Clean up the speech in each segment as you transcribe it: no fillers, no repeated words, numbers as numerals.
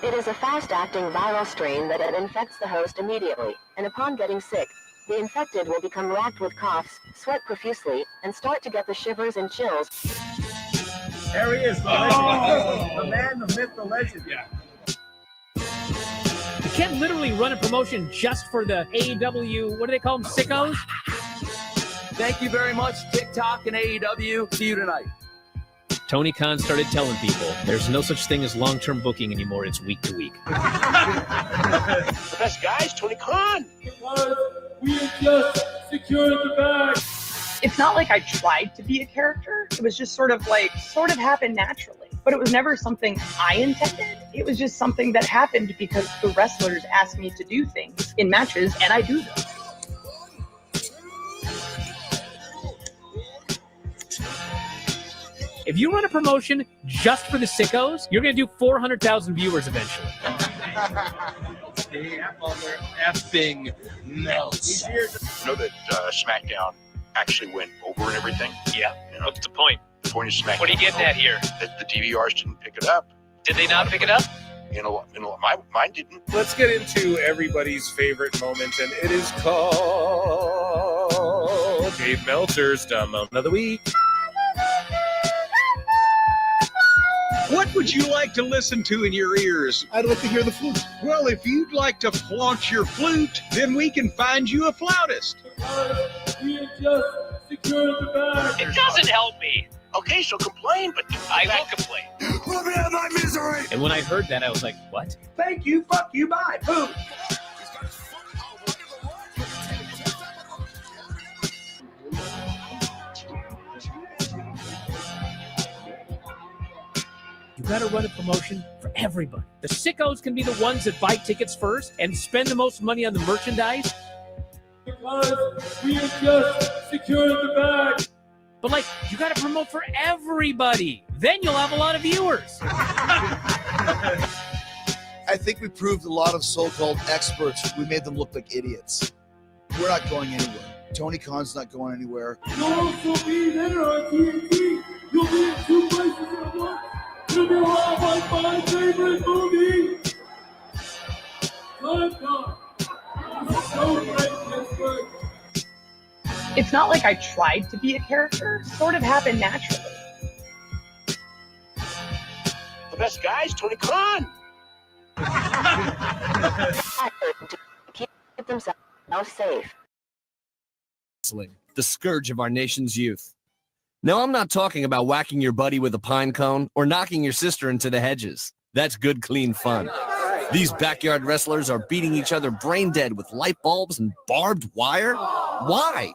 It is a fast-acting viral strain that infects the host immediately, and upon getting sick, the infected will become racked with coughs, sweat profusely, and start to get the shivers and chills. There he is, the legend. The man, the myth, the legend. Yeah. You can't literally run a promotion just for the AEW, what do they call them, sickos? Thank you very much, TikTok and AEW. See you tonight. Tony Khan started telling people there's no such thing as long-term booking anymore. It's week to week. The best guy is Tony Khan. We just secured the bag. It's not like I tried to be a character. It was just sort of happened naturally. But it was never something I intended. It was just something that happened because the wrestlers asked me to do things in matches, and I do them. If you run a promotion just for the sickos, you're going to do 400,000 viewers eventually. Effing Meltzer. You know that SmackDown actually went over and everything? Yeah. You know, What's the point? the point of SmackDown. What are you getting at here? That the DVRs didn't pick it up. Did they not pick it up? Mine didn't. Let's get into everybody's favorite moment, and it is called Dave Meltzer's Dumb Moment of the Week. What would you like to listen to in your ears? I'd like to hear the flute. Well, if you'd like to flaunt your flute, then we can find you a flautist. We just secured the bag. It doesn't help me. Okay, so complain, but I won't complain. Let me have my misery. And when I heard that, I was like, what? Thank you, fuck you, bye, boom. You got to run a promotion for everybody. The sickos can be the ones that buy tickets first and spend the most money on the merchandise. Because we just secured the bag. But, like, you got to promote for everybody. Then you'll have a lot of viewers. I think we proved a lot of so-called experts. We made them look like idiots. We're not going anywhere. Tony Khan's not going anywhere. You'll also be there on TNT. You'll be in 2 places at once. It'll be a lot like my favorite movie. Time God. It's so great, Pittsburgh. It's not like I tried to be a character. It sort of happened naturally. the best guy is Tony Khan. Keep themselves safe. The scourge of our nation's youth. Now, I'm not talking about whacking your buddy with a pine cone or knocking your sister into the hedges. That's good, clean fun. These backyard wrestlers are beating each other brain dead with light bulbs and barbed wire. Why?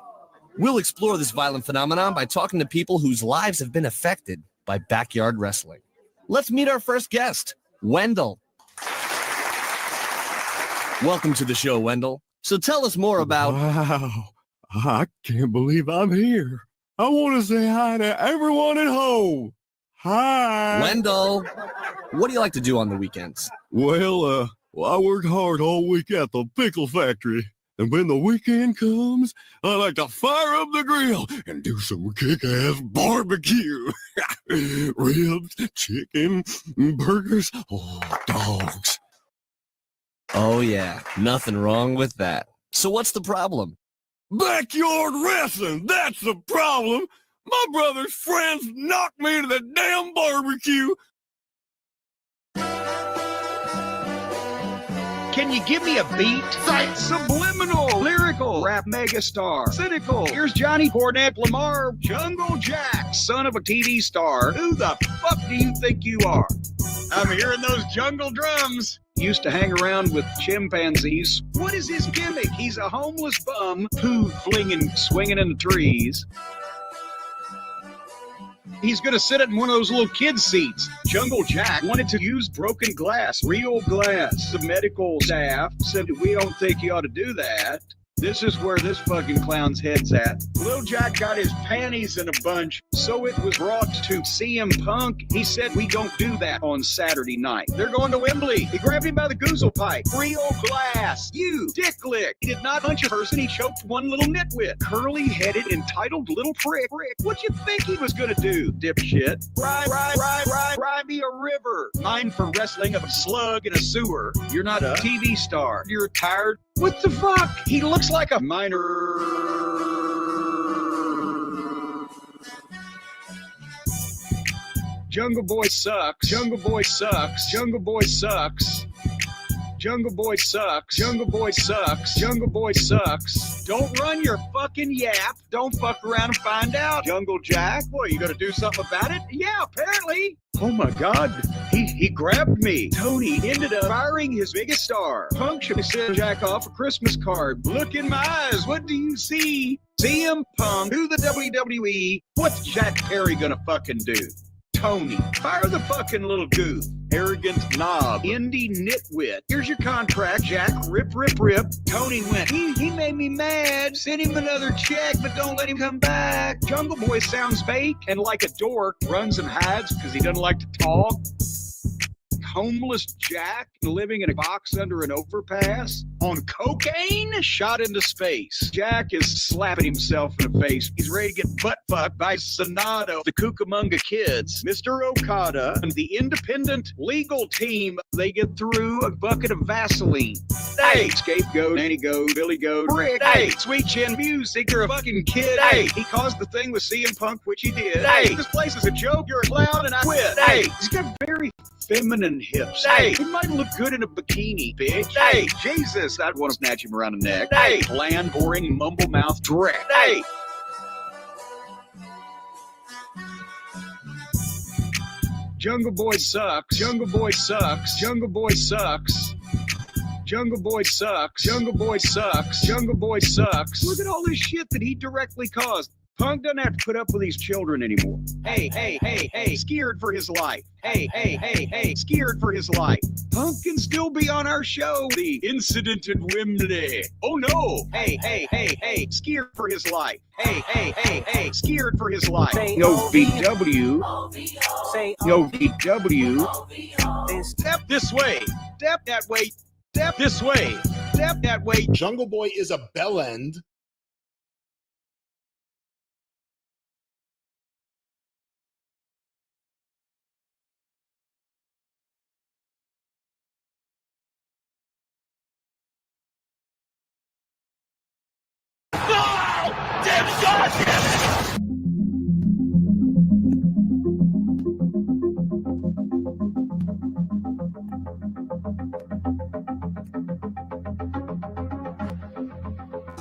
We'll explore this violent phenomenon by talking to people whose lives have been affected by backyard wrestling. Let's meet our first guest, Wendell. Welcome to the show, Wendell. So tell us more about... Wow, I can't believe I'm here. I want to say hi to everyone at home. Hi. Wendell, what do you like to do on the weekends? Well, I work hard all week at the pickle factory. And when the weekend comes, I like to fire up the grill and do some kick-ass barbecue. Ribs, chicken, burgers, dogs. Oh, yeah. Nothing wrong with that. So what's the problem? Backyard wrestling, that's the problem. My brother's friends knocked me to the damn barbecue. Can you give me a beat? Subliminal, lyrical, rap megastar, cynical. Here's Johnny Cornette Lamar, Jungle Jack, son of a TV star. Who the fuck do you think you are? I'm hearing those jungle drums. Used to hang around with chimpanzees. What is his gimmick? He's a homeless bum, poo flinging, swinging in the trees. He's going to sit in one of those little kids' seats. Jungle Jack wanted to use broken glass, real glass. The medical staff said, we don't think you ought to do that. This is where this fucking clown's head's at. Lil Jack got his panties in a bunch, so it was brought to CM Punk. He said, we don't do that on Saturday night. They're going to Wembley. He grabbed him by the goozle pipe. Real glass. You, dick lick. He did not punch a person. He choked one little nitwit. Curly-headed, entitled little prick. What'd you think he was gonna do, dipshit? Ride me a river. Mine for wrestling of a slug in a sewer. You're not a TV star. You're tired. What the fuck? He looks like a minor. Jungle Boy sucks. Jungle Boy sucks. Jungle Boy sucks. Jungle Boy sucks. Jungle Boy sucks. Jungle Boy sucks. Don't run your fucking yap. Don't fuck around and find out. Jungle Jack, what, you gonna do something about it? Yeah, apparently. Oh my God, he grabbed me. Tony ended up firing his biggest star. Punk should have sent Jack off a Christmas card. Look in my eyes, what do you see? CM Punk to the WWE. What's Jack Perry gonna fucking do? Tony, fire the fucking little goof. Arrogant knob. Indie nitwit. Here's your contract, Jack. Rip, rip, rip. Tony went, he made me mad. Send him another check, but don't let him come back. Jungle Boy sounds fake and like a dork. Runs and hides because he doesn't like to talk. Homeless Jack living in a box under an overpass on cocaine, shot into space. Jack is slapping himself in the face. He's ready to get butt fucked by Sonato, the Cucamonga Kids, Mr. Okada, and the independent legal team. They get through a bucket of Vaseline. Hey, scapegoat, Nanny Goat, Billy Goat, Rick. Hey, Sweet Chin Music, you're a fucking kid. Hey, he caused the thing with CM Punk, which he did. Hey, this place is a joke. You're a clown, and I quit. Hey, he's got very feminine hips. Hey, he might look good in a bikini, bitch. Hey, Jesus, I'd want to snatch him around the neck. Hey, bland, boring, mumble mouth dreck. Hey. Jungle Boy sucks. Jungle Boy sucks. Jungle Boy sucks. Jungle Boy sucks. Jungle Boy sucks. Jungle Boy sucks. Look at all this shit that he directly caused. Punk doesn't have to put up with these children anymore. Hey, scared for his life. Hey, scared for his life. Punk can still be on our show. The incident at Wembley. Oh no. Hey, scared for his life. Hey, scared for his life. Yo, BW. Yo, BW. Step this way. Step that way. Step this way. Step that way. Jungle Boy is a bell end.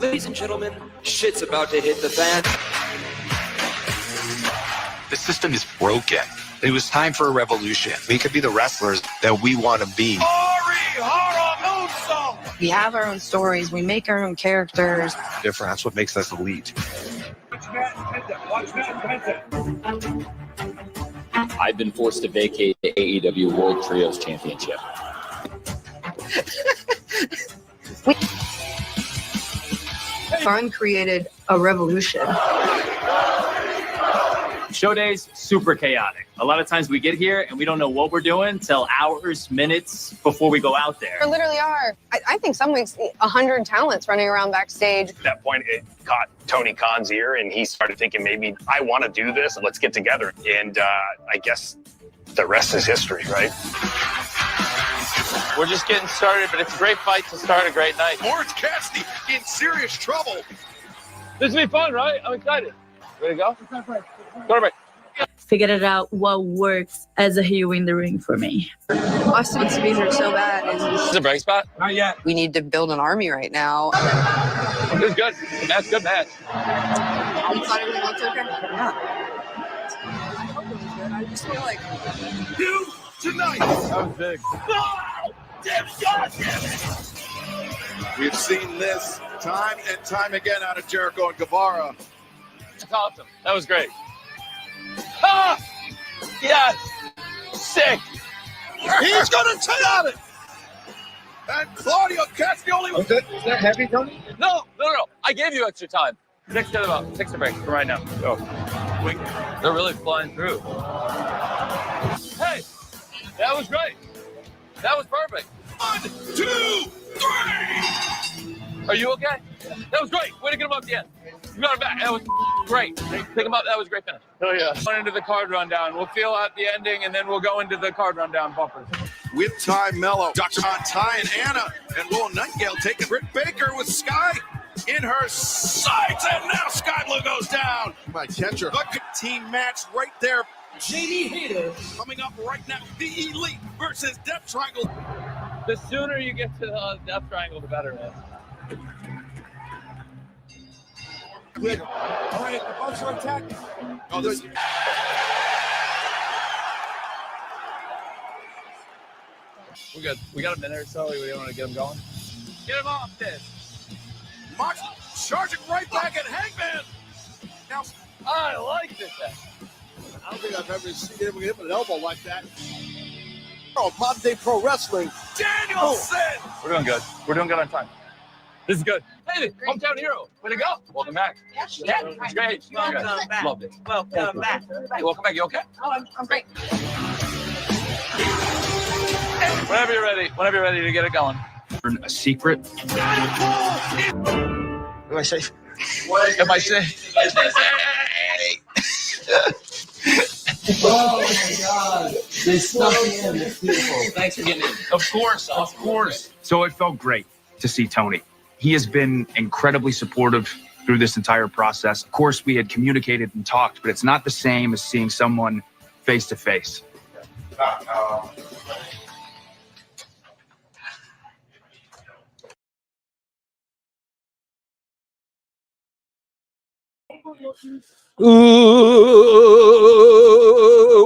Ladies and gentlemen, shit's about to hit the fan. The system is broken. It was time for a revolution. We could be the wrestlers that we want to be. We have our own stories. We make our own characters. Different. That's what makes us elite. I've been forced to vacate the AEW World Trios Championship. Fun created a revolution. Show days, super chaotic. A lot of times we get here and we don't know what we're doing till hours, minutes before we go out there. There literally are, I think some weeks, 100 talents running around backstage. At that point, it caught Tony Khan's ear, and he started thinking, maybe I want to do this. Let's get together. And I guess the rest is history, right? We're just getting started, but it's a great fight to start a great night. Orange Cassidy in serious trouble. This will be fun, right? I'm excited. Ready to go? Quarterback. Figured it out what works as a heel in the ring for me. Austin wants to be here so bad. Is it a break spot? Not yet. We need to build an army right now. It was good. That's good match. You thought everything looked okay? Yeah. I just feel like You tonight. That was big. We've seen this time and time again out of Jericho and Guevara. That's awesome. That was great. Ah! Yes! Sick! He's going to tell it. And Claudio Castagnoli was Is that heavy, Tony? No. I gave you extra time. 6 to break for right now. Go. They're really flying through. Hey, that was great. That was perfect. 1, 2, 3. Are you okay? That was great. Way to get him up at the end. You got him back. That was great. Pick him up. That was a great finish. Oh, yeah. Going into the card rundown. We'll feel out the ending, and then we'll go into the card rundown bumpers. With Ty Mello, Dr. Ty and Anna, and Will Nightingale taking Britt Baker with Sky in her sights, and now Sky Blue goes down. My catcher. The team match right there. Jamie Hayter. Coming up right now, the Elite versus Death Triangle. The sooner you get to the Death Triangle, the better, man. Good. All right, the Bucks are attacking. Oh, this. We're good. We got a minute or so. We want to get him going. Get him off this. Mox charging right back at Hangman. Now, I like this. I don't think I've ever seen anyone hit with an elbow like that. Oh, Pop Day Pro Wrestling. Danielson. We're doing good. We're doing good on time. This is good. Hey, hometown hero. Way to go. Welcome back. Yeah, it's great. Welcome back. Loved it. Welcome back. Hey, welcome back. You okay? Oh, I'm great. Whenever you're ready to get it going. A secret. What do I say? What am I saying? Oh my God! They snuck in. It's beautiful. Thanks for getting in. Of course. So it felt great to see Tony. He has been incredibly supportive through this entire process. Of course, we had communicated and talked, but it's not the same as seeing someone face to face. Ooh,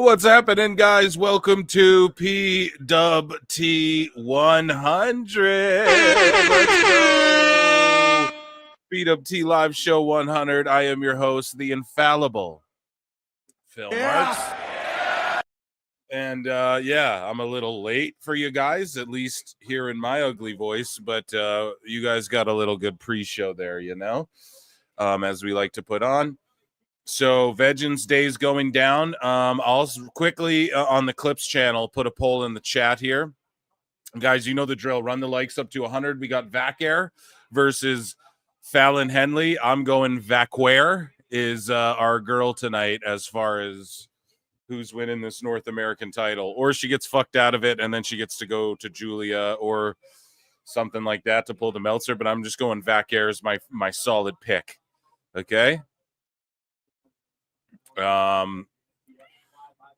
what's happening, guys? Welcome to PWT 100. Let's go. PWT Live Show 100. I am your host, the infallible Phil Marks. And I'm a little late for you guys, at least here in my ugly voice, but you guys got a little good pre-show there, as we like to put on. So Vengeance Day's going down. I'll quickly on the Clips channel put a poll in the chat here. Guys, you know the drill. Run the likes up to 100. We got Vacair versus Fallon Henley. I'm going Vacair is our girl tonight as far as who's winning this North American title. Or she gets fucked out of it and then she gets to go to Julia or something like that to pull the Meltzer. But I'm just going Vacair as my solid pick. Okay.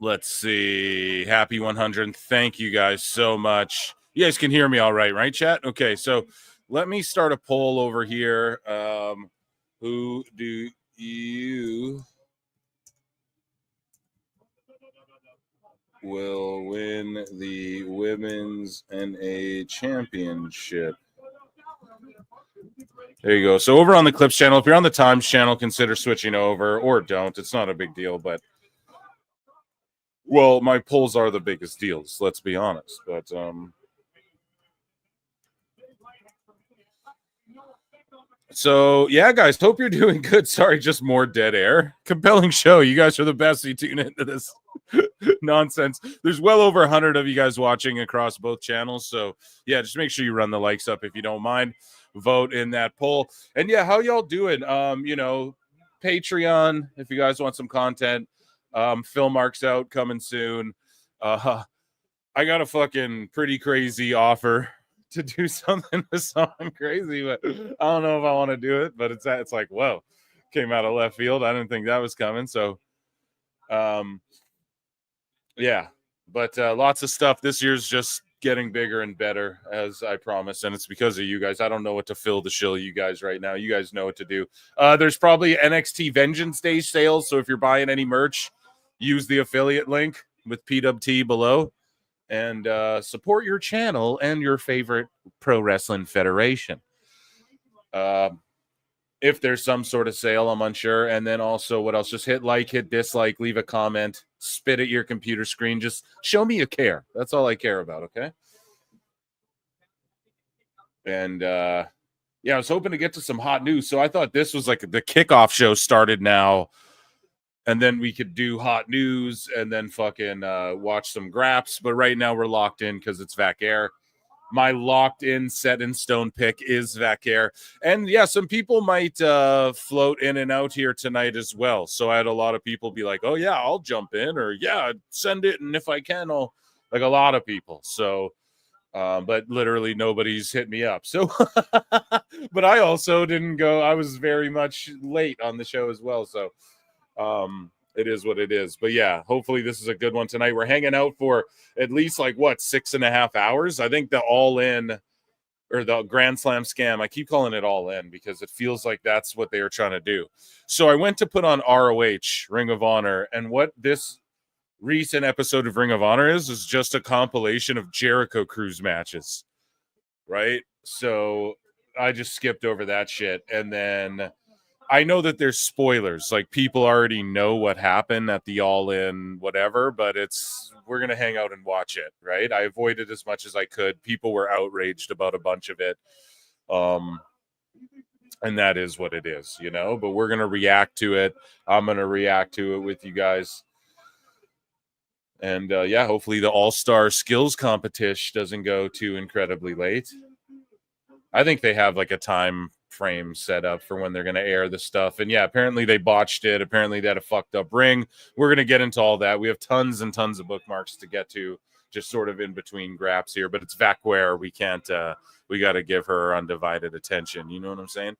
Let's see. Happy 100. Thank you guys so much. You guys can hear me all right, chat? Okay, so let me start a poll over here. Who do you will win the Women's NA Championship? There you go. So over on the Clips channel, if you're on the Times channel, consider switching over or don't. It's not a big deal, but well, my polls are the biggest deals, let's be honest. But so yeah, guys, hope you're doing good. Sorry, just more dead air. Compelling show. You guys are the best. You tune into this nonsense. There's well over 100 of you guys watching across both channels. So yeah, just make sure you run the likes up if you don't mind. Vote in that poll. And yeah, how y'all doing? Patreon, if you guys want some content. Phil Marks out coming soon. I got a fucking pretty crazy offer to do something with someone crazy, but I don't know if I want to do it. But it's like, whoa, came out of left field. I didn't think that was coming. So yeah, but lots of stuff. This year's just getting bigger and better, as I promised, and it's because of you guys. I don't know what to fill the shill you guys right now. You guys know what to do. There's probably NXT Vengeance Day sales, so if you're buying any merch, use the affiliate link with PWT below and support your channel and your favorite pro wrestling federation. If there's some sort of sale, I'm unsure. And then also, what else? Just hit like, hit dislike, leave a comment, spit at your computer screen. Just show me you care. That's all I care about, okay? And I was hoping to get to some hot news. So I thought this was like the kickoff show started now. And then we could do hot news and then fucking watch some graps. But right now we're locked in because it's Vac Air. My locked in, set in stone pick is Vac Air. And yeah, some people might float in and out here tonight as well. So I had a lot of people be like, oh yeah, I'll jump in, or yeah, send it. And if I can, I'll, like, a lot of people. So, but literally nobody's hit me up. So, but I also didn't go. I was very much late on the show as well. So, it is what it is. But yeah, hopefully this is a good one tonight. We're hanging out for at least 6.5 hours. I think the All In, or the Grand Slam Scam, I keep calling it All In because it feels like that's what they are trying to do. So I went to put on ROH, Ring of Honor, and what this recent episode of Ring of Honor is just a compilation of Jericho Cruise matches, right? So I just skipped over that shit. And then I know that there's spoilers, like people already know what happened at the All In whatever, but we're going to hang out and watch it, right? I avoided as much as I could. People were outraged about a bunch of it. And that is what it is, but we're going to react to it. I'm going to react to it with you guys. And hopefully the All-Star Skills Competition doesn't go too incredibly late. I think they have a time frame set up for when they're going to air the stuff. And yeah, apparently they botched it. Apparently they had a fucked up ring. We're going to get into all that. We have tons and tons of bookmarks to get to, just sort of in between graps here, but it's Vacware. We can't, we got to give her undivided attention. You know what I'm saying?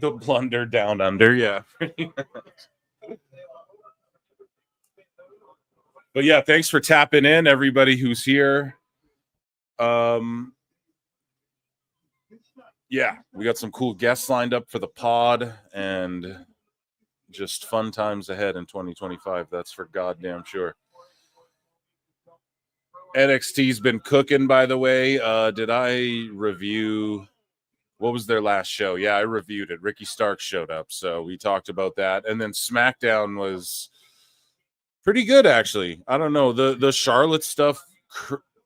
The blunder down under. Yeah. But yeah, thanks for tapping in, everybody who's here. Yeah, we got some cool guests lined up for the pod, and just fun times ahead in 2025. That's for goddamn sure. NXT's been cooking, by the way. Did I review? What was their last show? Yeah, I reviewed it. Ricky Starks showed up, so we talked about that. And then SmackDown was pretty good, actually. I don't know. The Charlotte stuff,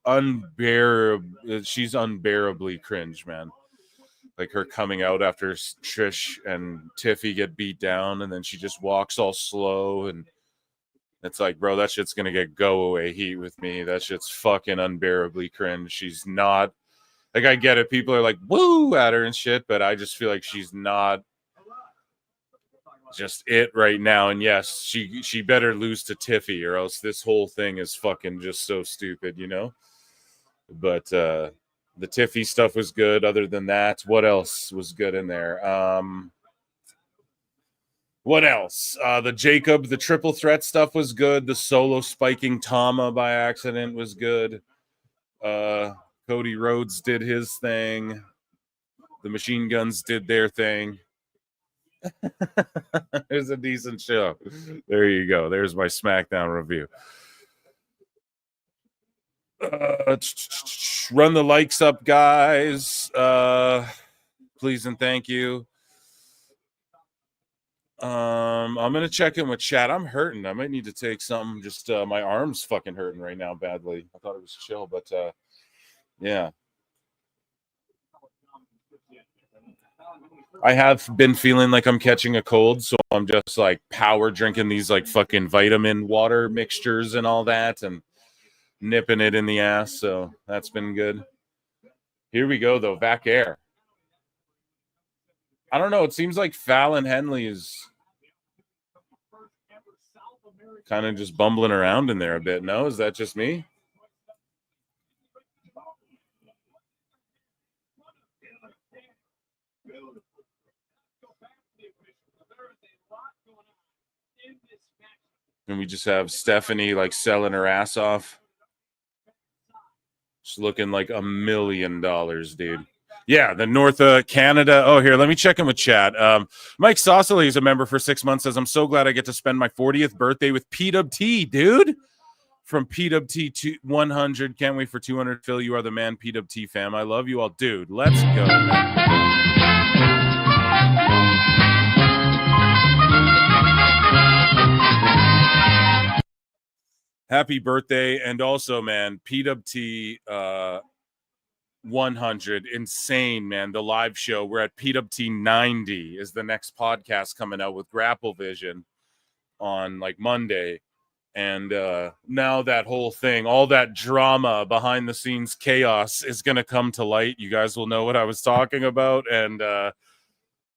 unbearable. She's unbearably cringe, man. Like her coming out after Trish and Tiffy get beat down, and then she just walks all slow, and it's like, bro, that shit's gonna get go away heat with me. That shit's fucking unbearably cringe. She's not, like, I get it. People are like woo at her and shit, but I just feel like she's not just it right now. And yes, she better lose to Tiffy, or else this whole thing is fucking just so stupid, But the Tiffy stuff was good. Other than that, what else was good in there? What else? The triple threat stuff was good. The solo spiking Tama by accident was good. Cody Rhodes did his thing. The Machine Guns did their thing. It was a decent show. There you go. There's my SmackDown review. Run the likes up, guys. Please and thank you. I'm gonna check in with chat. I'm hurting. I might need to take something. Just my arm's fucking hurting right now badly. I thought it was chill, but yeah. I have been feeling like I'm catching a cold, so I'm just like power drinking these like fucking vitamin water mixtures and all that, and nipping it in the ass. So that's been good. Here we go, though. Vac Air. I don't know. It seems like Fallon Henley is kind of just bumbling around in there a bit. No, is that just me? And we just have Stephanie like selling her ass off. She's looking like $1 million, dude. Yeah, the North Canada. Oh, here, let me check in with chat. Mike Saucely is a member for 6 months. Says, I'm so glad I get to spend my 40th birthday with PWT, dude. From PWT to 100. Can't wait for 200. Phil, you are the man, PWT fam. I love you all. Dude, let's go, man. Happy birthday. And also, man, PWT 100, insane, man. The live show. We're at PWT 90 is the next podcast coming out with Grapple Vision on like Monday. And now that whole thing, all that drama behind the scenes chaos is going to come to light. You guys will know what I was talking about. And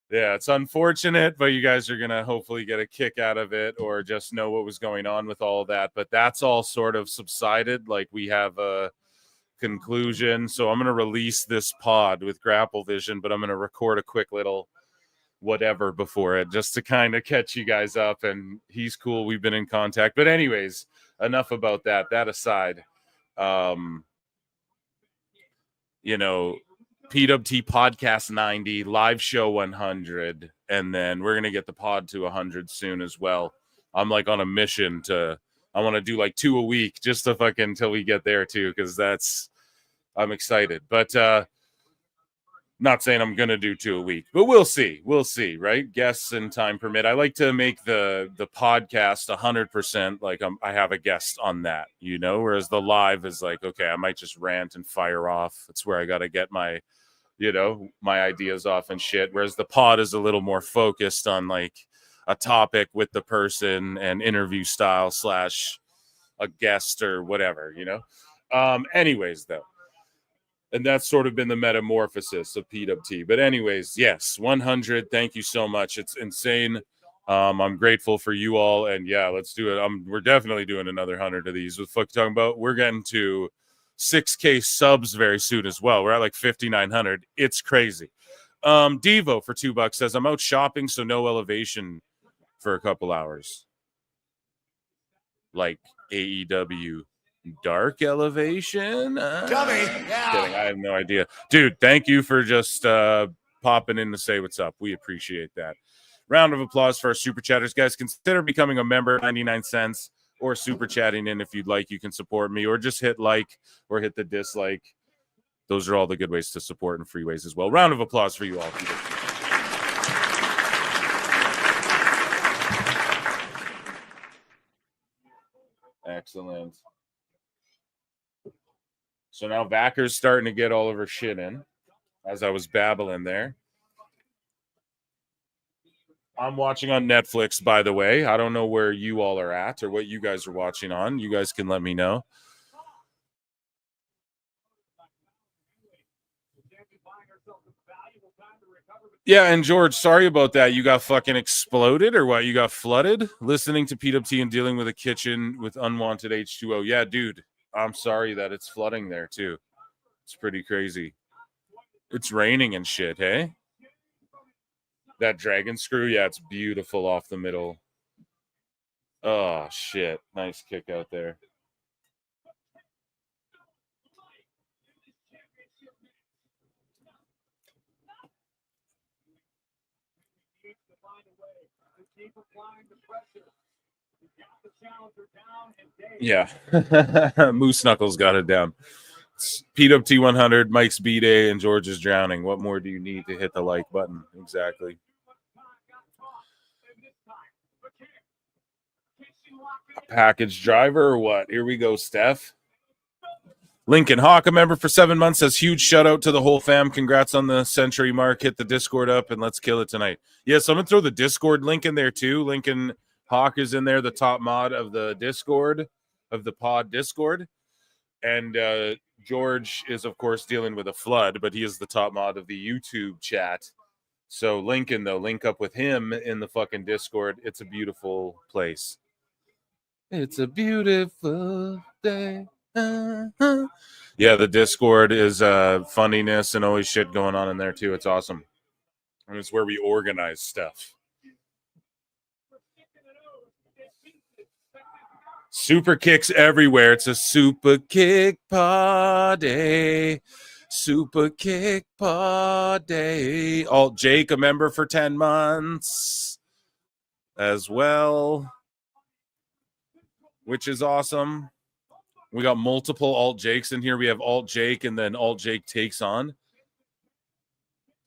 yeah, it's unfortunate, but you guys are going to hopefully get a kick out of it or just know what was going on with all that. But that's all sort of subsided. Like we have a conclusion. So I'm going to release this pod with Grapple Vision, but I'm going to record a quick little whatever before it just to kind of catch you guys up. And he's cool. We've been in contact. But anyways, enough about that. That aside, you know, PWT podcast 90, live show 100, and then we're gonna get the pod to 100 soon as well. I'm like on a mission I want to do like 2 a week just to fucking until we get there too, because I'm excited. But not saying I'm gonna do 2 a week, but we'll see, right? Guests and time permit. I like to make the podcast 100% like I have a guest on that, you know, whereas the live is like, okay, I might just rant and fire off. It's where I got to get my ideas off and shit. Whereas the pod is a little more focused on like a topic with the person and interview style / a guest or whatever, you know? Anyways, though. And that's sort of been the metamorphosis of PWT. But anyways, yes, 100. Thank you so much. It's insane. I'm grateful for you all. And yeah, let's do it. We're definitely doing another 100 of these. What the fuck you talking about? We're getting to 6K subs very soon as well. We're at like 5,900. It's crazy. Devo for $2 says, I'm out shopping, so no elevation for a couple hours. Like AEW dark elevation? Dummy. Yeah. Kidding. I have no idea. Dude, thank you for just popping in to say what's up. We appreciate that. Round of applause for our super chatters. Guys, consider becoming a member, 99 cents. Or super chatting in if you'd like. You can support me, or just hit like or hit the dislike. Those are all the good ways to support and free ways as well. Round of applause for you all. Excellent. So now Vacker's starting to get all of her shit in as I was babbling there. I'm watching on Netflix, by the way. I don't know where you all are at or what you guys are watching on. You guys can let me know. Yeah, and George, sorry about that. You got fucking exploded or what? You got flooded listening to PWT and dealing with a kitchen with unwanted H2O. Yeah, dude, I'm sorry that it's flooding there too. It's pretty crazy. It's raining and shit, hey? That dragon screw, yeah, it's beautiful off the middle. Oh, shit. Nice kick out there. Yeah. Moose Knuckles got it down. It's PWT 100, Mike's B-Day, and George is drowning. What more do you need to hit the like button? Exactly. Package driver or what? Here we go, Steph. Lincoln Hawk, a member for 7 months, says huge shout out to the whole fam. Congrats on the century mark. Hit the Discord up and let's kill it tonight. Yeah, so I'm gonna throw the Discord link in there too. Lincoln Hawk is in there, the top mod of the Discord, of the pod Discord. And George is, of course, dealing with a flood, but he is the top mod of the YouTube chat. So Lincoln, though, link up with him in the fucking Discord. It's a beautiful place. It's a beautiful day. Yeah, the Discord is funniness and always shit going on in there, too. It's awesome. And it's where we organize stuff. Super kicks everywhere. It's a super kick party. Super kick party. Alt Jake, a member for 10 months as well, which is awesome. We got multiple Alt Jakes in here. We have Alt Jake and then Alt Jake takes on.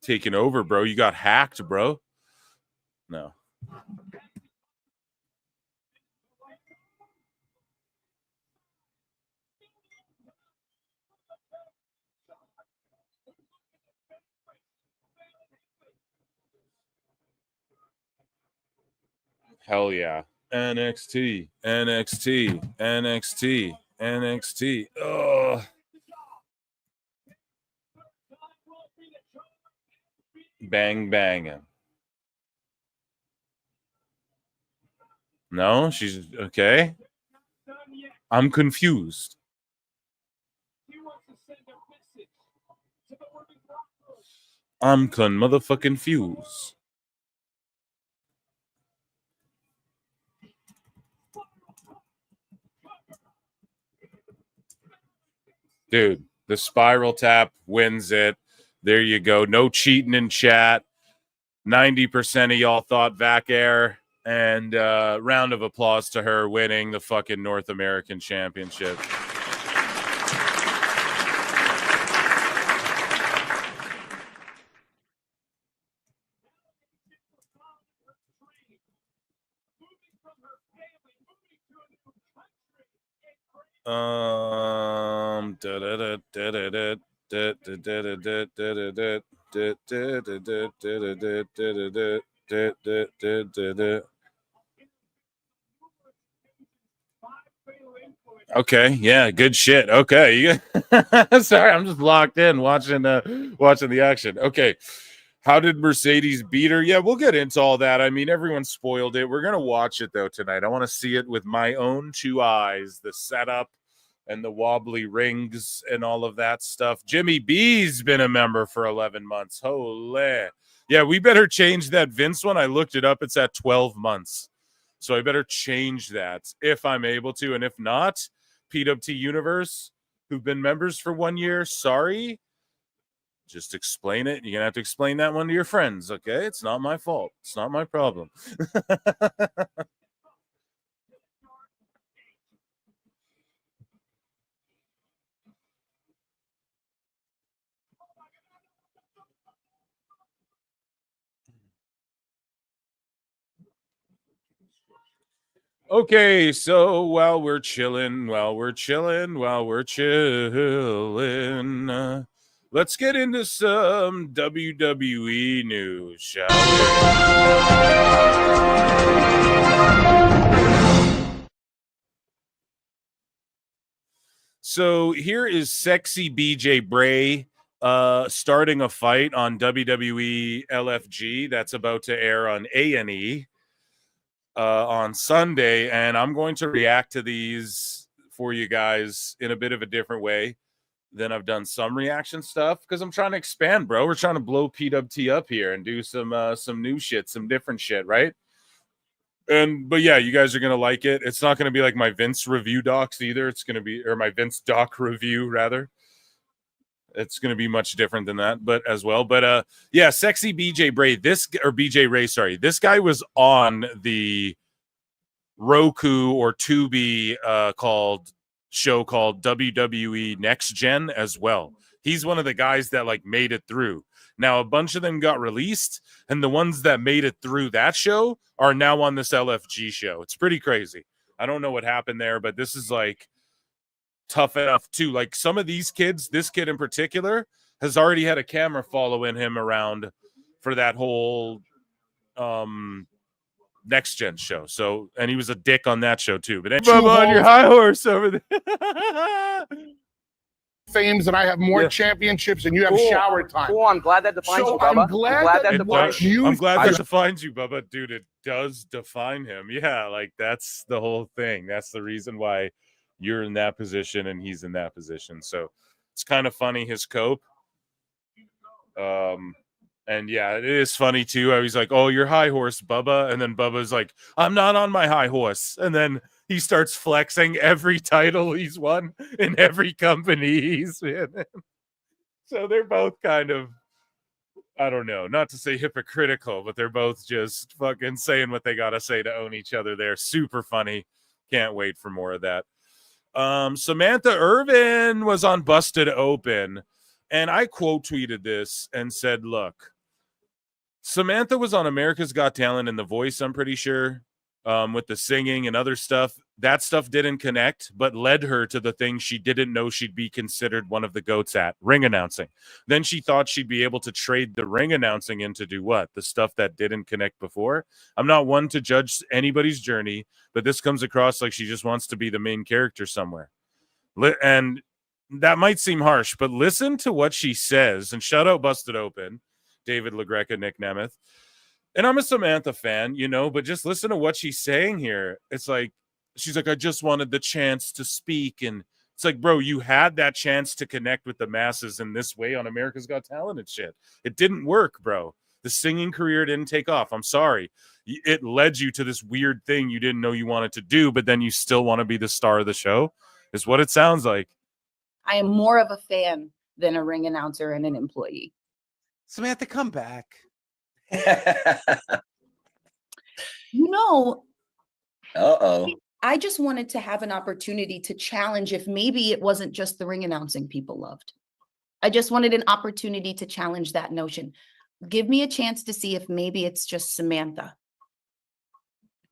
Taking over, bro. You got hacked, bro. No. Hell yeah. NXT, NXT, NXT, NXT. Oh. Bang banging. No, she's okay. I'm confused. I'm motherfucking fuse. Dude, the spiral tap wins it. There you go. No cheating in chat. 90% of y'all thought Vac Air. And round of applause to her winning the fucking North American Championship. Okay, yeah, good shit. Okay, sorry, I'm just locked in watching the action. Okay, how did Mercedes beat her? Yeah, we'll get into all that. I mean, everyone spoiled it. We're gonna watch it though tonight. I want to see it with my own two eyes. The setup and the wobbly rings and all of that stuff. Jimmy B's been a member for 11 months. Holy, yeah, we better change that Vince one. I looked it up. It's at 12 months. So I better change that if I'm able to. And if not, PWT Universe, who've been members for 1 year, sorry. Just explain it. You're going to have to explain that one to your friends, okay? It's not my fault. It's not my problem. Okay, so while we're chilling, let's get into some WWE news, shall we? So here is sexy BJ Bray starting a fight on WWE LFG that's about to air on A&E. On Sunday, and I'm going to react to these for you guys in a bit of a different way than I've done some reaction stuff because I'm trying to expand, bro. We're trying to blow PWT up here and do some new shit, some different shit, right? But yeah, you guys are gonna like it. It's not gonna be like my Vince review docs either. It's gonna be, or my Vince doc review rather. It's going to be much different than that, but as well. But yeah, sexy BJ Bray, BJ Ray, sorry. This guy was on the Roku or Tubi show called WWE Next Gen as well. He's one of the guys that like made it through. Now a bunch of them got released, and the ones that made it through that show are now on this LFG show. It's pretty crazy. I don't know what happened there, but this is like tough enough too. Like some of these kids, this kid in particular has already had a camera following him around for that whole Next Gen show. So, and he was a dick on that show too. But Bubba on your high horse over there. Fames, and I have more championships, and you have shower time. Cool, I'm glad that defines you, Bubba. I'm glad that defines you, Bubba. Dude, it does define him. Yeah, like that's the whole thing. That's the reason why you're in that position and he's in that position. So it's kind of funny, his cope. And yeah, it is funny too. I was like, "Oh, you're high horse, Bubba," and then Bubba's like, "I'm not on my high horse," and then he starts flexing every title he's won in every company he's been in. So they're both kind of, I don't know, not to say hypocritical, but they're both just fucking saying what they gotta say to own each other. They're super funny. Can't wait for more of that. Samantha Irvin was on Busted Open, and I quote tweeted this and said, look, Samantha was on America's Got Talent and The Voice, I'm pretty sure. with the singing and other stuff. That stuff didn't connect, but led her to the thing she didn't know she'd be considered one of the GOATs at, ring announcing. Then she thought she'd be able to trade the ring announcing in to do what? The stuff that didn't connect before. I'm not one to judge anybody's journey, but this comes across like she just wants to be the main character somewhere. And that might seem harsh, but listen to what she says. And shout out Busted Open, David LaGreca, Nick Nemeth. And I'm a Samantha fan, you know, but just listen to what she's saying here. It's like, she's like, I just wanted the chance to speak. And it's like, bro, you had that chance to connect with the masses in this way on America's Got Talent and shit. It didn't work, bro. The singing career didn't take off. I'm sorry. It led you to this weird thing you didn't know you wanted to do, but then you still want to be the star of the show, is what it sounds like. I am more of a fan than a ring announcer and an employee. Samantha, come back. You know, Uh-oh. I just wanted to have an opportunity to challenge if maybe it wasn't just the ring announcing people loved. I just wanted an opportunity to challenge that notion. Give me a chance to see if maybe it's just Samantha.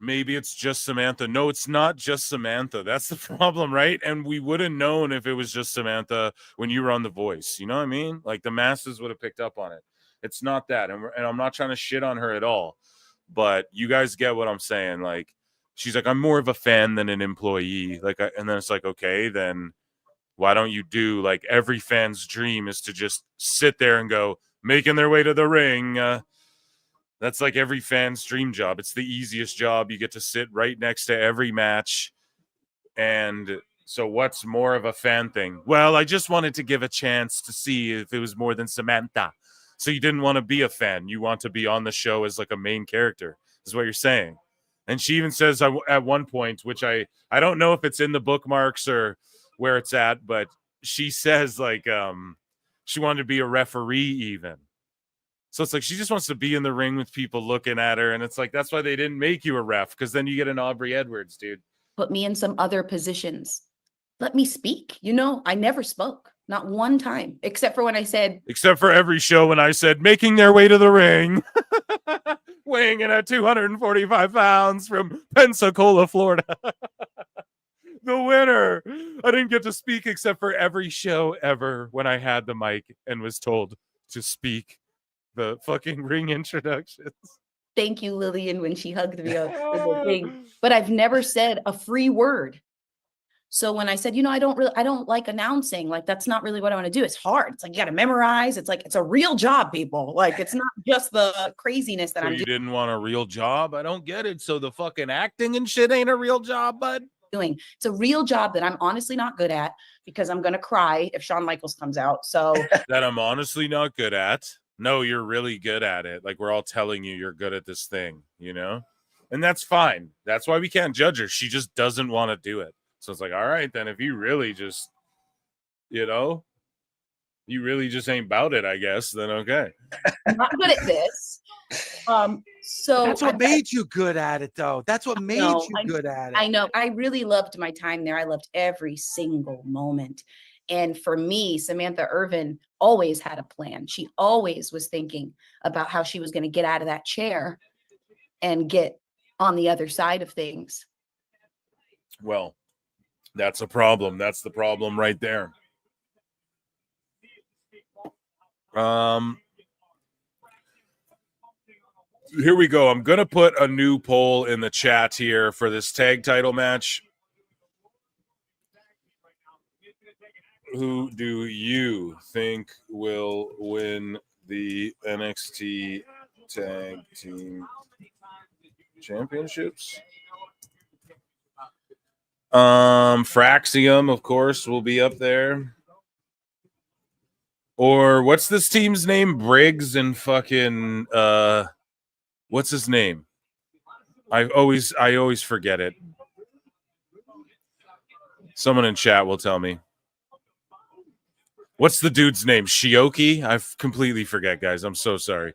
Maybe it's just Samantha. No, it's not just Samantha. That's the problem, right? And we would have known if it was just Samantha when you were on The Voice. You know what I mean? Like, the masses would have picked up on it. It's not that. And I'm not trying to shit on her at all. But you guys get what I'm saying. Like, she's like, I'm more of a fan than an employee. Like, and then it's like, okay, then why don't you do, like, every fan's dream is to just sit there and go, making their way to the ring. That's like every fan's dream job. It's the easiest job. You get to sit right next to every match. And so what's more of a fan thing? Well, I just wanted to give a chance to see if it was more than Samantha. So you didn't want to be a fan. You want to be on the show as like a main character, is what you're saying. And she even says at one point, which I don't know if it's in the bookmarks or where it's at, but she says like she wanted to be a referee even. So it's like she just wants to be in the ring with people looking at her. And it's like, that's why they didn't make you a ref, because then you get an Aubrey Edwards, dude. Put me in some other positions. Let me speak. You know, I never spoke. Not one time, except for when I said... Except for every show when I said, making their way to the ring. Weighing in at 245 pounds from Pensacola, Florida. The winner. I didn't get to speak except for every show ever when I had the mic and was told to speak the fucking ring introductions. Thank you, Lillian, when she hugged me up for the thing. But I've never said a free word. So when I said, you know, I don't like announcing, like, that's not really what I want to do. It's hard. It's like, you got to memorize. It's like, it's a real job, people. Like, it's not just the craziness that I'm doing. You didn't want a real job? I don't get it. So the fucking acting and shit ain't a real job, bud? It's a real job that I'm honestly not good at, because I'm going to cry if Shawn Michaels comes out. So that I'm honestly not good at. No, you're really good at it. Like, we're all telling you you're good at this thing, you know? And that's fine. That's why we can't judge her. She just doesn't want to do it. So it's like, all right, then if you really just, you know, you really just ain't about it, I guess, then okay. I'm not good at this. So that's what made you good at it, though. That's what made you good at it. I know. I really loved my time there. I loved every single moment. And for me, Samantha Irvin always had a plan. She always was thinking about how she was going to get out of that chair and get on the other side of things. Well, that's a problem. That's the problem right there. Here we go. I'm going to put a new poll in the chat here for this tag title match. Who do you think will win the NXT Tag Team Championships? Fraxium, of course, will be up there. Or what's this team's name? Briggs and fucking what's his name? I always forget it. Someone in chat will tell me. What's the dude's name? Shioki? I completely forget, guys. I'm so sorry.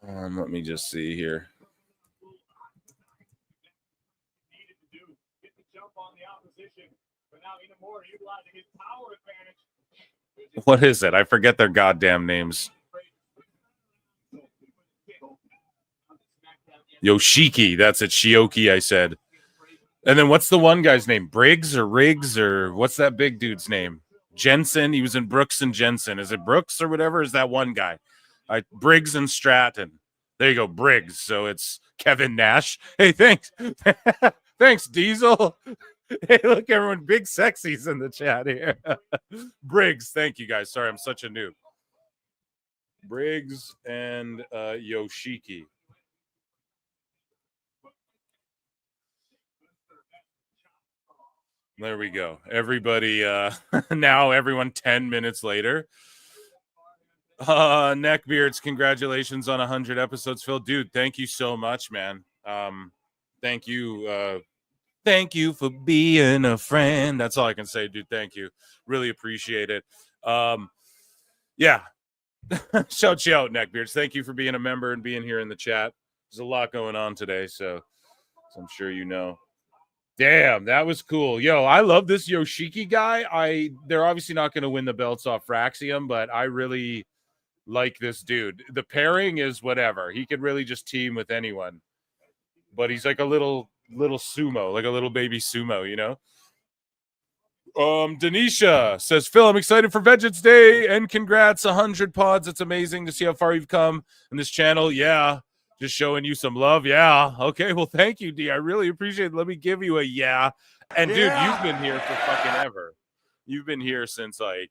Let me just see here. What is it? I forget their goddamn names. Yoshiki. That's it. Shioki, I said. And then what's the one guy's name? Briggs or Riggs or what's that big dude's name? Jensen. He was in Brooks and Jensen. Is it Brooks or whatever? Is that one guy? Briggs and Stratton. There you go, Briggs. So it's Kevin Nash. Hey, thanks. Thanks, Diesel. Hey, look, everyone. Big Sexy's in the chat here. Briggs. Thank you, guys. Sorry, I'm such a noob. Briggs and Yoshiki. There we go. Everybody, now everyone 10 minutes later. Neckbeards, congratulations on 100 episodes, Phil. Dude, thank you so much, man. Thank you. Thank you for being a friend. That's all I can say, dude. Thank you. Really appreciate it. Yeah. Shout you out, Neckbeards. Thank you for being a member and being here in the chat. There's a lot going on today, so I'm sure you know. Damn, that was cool. Yo, I love this Yoshiki guy. They're obviously not going to win the belts off Fraxium, but I really like this dude. The pairing is whatever. He could really just team with anyone. But he's like a little sumo, like a little baby sumo, you know? Denisha says, Phil, I'm excited for Vengeance Day and congrats, 100 pods. It's amazing to see how far you've come in this channel. Yeah. Just showing you some love. Yeah. Okay. Well, thank you, D. I really appreciate it. Let me give you a yeah. And dude, you've been here for fucking ever. You've been here since like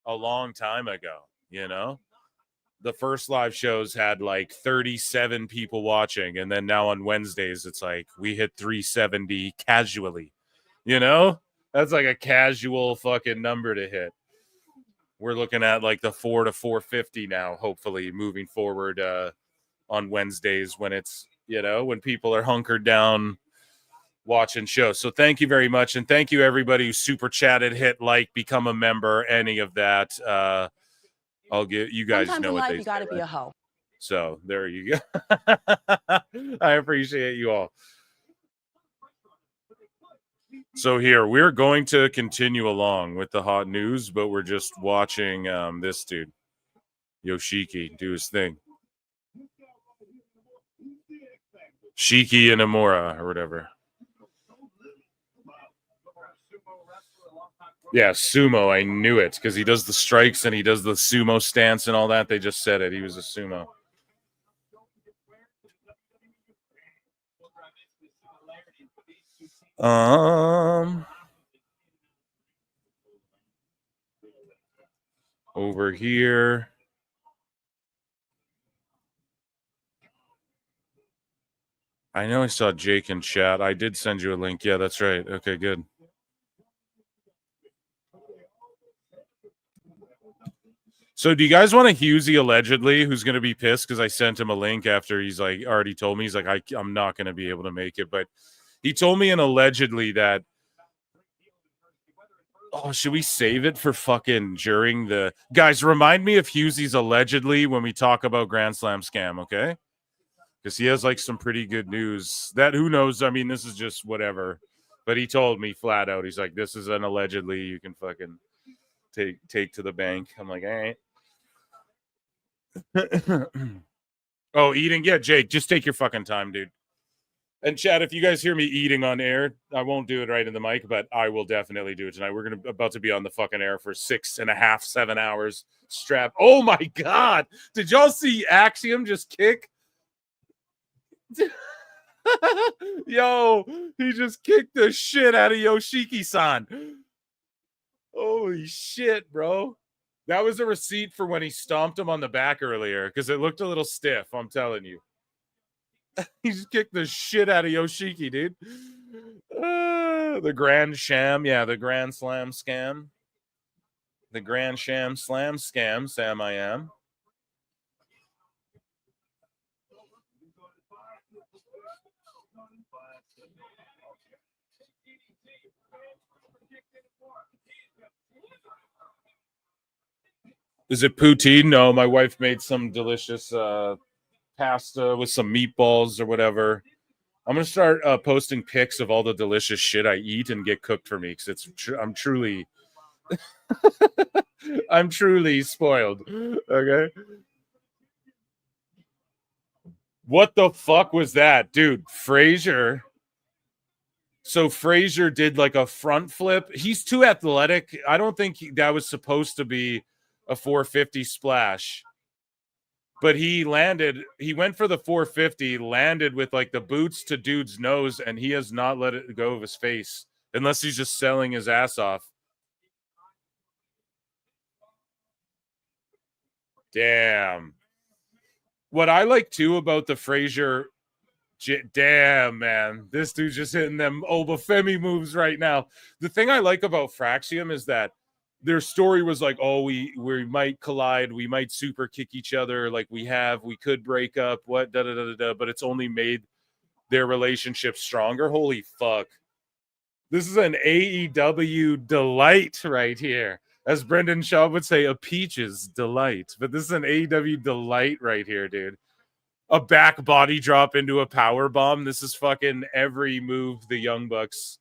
a long time ago, you know? The first live shows had like 37 people watching. And then now on Wednesdays, it's like we hit 370 casually, you know? That's like a casual fucking number to hit. We're looking at like the 4 to 450 now, hopefully moving forward, on Wednesdays when it's, you know, when people are hunkered down watching shows. So thank you very much. And thank you everybody who super chatted, hit like, become a member, any of that. I'll get you guys Sometimes know in what life they you gotta say, be right? a hoe. So there you go. I appreciate you all. So here we're going to continue along with the hot news, but we're just watching this dude, Yoshiki, do his thing. Shiki Inamura or whatever. Yeah, sumo. I knew it because he does the strikes and he does the sumo stance and all that. They just said it. He was a sumo. Over here. I know I saw Jake in chat. I did send you a link. Yeah, that's right. Okay, good. So do you guys want a Husey allegedly who's going to be pissed because I sent him a link after he's like already told me. He's like, I'm not going to be able to make it. But he told me in allegedly that, oh, should we save it for fucking during the... Guys, remind me of Husey's allegedly when we talk about Grand Slam scam, okay? Because he has like some pretty good news that who knows. I mean, this is just whatever. But he told me flat out, he's like, this is an allegedly you can fucking take to the bank. I'm like, all right. Oh, eating? Yeah, Jake, just take your fucking time, dude. And Chad, if you guys hear me eating on air, I won't do it right in the mic, but I will definitely do it tonight. We're about to be on the fucking air for 6.5, 7 hours strap. Oh my God. Did y'all see Axiom just kick? Yo, he just kicked the shit out of Yoshiki-san. Holy shit, bro. That was a receipt for when he stomped him on the back earlier because it looked a little stiff, I'm telling you. He just kicked the shit out of Yoshiki, dude. The Grand Sham. Yeah, the Grand Slam scam. The Grand Sham Slam scam, Sam I am. Is it poutine? No, my wife made some delicious pasta with some meatballs or whatever. I'm gonna start posting pics of all the delicious shit I eat and get cooked for me because I'm truly I'm truly spoiled. Okay. What the fuck was that? Dude, Frazier. So Frazier did like a front flip. He's too athletic. I don't think that was supposed to be a 450 splash. But he went for the 450, landed with like the boots to dude's nose, and he has not let it go of his face unless he's just selling his ass off. Damn. What I like too about the Frazier, damn, man, this dude's just hitting them Obafemi moves right now. The thing I like about Fraxium is that their story was like, oh, we might collide, we might super kick each other, like we could break up, what, da da da da, but it's only made their relationship stronger. Holy fuck. This is an AEW delight right here. As Brendan Shaw would say, a peaches delight. But this is an AEW delight right here, dude. A back body drop into a power bomb. This is fucking every move the Young Bucks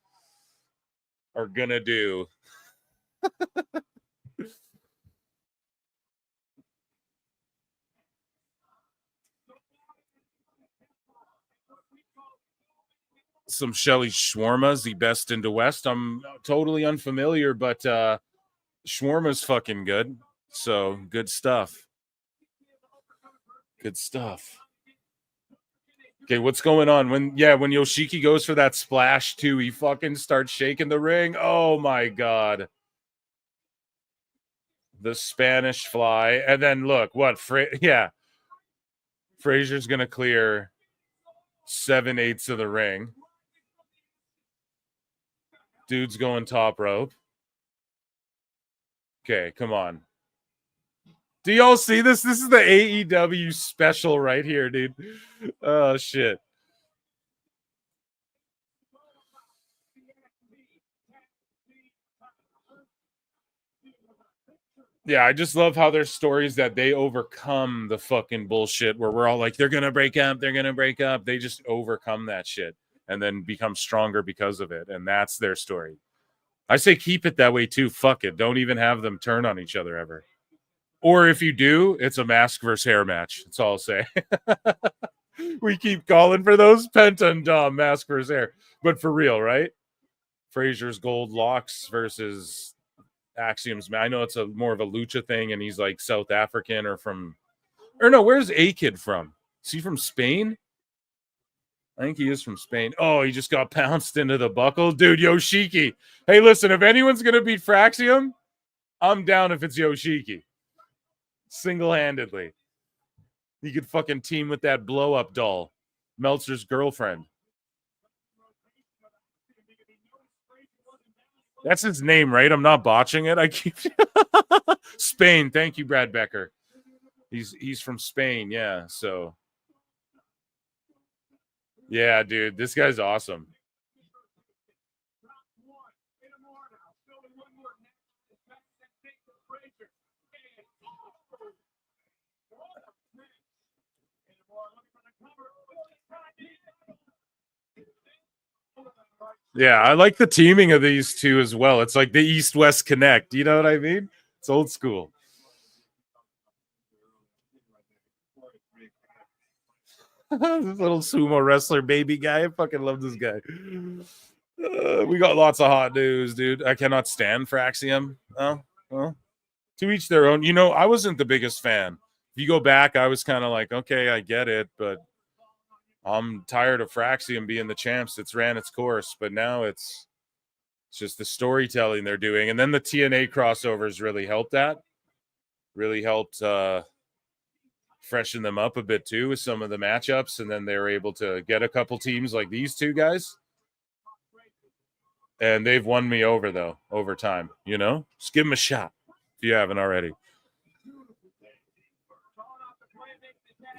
are gonna do. Some Shelly Shawarmas, the best in the West. I'm totally unfamiliar, but Shawarma's fucking good. So good stuff. Good stuff. Okay, what's going on? When Yoshiki goes for that splash too, he fucking starts shaking the ring. Oh my god. The Spanish fly. And then look, what? Frazier's gonna clear 7/8 of the ring. Dude's going top rope. Okay, come on. Do y'all see this? This is the AEW special right here, dude. Oh, shit. Yeah, I just love how there's stories that they overcome the fucking bullshit where we're all like, they're going to break up. They're going to break up. They just overcome that shit and then become stronger because of it. And that's their story. I say keep it that way too. Fuck it. Don't even have them turn on each other ever. Or if you do, it's a mask versus hair match. That's all I'll say. We keep calling for those Penta and Dom mask versus hair. But for real, right? Frazier's gold locks versus Axiom's. I know it's more of a lucha thing, and he's like South African where's A-Kid from? Is he from Spain? I think he is from Spain. Oh, he just got pounced into the buckle. Dude, Yoshiki. Hey, listen, if anyone's going to beat Fraxium, I'm down if it's Yoshiki. Single-handedly. He could fucking team with that blow-up doll. Meltzer's girlfriend. That's his name, right? I'm not botching it. I keep Spain. Thank you, Brad Becker. He's from Spain, yeah. So yeah, dude, this guy's awesome. Yeah, I like the teaming of these two as well. It's like the East-West Connect. You know what I mean? It's old school. This little sumo wrestler baby guy. I fucking love this guy. We got lots of hot news, dude. I cannot stand Fraxium. Oh, well, to each their own. You know, I wasn't the biggest fan. If you go back, I was kind of like, okay, I get it, but I'm tired of Fraxium being the champs. It's ran its course, but now it's just the storytelling they're doing. And then the TNA crossovers really helped that. Really helped freshen them up a bit too with some of the matchups. And then they were able to get a couple teams like these two guys. And they've won me over, though, over time. You know? Just give them a shot if you haven't already.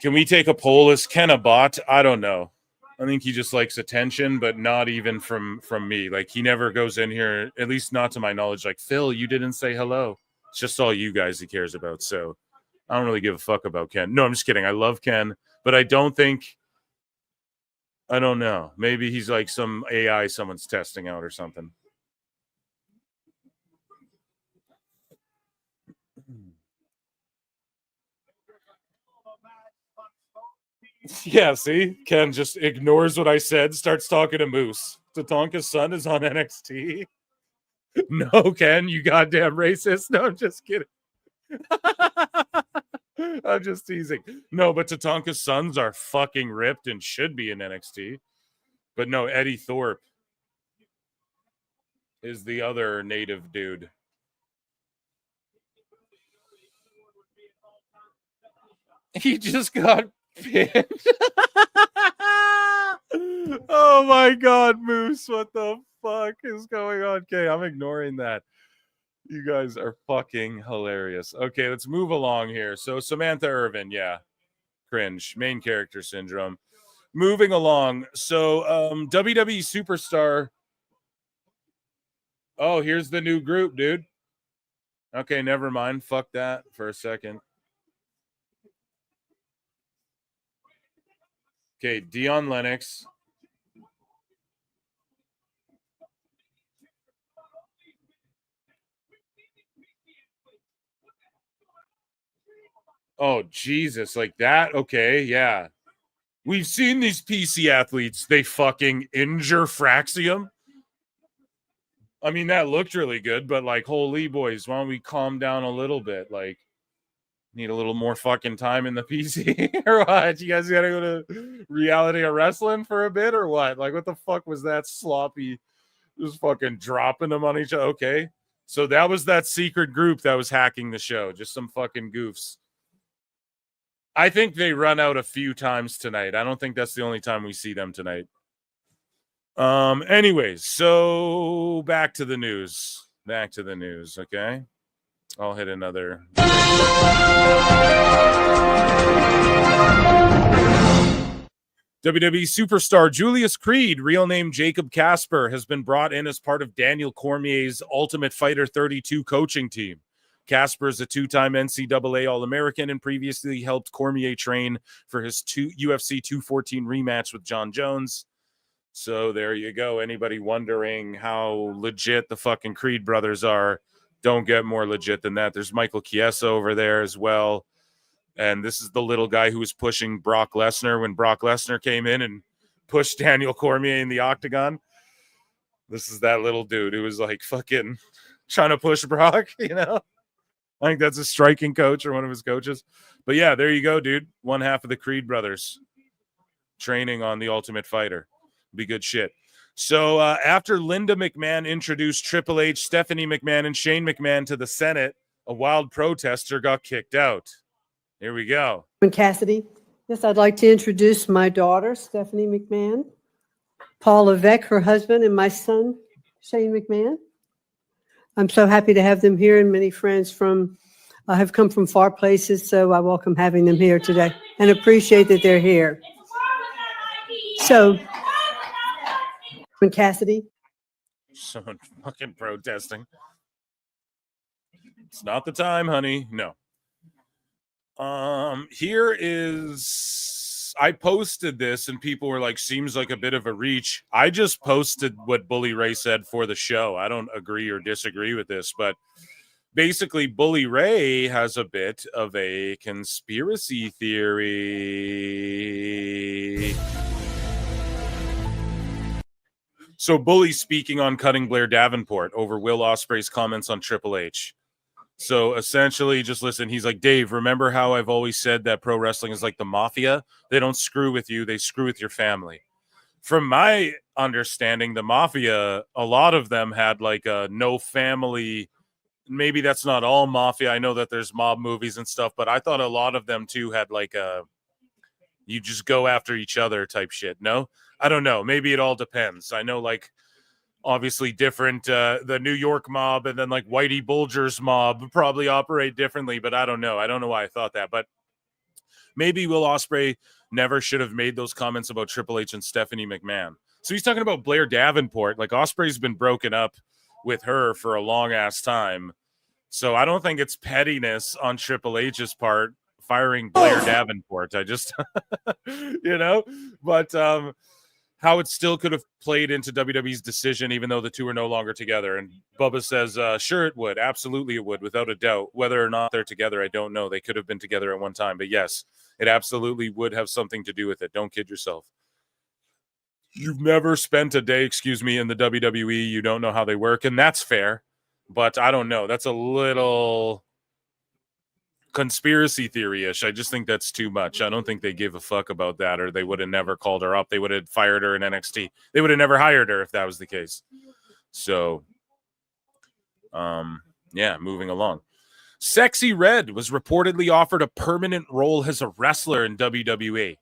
Can we take a poll? Is Ken a bot? I don't know. I think he just likes attention, but not even from me. Like, he never goes in here, at least not to my knowledge, like, Phil, you didn't say hello. It's just all you guys he cares about. So I don't really give a fuck about Ken. No, I'm just kidding. I love Ken, but I don't know. Maybe he's like some AI someone's testing out or something. Yeah, see? Ken just ignores what I said, starts talking to Moose. Tatanka's son is on NXT. No, Ken, you goddamn racist. No, I'm just kidding. I'm just teasing. No, but Tatanka's sons are fucking ripped and should be in NXT. But no, Eddie Thorpe is the other native dude. He just got pinned. Oh my God, Moose. What the fuck is going on? Okay, I'm ignoring that. You guys are fucking hilarious. Okay, let's move along here. So Samantha Irvin, yeah. Cringe. Main character syndrome. Moving along. So WWE Superstar. Oh, here's the new group, dude. Okay, never mind. Fuck that for a second. Okay, Dion Lennox. Oh, Jesus, like that? Okay, yeah. We've seen these PC athletes. They fucking injure Fraxium. I mean, that looked really good, but like, holy boys, why don't we calm down a little bit? Like, need a little more fucking time in the PC or what? You guys gotta go to reality of wrestling for a bit or what? Like, what the fuck was that sloppy? Just fucking dropping them on each other. Okay. So that was that secret group that was hacking the show. Just some fucking goofs. I think they run out a few times tonight. I don't think that's the only time we see them tonight. Anyways, so back to the news. Okay. I'll hit another. WWE superstar Julius Creed, real name Jacob Casper, has been brought in as part of Daniel Cormier's Ultimate Fighter 32 coaching team. Casper is a two-time NCAA All-American and previously helped Cormier train for his UFC 214 rematch with John Jones. So there you go. Anybody wondering how legit the fucking Creed brothers are, don't get more legit than that. There's Michael Chiesa over there as well. And this is the little guy who was pushing Brock Lesnar when Brock Lesnar came in and pushed Daniel Cormier in the octagon. This is that little dude who was like fucking trying to push Brock, you know? I think that's a striking coach or one of his coaches. But yeah, there you go, dude. One half of the Creed brothers training on the Ultimate Fighter. Be good shit. So after Linda McMahon introduced Triple H, Stephanie McMahon, and Shane McMahon to the Senate, a wild protester got kicked out. Here we go. Cassidy. Yes, I'd like to introduce my daughter, Stephanie McMahon, Paul Levesque, her husband, and my son, Shane McMahon. I'm so happy to have them here, and many friends have come from far places, so I welcome having them here today and appreciate that they're here. So, Cassidy. Someone fucking protesting. It's not the time, honey. No. Here is, I posted this and people were like, seems like a bit of a reach. I just posted what Bully Ray said for the show. I don't agree or disagree with this, but basically Bully Ray has a bit of a conspiracy theory. So Bully speaking on cutting Blair Davenport over Will Ospreay's comments on Triple H. So essentially, just listen. He's like, Dave, remember how I've always said that pro wrestling is like the mafia? They don't screw with you. They screw with your family. From my understanding, the mafia, a lot of them had like a no family. Maybe that's not all mafia. I know that there's mob movies and stuff, but I thought a lot of them too had like a you just go after each other type shit. No, I don't know. Maybe it all depends. I know like obviously different, the New York mob and then like Whitey Bulger's mob probably operate differently, but I don't know. I don't know why I thought that, but maybe Will Ospreay never should have made those comments about Triple H and Stephanie McMahon. So he's talking about Blair Davenport. Like Ospreay's been broken up with her for a long ass time. So I don't think it's pettiness on Triple H's part firing Blair Davenport. I just, you know, but how it still could have played into WWE's decision, even though the two are no longer together. And Bubba says, sure, it would. Absolutely, it would, without a doubt. Whether or not they're together, I don't know. They could have been together at one time. But yes, it absolutely would have something to do with it. Don't kid yourself. You've never spent a day, in the WWE. You don't know how they work. And that's fair. But I don't know. That's a little conspiracy theory-ish. I just think that's too much. I don't think they give a fuck about that, or they would have never called her up. They would have fired her in NXT. They would have never hired her if that was the case. So, yeah, moving along. Sexy Red was reportedly offered a permanent role as a wrestler in WWE.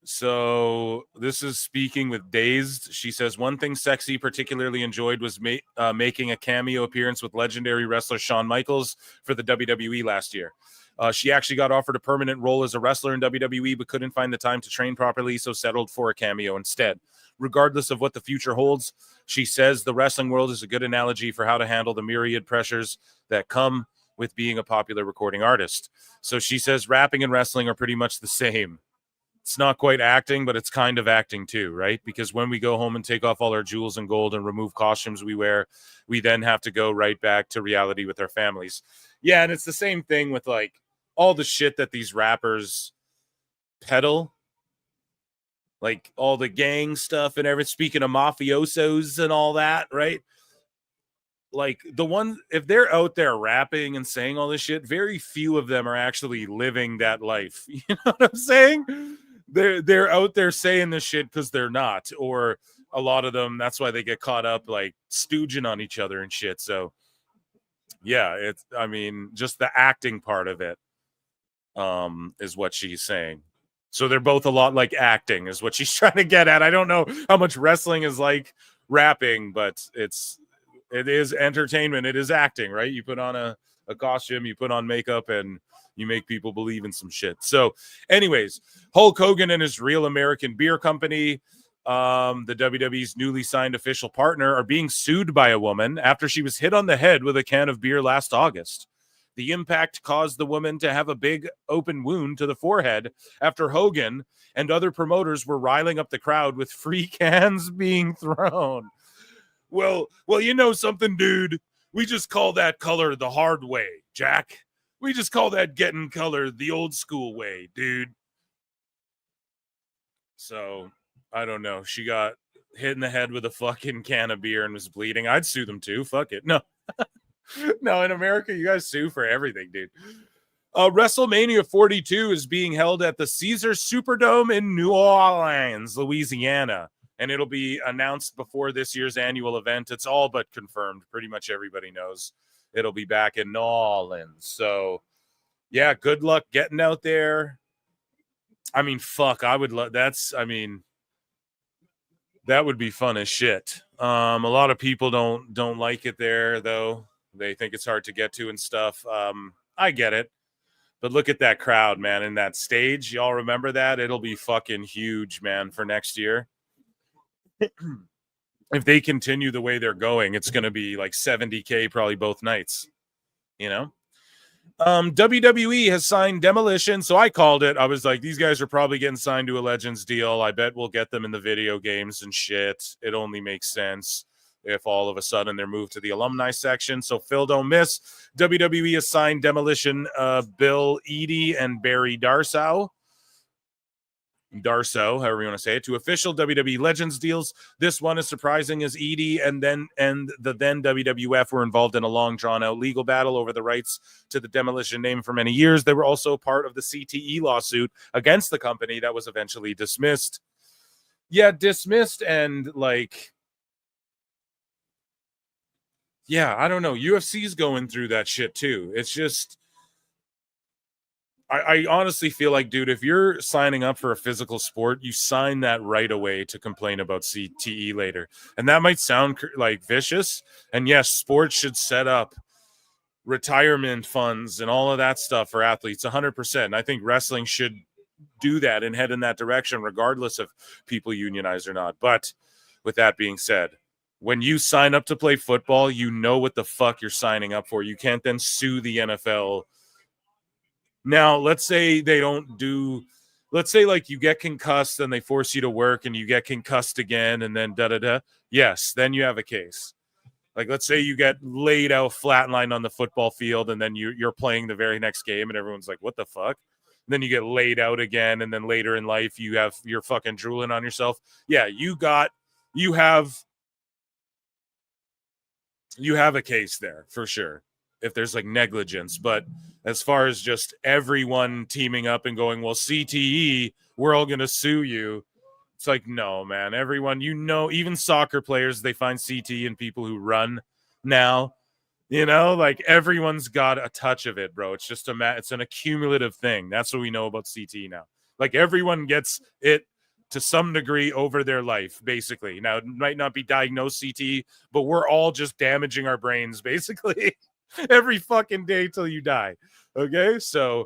So this is speaking with Dazed. She says, one thing Sexy particularly enjoyed was making a cameo appearance with legendary wrestler Shawn Michaels for the WWE last year. She actually got offered a permanent role as a wrestler in WWE, but couldn't find the time to train properly, so settled for a cameo instead. Regardless of what the future holds, she says the wrestling world is a good analogy for how to handle the myriad pressures that come with being a popular recording artist. So she says rapping and wrestling are pretty much the same. It's not quite acting, but it's kind of acting too, right? Because when we go home and take off all our jewels and gold and remove costumes we wear, we then have to go right back to reality with our families. Yeah, and it's the same thing with like all the shit that these rappers peddle, like all the gang stuff and everything. Speaking of mafiosos and all that, right? Like the one, if they're out there rapping and saying all this shit, very few of them are actually living that life. You know what I'm saying? They're out there saying this shit because they're not, or a lot of them, that's why they get caught up like stooging on each other and shit. So yeah, it's, I mean, just the acting part of it is what she's saying. So they're both a lot like acting is what she's trying to get at. I don't know how much wrestling is like rapping, but it is entertainment. It is acting, right? You put on a costume, you put on makeup, and you make people believe in some shit. So anyways, Hulk Hogan and his Real American Beer Company, the WWE's newly signed official partner, are being sued by a woman after she was hit on the head with a can of beer last August. The impact caused the woman to have a big open wound to the forehead after Hogan and other promoters were riling up the crowd with free cans being thrown. Well, you know something, dude? We just call that color the hard way, Jack. We just call that getting color the old school way, dude. So, I don't know. She got hit in the head with a fucking can of beer and was bleeding. I'd sue them too. Fuck it. No. No, in America, you guys sue for everything, dude. WrestleMania 42 is being held at the Caesars Superdome in New Orleans, Louisiana. And it'll be announced before this year's annual event. It's all but confirmed. Pretty much everybody knows it'll be back in New Orleans. So, yeah, good luck getting out there. I mean, fuck, I would love that's, I mean, that would be fun as shit. A lot of people don't like it there, though. They think it's hard to get to and stuff. I get it. But look at that crowd, man, in that stage. Y'all remember that? It'll be fucking huge, man, for next year. If they continue the way they're going, it's going to be like 70K probably both nights, you know? WWE has signed Demolition. So I called it. I was like, these guys are probably getting signed to a Legends deal. I bet we'll get them in the video games and shit. It only makes sense if all of a sudden they're moved to the alumni section. So Phil, don't miss. WWE has signed Demolition, Bill Eadie and Barry Darsow, however you want to say it, to official WWE Legends deals. This one is surprising as Eadie and the then WWF were involved in a long drawn-out legal battle over the rights to the Demolition name for many years. They were also part of the CTE lawsuit against the company that was eventually dismissed. Yeah, dismissed and like... Yeah, I don't know. UFC's going through that shit too. It's just... I honestly feel like, dude, if you're signing up for a physical sport, you sign that right away to complain about CTE later. And that might sound like vicious. And yes, sports should set up retirement funds and all of that stuff for athletes 100%. I think wrestling should do that and head in that direction, regardless if people unionize or not. But with that being said, when you sign up to play football, you know what the fuck you're signing up for. You can't then sue the NFL. Now, let's say they don't do let's say like you get concussed and they force you to work and you get concussed again and then da-da-da. Yes, then you have a case. Like, let's say you get laid out flatlined on the football field and then you're playing the very next game and everyone's like, what the fuck? And then you get laid out again, and then later in life you're fucking drooling on yourself. Yeah, you have a case there for sure if there's like negligence. But as far as just everyone teaming up and going, well, CTE, we're all going to sue you. It's like, no, man. Everyone, even soccer players, they find CTE in people who run now. Like everyone's got a touch of it, bro. It's just it's an accumulative thing. That's what we know about CTE now. Like everyone gets it to some degree over their life, basically. Now, it might not be diagnosed CTE, but we're all just damaging our brains, basically, every fucking day till you die. Okay? So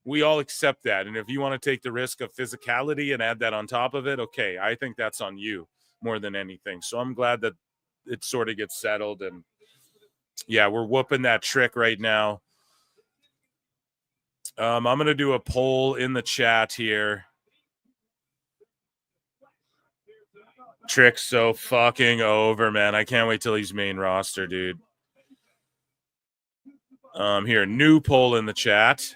we all accept that. And if you want to take the risk of physicality and add that on top of it, okay, I think that's on you more than anything. So I'm glad that it sort of gets settled. And yeah, we're whooping that Trick right now. I'm going to do a poll in the chat here. Trick's so fucking over, man. I can't wait till he's main roster, dude. Here, new poll in the chat.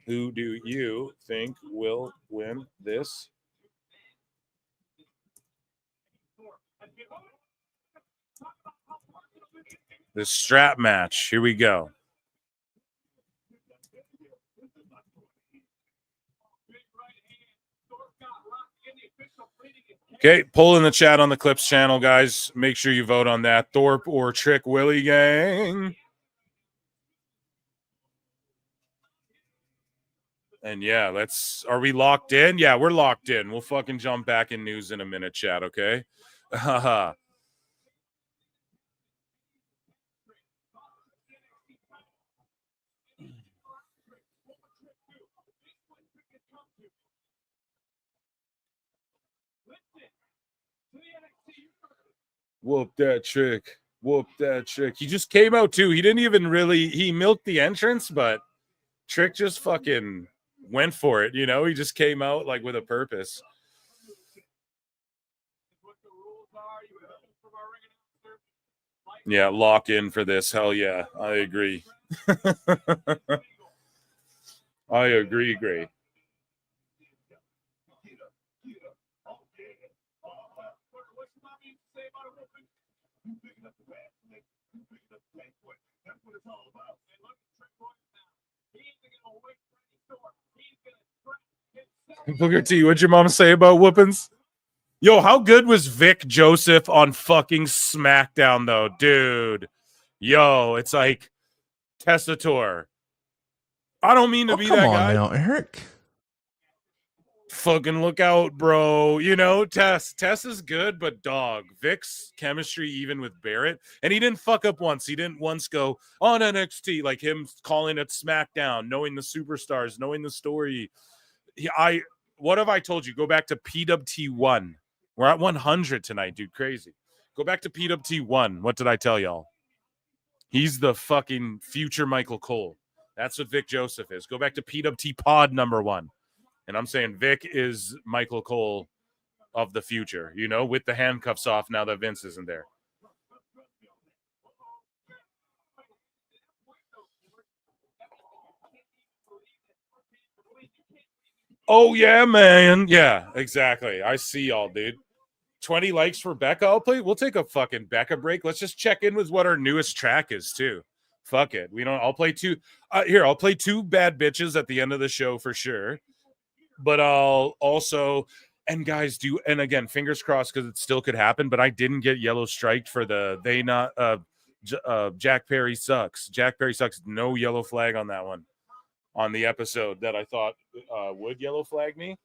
Who do you think will win this? This strap match. Here we go. Okay, poll in the chat on the Clips channel, guys. Make sure you vote on that. Thorpe or Trick Willie gang. And yeah, are we locked in? Yeah, we're locked in. We'll fucking jump back in news in a minute, chat, okay? Haha. Whoop that Trick. Whoop that Trick. He just came out too. He didn't even he milked the entrance, but Trick just fucking went for it, He just came out like with a purpose. Yeah, lock in for this. Hell yeah. I agree. I agree, great. Booker T, what'd your mom say about whoopings? Yo, how good was Vic Joseph on fucking SmackDown, though? Dude. Yo, it's like Testator. I don't mean to be that guy. Come on now, Eric. Fucking look out, bro. Tess is good, but dog. Vic's chemistry, even with Barrett, and he didn't fuck up once. He didn't once go on NXT, like him calling it SmackDown, knowing the superstars, knowing the story. What have I told you? Go back to PWT 1. We're at 100 tonight, dude. Crazy. Go back to PWT 1. What did I tell y'all? He's the fucking future Michael Cole. That's what Vic Joseph is. Go back to PWT Pod number 1. And I'm saying Vic is Michael Cole of the future, with the handcuffs off now that Vince isn't there. Oh, yeah, man. Yeah, exactly. I see y'all, dude. 20 likes for Becca. We'll take a fucking Becca break. Let's just check in with what our newest track is, too. Fuck it. I'll play two. I'll play 2 bad bitches at the end of the show for sure. But I'll also, and guys, and again, fingers crossed because it still could happen, but I didn't get yellow striked for Jack Perry sucks. Jack Perry sucks. No yellow flag on that one. On the episode that I thought would yellow flag me,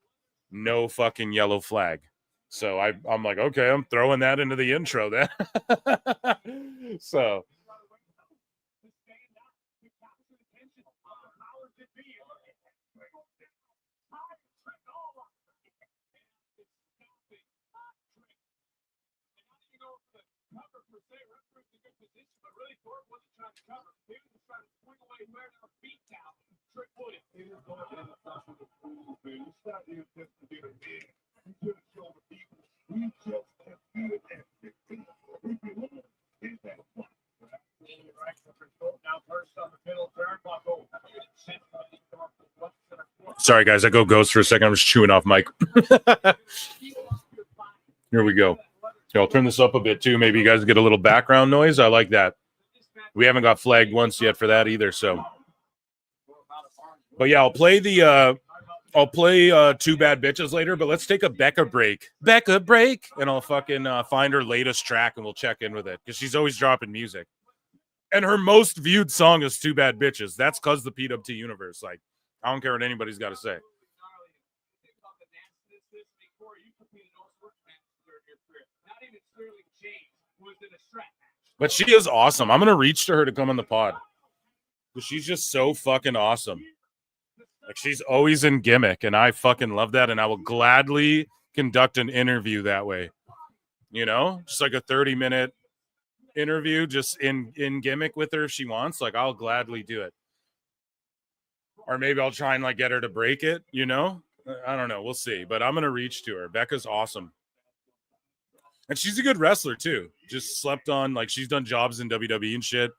no fucking yellow flag. So I'm like, okay, I'm throwing that into the intro then. So. Sorry, guys. I go ghost for a second. I'm just chewing off mic. Here we go. So I'll turn this up a bit too. Maybe you guys get a little background noise. I like that. We haven't got flagged once yet for that either. So, but yeah, I'll play Two Bad Bitches later. But let's take a Becca break. Becca break, and I'll fucking find her latest track and we'll check in with it because she's always dropping music. And her most viewed song is Two Bad Bitches. That's because the PWT universe. Like, I don't care what anybody's got to say. But she is awesome. I'm going to reach to her to come on the pod. She's just so fucking awesome. Like, she's always in gimmick, and I fucking love that, and I will gladly conduct an interview that way. You know? Just like a 30-minute interview just in gimmick with her if she wants. Like, I'll gladly do it. Or maybe I'll try and, like, get her to break it, you know? I don't know. We'll see. But I'm going to reach to her. Becca's awesome. And she's a good wrestler, too. Just slept on. Like, she's done jobs in WWE and shit.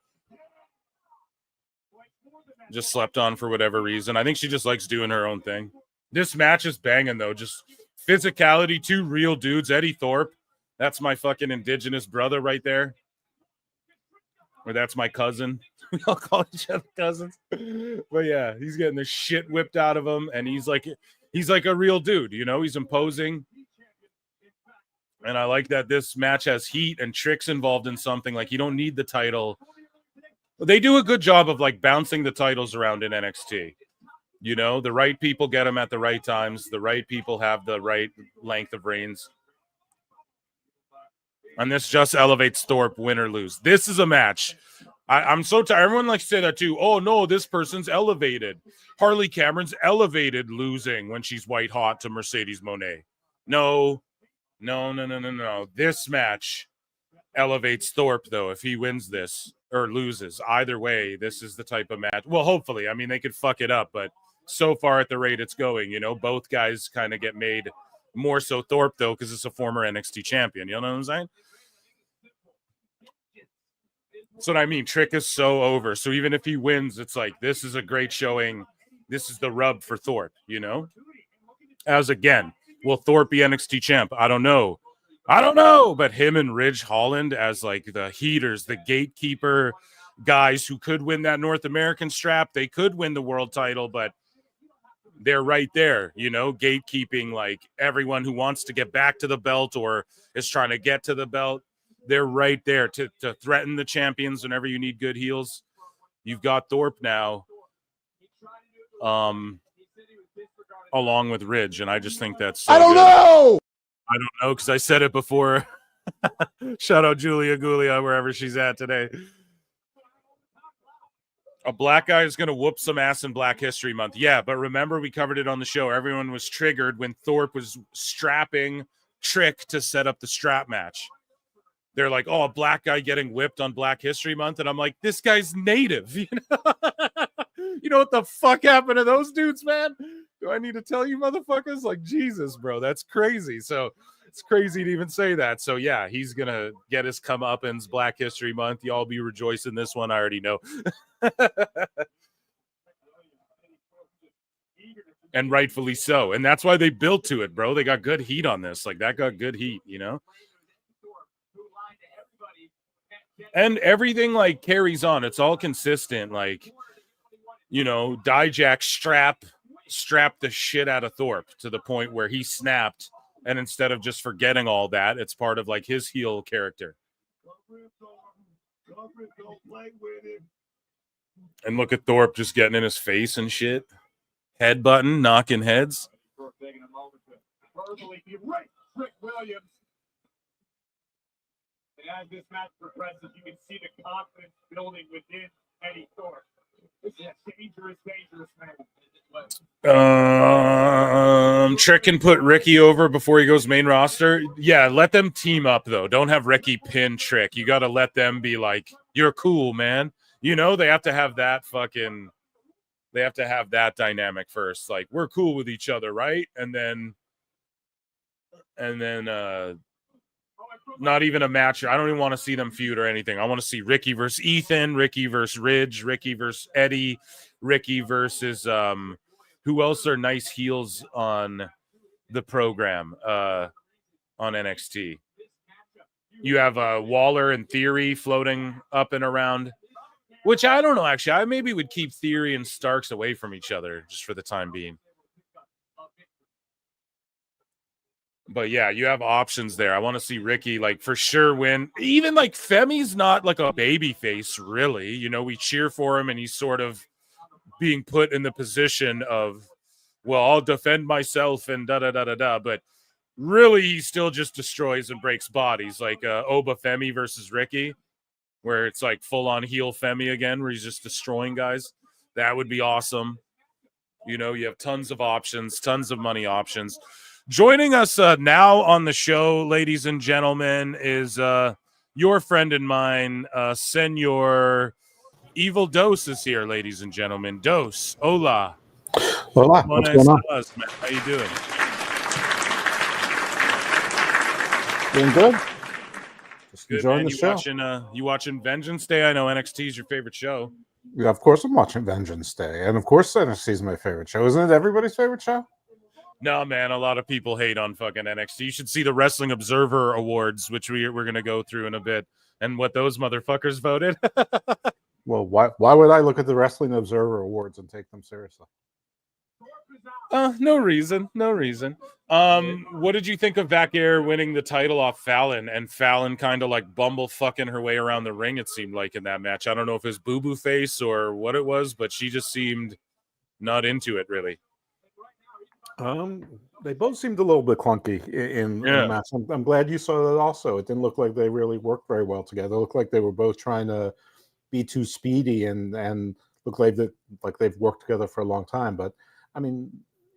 Just slept on for whatever reason. I think she just likes doing her own thing. This match is banging, though. Just physicality. Two real dudes. Eddie Thorpe. That's my fucking indigenous brother right there. Or that's my cousin. We all call each other cousins. But yeah, he's getting the shit whipped out of him. And he's like a real dude, you know? He's imposing. And I like that this match has heat and Trick's involved in something. Like, you don't need the title. They do a good job of, like, bouncing the titles around in NXT. You know, the right people get them at the right times. The right people have the right length of reigns. And this just elevates Thorpe, win or lose. This is a match. I'm so tired. Everyone likes to say that too. Oh, no, this person's elevated. Harley Cameron's elevated losing when she's white hot to Mercedes Moné. No. This match elevates Thorpe, though, if he wins this or loses. Either way, this is the type of match. Well, hopefully. I mean, they could fuck it up, but so far at the rate it's going, you know, both guys kind of get made. More so Thorpe, though, because it's a former NXT champion. You know what I'm saying? That's what I mean. Trick is so over. So even if he wins, it's like, this is a great showing. This is the rub for Thorpe, you know? As again, will Thorpe be NXT champ? I don't know. But him and Ridge Holland as like the heaters, the gatekeeper guys who could win that North American strap. They could win the world title, but they're right there, you know, gatekeeping like everyone who wants to get back to the belt or is trying to get to the belt. They're right there to threaten the champions whenever you need good heels. You've got Thorpe now, along with Ridge, and I just think that's so I don't good. know. I don't know because I said it before. Shout out Julia Gulia wherever she's at today. A black guy is going to whoop some ass in Black History Month. Yeah, but remember we covered it on the show. Everyone was triggered when Thorpe was strapping Trick to set up the strap match. They're like, oh, a black guy getting whipped on Black History Month. And I'm like, this guy's native. You know? You know what the fuck happened to those dudes, man? Do I need to tell you motherfuckers? Like, Jesus, bro, that's crazy. So it's crazy to even say that. So yeah, he's going to get his comeuppance Black History Month. Y'all be rejoicing this one. I already know. And rightfully so. And that's why they built to it, bro. They got good heat on this. Like, that got good heat, you know? And everything, like, carries on. It's all consistent. Like, you know, Dijak strapped the shit out of Thorpe to the point where he snapped. And instead of just forgetting all that, it's part of, like, his heel character. And look at Thorpe just getting in his face and shit. Headbutting, knocking heads. And as this match progresses, you can see the confidence building within Eddie Thorpe. This is a dangerous man. Trick can put Ricky over before he goes main roster. Yeah, let them team up, though. Don't have Ricky pin Trick. You got to let them be like, you're cool, man. You know, they have to have that fucking... They have to have that dynamic first. Like, we're cool with each other, right? And then Not even a match. I don't even want to see them feud or anything. I want to see Ricky versus Ethan, Ricky versus Ridge, Ricky versus Eddie, Ricky versus who else are nice heels on the program on NXT. You have Waller and Theory floating up and around, which I don't know, actually. I maybe would keep Theory and Starks away from each other just for the time being. But yeah, you have options there. I want to see Ricky, like, for sure win. Even, like, Femi's not, like, a baby face, really. You know, we cheer for him, and he's sort of being put in the position of, well, I'll defend myself and da-da-da-da-da. But really, he still just destroys and breaks bodies, like Oba Femi versus Ricky, where it's, like, full-on heel Femi again, where he's just destroying guys. That would be awesome. You know, you have tons of options, tons of money options. Joining us now on the show, ladies and gentlemen, is your friend and mine, Senor Evil Dose is here, ladies and gentlemen. Dose, hola. Hola, what's going on? Man. How you doing? Doing good. Just Good, enjoying man. the show. You watching Vengeance Day? I know NXT is your favorite show. Yeah, of course I'm watching Vengeance Day. And of course NXT is my favorite show. Isn't it everybody's favorite show? No, man, a lot of people hate on fucking NXT. You should see the Wrestling Observer Awards, which we're going to go through in a bit, and what those motherfuckers voted. Well, why would I look at the Wrestling Observer Awards and take them seriously? No reason. What did you think of Vac-Air winning the title off Fallon, and Fallon kind of like bumble fucking her way around the ring, it seemed like, in that match? I don't know if it was boo-boo face or what it was, but she just seemed not into it, really. They both seemed a little bit clunky in the match. I'm glad you saw that also. It didn't look like they really worked very well together. It looked like they were both trying to be too speedy and look like they've worked together for a long time. But I mean,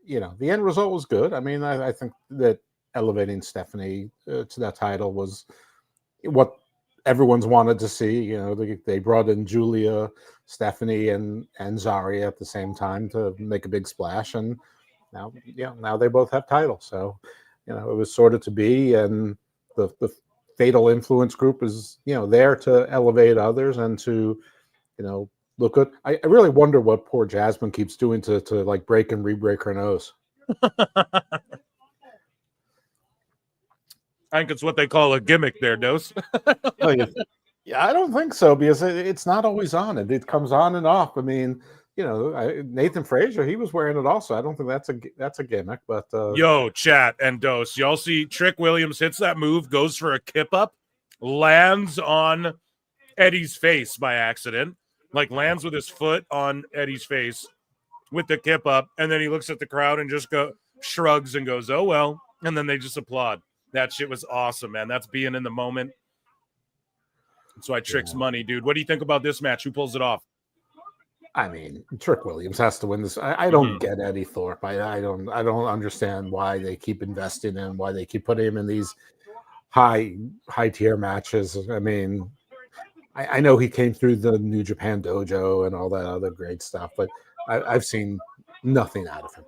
you know, the end result was good. I mean, I think that elevating Stephanie to that title was what everyone's wanted to see. You know, they brought in Julia, Stephanie, and Zarya at the same time to make a big splash, and now they both have titles. So, you know, it was sort of to be, and the Fatal Influence group is, you know, there to elevate others and to, you know, look good. I really wonder what poor Jasmine keeps doing to like break and re-break her nose. I think it's what they call a gimmick there, Dose. Yeah, I don't think so, because it's not always on. It comes on and off. I mean, you know, Nathan Frazier, he was wearing it also. I don't think that's a gimmick, but Yo, chat and Dose, y'all see Trick Williams hits that move, goes for a kip up, lands on Eddie's face by accident, like lands with his foot on Eddie's face with the kip up, and then he looks at the crowd and just shrugs and goes, "Oh well," and then they just applaud. That shit was awesome, man. That's being in the moment. That's why Trick's money, dude. What do you think about this match? Who pulls it off? I mean, Trick Williams has to win this. I don't get Eddie Thorpe. I don't understand why they keep investing in, why they keep putting him in these high tier matches. I mean, I know he came through the New Japan Dojo and all that other great stuff, but I've seen nothing out of him.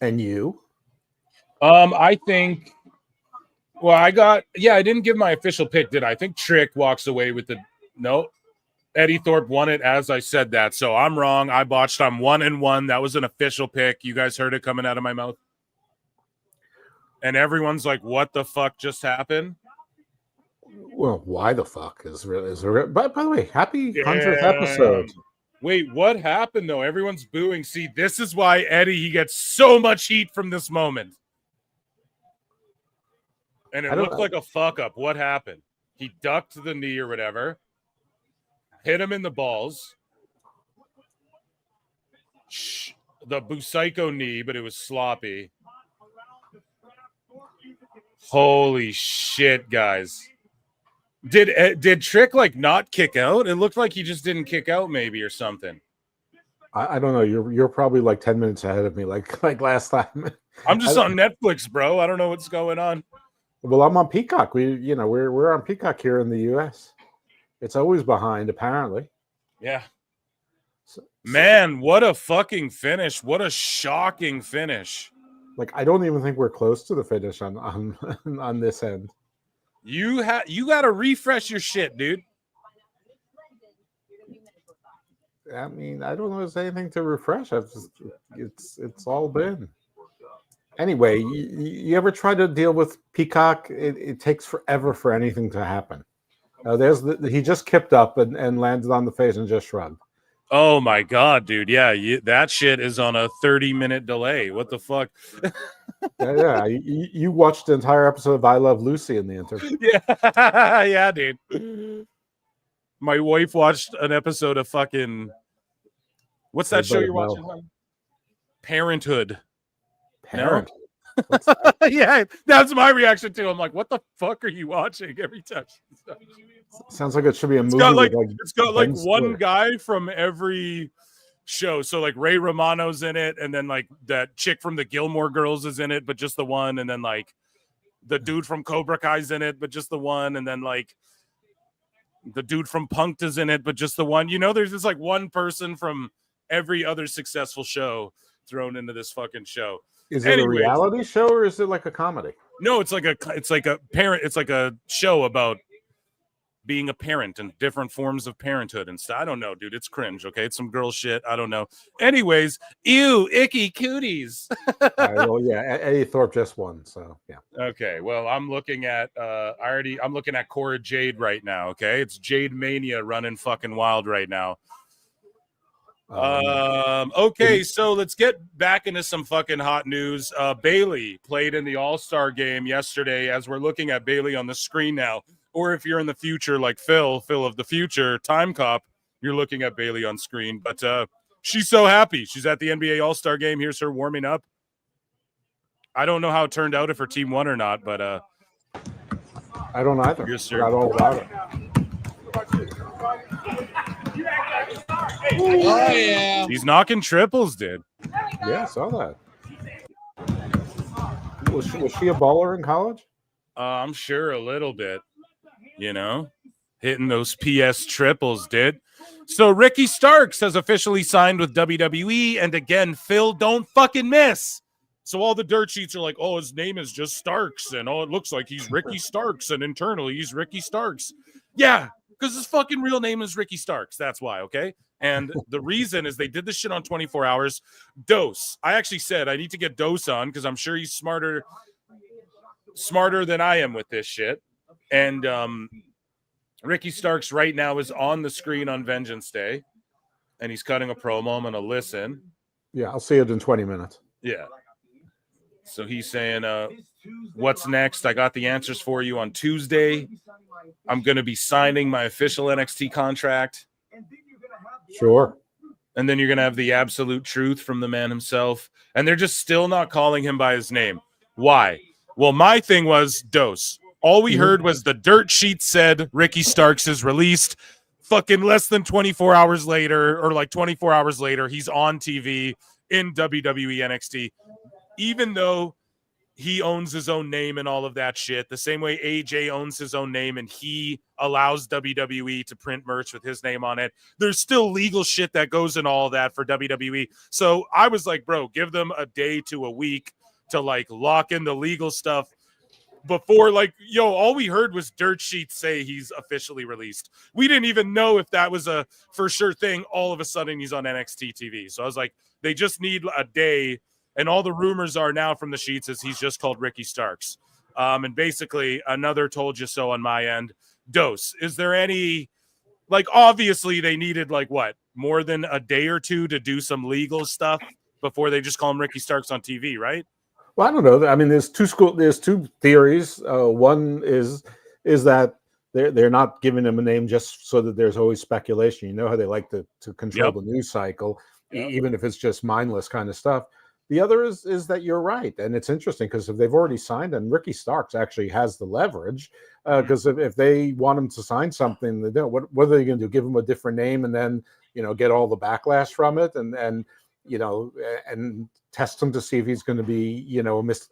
And you? I think. Well, I didn't give my official pick, did I? I think Trick walks away with Eddie Thorpe won it as I said that. So I'm wrong. I botched. I'm 1-1. That was an official pick. You guys heard it coming out of my mouth. And everyone's like, what the fuck just happened? Well, why the fuck is by the way, happy 100th episode. Wait, what happened though? Everyone's booing. See, this is why Eddie, he gets so much heat from this moment. And it looked like a fuck up. What happened? He ducked the knee or whatever, hit him in the balls. The Busaiku knee, but it was sloppy. Holy shit, guys. Did Trick like not kick out? It looked like he just didn't kick out maybe or something. I don't know. You're probably like 10 minutes ahead of me, like last time. I'm just on Netflix, bro. I don't know what's going on. Well, I'm on Peacock. We're on Peacock here in the US. It's always behind, apparently. Yeah. Man, what a fucking finish. What a shocking finish. Like, I don't even think we're close to the finish on this end. You got to refresh your shit, dude. I mean, I don't know if there's anything to refresh. It's all been. Anyway, you ever try to deal with Peacock? It takes forever for anything to happen. He just kipped up and landed on the face and just shrugged. Oh my god, dude! Yeah, that shit is on a 30-minute delay. What the fuck? yeah. You watched the entire episode of I Love Lucy in the interview. Yeah, yeah, dude. My wife watched an episode of fucking. What's that show you're watching? Parenthood. Parent. No? Yeah, that's my reaction too. I'm like, what the fuck are you watching every time? Sounds like it should be a movie. It's got like one guy from every show. So like Ray Romano's in it, and then like that chick from the Gilmore Girls is in it, but just the one, and then like the dude from Cobra Kai's in it, but just the one, and then like the dude from Punk'd is in it, but just the one. You know, there's just like one person from every other successful show thrown into this fucking show. Is it a reality show or is it like a comedy? No, it's like a show about being a parent and different forms of parenthood and stuff. I don't know, dude. It's cringe. Okay, it's some girl shit. I don't know. Anyways, ew, icky cooties. Well, yeah, Eddie Thorpe just won, so yeah. Okay, well, I'm looking at I'm looking at Cora Jade right now. Okay, it's Jade Mania running fucking wild right now. Okay, so let's get back into some fucking hot news. Bailey played in the All-Star game yesterday, as we're looking at Bailey on the screen now. Or if you're in the future, like Phil of the future, Time Cop, you're looking at Bailey on screen. But she's so happy. She's at the NBA All-Star game. Here's her warming up. I don't know how it turned out, if her team won or not, but I don't either. Yes, sir. Forgot all about it. Oh, yeah. He's knocking triples, dude. Yeah, I saw that. Was she a baller in college? I'm sure a little bit, you know, hitting those PS triples, dude. So Ricky Starks has officially signed with WWE. And again, Phil, don't fucking miss. So all the dirt sheets are like, oh, his name is just Starks. And oh, it looks like he's Ricky Starks. And internally, he's Ricky Starks. Yeah, because his fucking real name is Ricky Starks. That's why, okay? And the reason is they did this shit on 24 hours. Dose. I actually said I need to get Dose on because I'm sure he's smarter than I am with this shit. And Ricky Starks right now is on the screen on Vengeance Day, and he's cutting a promo. I'm going to listen. Yeah, I'll see it in 20 minutes. Yeah. So he's saying, what's next? I got the answers for you on Tuesday. I'm going to be signing my official NXT contract. Sure. And then you're going to have the absolute truth from the man himself. And they're just still not calling him by his name. Why? Well, my thing was Dose. All we heard was the dirt sheet said Ricky Starks is released. Fucking less than 24 hours later, or like 24 hours later, he's on TV in WWE NXT. Even though he owns his own name and all of that shit, the same way AJ owns his own name and he allows WWE to print merch with his name on it, there's still legal shit that goes in all of that for WWE. So I was like, bro, give them a day to a week to like lock in the legal stuff before, like, yo, all we heard was dirt sheets say he's officially released. We didn't even know if that was a for sure thing. All of a sudden he's on NXT TV. So I was like, they just need a day. And all the rumors are now from the sheets is he's just called Ricky Starks. And basically another told you so on my end. Dose, is there any, like, obviously they needed like what, more than a day or two to do some legal stuff before they just call him Ricky Starks on TV, right? Well, I don't know. I mean, there's two theories. One is that they're not giving him a name just so that there's always speculation. You know how they like to control the news cycle, even if it's just mindless kind of stuff. The other is that you're right, and it's interesting because if they've already signed him, Ricky Starks actually has the leverage. Because if they want him to sign something, they don't. What are they going to do? Give him a different name and then get all the backlash from it, and test him to see if he's going to be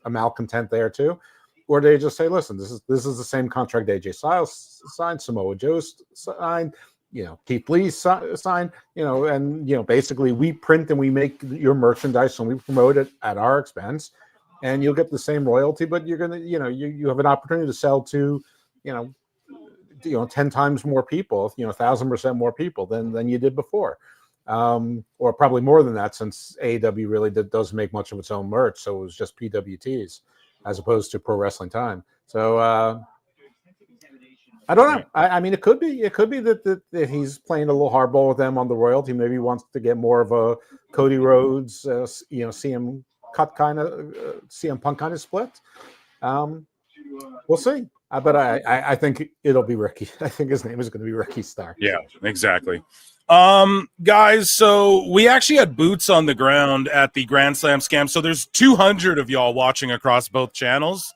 a malcontent there too, or they just say, listen, this is the same contract AJ Styles signed, Samoa Joe signed. Keith Lee sign, and basically we print and we make your merchandise and we promote it at our expense, and you'll get the same royalty, but you're gonna, you have an opportunity to sell to, 10 times more people, 1,000% more people than you did before, or probably more than that, since AEW really doesn't make much of its own merch, so it was just PWTs as opposed to Pro Wrestling Time. So I don't know. I mean, it could be that he's playing a little hardball with them on the royalty. Maybe he wants to get more of a Cody Rhodes, CM Punk kind of split. We'll see. But I think it'll be Ricky. I think his name is going to be Ricky Starr. Yeah, exactly. Guys, so we actually had boots on the ground at the Grand Slam scam. So there's 200 of y'all watching across both channels.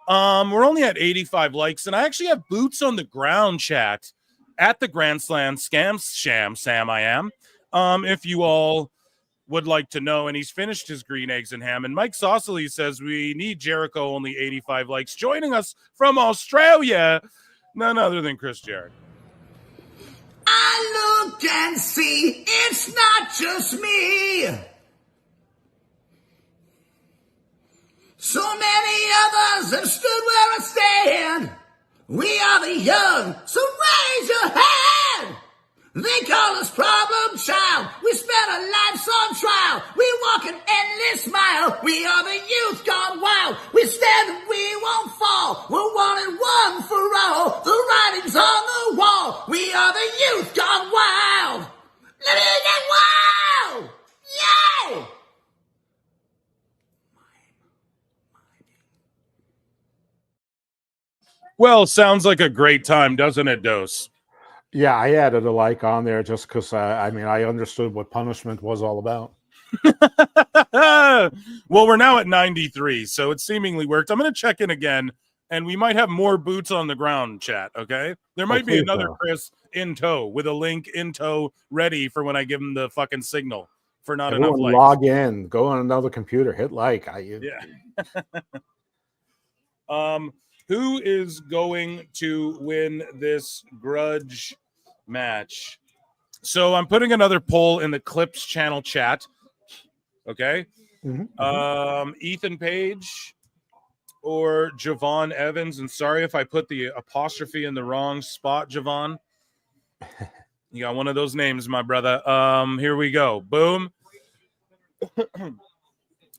We're only at 85 likes, and I actually have boots on the ground chat at the Grand Slam Sam I am. If you all would like to know, and he's finished his green eggs and ham. And Mike Saucely says we need Jericho, only 85 likes. Joining us from Australia, none other than Chris Jarrett. I look and see it's not just me. So many others have stood where I stand. We are the young, so raise your hand. They call us problem child. We spent our lives on trial. We walk an endless mile. We are the youth gone wild. We stand and we won't fall. We're one and one for all. The writing's on the wall. We are the youth gone wild. Let it get wild! Yay! Well, sounds like a great time, doesn't it, Dose? Yeah, I added a like on there just because I understood what punishment was all about. Well, we're now at 93, so it seemingly worked. I'm going to check in again, and we might have more boots on the ground, chat, okay? There might be another Chris in tow with a link in tow ready for when I give him the fucking signal for not Everyone enough likes. log in, go on another computer, hit like. Yeah. Who is going to win this grudge match? So I'm putting another poll in the Clips channel chat. Okay. Ethan Page or Javon Evans. And sorry if I put the apostrophe in the wrong spot, Javon. You got one of those names, my brother. Here we go. Boom.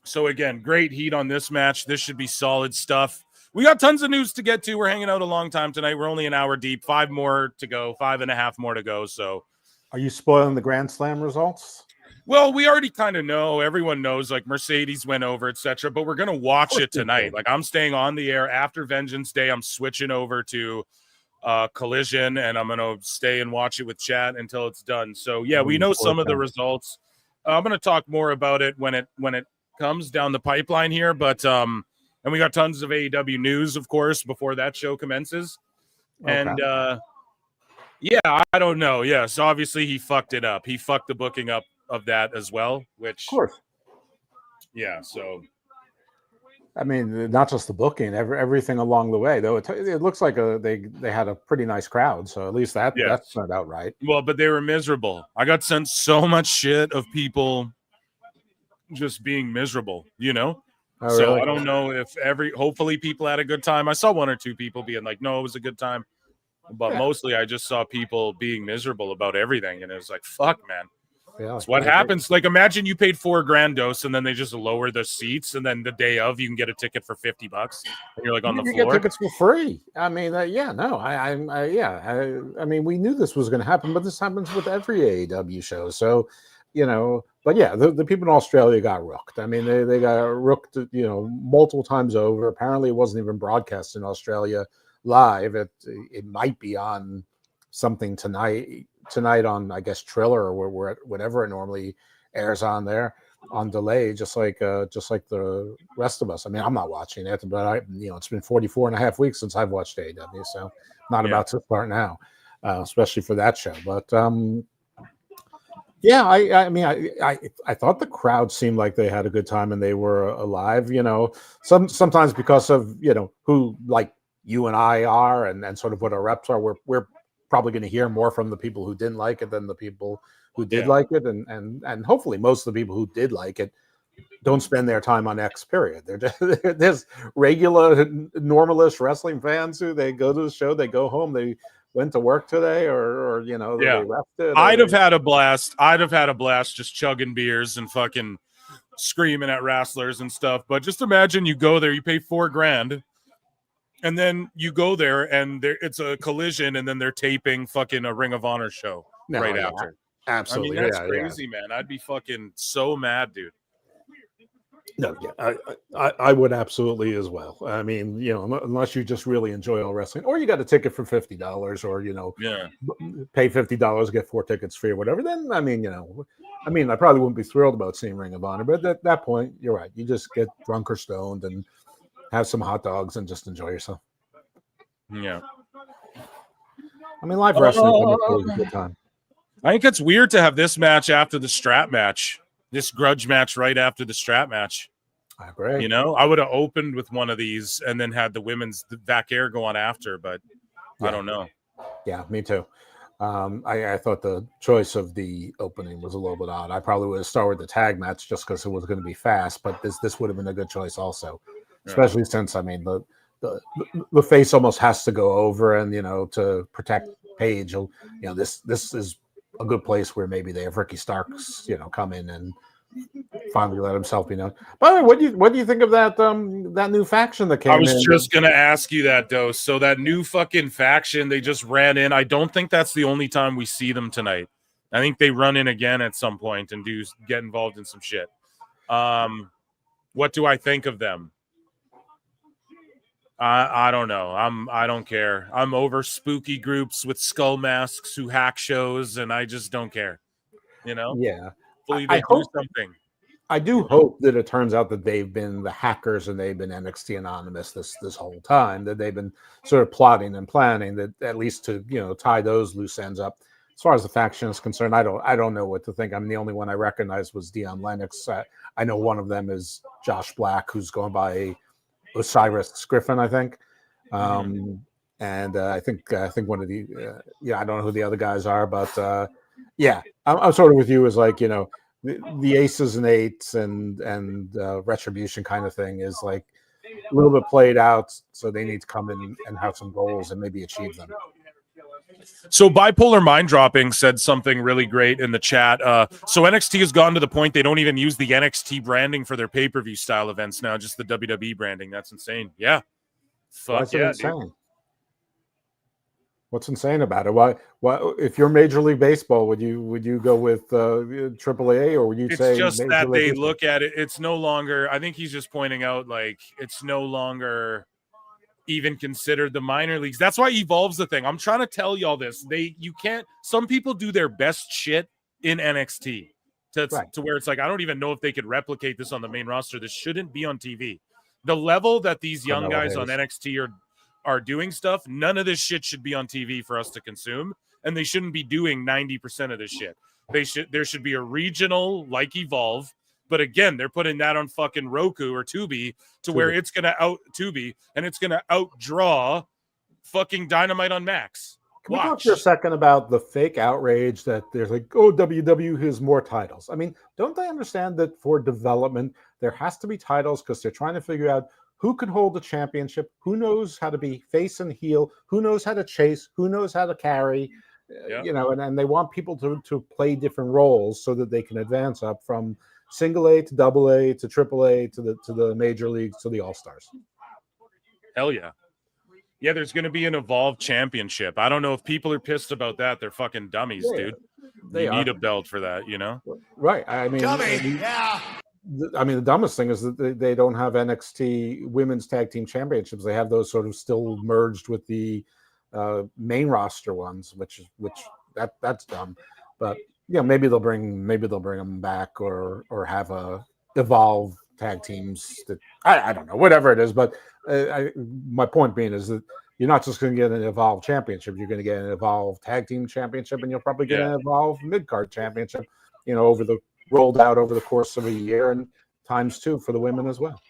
So again, great heat on this match. This should be solid stuff. We got tons of news to get to. We're hanging out a long time tonight. We're only an hour deep. 5 more to go. 5.5 more to go. So, are you spoiling the Grand Slam results? Well, we already kind of know. Everyone knows, like Mercedes went over, etc. But we're gonna watch it tonight. Like I'm staying on the air after Vengeance Day. I'm switching over to Collision, and I'm gonna stay and watch it with chat until it's done. So yeah, we know some of the results. I'm gonna talk more about it when it comes down the pipeline here, but and we got tons of AEW news, of course, before that show commences. Okay. And yeah, I don't know. Yeah, so obviously he fucked it up. He fucked the booking up of that as well, which, of course. Yeah, so I mean, not just the booking, everything along the way. Though it looks like they had a pretty nice crowd, so at least that turned out right. Well, but they were miserable. I got sent so much shit of people just being miserable, Oh, so really? I don't know if hopefully people had a good time. I saw 1 or 2 people being like, no, it was a good time. But mostly I just saw people being miserable about everything. And it was like, fuck, man. Yeah, it's what happens. Like, imagine you paid $4,000 Dose, and then they just lower the seats. And then the day of, you can get a ticket for $50. And you're like on the floor. You get tickets for free. I mean, I mean, we knew this was going to happen, but this happens with every AEW show. So, but yeah, the people in Australia got rooked. I mean, they got rooked, multiple times over. Apparently, it wasn't even broadcast in Australia live. It might be on something tonight on, I guess, Triller or whatever it normally airs on there on delay, just like the rest of us. I mean, I'm not watching it, but it's been 44.5 weeks since I've watched AEW, so not about to start now, especially for that show. But yeah, I mean, I thought the crowd seemed like they had a good time and they were alive. Sometimes because of who like you and I are and sort of what our reps are, we're probably going to hear more from the people who didn't like it than the people who did like it, and hopefully most of the people who did like it don't spend their time on X. Period. There's regular normalist wrestling fans who they go to the show, they go home, they went to work today, or they rested. I'd have had a blast. I'd have had a blast just chugging beers and fucking screaming at wrestlers and stuff. But just imagine you go there, you pay $4,000, and then you go there and it's a collision, and then they're taping fucking a Ring of Honor show after. Absolutely, I mean, that's crazy, man. I'd be fucking so mad, dude. No, yeah, I would absolutely as well. I mean, unless you just really enjoy all wrestling, or you got a ticket for $50, or pay $50, get 4 tickets free or whatever. Then I mean, I probably wouldn't be thrilled about seeing Ring of Honor, but at that point, you're right. You just get drunk or stoned and have some hot dogs and just enjoy yourself. Yeah. I mean, live wrestling is a good time. I think it's weird to have this match after the strap match. This grudge match right after the strap match. I agree. I would have opened with one of these and then had the women's Vac Air go on after, but I don't know. Yeah, me too. I thought the choice of the opening was a little bit odd. I probably would have started with the tag match just because it was going to be fast, but this would have been a good choice also, especially since the face almost has to go over, and to protect Paige, this is a good place where maybe they have Ricky Starks, come in and finally let himself be known. By the way, what do you think of that that new faction that came in? I was just gonna ask you that, Dose. So that new fucking faction they just ran in. I don't think that's the only time we see them tonight. I think they run in again at some point and get involved in some shit. What do I think of them? I don't know. I don't care. I'm over spooky groups with skull masks who hack shows, and I just don't care. Yeah. Hopefully they do something. I do hope that it turns out that they've been the hackers and they've been NXT Anonymous this whole time, that they've been sort of plotting and planning, that at least to tie those loose ends up. As far as the faction is concerned, I don't know what to think. I mean, the only one I recognized was Dion Lennox. I know one of them is Josh Black, who's going by Osiris Griffin, I think. And I think one of the I don't know who the other guys are, but I'm sort of with you, as like the aces and eights and retribution kind of thing is like a little bit played out, so they need to come in and have some goals and maybe achieve them. So Bipolar Mind Dropping said something really great in the chat. So NXT has gone to the point they don't even use the NXT branding for their pay-per-view style events now, just the WWE branding. That's insane. Yeah. Fuck yeah, dude. What's insane about it? Why if you're Major League Baseball, would you go with AAA, or would you say it's just Major that League they Baseball? look at it? It's no longer. I think he's just pointing out like it's no longer even considered the minor leagues. That's why Evolve's the thing. I'm trying to tell y'all this. You can't. Some people do their best shit in NXT to where it's like I don't even know if they could replicate this on the main roster. This shouldn't be on TV. The level that these young guys on NXT are doing stuff, none of this shit should be on TV for us to consume, and they shouldn't be doing 90% of this shit. There should be a regional like Evolve, but again, they're putting that on fucking Roku or Tubi where it's gonna Tubi and it's gonna outdraw fucking Dynamite on Max. Can we talk for a second about the fake outrage that there's like, oh, WWE has more titles? I mean, don't they understand that for development there has to be titles because they're trying to figure out who can hold the championship, who knows how to be face and heel, who knows how to chase, who knows how to carry, and they want people to play different roles so that they can advance up from single A to double A to triple A to the major leagues to the All-Stars. Hell yeah. Yeah, there's going to be an Evolve championship. I don't know if people are pissed about that. They're fucking dummies, dude. They need a belt for that, Right. I mean, the dumbest thing is that they don't have NXT Women's Tag Team Championships. They have those sort of still merged with the main roster ones, which that's dumb. But maybe they'll bring them back or have a Evolve tag teams that I don't know, whatever it is. But my point being is that you're not just going to get an Evolve championship. You're going to get an Evolve tag team championship, and you'll probably get an Evolve mid-card championship, rolled out over the course of a year, and ×2 for the women as well.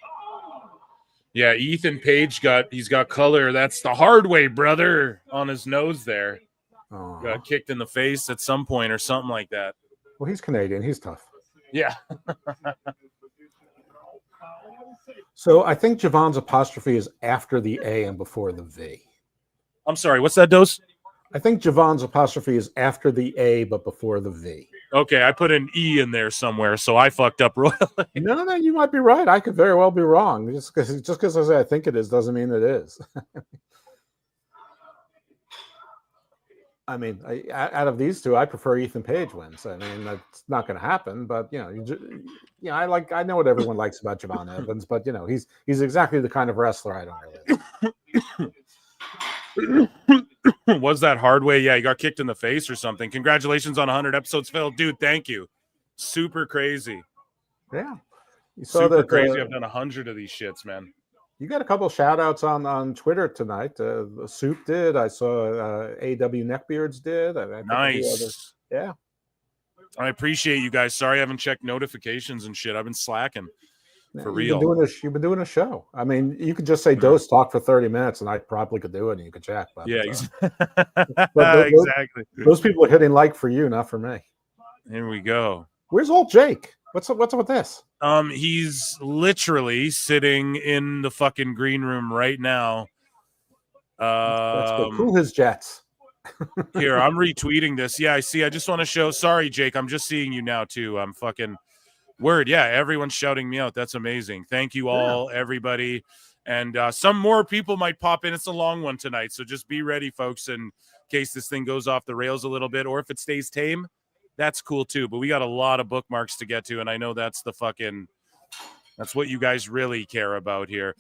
Yeah, Ethan Page he's got color. That's the hard way, brother, on his nose there. got kicked in the face at some point or something like that. Well, he's Canadian. He's tough. Yeah. So I think Javon's apostrophe is after the A and before the V. I'm sorry. What's that, Dose? I think Javon's apostrophe is after the A but before the V. Okay, I put an E in there somewhere, so I fucked up royally. No, you might be right. I could very well be wrong. Just because I say I think it is doesn't mean it is. I mean, out of these two, I prefer Ethan Page wins. I mean, that's not going to happen, but I know what everyone likes about Javon Evans, but he's exactly the kind of wrestler I don't really like. Was that hard way? Yeah, he got kicked in the face or something. Congratulations on 100 episodes, Phil. Dude, thank you. Super crazy. Yeah. Super crazy. I've done 100 of these shits, man. You got a couple of shout outs on Twitter tonight. Soup did. I saw AEW Neckbeards did. Nice. Yeah. I appreciate you guys. Sorry I haven't checked notifications and shit. I've been slacking. For real. You've been doing a show. I mean, you could just say Dose talk for 30 minutes and I probably could do it and you could check. But, yeah, exactly. Those people are hitting like for you, not for me. Here we go. Where's old Jake? What's up with this? He's literally sitting in the fucking green room right now. That's good. Cool his jets. Here, I'm retweeting this. Yeah, I see. I just want to show. Sorry, Jake. I'm just seeing you now too. I'm fucking word. Yeah, everyone's shouting me out. That's amazing. Thank you all, everybody. And some more people might pop in. It's a long one tonight, so just be ready, folks, in case this thing goes off the rails a little bit, or if it stays tame. That's cool too, but we got a lot of bookmarks to get to, and I know that's that's what you guys really care about here.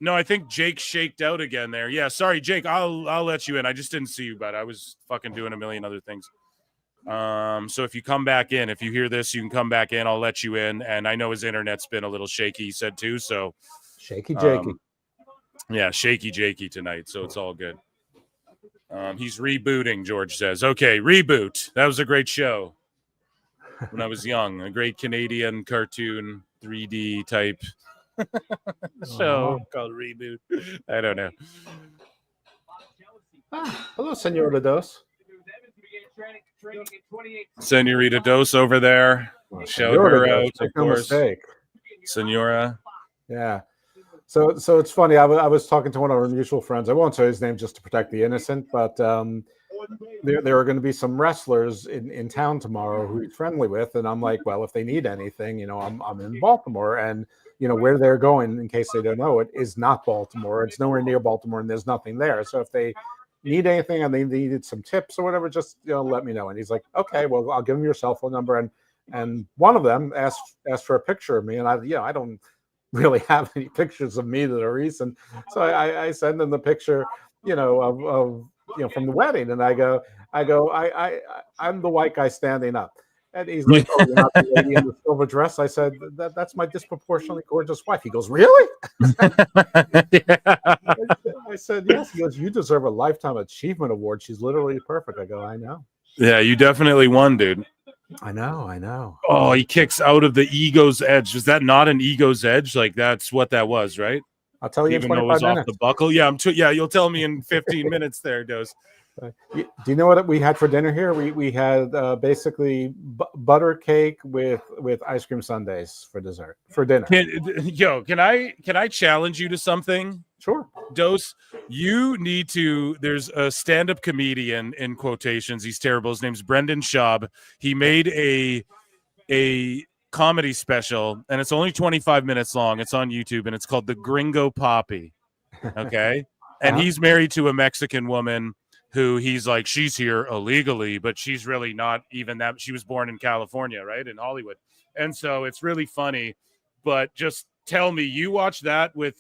No, I think Jake shaked out again there. Yeah, sorry, Jake. I'll let you in. I just didn't see you, but I was fucking doing a million other things. So if you come back in, if you hear this, you can come back in. I'll let you in. And I know his internet's been a little shaky, he said too. So shaky Jakey. Yeah, shaky Jakey tonight. So it's all good. He's rebooting, George says. Okay, reboot. That was a great show when I was young. A great Canadian cartoon 3D type show called Reboot. I don't know. Hello, Senorita Dose. Senorita Dose over there. Shout her out, of course. Mistake. Senora. Yeah. So it's funny. I was talking to one of our mutual friends. I won't say his name just to protect the innocent, but there are going to be some wrestlers in town tomorrow who he's friendly with, and I'm like, well, if they need anything, I'm in Baltimore, and where they're going, in case they don't know, it is not Baltimore. It's nowhere near Baltimore, and there's nothing there. So if they need anything and they needed some tips or whatever, just let me know. And he's like, okay, well, I'll give him your cell phone number, and one of them asked for a picture of me, and I don't really have any pictures of me that are recent, so I send him the picture, of from the wedding, and I go, I'm the white guy standing up, and he's like, oh, you're not the lady in the silver dress? I said, that's my disproportionately gorgeous wife. He goes, really? I said, yes. He goes, you deserve a lifetime achievement award. She's literally perfect. I go, I know. Yeah, you definitely won, dude. I know. Oh, he kicks out of the ego's edge. Was that not an ego's edge? Like, that's what that was, right? I'll tell you. Even though it was off the buckle. Yeah, you'll tell me in 15 minutes there, Dose. Do you know what we had for dinner here? We had basically butter cake with ice cream sundaes for dinner. Can I challenge you to something? Sure. Dose, you need to. There's a stand-up comedian in quotations. He's terrible. His name's Brendan Schaub. He made a comedy special, and it's only 25 minutes long. It's on YouTube, and it's called The Gringo Poppy. Okay, and he's married to a Mexican woman who he's like, she's here illegally, but she's really not even that. She was born in California, right, in Hollywood, and so it's really funny. But just tell me, you watch that with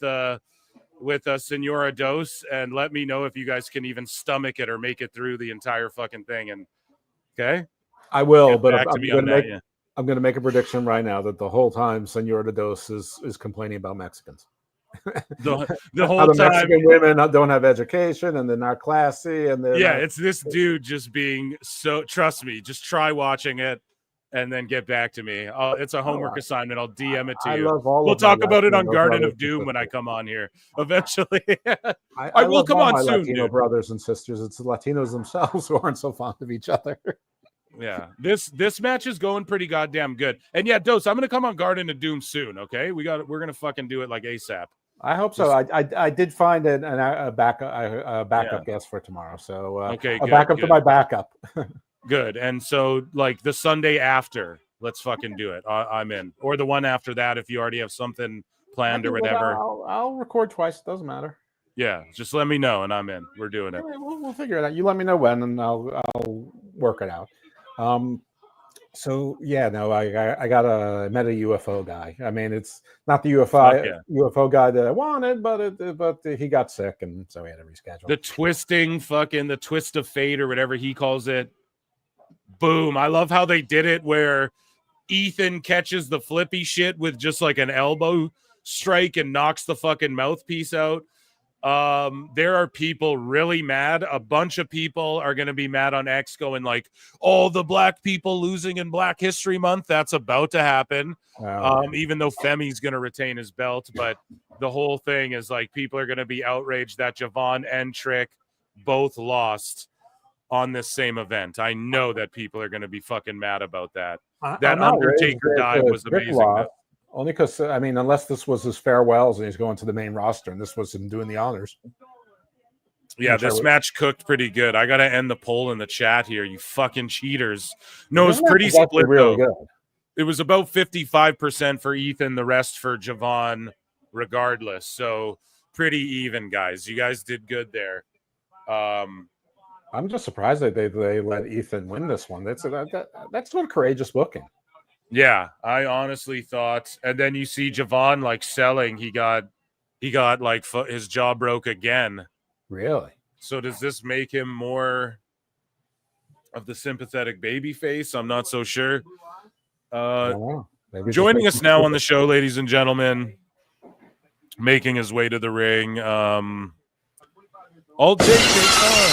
Senora Dose, and let me know if you guys can even stomach it or make it through the entire fucking thing. And okay, I will, but I'm going to make a prediction right now that the whole time Senora Dose is complaining about Mexicans. the whole time Mexican women don't have education and they're not classy, and it's this dude just being so. Trust me, just try watching it. and then get back to me. It's a homework assignment. I'll DM it to I you. love all We'll of my talk about it on Latino Garden brothers of and Doom when I sisters. come on here eventually. I will love come all on my soon, Latino dude. brothers and sisters. It's the Latinos themselves who aren't so fond of each other. Yeah, this match is going pretty goddamn good. And yeah, Dose, I'm gonna come on Garden of Doom soon. Okay, we're gonna fucking do it like ASAP. I hope so. I did find a backup guest for tomorrow. So Okay, a good, backup to good. my backup. Good. And so, like the Sunday after, let's fucking do it. I'm in. Or the one after that, if you already have something planned or whatever. I'll record twice. It doesn't matter. Yeah, just let me know, and I'm in. We're doing it. We'll figure it out. You let me know when, and I'll work it out. So yeah, no, I met a UFO guy. I mean, it's not the UFO guy that I wanted, but he got sick, and so we had to reschedule. The twist of fate, or whatever he calls it. Boom! I love how they did it, where Ethan catches the flippy shit with just like an elbow strike and knocks the fucking mouthpiece out. There are people really mad. A bunch of people are going to be mad on X, going like, "Oh, the black people losing in Black History Month." That's about to happen. Even though Femi's going to retain his belt, but the whole thing is like people are going to be outraged that Javon and Trick both lost on this same event. I know that people are going to be fucking mad about that. That Undertaker dive was amazing. Though. Only because, I mean, unless this was his farewells and he's going to the main roster, and this was him doing the honors. Yeah, this match cooked pretty good. I got to end the poll in the chat here, you fucking cheaters. No, it's pretty split, really though. Good. It was about 55% for Ethan, the rest for Javon, regardless. So pretty even, guys. You guys did good there. I'm just surprised that they let Ethan win this one. That's one courageous booking. Yeah, I honestly thought, and then you see Javon like selling. He got like his jaw broke again. Really? So does this make him more of the sympathetic baby face? I'm not so sure. Joining us now on the show, ladies and gentlemen, making his way to the ring. I'll take it on.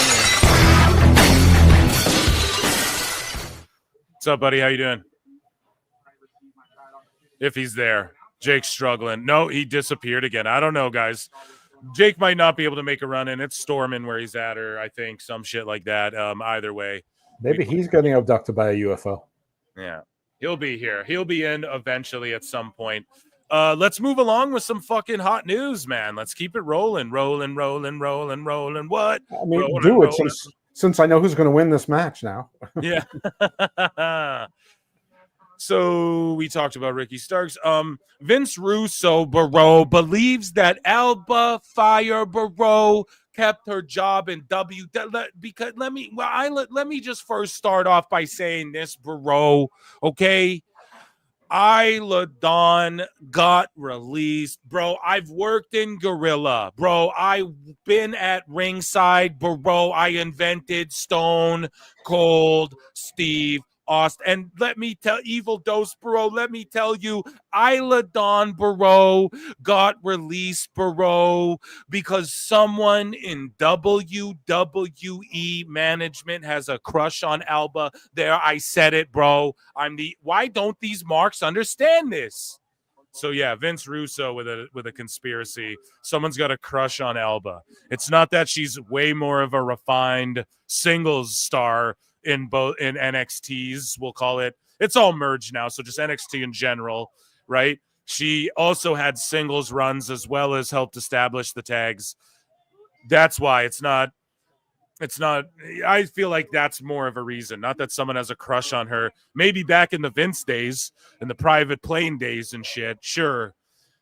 What's up, buddy? How you doing? If he's there. Jake's struggling. No, he disappeared again. I don't know, guys. Jake might not be able to make a run in. It's storming where he's at, or I think some shit like that. Either way. Maybe he's getting abducted by a UFO. Yeah. He'll be here. He'll be in eventually at some point. Let's move along with some fucking hot news, man. Let's keep it rolling. Rolling. What? I mean, since I know who's going to win this match now. Yeah. So we talked about Ricky Starks. Vince Russo, Barrow, believes that Alba Fire Barrow kept her job in because let me just first start off by saying this, Barrow, okay? Isla Dawn got released. Bro, I've worked in Gorilla. Bro, I've been at ringside. Bro, I invented Stone Cold Steve Austin. And let me tell Evil Dose, bro, let me tell you, Isla Dawn Barrow got released, bro, because someone in WWE management has a crush on Alba. There, I said it, bro. Why don't these marks understand this? So yeah, Vince Russo with a conspiracy. Someone's got a crush on Alba. It's not that she's way more of a refined singles star in NXTs, we'll call it. It's all merged now, so just NXT in general, right? She also had singles runs as well as helped establish the tags. That's why it's not. I feel like that's more of a reason. Not that someone has a crush on her. Maybe back in the Vince days, in the private plane days and shit, sure.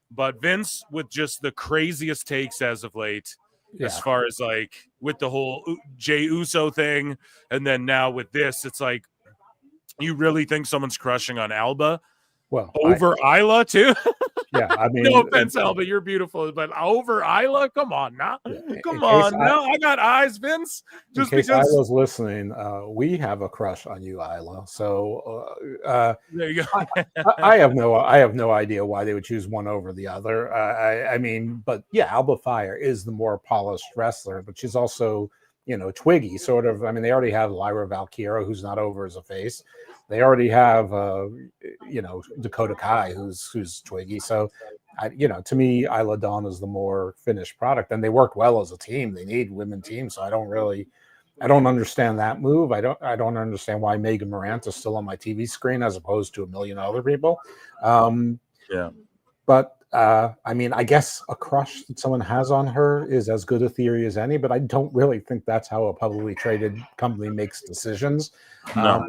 But Vince with just the craziest takes as of late. Yeah. As far as like with the whole Jey Uso thing, and then now with this, it's like, you really think someone's crushing on Alba? Well, over Isla too? Yeah, I mean, no offense, Alba, you're beautiful, but over Isla, come on now, come on, I got eyes, Vince. Just in case because Isla's listening, we have a crush on you, Isla. So there you go. I have no idea why they would choose one over the other. I mean, but yeah, Alba Fire is the more polished wrestler, but she's also, Twiggy, sort of. I mean, they already have Lyra Valkyra, who's not over as a face. They already have, Dakota Kai, who's twiggy. So, to me, Isla Dawn is the more finished product, and they work well as a team. They need women teams, so I don't understand that move. I don't understand why Megan Morant is still on my TV screen as opposed to a million other people. But I guess a crush that someone has on her is as good a theory as any, but I don't really think that's how a publicly traded company makes decisions. No.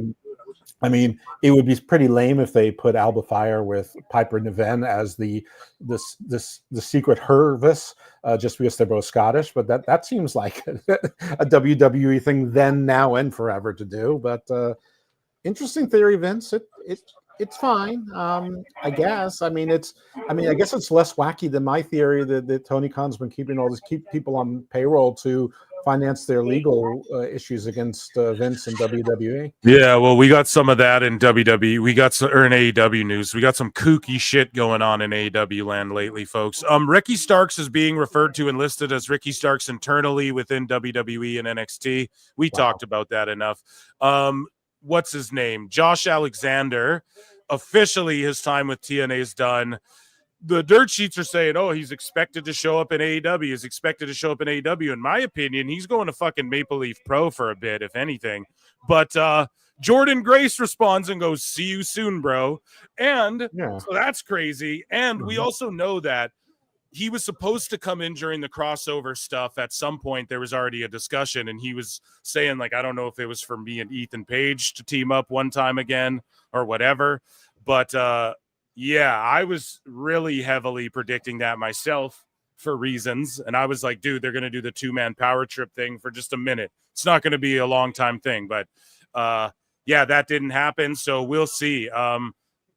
It would be pretty lame if they put Alba Fire with Piper Niven as the secret Hervis, just because they're both Scottish. But that seems like a WWE thing then, now, and forever to do. But interesting theory, Vince. It's fine. I guess. I guess it's less wacky than my theory that Tony Khan's been keeping all these people on payroll to finance their legal issues against Vince and WWE. Yeah, well, we got some of that in WWE. We got some, or in AEW news. We got some kooky shit going on in AEW land lately, folks. Ricky Starks is being referred to and listed as Ricky Starks internally within WWE and NXT. We talked about that enough. What's his name? Josh Alexander. Officially, his time with TNA is done. The dirt sheets are saying, oh, he's expected to show up in AEW. He's expected to show up in AEW. In my opinion, he's going to fucking Maple Leaf Pro for a bit, if anything. But Jordan Grace responds and goes, see you soon, bro. And so that's crazy. And we also know that he was supposed to come in during the crossover stuff. At some point, there was already a discussion, and he was saying, like, I don't know if it was for me and Ethan Page to team up one time again or whatever. But yeah, I was really heavily predicting that myself for reasons. And I was like, dude, they're going to do the 2-man power trip thing for just a minute. It's not going to be a long time thing. But yeah, that didn't happen. So we'll see.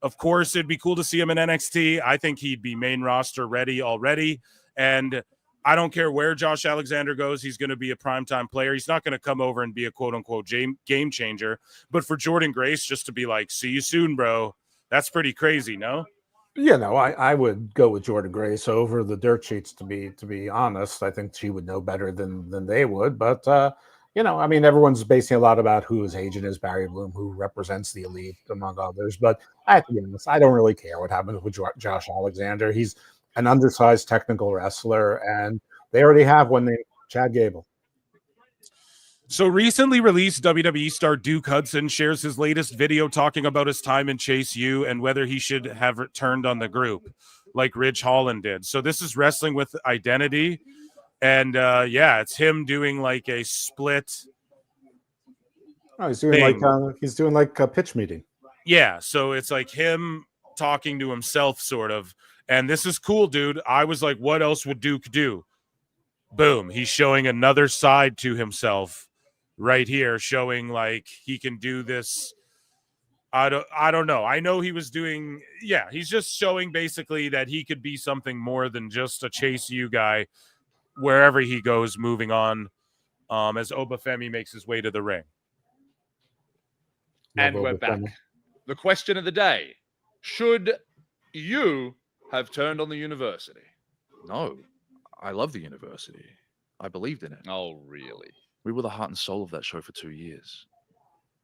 Of course, it'd be cool to see him in NXT. I think he'd be main roster ready already. And I don't care where Josh Alexander goes. He's going to be a primetime player. He's not going to come over and be a quote-unquote game changer. But for Jordan Grace just to be like, see you soon, bro, that's pretty crazy, no? Yeah, no, I would go with Jordan Grace over the dirt sheets, to be honest. I think she would know better than they would. But, everyone's basing a lot about who his agent is, Barry Bloom, who represents the Elite, among others. But I don't really care what happens with Josh Alexander. He's an undersized technical wrestler, and they already have one named Chad Gable. So recently released WWE star Duke Hudson shares his latest video talking about his time in Chase U and whether he should have returned on the group like Ridge Holland did. So this is Wrestling with Identity. And it's him doing like a split. Oh, he's doing like a pitch meeting. Yeah. So it's like him talking to himself sort of. And this is cool, dude. I was like, what else would Duke do? Boom. He's showing another side to himself right here, showing like he can do this. I don't know. I know he was doing, he's just showing basically that he could be something more than just a Chase U guy wherever he goes, moving on as Obafemi makes his way to the ring. And we're back. The question of the day: should you have turned on the university? No, I love the university. I believed in it. Oh, really? We were the heart and soul of that show for 2 years.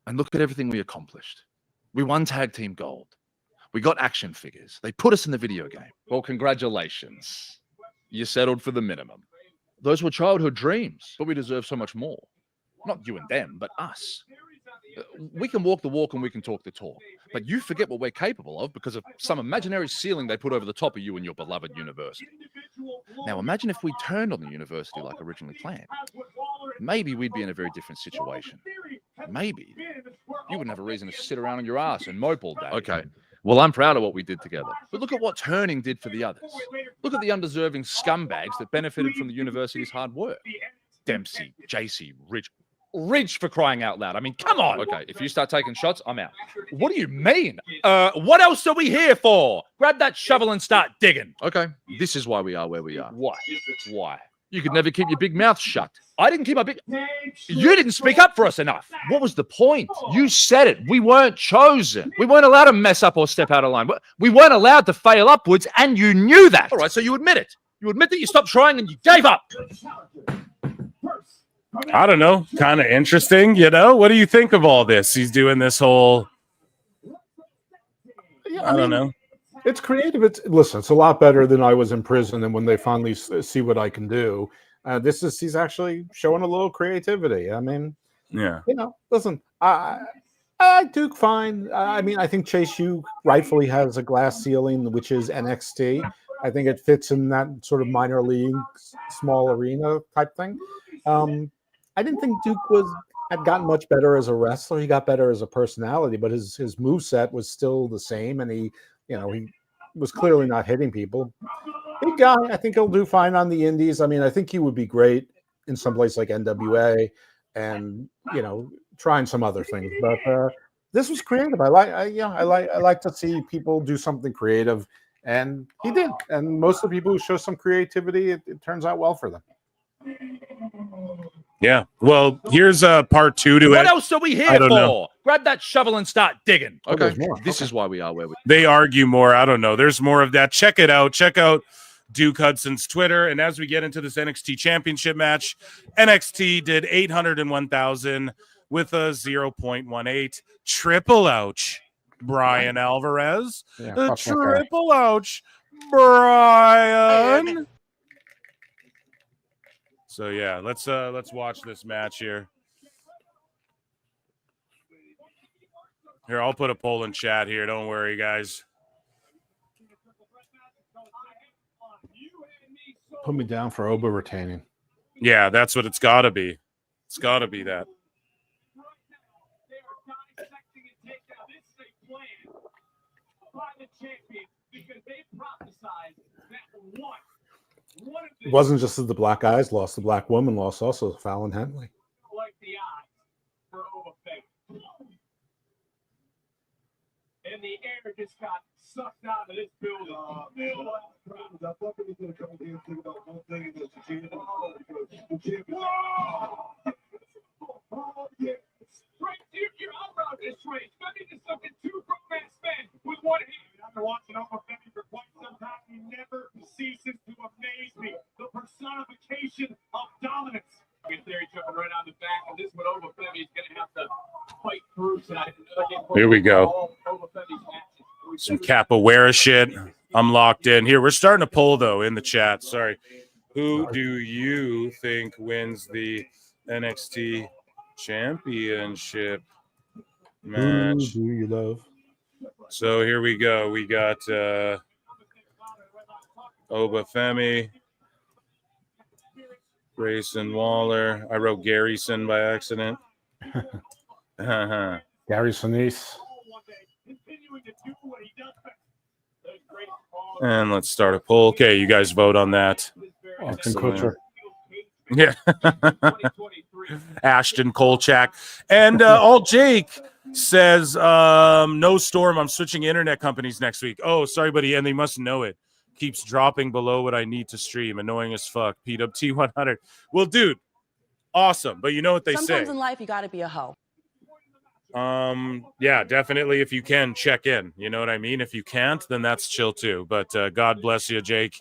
And look at everything we accomplished. We won tag team gold. We got action figures. They put us in the video game. Well, congratulations. You settled for the minimum. Those were childhood dreams, but we deserve so much more. Not you and them, but us. We can walk the walk and we can talk the talk, but you forget what we're capable of because of some imaginary ceiling they put over the top of you and your beloved university. Now imagine if we turned on the university like originally planned. Maybe we'd be in a very different situation. Maybe. You wouldn't have a reason to sit around on your ass and mope all day. Okay. Well, I'm proud of what we did together. But look at what turning did for the others. Look at the undeserving scumbags that benefited from the university's hard work. Dempsey, JC, Ridge for crying out loud. I mean, come on. Okay, if you start taking shots, I'm out. What do you mean? What else are we here for? Grab that shovel and start digging. Okay, this is why we are where we are. Why? Why? You could never keep your big mouth shut. I didn't keep my big... You didn't speak up for us enough. What was the point? You said it. We weren't chosen. We weren't allowed to mess up or step out of line. We weren't allowed to fail upwards, and you knew that. All right, so you admit it. You admit that you stopped trying and you gave up. I don't know. Kind of interesting, you know? What do you think of all this? He's doing this whole I don't know. It's creative. It's a lot better than I was in prison, and when they finally see what I can do. He's actually showing a little creativity. I mean, yeah. Listen, Duke fine. I mean, I think Chase U rightfully has a glass ceiling, which is NXT. I think it fits in that sort of minor league, small arena type thing. I didn't think Duke had gotten much better as a wrestler. He got better as a personality, but his moveset was still the same, and he was clearly not hitting people. Big guy, I think he'll do fine on the indies. I mean, I think he would be great in some place like NWA and trying some other things. But this was creative. I like to see people do something creative, and he did. And most of the people who show some creativity, it turns out well for them. Yeah. Well, here's part 2 to it. What else are we here for? Grab that shovel and start digging. Okay. This is why we are where we are. They argue more. I don't know. There's more of that. Check it out. Check out Duke Hudson's Twitter. And as we get into this NXT championship match, NXT did 801,000 with a 0.18. Triple ouch, Brian Alvarez. Yeah, triple ouch, Brian. So yeah, let's watch this match here. Here, I'll put a poll in chat here. Don't worry, guys. Put me down for Oba retaining. Yeah, that's what it's got to be. It's got to be that. It wasn't just that the black guys lost, the black woman lost also, Fallon Henley. And the air just got sucked out of this building. Your eyebrows is straight. Maybe just something two grown-ass men with one hand. After watching Oba Femi for quite some time, he never ceases to amaze me. The personification of dominance. Theory jumping right on the back, and this is what Oba Femi is going to have to fight through tonight. Here we go. Some capoeira shit. I'm locked in. Here, we're starting to poll, though, in the chat. Sorry. Who do you think wins the NXT championship match? Who do you love? So here we go. We got Oba Femi, Grayson Waller. I wrote Garyson by accident. Gary Sinise. And let's start a poll. Okay, you guys vote on that. Ashton Kutcher. Yeah. Ashton Kolchak. And Alt Jake says, no Storm, I'm switching internet companies next week. Oh, sorry, buddy. And they must know it. Keeps dropping below what I need to stream. Annoying as fuck. PWT 100. Well, dude, awesome. But you know what they say. Sometimes in life, you got to be a hoe. Yeah, definitely. If you can, check in. You know what I mean? If you can't, then that's chill too. But God bless you, Jake.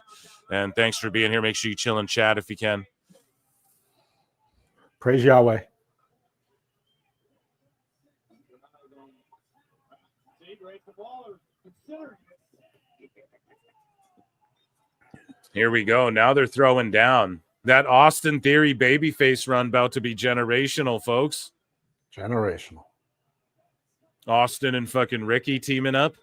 And thanks for being here. Make sure you chill and chat if you can. Praise Yahweh. Here we go. Now they're throwing down. That Austin Theory babyface run about to be generational, folks. Generational. Austin and fucking Ricky teaming up.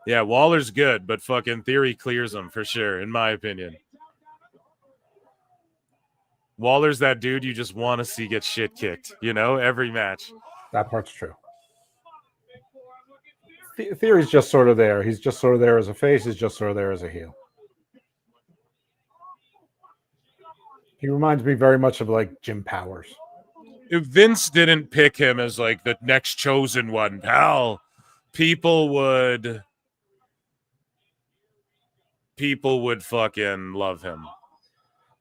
Yeah, Waller's good, but fucking Theory clears him for sure, in my opinion. Waller's that dude you just want to see get shit kicked, every match. That part's true. Theory's just sort of there. He's just sort of there as a face. He's just sort of there as a heel. He reminds me very much of like Jim Powers. If Vince didn't pick him as like the next chosen one, pal, people would fucking love him.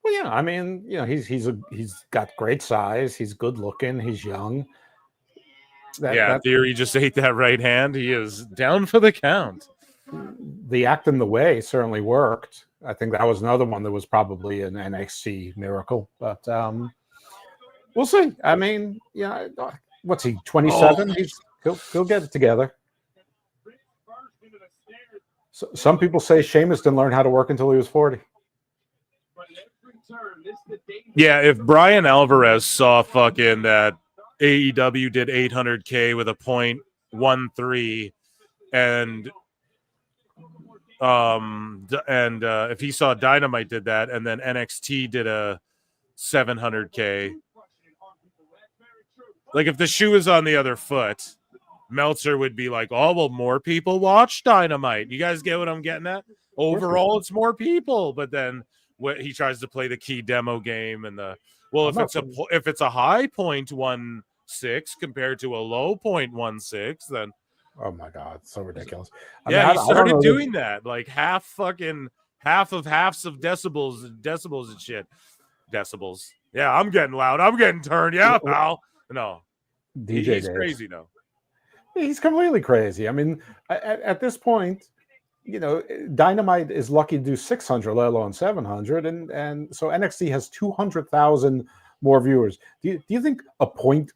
Well, yeah, I mean, he's got great size. He's good looking. He's young. Theory just ate that right hand. He is down for the count. The act in the way certainly worked. I think that was another one that was probably an NXT miracle. But We'll see. I mean, what's he? 27. He'll get it together. So, some people say Sheamus didn't learn how to work until he was 40. Yeah, if Brian Alvarez saw fucking that AEW did 800K with a .13, and if he saw Dynamite did that, and then NXT did a 700K, like if the shoe is on the other foot, Meltzer would be like, "Oh, well, more people watch Dynamite." You guys get what I'm getting at? Overall, it's more people, but then he tries to play the key demo game and if it's a high .16 compared to a low .16, then oh my god, it's so ridiculous. He started doing that, like half of halves of decibels and shit. Decibels. Yeah, I'm getting loud. I'm getting turned. Yeah, pal. No, he's crazy now. He's completely crazy. I mean, at this point, Dynamite is lucky to do 600, let alone 700, and so NXT has 200,000 more viewers. Do you think a .001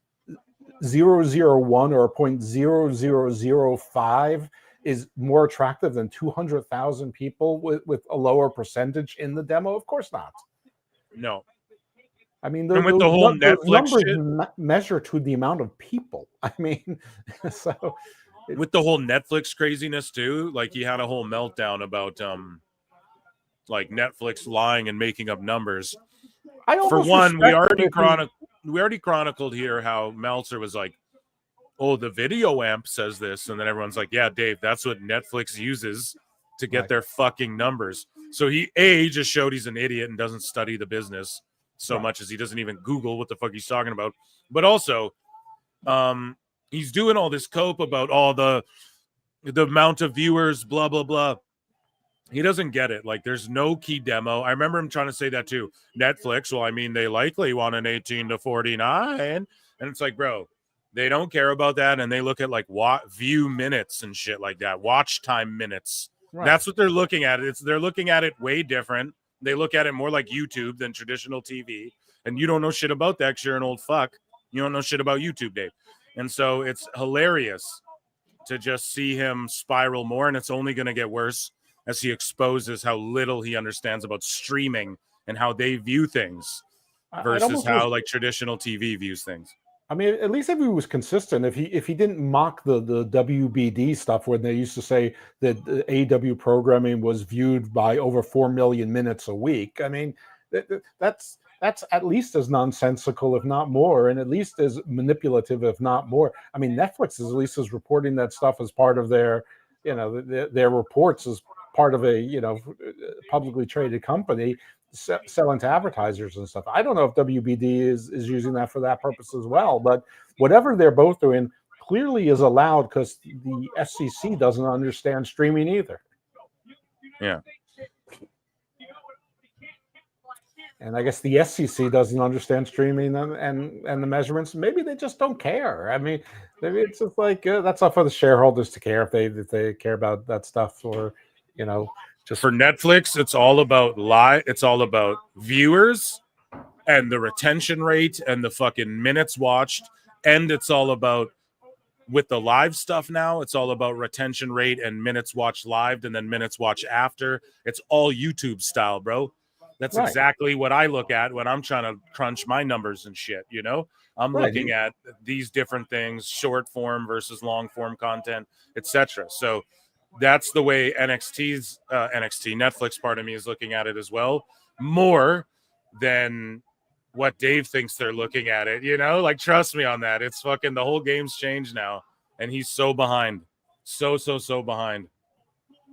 or a .0005 is more attractive than 200,000 people with a lower percentage in the demo? Of course not. No. I mean, the whole Netflix numbers shit, measure to the amount of people. I mean, so with the whole Netflix craziness too, like he had a whole meltdown about like Netflix lying and making up numbers. For one, we already chronicled here how Meltzer was like, "Oh, the video amp says this," and then everyone's like, "Yeah, Dave, that's what Netflix uses to get their fucking numbers." So he just showed he's an idiot and doesn't study the business so much as he doesn't even Google what the fuck he's talking about. But also, he's doing all this cope about all the amount of viewers, blah blah blah. He doesn't get it. Like, there's no key demo. I remember him trying to say that too. Netflix, well, I mean, they likely want an 18 to 49, and it's like, bro, they don't care about that, and they look at like view minutes and shit like that, watch time minutes. Right. That's what they're looking at. They're looking at it way different. They look at it more like YouTube than traditional TV. And you don't know shit about that because you're an old fuck. You don't know shit about YouTube, Dave. And so it's hilarious to just see him spiral more, and it's only going to get worse as he exposes how little he understands about streaming and how they view things versus how like traditional TV views things. I mean, at least if he was consistent, if he didn't mock the WBD stuff when they used to say that the AEW programming was viewed by over 4 million minutes a week. I mean, that's at least as nonsensical, if not more, and at least as manipulative, if not more. I mean, Netflix is at least is reporting that stuff as part of their, their reports as part of a, publicly traded company selling to advertisers and stuff. I don't know if WBD is using that for that purpose as well, but whatever they're both doing clearly is allowed because the FCC doesn't understand streaming either. Yeah. And I guess the SEC doesn't understand streaming and the measurements. Maybe they just don't care. I mean, maybe it's just like that's up for the shareholders to care if they care about that stuff, or just for Netflix, it's all about it's all about viewers and the retention rate and the fucking minutes watched, and it's all about with the live stuff now. It's all about retention rate and minutes watched live and then minutes watched after. It's all YouTube style, bro. That's right. Exactly what I look at when I'm trying to crunch my numbers and shit, I'm looking at these different things, short form versus long form content, etc. So that's the way Netflix part of me is looking at it as well, more than what Dave thinks they're looking at it, like, trust me on that. It's fucking, the whole game's changed now, and he's so behind, so behind.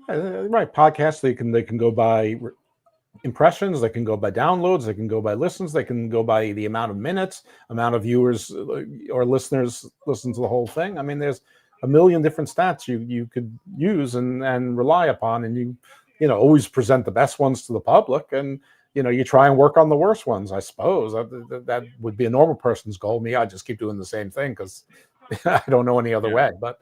Right. Podcasts, they can go by impressions, they can go by downloads, they can go by listens, they can go by the amount of minutes, amount of viewers or listeners listen to the whole thing. I mean, there's a million different stats you could use and rely upon, and you always present the best ones to the public, and you try and work on the worst ones. I suppose that would be a normal person's goal. Me, I just keep doing the same thing because I don't know any other way. But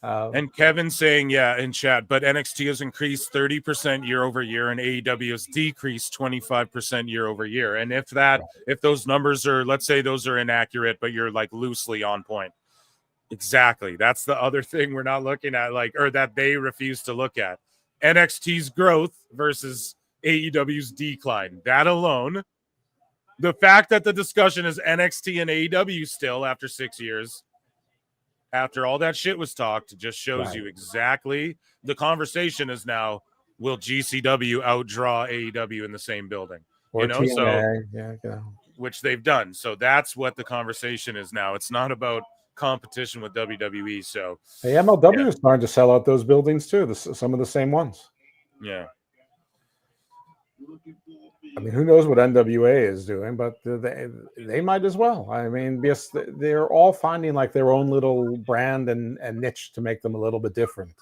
And Kevin saying, yeah, in chat, but NXT has increased 30% year over year and AEW has decreased 25% year over year. And if those numbers are, let's say those are inaccurate, but you're like loosely on point. Exactly. That's the other thing we're not looking at, like, or that they refuse to look at. NXT's growth versus AEW's decline. That alone, the fact that the discussion is NXT and AEW still after 6 years, after all that shit was talked, just shows you exactly the conversation is now, will GCW outdraw AEW in the same building? Or TNA, which they've done. So that's what the conversation is now. It's not about competition with WWE. So hey, MLW is starting to sell out those buildings too. Some of the same ones. Yeah. I mean, who knows what NWA is doing, but they might as well. I mean, because they're all finding like their own little brand and niche to make them a little bit different.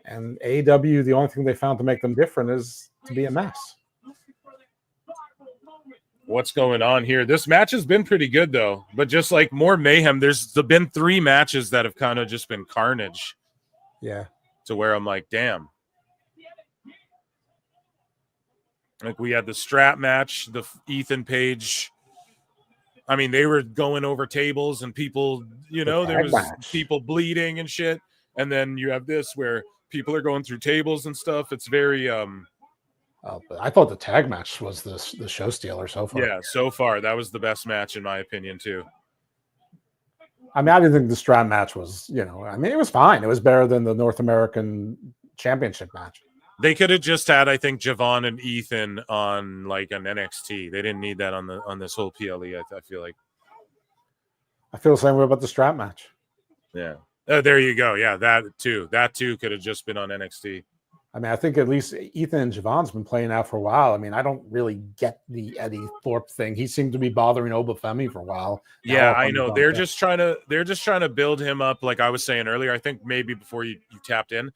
And AEW, the only thing they found to make them different is to be a mess. What's going on here? This match has been pretty good though, but just like more mayhem. There's been 3 matches that have kind of just been carnage. Yeah. To where I'm like, damn. Like we had the strap match, the Ethan Page. I mean, they were going over tables and people, there was people bleeding and shit. And then you have this where people are going through tables and stuff. It's very but I thought the tag match was the show stealer so far. Yeah, so far that was the best match in my opinion too. I mean, I didn't think the strap match was, I mean, it was fine. It was better than the North American Championship match. They could have just had, I think, Javon and Ethan on like an NXT. They didn't need that on this whole PLE. I feel like. I feel the same way about the strap match. Yeah. There you go. Yeah, that too. That too could have just been on NXT. I mean, I think at least Ethan and Javon's been playing out for a while. I mean, I don't really get the Eddie Thorpe thing. He seemed to be bothering Obafemi for a while. Yeah, I know. They're just trying to build him up, like I was saying earlier. I think maybe before you tapped in.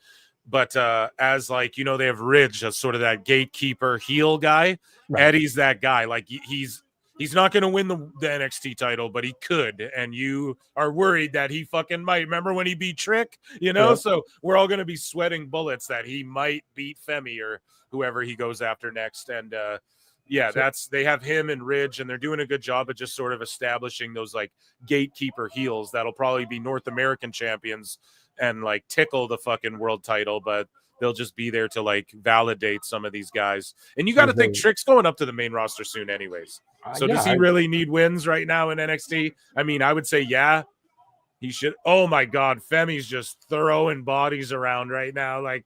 But as like, they have Ridge as sort of that gatekeeper heel guy. Right. Eddie's that guy. Like he's not going to win the NXT title, but he could. And you are worried that he fucking might. Remember when he beat Trick? Yeah. So we're all going to be sweating bullets that he might beat Femi or whoever he goes after next. And they have him and Ridge, and they're doing a good job of just sort of establishing those like gatekeeper heels that'll probably be North American champions and like tickle the fucking world title, but they'll just be there to like validate some of these guys. And you got to think Trick's going up to the main roster soon anyways. So does he really need wins right now in NXT? I mean, I would say, yeah, he should. Oh my God. Femi's just throwing bodies around right now. Like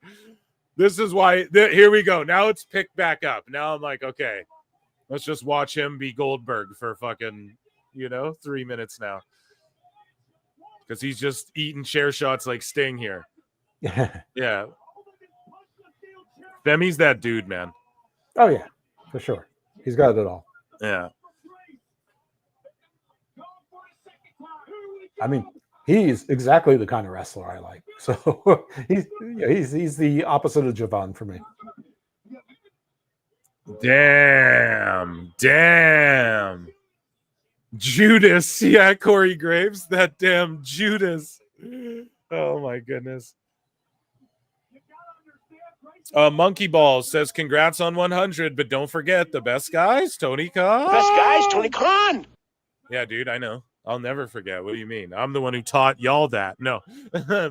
this is why here we go. Now it's picked back up. Now I'm like, okay, let's just watch him be Goldberg for fucking, 3 minutes now. Because he's just eating chair shots like Sting here. Yeah. Femi's that dude, man. Oh, yeah, for sure. He's got it all. Yeah. I mean, he's exactly the kind of wrestler I like. So he's the opposite of Javon for me. Damn. Judas, yeah, Corey Graves, that damn Judas. Oh my goodness. Monkey Balls says congrats on 100, but don't forget the best guys, Tony Khan. Best guys, Tony Khan. Yeah, dude, I know. I'll never forget. What do you mean? I'm the one who taught y'all that. No.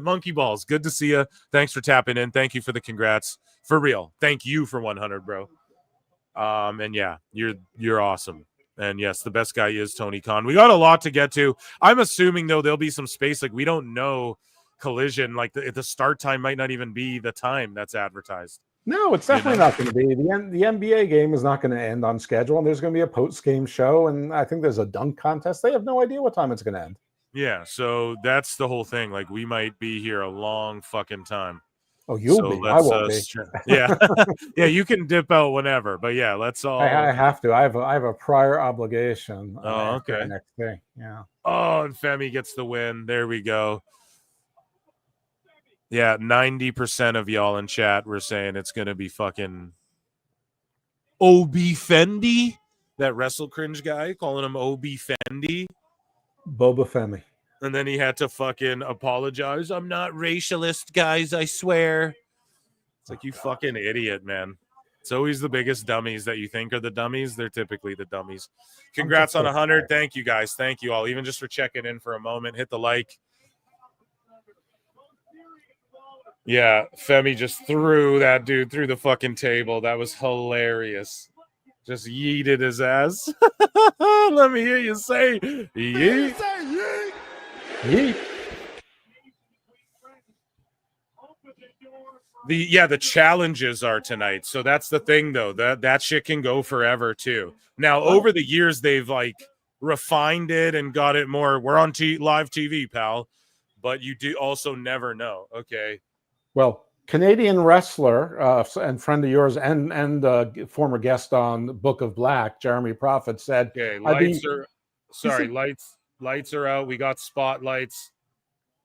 Monkey Balls, good to see you. Thanks for tapping in. Thank you for the congrats. For real. Thank you for 100, bro. And yeah, you're awesome. And yes, the best guy is Tony Khan. We got a lot to get to. I'm assuming, though, there'll be some space. Like, we don't know Collision. Like, the start time might not even be the time that's advertised. No, it's definitely not going to be. The NBA game is not going to end on schedule, and there's going to be a post-game show, and I think there's a dunk contest. They have no idea what time it's going to end. Yeah, so that's the whole thing. Like, we might be here a long fucking time. Oh, you'll be. I won't be. Yeah. Yeah, you can dip out whenever, but yeah, let's all. I have to. I have a prior obligation. Oh, okay. Next day. Yeah. Oh, and Femi gets the win. There we go. Yeah, 90% of y'all in chat were saying it's going to be fucking Obi Fendi, that Wrestle Cringe guy, calling him Obi Fendi. Boba Femi. And then he had to fucking apologize. I'm not racialist, guys, I swear. It's like, you fucking idiot, man. It's always the biggest dummies that you think are the dummies. They're typically the dummies. Congrats on 100. Thank you, guys. Thank you all. Even just for checking in for a moment. Hit the like. Yeah, Femi just threw that dude through the fucking table. That was hilarious. Just yeeted his ass. Let me hear you say yeet. Yeet. The challenges are tonight. So that's the thing, though. That shit can go forever too. Now, over the years, they've like refined it and got it more. We're on live TV, pal. But you do also never know. Okay. Well, Canadian wrestler and friend of yours and former guest on Book of Black, Jeremy Prophet, said, "Okay, lights are out. We got spotlights."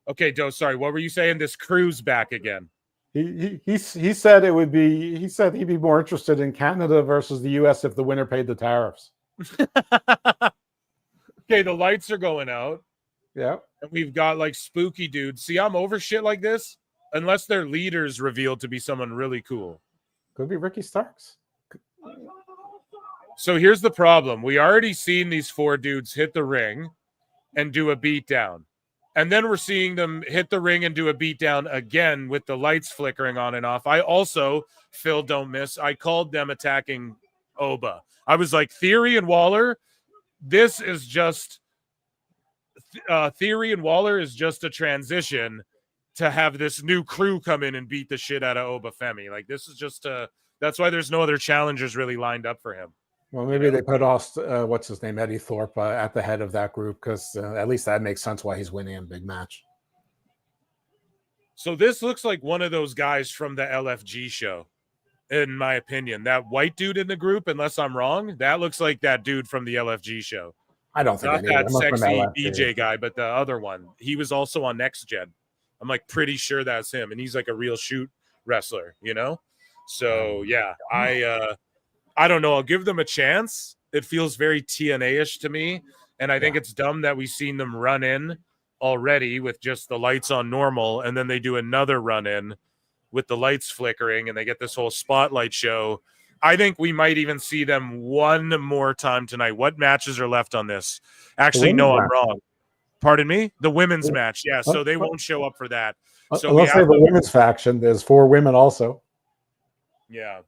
Okay, Joe. Sorry, what were you saying? This crew's back again. He said it would be. He said he'd be more interested in Canada versus the U.S. if the winner paid the tariffs. Okay, the lights are going out. Yeah, and we've got like spooky dudes. See, I'm over shit like this unless their leader's revealed to be someone really cool. Could be Ricky Starks. So here's the problem: we already seen these 4 dudes hit the ring and do a beatdown. And then we're seeing them hit the ring and do a beatdown again with the lights flickering on and off. I also, Phil, don't miss, I called them attacking Oba. I was like, Theory and Waller, this is just, Theory and Waller is just a transition to have this new crew come in and beat the shit out of Oba Femi. Like, this is just, that's why there's no other challengers really lined up for him. Well, maybe they put what's his name, Eddie Thorpe, at the head of that group because at least that makes sense why he's winning a big match. So this looks like one of those guys from the LFG show, in my opinion. That white dude in the group, unless I'm wrong, that looks like that dude from the LFG show. I don't think not that sexy DJ guy, but the other one. He was also on Next Gen. I'm like pretty sure that's him, and he's like a real shoot wrestler, you know. So yeah, I don't know. I'll give them a chance. It feels very TNA-ish to me. And I think it's dumb that we've seen them run in already with just the lights on normal. And then they do another run in with the lights flickering and they get this whole spotlight show. I think we might even see them one more time tonight. What matches are left on this? Actually, no, I'm wrong. Pardon me? The women's match. Yeah, so they won't show up for that. So let's say the women's faction. There's 4 women also. Yeah.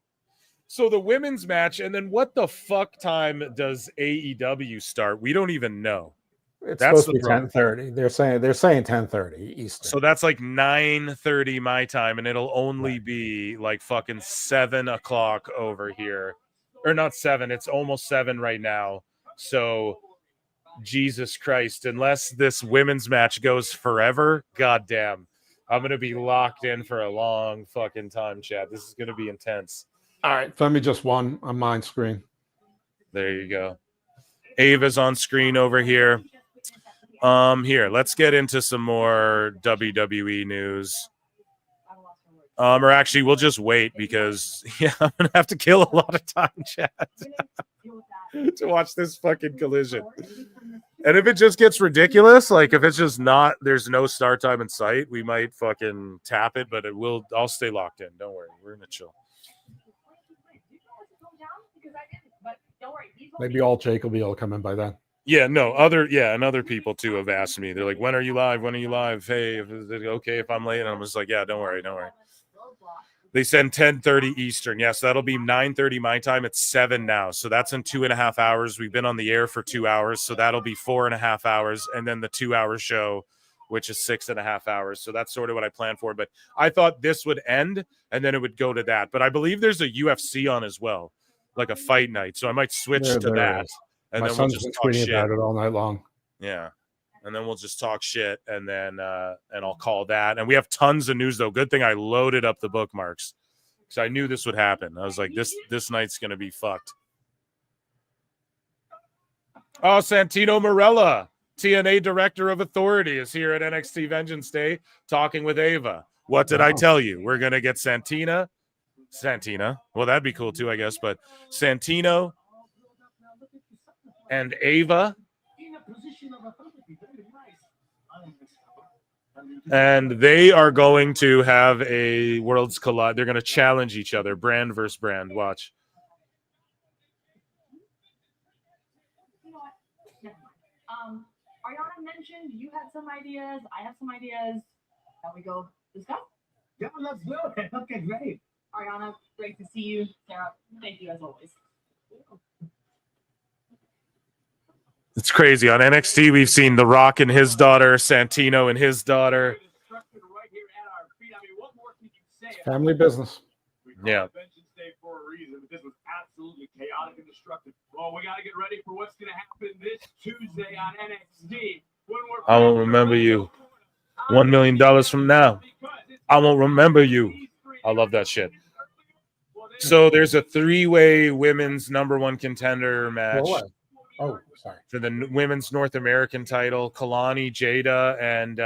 So the women's match, and then what the fuck time does AEW start? We don't even know. That's supposed to be 10:30. They're saying 10:30 Eastern. So that's like 9:30 my time, and it'll only be like fucking 7 o'clock over here, or not 7. It's almost 7 right now. So Jesus Christ, unless this women's match goes forever, goddamn, I'm gonna be locked in for a long fucking time, chat. This is gonna be intense. All right, Femi just won on my screen. There you go. Ava's on screen over here. Here, let's get into some more WWE news. Or actually, we'll just wait because I'm gonna have to kill a lot of time, chat, to watch this fucking collision. And if it just gets ridiculous, like if it's just not, there's no start time in sight, we might fucking tap it, but it will. I'll stay locked in. Don't worry, we're gonna chill. Maybe all Jake will be able to come in by then. Yeah, no, and other people too have asked me. They're like, when are you live? When are you live? Hey, is it okay if I'm late? And I'm just like, yeah, don't worry. They send 10:30 Eastern. Yes, that'll be 9:30 my time. It's 7 now. So that's in 2.5 hours. We've been on the air for 2 hours. So that'll be 4.5 hours. And then the 2-hour show, which is 6.5 hours. So that's sort of what I planned for. But I thought this would end and then it would go to that. But I believe there's a UFC on as well, like a fight night. So I might switch to that. And my then son's we'll just been talk tweeting shit about it all night long. Yeah. And then we'll just talk shit and then and I'll call that. And we have tons of news though. Good thing I loaded up the bookmarks because I knew this would happen. I was like, this night's gonna be fucked. Oh, Santino Marella, TNA Director of Authority, is here at NXT Vengeance Day talking with Ava. What did I tell you? We're gonna get Santina. Well, that'd be cool too, I guess. But Santino and Ava And they are going to have a Worlds Collide. They're going to challenge each other, brand versus brand. Watch. Ariana mentioned you had some ideas. I have some ideas. Shall we go discuss? Yeah, let's do it. Okay, great. Ariana, great to see you. Sarah, thank you as always. It's crazy. On NXT, we've seen The Rock and his daughter, Santino and his daughter. Family business. Yeah. For a reason, but this was absolutely chaotic and destructive. Well, we got to get ready for what's going to happen this Tuesday on NXT. I won't remember you. $1 million from now. I won't remember you. I love that shit. So there's a 3-way women's #1 contender match. Oh, sorry. For the women's North American title. Kalani, Jada, and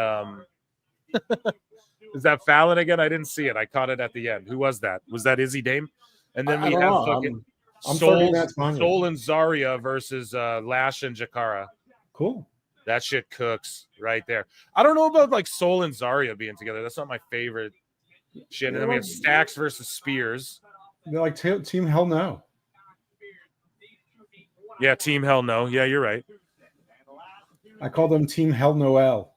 is that Fallon again? I didn't see it. I caught it at the end. Who was that? Was that Izzy Dame? And then we have fucking Soul and Zarya versus Lash and Jakara. Cool. That shit cooks right there. I don't know about like Soul and Zarya being together. That's not my favorite shit. And then we have Stacks versus Spears. They're like Team Hell No. Yeah, Team Hell No. Yeah, you're right. I call them Team Hell Noel.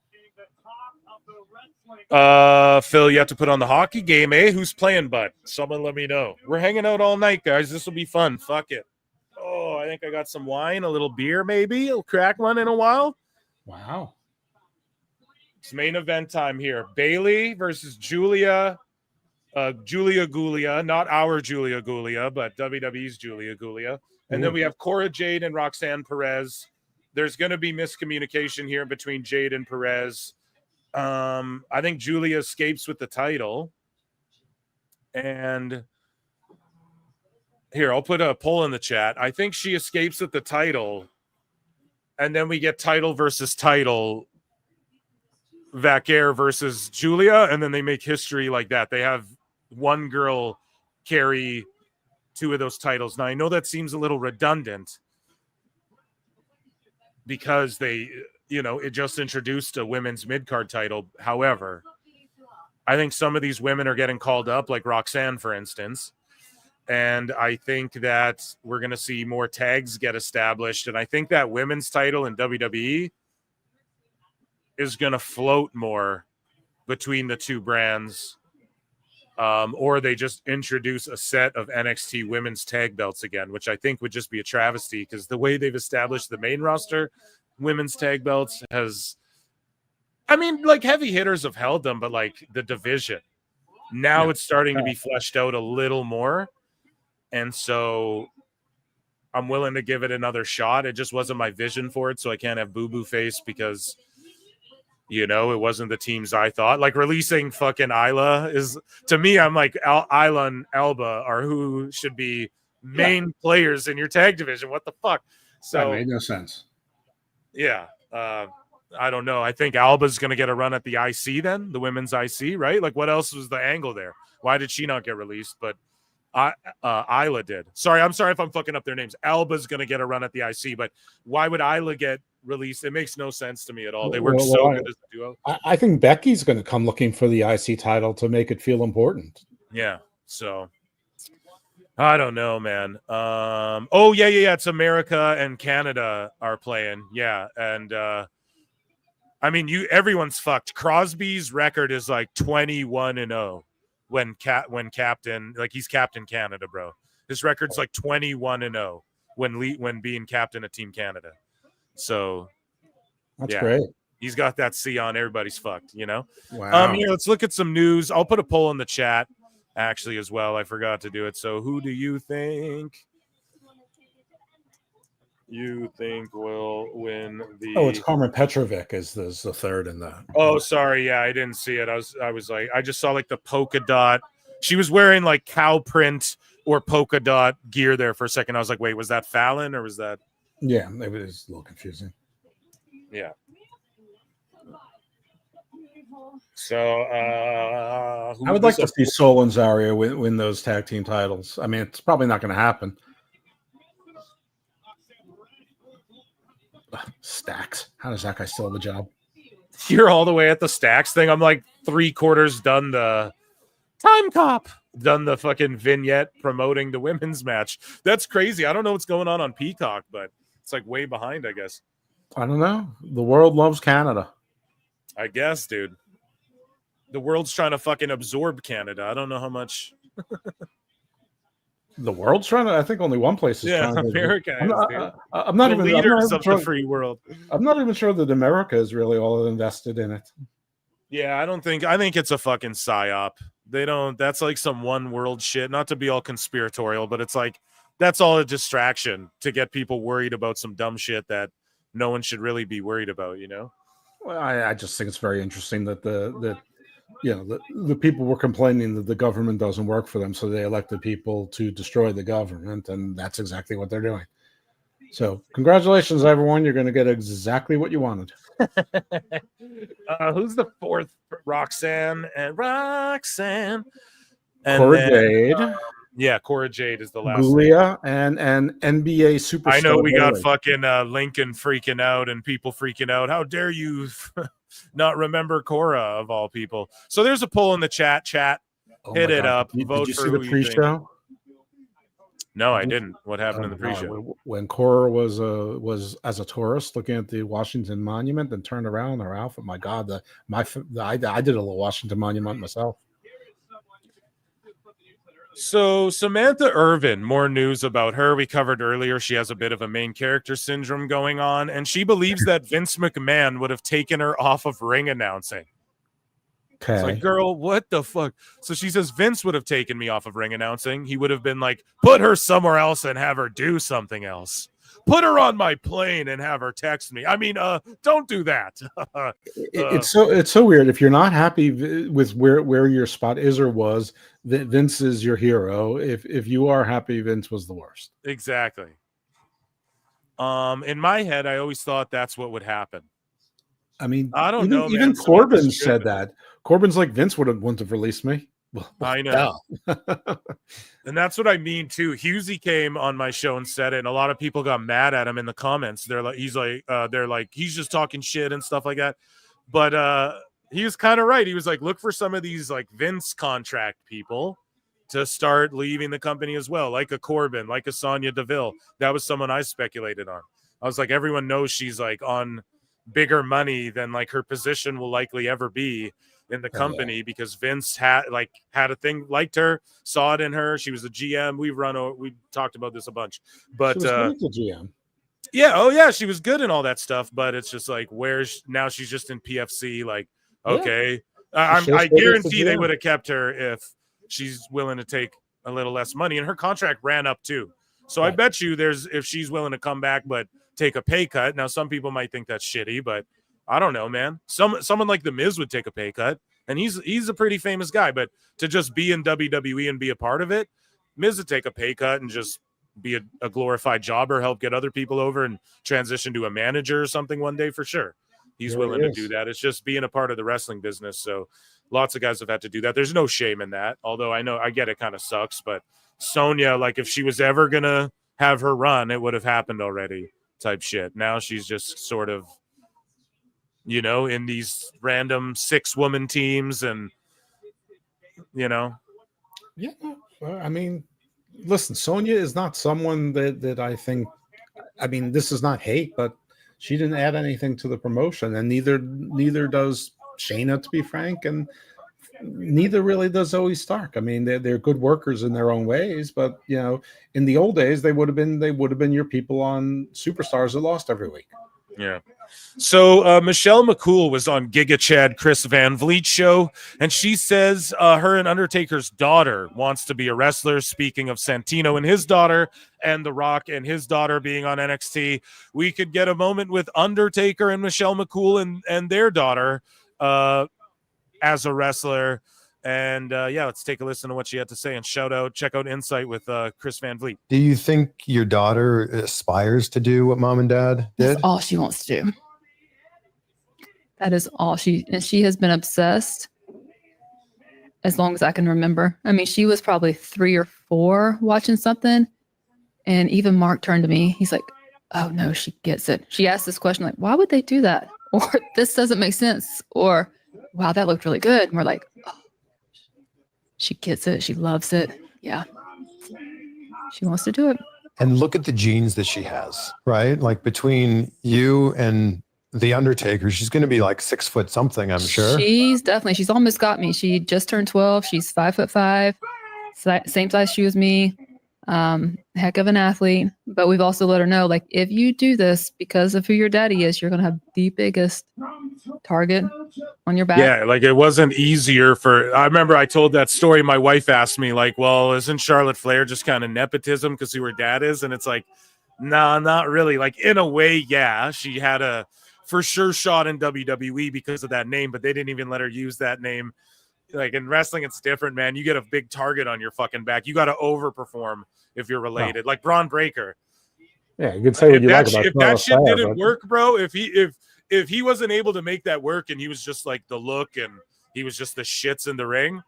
Phil, you have to put on the hockey game, eh? Who's playing, bud? Someone let me know. We're hanging out all night, guys. This will be fun. Fuck it. Oh, I think I got some wine, a little beer, maybe. I'll crack one in a while. Wow. It's main event time here. Bailey versus Julia. Julia Gulia, not our Julia Gulia, but WWE's Julia Gulia. And then we have Cora Jade and Roxanne Perez. There's going to be miscommunication here between Jade and Perez. I think Julia escapes with the title. And here, I'll put a poll in the chat. I think she escapes with the title. And then we get title versus title. Vaquer versus Julia. And then they make history like that. They have one girl carry 2 of those titles. Now, I know that seems a little redundant because they, it just introduced a women's mid-card title. However, I think some of these women are getting called up, like Roxanne, for instance. And I think that we're going to see more tags get established. And I think that women's title in WWE is going to float more between the 2 brands. Or they just introduce a set of NXT women's tag belts again, which I think would just be a travesty because the way they've established the main roster women's tag belts has, like heavy hitters have held them, but like the division, now it's starting to be fleshed out a little more. And so I'm willing to give it another shot. It just wasn't my vision for it. So I can't have boo-boo face because it wasn't the teams I thought. Like releasing fucking Isla is, to me, I'm like Isla and Alba are who should be main players in your tag division. What the fuck? So that made no sense. Yeah. I don't know. I think Alba's going to get a run at the IC then, the women's IC, right? Like what else was the angle there? Why did she not get released? But Isla did. I'm sorry if I'm fucking up their names. Alba's going to get a run at the IC, but why would Isla get released? It makes no sense to me at all. They work so good as a duo. I think Becky's going to come looking for the IC title to make it feel important. Yeah. So I don't know, man. Oh yeah. It's America and Canada are playing. Yeah. And everyone's fucked. Crosby's record is like 21-0 when captain, like he's captain Canada, bro. His record's like 21-0 when being captain of Team Canada. So that's great. He's got that C on. Everybody's fucked, Wow. Here, let's look at some news. I'll put a poll in the chat actually as well. I forgot to do it. So who do you think will win the... Oh, it's Carmen Petrovic is the third in the... Oh, sorry. Yeah, I didn't see it. I was like, I just saw like the polka dot. She was wearing like cow print or polka dot gear there for a second. I was like, wait, was that Fallon or was that... Yeah, it was a little confusing. Yeah. So I would like to see Soul and Zarya win those tag team titles. It's probably not going to happen. Stacks. How does that guy still have a job? You're all the way at the Stacks thing. I'm like 3/4 done the Time Cop. Done the fucking vignette promoting the women's match. That's crazy. I don't know what's going on Peacock, but it's like way behind, I guess. I don't know. The world loves Canada. I guess, dude. The world's trying to fucking absorb Canada. I don't know how much. The world's trying to. I think only one place is trying to. America is, I'm not the even leaders I'm of sure, the free world. I'm not even sure that America is really all invested in it. Yeah, I think it's a fucking psyop. They don't. That's like some one world shit. Not to be all conspiratorial, but it's like that's all a distraction to get people worried about some dumb shit that no one should really be worried about. You know. Well, I just think it's very interesting that the people were complaining that the government doesn't work for them, so they elected people to destroy the government, and that's exactly what they're doing. So, congratulations, everyone! You're going to get exactly what you wanted. Who's the fourth? Roxanne. And Cora then, Jade. Yeah, Cora Jade is the last. Gulia and NBA superstar. I know we got Bayley. fucking Lincoln freaking out and people freaking out. How dare you not remember Cora of all people? So there's a poll in the chat. Oh Hit my it God. up. Did Vote you for see the who you think. pre-show? No, I didn't. What happened in the God. pre-show? When Cora was as a tourist looking at the Washington Monument and turned around in her outfit. My God, I did a little Washington Monument myself. So Samantha Irvin, more news about her. We covered earlier. She has a bit of a main character syndrome going on, and she believes that Vince McMahon would have taken her off of ring announcing. Okay. It's like, girl, what the fuck? So she says Vince would have taken me off of ring announcing. He would have been like, put her somewhere else and have her do something else. Put her on my plane and have her text me. I mean, don't do that. It's so weird. If you're not happy with where your spot is or was, Vince is your hero. If you are happy, Vince was the worst. Exactly. In my head, I always thought that's what would happen. I mean, I don't know. Even man. Corbin said that. Corbin's like, Vince wouldn't have released me. Well, I know. And that's what I mean too. Husey came on my show and said it, and a lot of people got mad at him in the comments. They're like, he's just talking shit and stuff like that. But he was kind of right. He was like, look for some of these like Vince contract people to start leaving the company as well, like a Corbin, like a Sonya Deville. That was someone I speculated on. I was like, everyone knows she's like on bigger money than like her position will likely ever be in the company, because Vince had a thing, liked her, saw it in her. She was a GM. We talked about this a bunch, but she was the GM. Yeah, oh yeah, she was good and all that stuff. But it's just like, now she's just in PFC. Like, okay, I guarantee they would have kept her if she's willing to take a little less money, and her contract ran up too. So I bet you if she's willing to come back but take a pay cut. Now some people might think that's shitty, but I don't know, man. Someone like The Miz would take a pay cut, and he's a pretty famous guy. But to just be in WWE and be a part of it, Miz would take a pay cut and just be a glorified jobber, help get other people over, and transition to a manager or something one day for sure. He's willing to do that. It's just being a part of the wrestling business. So lots of guys have had to do that. There's no shame in that. Although I get it kind of sucks, but Sonya, like if she was ever gonna have her run, it would have happened already type shit. Now she's just sort of, in these random 6-woman teams, and Yeah, I mean, listen, Sonya is not someone that I think. I mean, this is not hate, but she didn't add anything to the promotion, and neither does Shayna, to be frank, and neither really does Zoe Stark. I mean, they're good workers in their own ways, but in the old days, they would have been your people on Superstars that lost every week. Yeah. So Michelle McCool was on Giga Chad Chris Van Vliet show, and she says her and Undertaker's daughter wants to be a wrestler. Speaking of Santino and his daughter, and The Rock and his daughter being on NXT, we could get a moment with Undertaker and Michelle McCool and their daughter as a wrestler. And let's take a listen to what she had to say, and check out Insight with Chris Van Vliet. Do you think your daughter aspires to do what mom and dad did? That's all she wants to do. That is all she has been obsessed as long as I can remember. I mean, she was probably 3 or 4 watching something, and even Mark turned to me. He's like, "Oh no, she gets it." She asked this question like, "Why would they do that?" or this doesn't make sense, or wow, that looked really good. And we're like, oh, she gets it. She loves it. Yeah. She wants to do it. And look at the genes that she has, right? Like between you and the Undertaker, she's going to be like 6 foot something, I'm sure. She's almost got me. She just turned 12. She's 5'5", same size shoe as me. Heck of an athlete. But we've also let her know, like, if you do this because of who your daddy is, you're going to have the biggest target on your back. Yeah, like it wasn't easier for. I remember I told that story. My wife asked me, like, well, isn't Charlotte Flair just kind of nepotism because who her dad is? And it's like, nah, not really. Like, in a way, yeah, she had a for sure shot in WWE because of that name, but they didn't even let her use that name. Like in wrestling, it's different, man. You get a big target on your fucking back. You got to overperform if you're related, like Braun Breaker. Yeah, you can say what you like about if that shit didn't work, bro. If he wasn't able to make that work and he was just like the look and he was just the shits in the ring,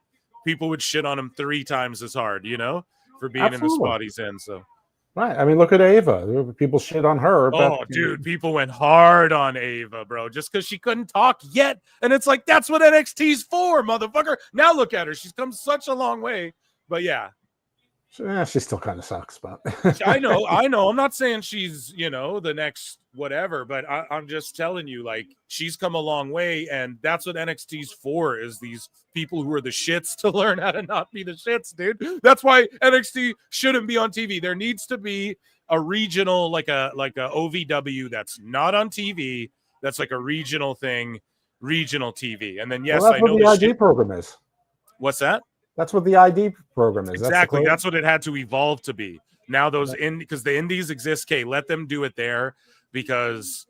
people would shit on him 3 times as hard, you know, for being in the spot he's in. So. Right. I mean, look at Ava. People shit on her. Oh, dude, people went hard on Ava, bro, just because she couldn't talk yet. And it's like, that's what NXT's for, motherfucker. Now look at her. She's come such a long way. But yeah. She still kind of sucks, but I know. I'm not saying she's, the next whatever, but I'm just telling you, like, she's come a long way, and that's what NXT's for, is these people who are the shits to learn how to not be the shits, dude. That's why NXT shouldn't be on TV. There needs to be a regional, like a OVW that's not on TV, that's like a regional thing, regional TV. And then, yes, well, that's I know what the ID program is. What's that? That's what the ID program is. Exactly. That's what it had to evolve to be. Now those because the indies exist, let them do it there, because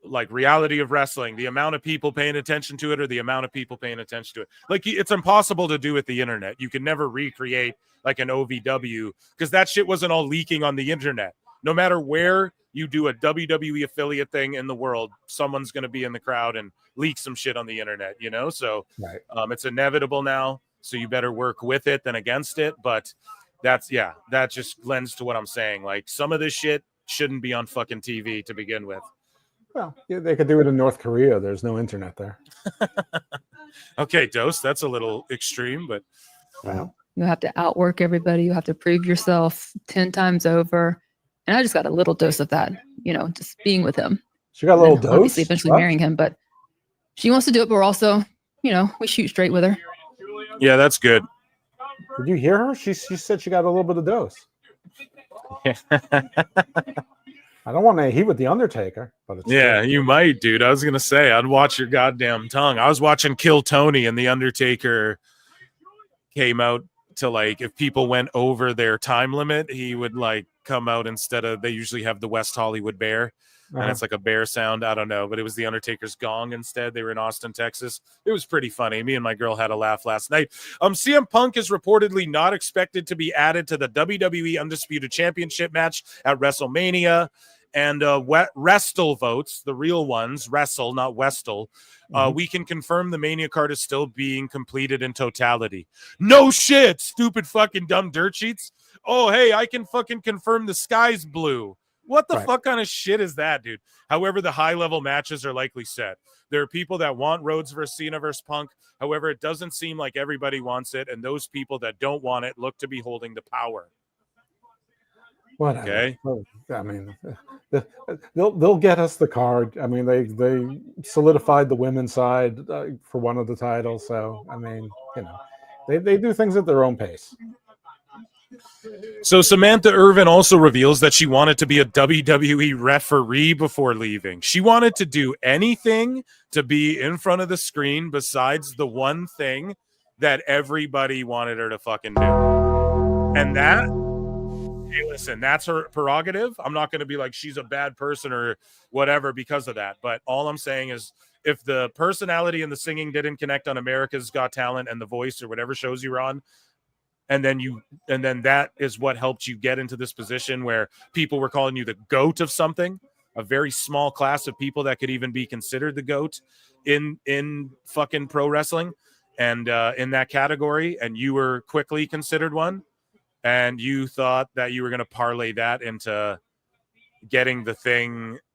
like reality of wrestling, the amount of people paying attention to it or the amount of people paying attention to it. Like, it's impossible to do with the internet. You can never recreate like an OVW because that shit wasn't all leaking on the internet. No matter where you do a WWE affiliate thing in the world, someone's going to be in the crowd and leak some shit on the internet, So right. It's inevitable now. So you better work with it than against it. But that just lends to what I'm saying. Like, some of this shit shouldn't be on fucking TV to begin with. Well, yeah, they could do it in North Korea. There's no internet there. Okay, Dose, that's a little extreme, but wow. You have to outwork everybody. You have to prove yourself 10 times over. And I just got a little dose of that, just being with him. She got a little dose? Obviously, eventually marrying him, but she wants to do it, but we're also, we shoot straight with her. Yeah, that's good. Did you hear her? She said she got a little bit of dose. Yeah. I don't want to heat with the Undertaker, but it's good. You might, dude. I was gonna say I'd watch your goddamn tongue. I was watching Kill Tony, and the Undertaker came out to, like, if people went over their time limit, he would like come out instead of, they usually have the West Hollywood bear. And it's like a bear sound. I don't know, but it was the Undertaker's gong instead. They were in Austin, Texas. It was pretty funny. Me and my girl had a laugh last night. CM Punk is reportedly not expected to be added to the WWE Undisputed Championship match at WrestleMania. And Wrestle votes, the real ones, Wrestle, not Westel. We can confirm the Mania card is still being completed in totality. No shit, stupid fucking dumb dirt sheets. Oh, hey, I can fucking confirm the sky's blue. What the fuck kind of shit is that, dude? However, the high-level matches are likely set. There are people that want Rhodes versus Cena versus Punk. However, it doesn't seem like everybody wants it, and those people that don't want it look to be holding the power. Whatever. Okay. I mean, they'll get us the card. I mean, they solidified the women's side for one of the titles. So, I mean, they do things at their own pace. So Samantha Irvin also reveals that she wanted to be a WWE referee before leaving. She wanted to do anything to be in front of the screen besides the one thing that everybody wanted her to fucking do. And that, hey, listen, that's her prerogative. I'm not going to be like she's a bad person or whatever because of that. But all I'm saying is, if the personality and the singing didn't connect on America's Got Talent and The Voice or whatever shows you were on, and then that is what helped you get into this position where people were calling you the GOAT of something, a very small class of people that could even be considered the GOAT in fucking pro wrestling and in that category, and you were quickly considered one, and you thought that you were going to parlay that into getting the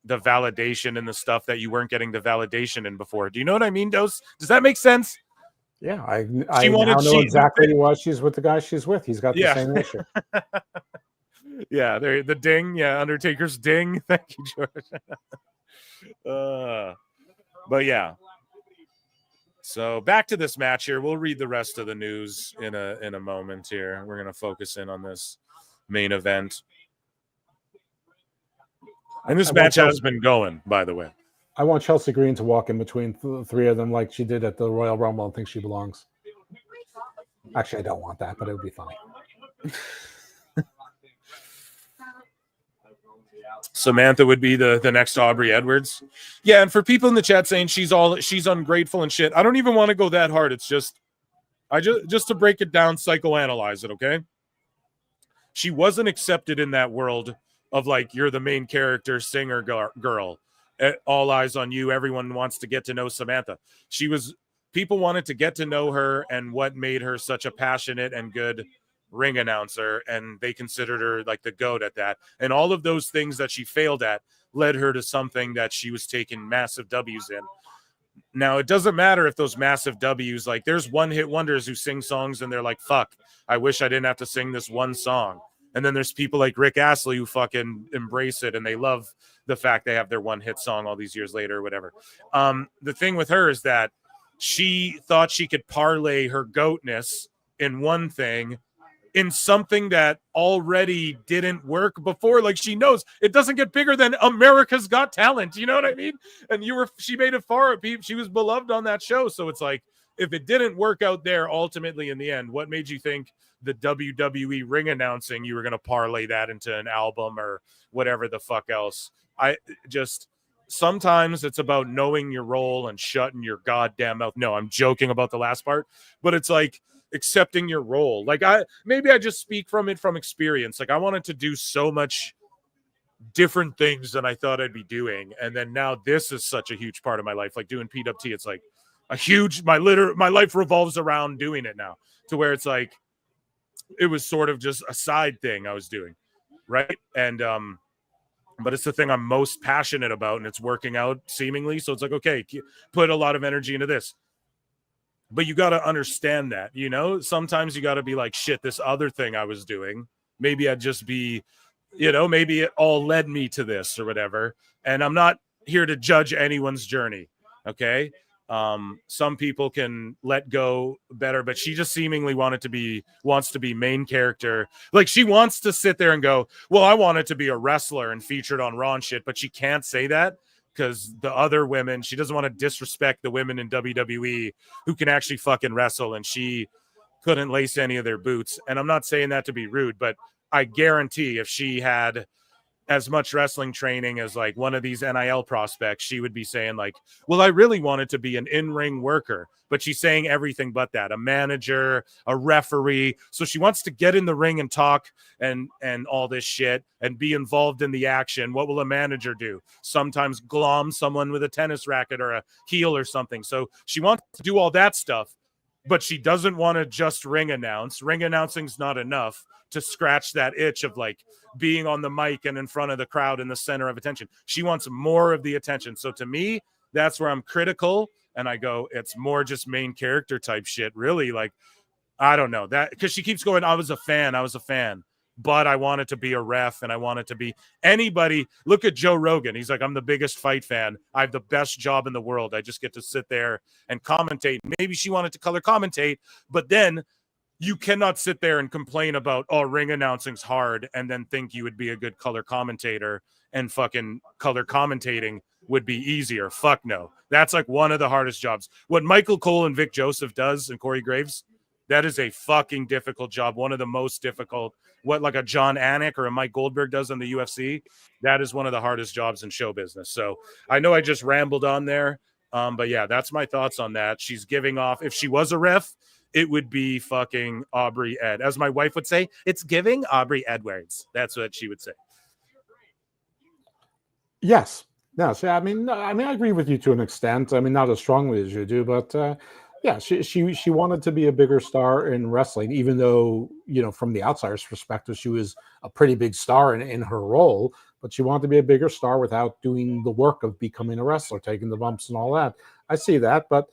validation and the stuff that you weren't getting the validation in before. Do you know what I mean, Does that make sense? Yeah, I wanted- now know she- exactly why she's with the guy she's with. He's got the Yeah. same issue. Yeah, the ding. Yeah, Undertaker's ding. Thank you, George. But yeah. So back to this match here. We'll read the rest of the news in a moment here. We're gonna focus in on this main event. And this match has been going, by the way. I want Chelsea Green to walk in between the three of them like she did at the Royal Rumble and think she belongs. Actually, I don't want that, but it would be funny. Samantha would be the next Aubrey Edwards. Yeah, and for people in the chat saying she's ungrateful and shit, I don't even want to go that hard. It's just to break it down, psychoanalyze it, okay? She wasn't accepted in that world of like, you're the main character singer girl. All eyes on you. Everyone wants to get to know Samantha. People wanted to get to know her and what made her such a passionate and good ring announcer, and they considered her like the GOAT at that. And all of those things that she failed at led her to something that she was taking massive W's in. Now, it doesn't matter if those massive W's, like there's one-hit wonders who sing songs and they're like, fuck, I wish I didn't have to sing this one song. And then there's people like Rick Astley who fucking embrace it and they love the fact they have their one-hit song all these years later or whatever. The thing with her is that she thought she could parlay her goatness in one thing in something that already didn't work before. Like, she knows it doesn't get bigger than America's Got Talent. You know what I mean? And she made it far. She was beloved on that show. So it's like, if it didn't work out there, ultimately in the end, what made you think the WWE ring announcing, you were going to parlay that into an album or whatever the fuck else? Sometimes it's about knowing your role and shutting your goddamn mouth. No, I'm joking about the last part, but it's like accepting your role. Like, I just speak from experience. Like, I wanted to do so much different things than I thought I'd be doing. And then now this is such a huge part of my life. Like doing PWT, it's like my life revolves around doing it now, to where it's like, it was sort of just a side thing I was doing. Right. And, but it's the thing I'm most passionate about, and it's working out seemingly. So it's like, okay, put a lot of energy into this. But you got to understand that, you know, sometimes you got to be like, shit, this other thing I was doing, maybe I'd just be, you know, maybe it all led me to this or whatever. And I'm not here to judge anyone's journey. Okay. Some people can let go better, but she just seemingly wants to be main character. Like, she wants to sit there and go, well, I wanted to be a wrestler and featured on Raw and shit, but she can't say that because the other women, she doesn't want to disrespect the women in WWE who can actually fucking wrestle, and she couldn't lace any of their boots. And I'm not saying that to be rude, but I guarantee if she had as much wrestling training as like one of these NIL prospects, she would be saying like, well, I really wanted to be an in-ring worker, but she's saying everything but that, a manager, a referee. So she wants to get in the ring and talk and all this shit and be involved in the action. What will a manager do? Sometimes glom someone with a tennis racket or a heel or something. So she wants to do all that stuff, but she doesn't want to just ring announce. Ring announcing's not enough to scratch that itch of like being on the mic and in front of the crowd in the center of attention. She wants more of the attention. So to me, that's where I'm critical. And I go, it's more just main character type shit. Really, like, I don't know that, because she keeps going, I was a fan, but I wanted to be a ref and I wanted to be anybody. Look at Joe Rogan. He's like, I'm the biggest fight fan. I have the best job in the world. I just get to sit there and commentate. Maybe she wanted to color commentate, but then you cannot sit there and complain about, oh, ring announcing's hard, and then think you would be a good color commentator and fucking color commentating would be easier. Fuck no. That's like one of the hardest jobs. What Michael Cole and Vic Joseph does and Corey Graves, that is a fucking difficult job. One of the most difficult. What like a John Anik or a Mike Goldberg does on the UFC, that is one of the hardest jobs in show business. So I know I just rambled on there. But yeah, that's my thoughts on that. She's giving off, if she was a ref, it would be fucking Aubrey Ed. As my wife would say, it's giving Aubrey Edwards. That's what she would say. Yes. No, so I mean, I agree with you to an extent. I mean, not as strongly as you do, but Yeah, she wanted to be a bigger star in wrestling, even though, from the outsider's perspective, she was a pretty big star in her role, but she wanted to be a bigger star without doing the work of becoming a wrestler, taking the bumps and all that. I see that, but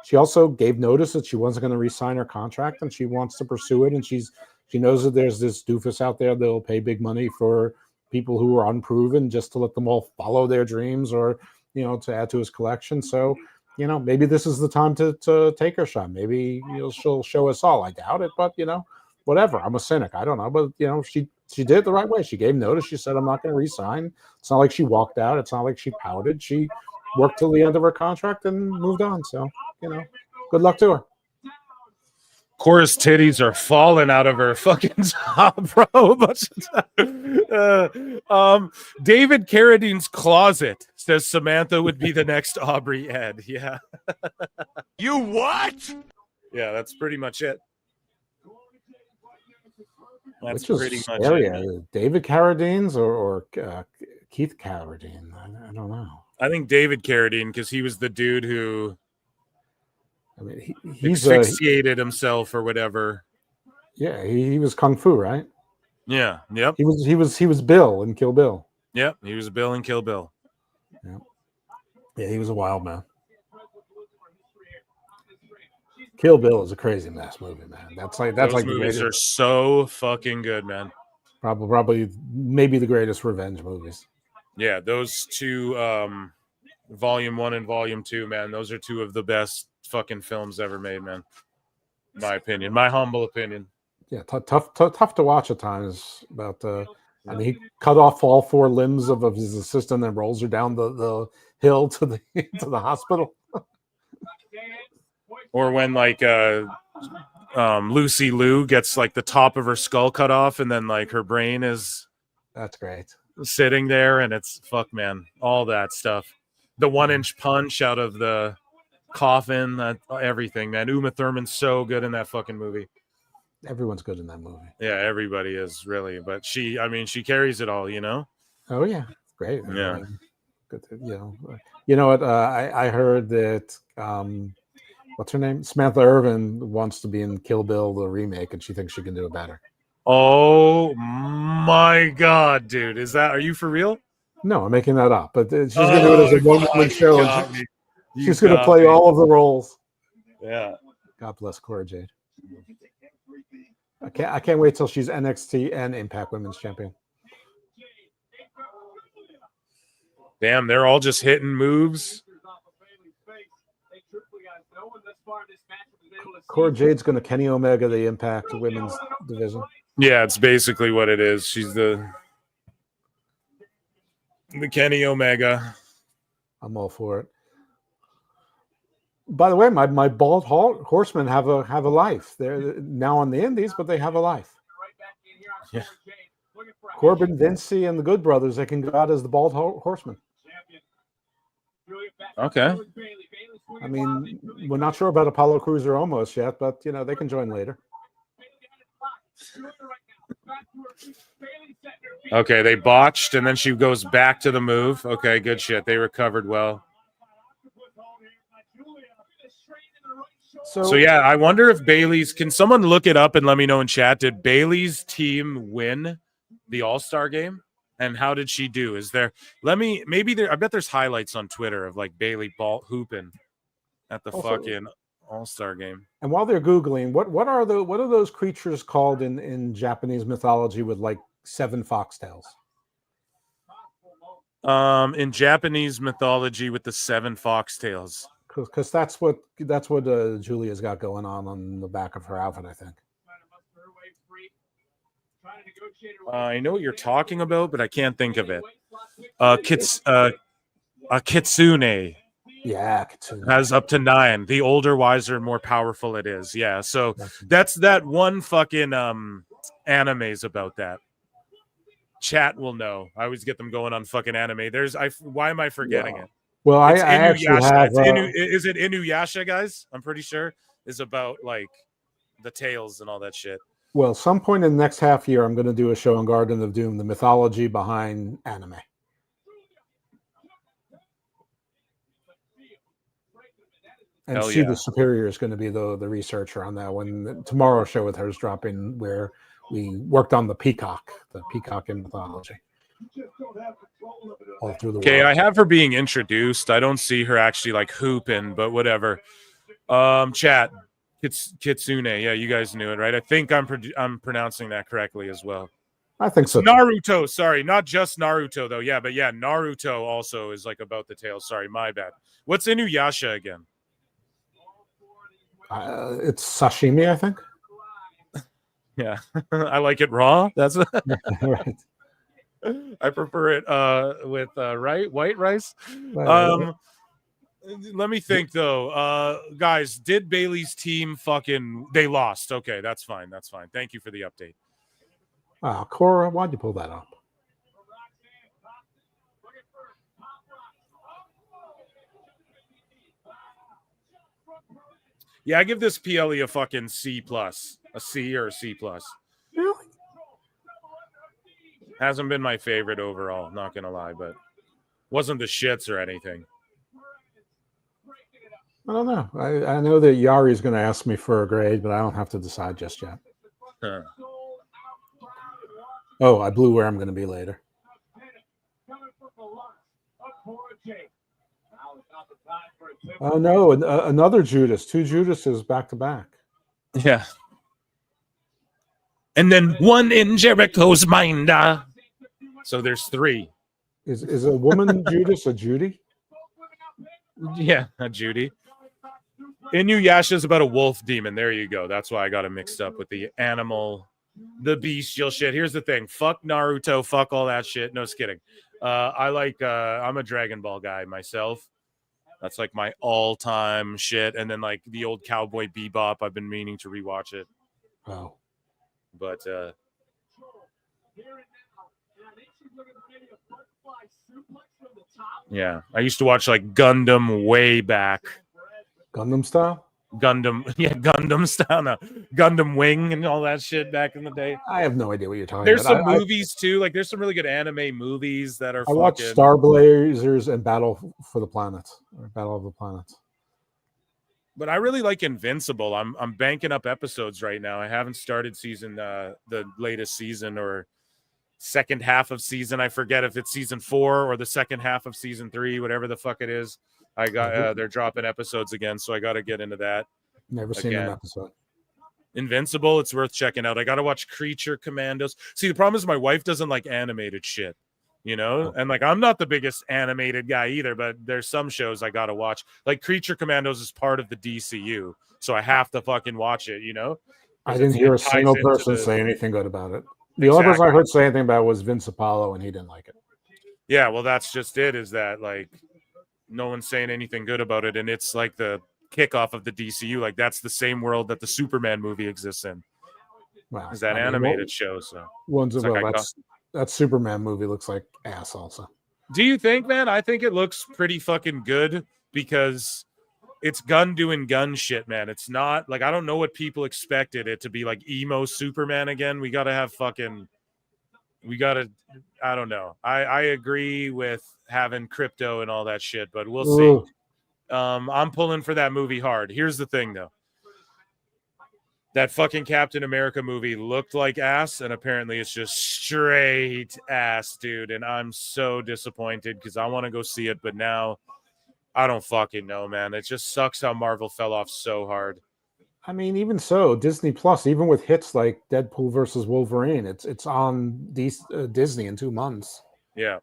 she also gave notice that she wasn't going to re-sign her contract, and she wants to pursue it, and she knows that there's this doofus out there that'll pay big money for people who are unproven just to let them all follow their dreams or, to add to his collection. So, maybe this is the time to take her shot. Maybe she'll show us all. I doubt it, but whatever. I'm a cynic. I don't know, but she did it the right way. She gave notice. She said, "I'm not going to resign." It's not like she walked out. It's not like she pouted. She worked till the end of her contract and moved on. So good luck to her. Cora's titties are falling out of her fucking top, bro. David Carradine's closet says Samantha would be the next Aubrey Ed. Yeah. You what? Yeah, that's pretty much it. That's Which pretty is much scarier, it. David Carradine's or Keith Carradine? I don't know. I think David Carradine, because he was the dude who he's asphyxiated himself or whatever. Yeah, he was Kung Fu, right? Yeah. Yep. He was Bill in Kill Bill. Yep. He was Bill in Kill Bill. Yeah, he was a wild man. Kill Bill is a crazy mess movie, man. That's Those like movies are so fucking good, man. Probably maybe the greatest revenge movies. Yeah, those two, Volume 1 and Volume 2, man. Those are two of the best fucking films ever made, man. My opinion, my humble opinion. Yeah, tough to watch at times. But he cut off all 4 limbs of his assistant and rolls her down the hill to the hospital. Or when Lucy Liu gets the top of her skull cut off, and then her brain is that's great sitting there, and it's fuck, man, all that stuff. The 1-inch punch out of the coffin, everything, man. Uma Thurman's so good in that fucking movie. Everyone's good in that movie. Yeah, everybody is really, but she carries it all, Oh yeah, great. Yeah. Good. You know what? I heard that. What's her name? Samantha Irvin wants to be in Kill Bill, the remake, and she thinks she can do it better. Oh my god, dude! Are you for real? No, I'm making that up. But she's going to do it as a one-woman show. She's going to play all of the roles. Yeah. God bless Cora Jade. I can't wait till she's NXT and Impact Women's Champion. Damn, they're all just hitting moves. Cora Jade's going to Kenny Omega the Impact Women's division. Yeah, it's basically what it is. She's the Kenny Omega. I'm all for it. By the way, my bald horsemen have a life. They're now on the indies, but they have a life. Yeah. Corbin, Vinci, and the Good Brothers, they can go out as the bald horsemen. Okay. I mean, we're not sure about Apollo Crews or Omos yet, but they can join later. Okay, they botched, and then she goes back to the move. Okay, good shit. They recovered well. So yeah, I wonder if Bayley's. Can someone look it up and let me know in chat? Did Bayley's team win the All-Star game? And how did she do? Is there? I bet there's highlights on Twitter of Bayley ball hooping at the fucking All-Star game. And while they're googling, what are those creatures called in Japanese mythology with 7 foxtails? In Japanese mythology with the 7 foxtails. Because that's what Julia's got going on the back of her outfit, I think. I know what you're talking about, but I can't think of it. A kitsune. Yeah, kitsune has up to 9. The older, wiser, and more powerful it is. Yeah, so that's that one fucking anime's about that. Chat will know. I always get them going on fucking anime. Why am I forgetting it? Well, I actually have. Is it Inuyasha, guys? I'm pretty sure is about the tales and all that shit. Well, some point in the next half year, I'm going to do a show on Garden of Doom, the mythology behind anime. And Hell she, yeah. the Superior, is going to be the researcher on that one. Tomorrow's show with her is dropping, where we worked on the peacock in mythology. All through the Okay, world. I have her being introduced. I don't see her actually like hooping, but whatever. Chat, Kitsune. Yeah, you guys knew it, right? I think I'm pronouncing that correctly as well. I think so. Naruto, sorry, not just Naruto though. Yeah, but yeah, Naruto also is like about the tail. Sorry, my bad. What's Inuyasha again? It's sashimi, I think. Yeah, I like it raw. That's right. I prefer it with white rice. Let me think though. Guys, did Bailey's team they lost? Okay, that's fine. That's fine. Thank you for the update. Cora, why'd you pull that up? Yeah, I give this PLE a fucking C+, a C or a C+. Really? Hasn't been my favorite overall, not gonna lie, but wasn't the shits or anything. I don't know. I know that Yari's going to ask me for a grade, but I don't have to decide just yet. Huh. Oh, I blew where I'm going to be later. Oh no, another Judas. 2 Judases back to back. Yeah. And then one in Jericho's mind. So there's 3. Is a woman Judas a Judy? Yeah, a Judy. Inuyasha's about a wolf demon. There you go. That's why I got it mixed up with the animal, the bestial shit. Here's the thing. Fuck Naruto. Fuck all that shit. No, just kidding. I'm a Dragon Ball guy myself. That's like my all-time shit. And then like the old Cowboy Bebop. I've been meaning to rewatch it. Oh. But yeah, I used to watch like Gundam way back. Gundam style? Gundam style. No. Gundam Wing and all that shit back in the day. I have no idea what you're talking There's about. some movies too. Like there's some really good anime movies that are I watched Star Blazers and Battle for the Planets, or Battle of the Planets. But I really like Invincible. I'm banking up episodes right now. I haven't started the latest season or second half of season. I forget if it's season 4 or the second half of season 3, whatever the fuck it is. I got they're dropping episodes again, so I got to get into that. Never seen an episode. Invincible, it's worth checking out. I got to watch Creature Commandos. See, the problem is my wife doesn't like animated shit, you know? And like I'm not the biggest animated guy either, but there's some shows I got to watch. Like Creature Commandos is part of the DCU, so I have to fucking watch it, you know? I didn't hear a single person say anything good about it. The only person I heard say anything about it was Vince Apollo, and he didn't like it. Yeah, well, that's just it, is that like no one's saying anything good about it, and it's like the kickoff of the DCU. Like that's the same world that the Superman movie exists in. Wow, is that animated show? So that Superman movie looks like ass. Also, do you think, man? I think it looks pretty fucking good because it's gun doing gun shit, man. It's not like I don't know what people expected it to be like emo Superman again. We gotta have fucking. I don't know. I agree with having crypto and all that shit, but we'll see. I'm pulling for that movie hard. Here's the thing, though. That fucking Captain America movie looked like ass, and apparently it's just straight ass, dude. And I'm so disappointed because I want to go see it, but now I don't fucking know, man. It just sucks how Marvel fell off so hard. I mean, even so, Disney Plus, even with hits like Deadpool versus Wolverine, it's on Disney in 2 months. Yeah.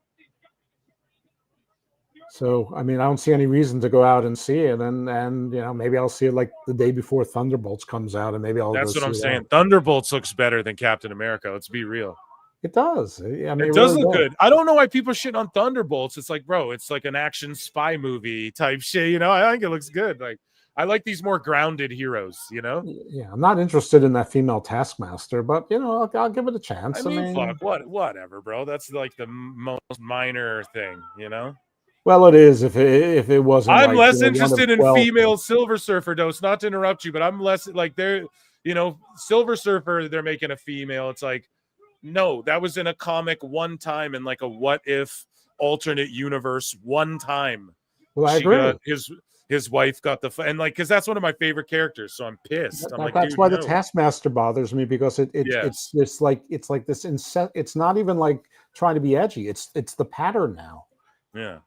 So, I mean, I don't see any reason to go out and see it, and you know, maybe I'll see it like the day before Thunderbolts comes out, and maybe I'll. That's what I'm saying. Thunderbolts looks better than Captain America. Let's be real. It does. I mean, it does look good. I don't know why people shit on Thunderbolts. It's like, bro, it's like an action spy movie type shit. You know, I think it looks good. Like, I like these more grounded heroes. You know. Yeah, I'm not interested in that female Taskmaster, but you know, I'll give it a chance. I mean, fuck, whatever, bro. That's like the most minor thing. You know. Well, it is if it wasn't. I'm less interested in female Silver Surfer, Dose. Not to interrupt you, but I'm less like they're, you know, Silver Surfer. They're making a female. It's like, no, that was in a comic one time in like a what if alternate universe one time. Well, I agree. His his wife got and like, because that's one of my favorite characters, so I'm pissed. I'm like, that's dude, why no. the Taskmaster bothers me, because it's like this it's not even like trying to be edgy. It's the pattern now. Yeah.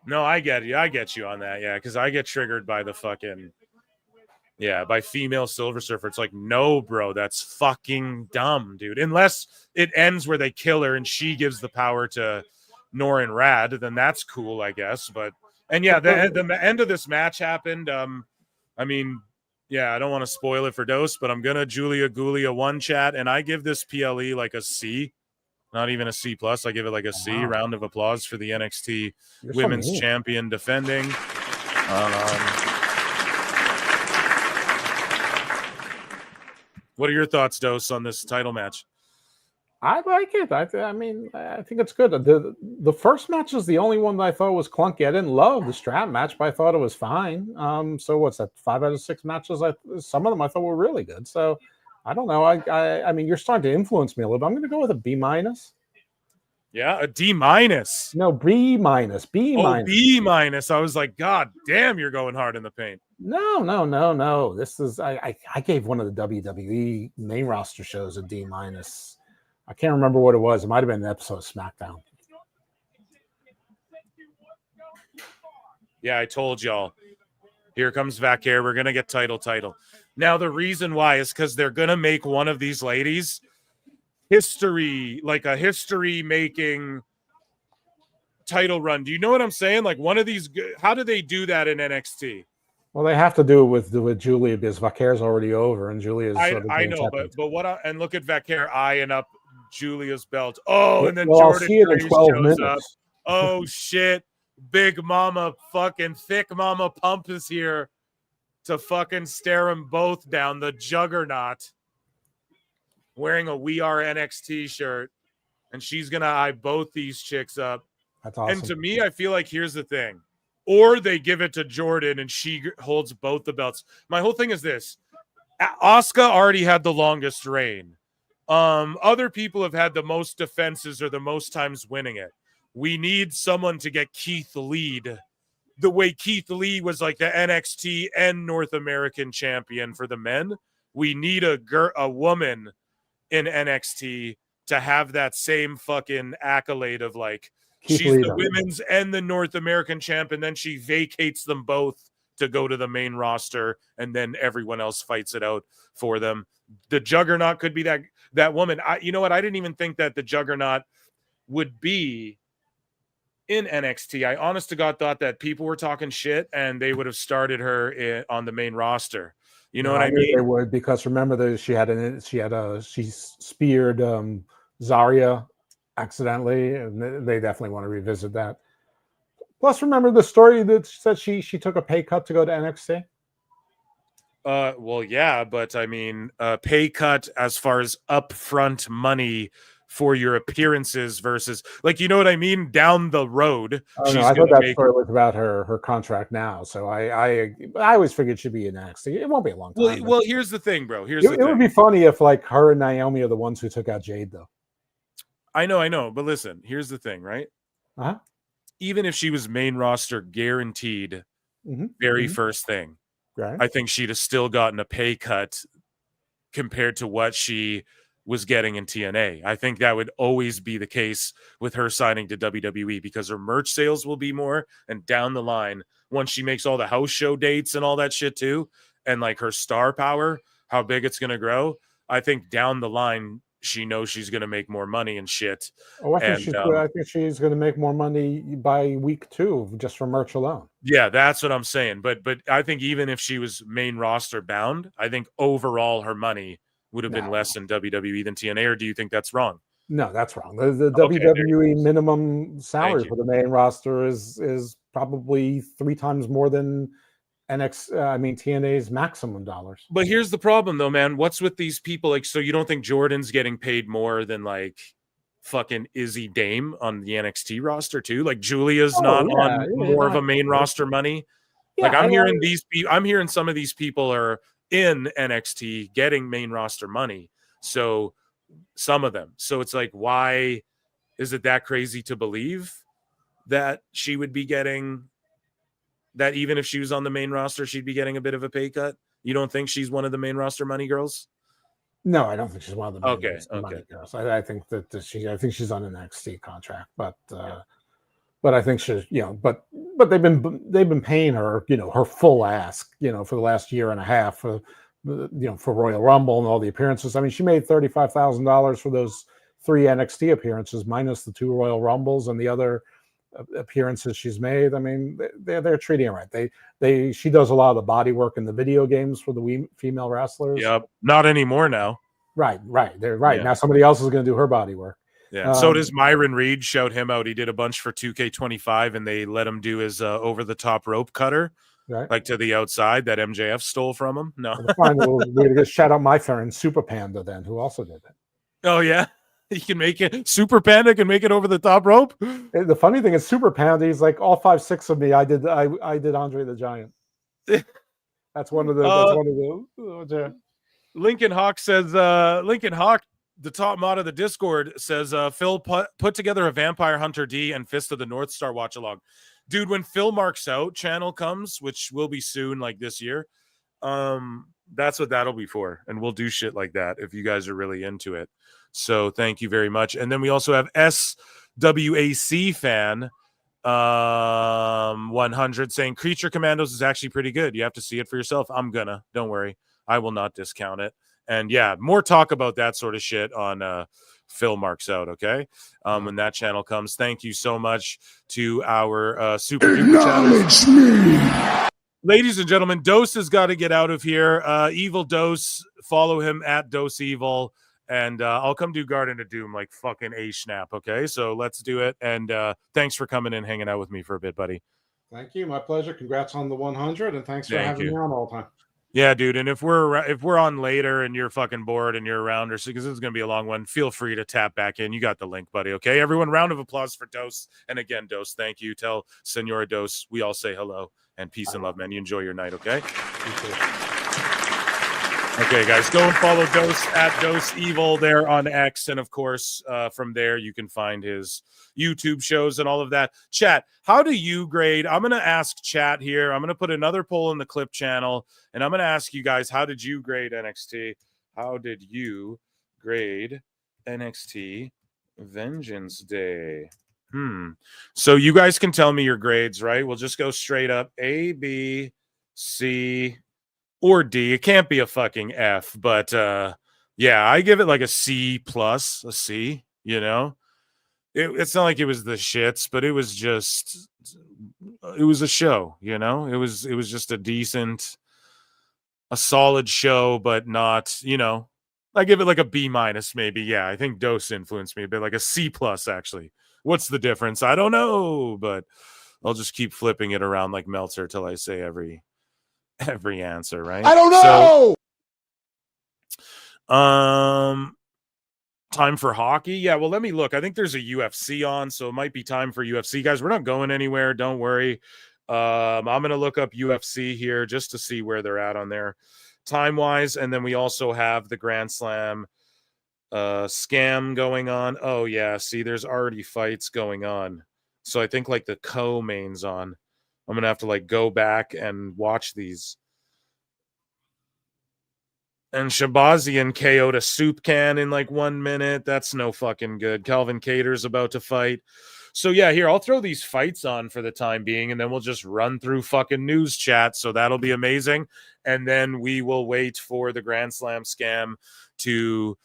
No, I get you. I get you on that. Yeah, because I get triggered by the fucking by female Silver Surfer. It's like, no, bro, that's fucking dumb, dude. Unless it ends where they kill her and she gives the power to Norin Rad, then that's cool, I guess. But the end of this match happened. I mean, I don't want to spoil it for Dose, but I'm gonna Julia Gulia 1 chat, and I give this PLE like a C. Not even a C plus. I give it like a C. Round of applause for the NXT Women's Champion defending. What are your thoughts, Dose, on this title match? I like it. I mean, I think it's good. The first match is the only one that I thought was clunky. I didn't love the strap match, but I thought it was fine. So what's that? 5 out of 6 matches? Some of them I thought were really good. So I don't know. I mean, you're starting to influence me a little bit. I'm going to go with a B minus. Yeah, a D minus. No, B minus. B minus. B minus. I was like, God damn, you're going hard in the paint. No. This is I gave one of the WWE main roster shows a D minus. I can't remember what it was. It might have been an episode of SmackDown. Yeah, I told y'all. Here comes Vaquer. We're gonna get title. Now the reason why is because they're gonna make one of these ladies history, like a history-making title run. Do you know what I'm saying? Like one of these. How do they do that in NXT? Well, they have to do it with Julia, because Vaquer's already over, and Julia's. I know, but and look at Vaquer eyeing up Julia's belt. Oh, and then I'll Jordan see it in Grace 12 shows minutes. up. Oh shit! Big Mama, fucking thick Mama Pump is here to fucking stare them both down. The Juggernaut wearing a We Are NXT shirt, and she's gonna eye both these chicks up. That's awesome. And to me, I feel like here's the thing. Or they give it to Jordan and she holds both the belts. My whole thing is this. Asuka already had the longest reign. Other people have had the most defenses or the most times winning it. We need someone to get Keith Lee the way Keith Lee was like the NXT and North American champion for the men. We need a woman in NXT to have that same fucking accolade of like, she's the women's and the North American champ, and then she vacates them both to go to the main roster, and then everyone else fights it out for them. The Juggernaut could be that woman. You know what? I didn't even think that the Juggernaut would be in NXT. I honest to God thought that people were talking shit and they would have started her on the main roster. You know what I mean? They would, because remember that she speared Zarya accidentally, and they definitely want to revisit that. Plus, remember the story that said she took a pay cut to go to NXT? Well, yeah, but I mean, pay cut as far as upfront money for your appearances versus, like, you know what I mean? Down the road. Oh, no, I thought that story was about her contract now. So I always figured she'd be in NXT. It won't be a long time. Well, here's the thing, bro. It would be funny if like her and Naomi are the ones who took out Jade, though. I know. But listen, here's the thing, right? Uh-huh. Even if she was main roster guaranteed, very first thing, right? I think she'd have still gotten a pay cut compared to what she was getting in TNA. I think that would always be the case with her signing to WWE, because her merch sales will be more, and down the line, once she makes all the house show dates and all that shit too, and like her star power, how big it's going to grow, I think down the line, she knows she's going to make more money and shit. Oh, I think she's going to make more money by week 2 just from merch alone. Yeah, that's what I'm saying. But I think even if she was main roster bound, I think overall her money would have been less in WWE than TNA. Or do you think that's wrong? No, that's wrong. The WWE minimum salary for the main roster is probably 3 times more than TNA's maximum dollars. But here's the problem, though, man. What's with these people? Like, so you don't think Jordan's getting paid more than like fucking Izzy Dame on the NXT roster too? Like Julia's on more of a main roster money. Yeah, like I'm hearing some of these people are in NXT getting main roster money. So some of them. So it's like, why is it that crazy to believe that she would be getting that even if she was on the main roster, she'd be getting a bit of a pay cut? You don't think she's one of the main roster money girls? No, I don't think she's one of the main Okay. money girls. I think that I think she's on an NXT contract, but I think she's, but they've been paying her, her full ask, for the last year and a half for Royal Rumble and all the appearances. I mean, she made $35,000 for those 3 NXT appearances minus the 2 Royal Rumbles and the other appearances she's made. I mean, they're treating her right. She does a lot of the body work in the video games for the female wrestlers. Yep. Not anymore now. Right. They're right. Yeah. Now somebody else is going to do her body work. Yeah. So does Myron Reed. Shout him out. He did a bunch for 2K25 and they let him do his over the top rope cutter. Right. Like to the outside that MJF stole from him. No. Fine, we're going to shout out my friend Super Panda then, who also did that. Oh yeah. He can make it. Super Panda can make it over the top rope. The funny thing is, Super Panda, he's like all 5'6" of me. I did Andre the Giant. That's one of the. Lincoln Hawk says. Lincoln Hawk, the top mod of the Discord, says Phil put together a Vampire Hunter D and Fist of the North Star watch along. Dude, when Phil Marks Out channel comes, which will be soon, like this year, that's what that'll be for, and we'll do shit like that if you guys are really into it. So thank you very much. And then we also have SWAC fan 100 saying Creature Commandos is actually pretty good. You have to see it for yourself. Don't worry, I will not discount it. And yeah, more talk about that sort of shit on Phil Marks Out, okay? When that channel comes. Thank you so much to our super duper channels. Ladies and gentlemen, Dose has got to get out of here. Evil Dose, follow him at Dose Evil. And I'll come do Garden of Doom like fucking A-snap, okay? So let's do it. And thanks for coming in, hanging out with me for a bit, buddy. Thank you. My pleasure. Congrats on the 100, and thanks for having me on all the time. Yeah, dude. And if we're on later and you're fucking bored and you're around, or because this is going to be a long one, feel free to tap back in. You got the link, buddy, okay? Everyone, round of applause for Dose. And again, Dose, thank you. Tell Senora Dose we all say hello and peace and love, man. You enjoy your night, okay? Okay, guys, go and follow Dose at Dose Evil there on X. And of course, from there, you can find his YouTube shows and all of that. Chat, how do you grade? I'm going to ask chat here. I'm going to put another poll in the clip channel. And I'm going to ask you guys, how did you grade NXT? How did you grade NXT Vengeance Day? So you guys can tell me your grades, right? We'll just go straight up A, B, C, or D. It can't be a fucking F, but yeah, I give it like a C plus, a C, It's not like it was the shits, but it was a show, It was just a solid show, but not, I give it like a B minus maybe. Yeah, I think Dose influenced me a bit, like a C plus actually. What's the difference? I don't know, but I'll just keep flipping it around like Meltzer till I say every answer, right? I don't know. So, time for hockey. Yeah, well, let me look. I think there's a UFC on, so it might be time for UFC. Guys, we're not going anywhere. Don't worry. I'm going to look up UFC here just to see where they're at on there time-wise. And then we also have the Grand Slam scam going on. Oh, yeah. See, there's already fights going on. So I think like the co-main's on. I'm going to have to like go back and watch these. And Shabazian KO'd a soup can in like 1 minute. That's no fucking good. Calvin Cater's about to fight. So yeah, here, I'll throw these fights on for the time being, and then we'll just run through fucking news chat. So that'll be amazing. And then we will wait for the Grand Slam scam to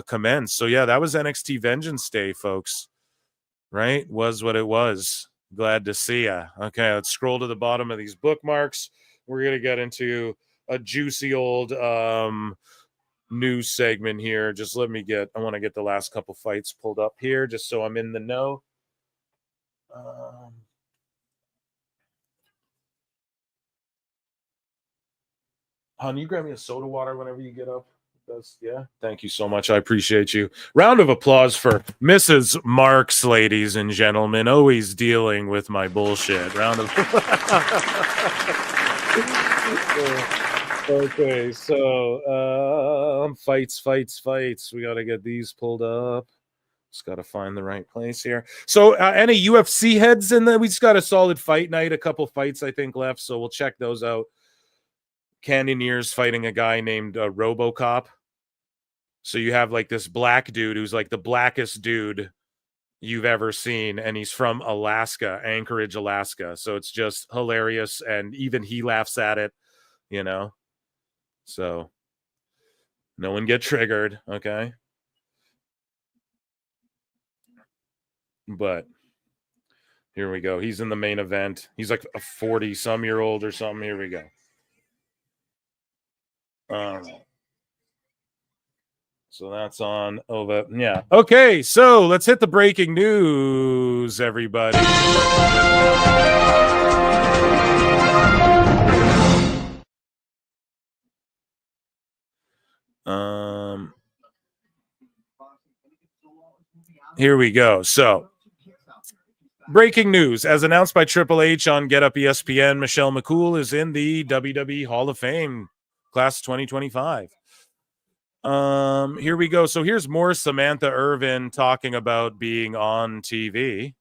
commence. So yeah, that was NXT Vengeance Day, folks. Right? Was what it was. Glad to see ya. Okay, let's scroll to the bottom of these bookmarks. We're going to get into a juicy old news segment here. Just I want to get the last couple fights pulled up here just so I'm in the know. Hon, you grab me a soda water whenever you get up. Yeah, thank you so much. I appreciate you. Round of applause for Mrs. Marks, ladies and gentlemen, always dealing with my bullshit. Round of okay, so fights. We got to get these pulled up. Just got to find the right place here. So any UFC heads in there? We just got a solid fight night. A couple fights, I think, left. So we'll check those out. Cannoneers fighting a guy named RoboCop. So you have like this black dude who's like the blackest dude you've ever seen, and he's from Alaska, Anchorage, Alaska. So it's just hilarious, and even he laughs at it, you know. So no one get triggered, okay? But here we go. He's in the main event. He's like a 40-some-year-old or something. Here we go. So that's on over. Yeah. Okay, so let's hit the breaking news, everybody. Here we go. So, breaking news. As announced by Triple H on Get Up ESPN, Michelle McCool is in the WWE Hall of Fame, class 2025. Here we go. So here's more Samantha Irvin talking about being on TV.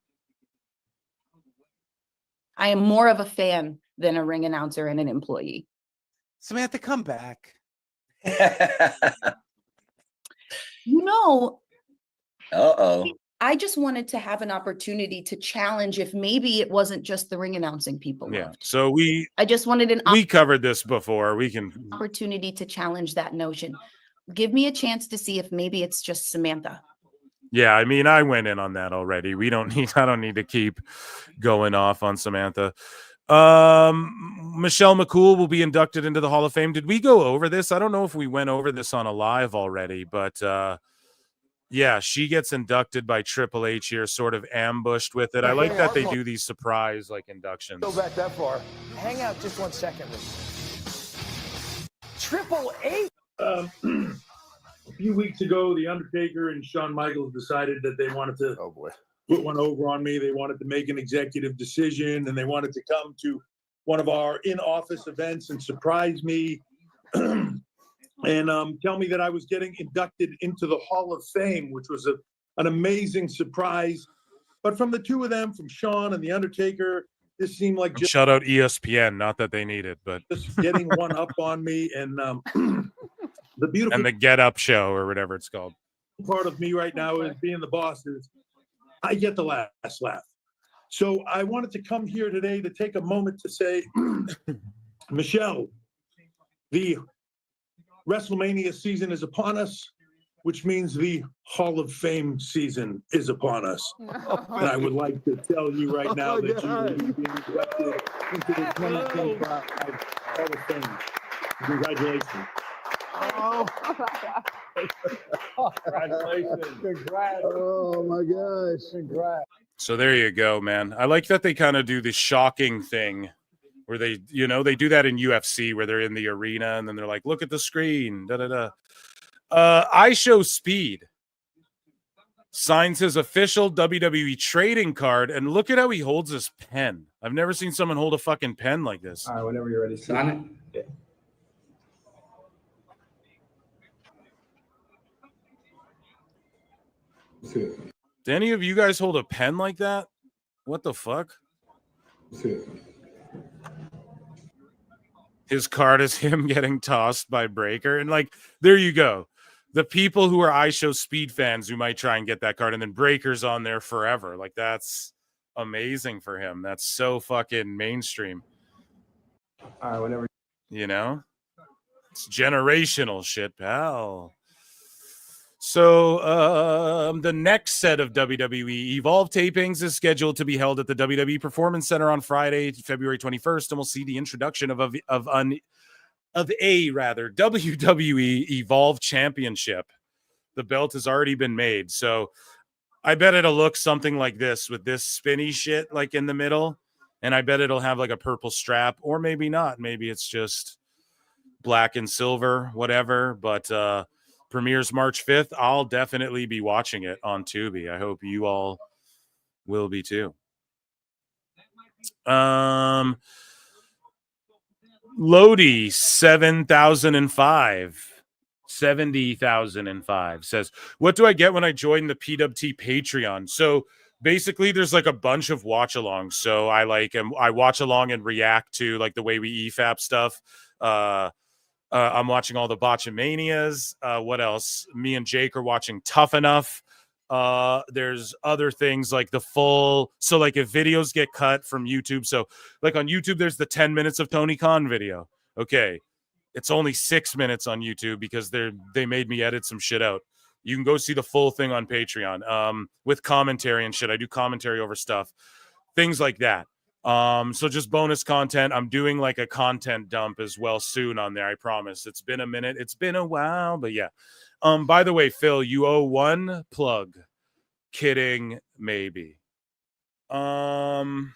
I am more of a fan than a ring announcer and an employee. Samantha, come back. You know, Uh-oh. I just wanted to have an opportunity to challenge if maybe it wasn't just the ring announcing people. Yeah. Loved. So I just wanted an we covered this before. We can opportunity to challenge that notion. Give me a chance to see if maybe it's just Samantha. Yeah, I mean, I went in on that already. I don't need to keep going off on Samantha. Michelle McCool will be inducted into the Hall of Fame. Did we go over this? I don't know if we went over this on a live already, but yeah, she gets inducted by Triple H here, sort of ambushed with it. I like that they do these surprise like inductions. Go back that far. Hang out just 1 second. Triple H. A few weeks ago, The Undertaker and Shawn Michaels decided that they wanted to put one over on me. They wanted to make an executive decision, and they wanted to come to one of our in-office events and surprise me and tell me that I was getting inducted into the Hall of Fame, which was an amazing surprise. But from the two of them, from Shawn and The Undertaker, this seemed like just shout out ESPN, not that they need it, but just getting one up on me. And the beautiful and the Get Up show or whatever it's called. Part of me right now is being the boss is I get the last laugh. So I wanted to come here today to take a moment to say, Michelle, the WrestleMania season is upon us, which means the Hall of Fame season is upon us. And I would like to tell you right now that you will be being elected into the 2025 Hall of Fame. Congratulations. Oh, congratulations. Congrats. Oh my gosh. Congrats. So there you go, man. I like that they kind of do the shocking thing where they do that in UFC where they're in the arena and then they're like, look at the screen, I Show Speed signs his official WWE trading card, and look at how he holds his pen. I've never seen someone hold a fucking pen like this. All right, whenever you're ready. Sign it. Yeah. Do any of you guys hold a pen like that? What the fuck? His card is him getting tossed by Breaker. And like, there you go. The people who are I Show Speed fans who might try and get that card, and then Breaker's on there forever. Like, that's amazing for him. That's so fucking mainstream. All right, whenever. You know? It's generational shit, pal. So the next set of WWE Evolve tapings is scheduled to be held at the WWE Performance Center on Friday, February 21st, and we'll see the introduction of a WWE Evolve Championship. The belt has already been made, so I bet it'll look something like this with this spinny shit like in the middle, and I bet it'll have like a purple strap, or maybe not. Maybe it's just black and silver, whatever, but premieres March 5th. I'll definitely be watching it on Tubi. I hope you all will be too. Lodi 7005 70,005 says, what do I get when I join the PWT Patreon? So basically there's like a bunch of watch alongs. So I watch along and react to like the way we EFAP stuff. I'm watching all the Botchamanias. What else? Me and Jake are watching Tough Enough. There's other things like the full. So like if videos get cut from YouTube. So like on YouTube, there's the 10 minutes of Tony Khan video. Okay. It's only 6 minutes on YouTube because they made me edit some shit out. You can go see the full thing on Patreon with commentary and shit. I do commentary over stuff, things like that. So just bonus content. I'm doing like a content dump as well soon on there. I promise. It's been a minute. It's been a while, but yeah. By the way, Phil, you owe one plug. Kidding, maybe. What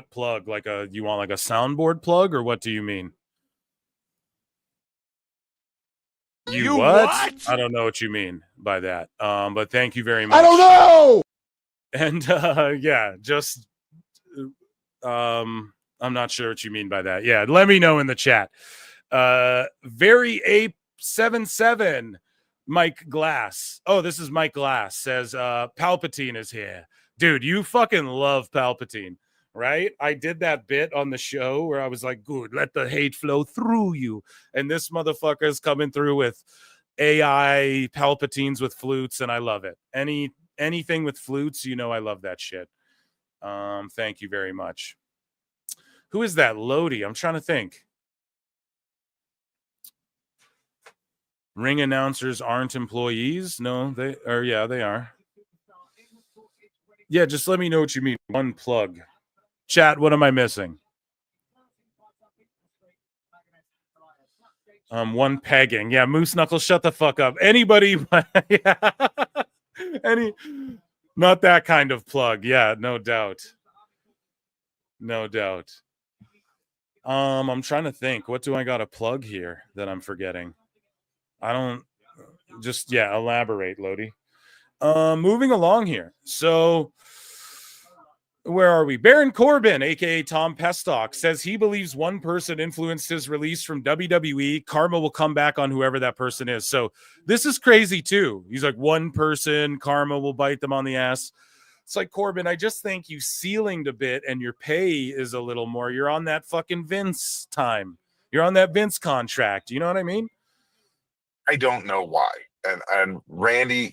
plug? You want like a soundboard plug, or what do you mean? You what? I don't know what you mean by that. But thank you very much. I don't know. And yeah, just I'm not sure what you mean by that. Yeah, let me know in the chat. Very Ape 77, Mike Glass. Oh, this is Mike Glass says Palpatine is here. Dude, you fucking love Palpatine, right? I did that bit on the show where I was like, good, let the hate flow through you. And this motherfucker is coming through with AI Palpatines with flutes, and I love it. Anything with flutes, you know I love that shit. Thank you very much. Who is that? Lodi. I'm trying to think. Ring announcers aren't employees? No, they are. Yeah, they are. Yeah, just let me know what you mean. One plug. Chat, what am I missing? One pegging. Yeah, Moose Knuckles, shut the fuck up. Anybody? Yeah. Not that kind of plug. Yeah, no doubt. No doubt. I'm trying to think. What do I got to plug here that I'm forgetting? I don't just, yeah, elaborate, Lodi. Moving along here. So where are we? Baron Corbin, aka Tom Pestock, says he believes one person influenced his release from WWE. Karma will come back on whoever that person is. So this is crazy too. He's like, one person, karma will bite them on the ass. It's like, Corbin, I just think you ceilinged a bit and your pay is a little more. You're on that fucking Vince time. You're on that Vince contract. You know what I mean? I don't know why. And Randy,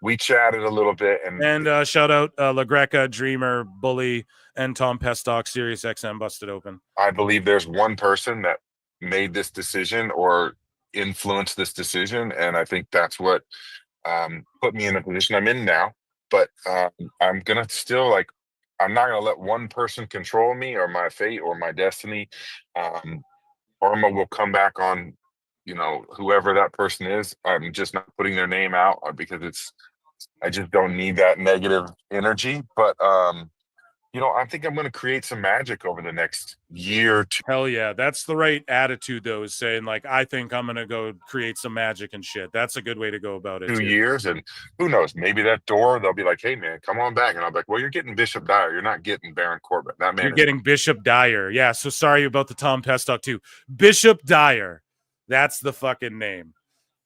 we chatted a little bit, and shout out La Greca, Dreamer, Bully, and Tom Pestock, Sirius XM Busted Open. I believe there's one person that made this decision or influenced this decision, and I think that's what put me in the position I'm in now. But I'm gonna still I'm not gonna let one person control me or my fate or my destiny. Karma will come back on, whoever that person is. I'm just not putting their name out because I just don't need that negative energy. But I think I'm going to create some magic over the next year or two. Hell yeah, that's the right attitude though, is saying I think I'm going to go create some magic and shit. That's a good way to go about it. 2 years, and who knows, maybe that door, they'll be like, hey man, come on back. And I'll be like, well, you're getting Bishop Dyer. You're not getting Baron Corbin. That man. You're getting Bishop Dyer. Yeah, so sorry about the Tom Pestock too. Bishop Dyer. That's the fucking name.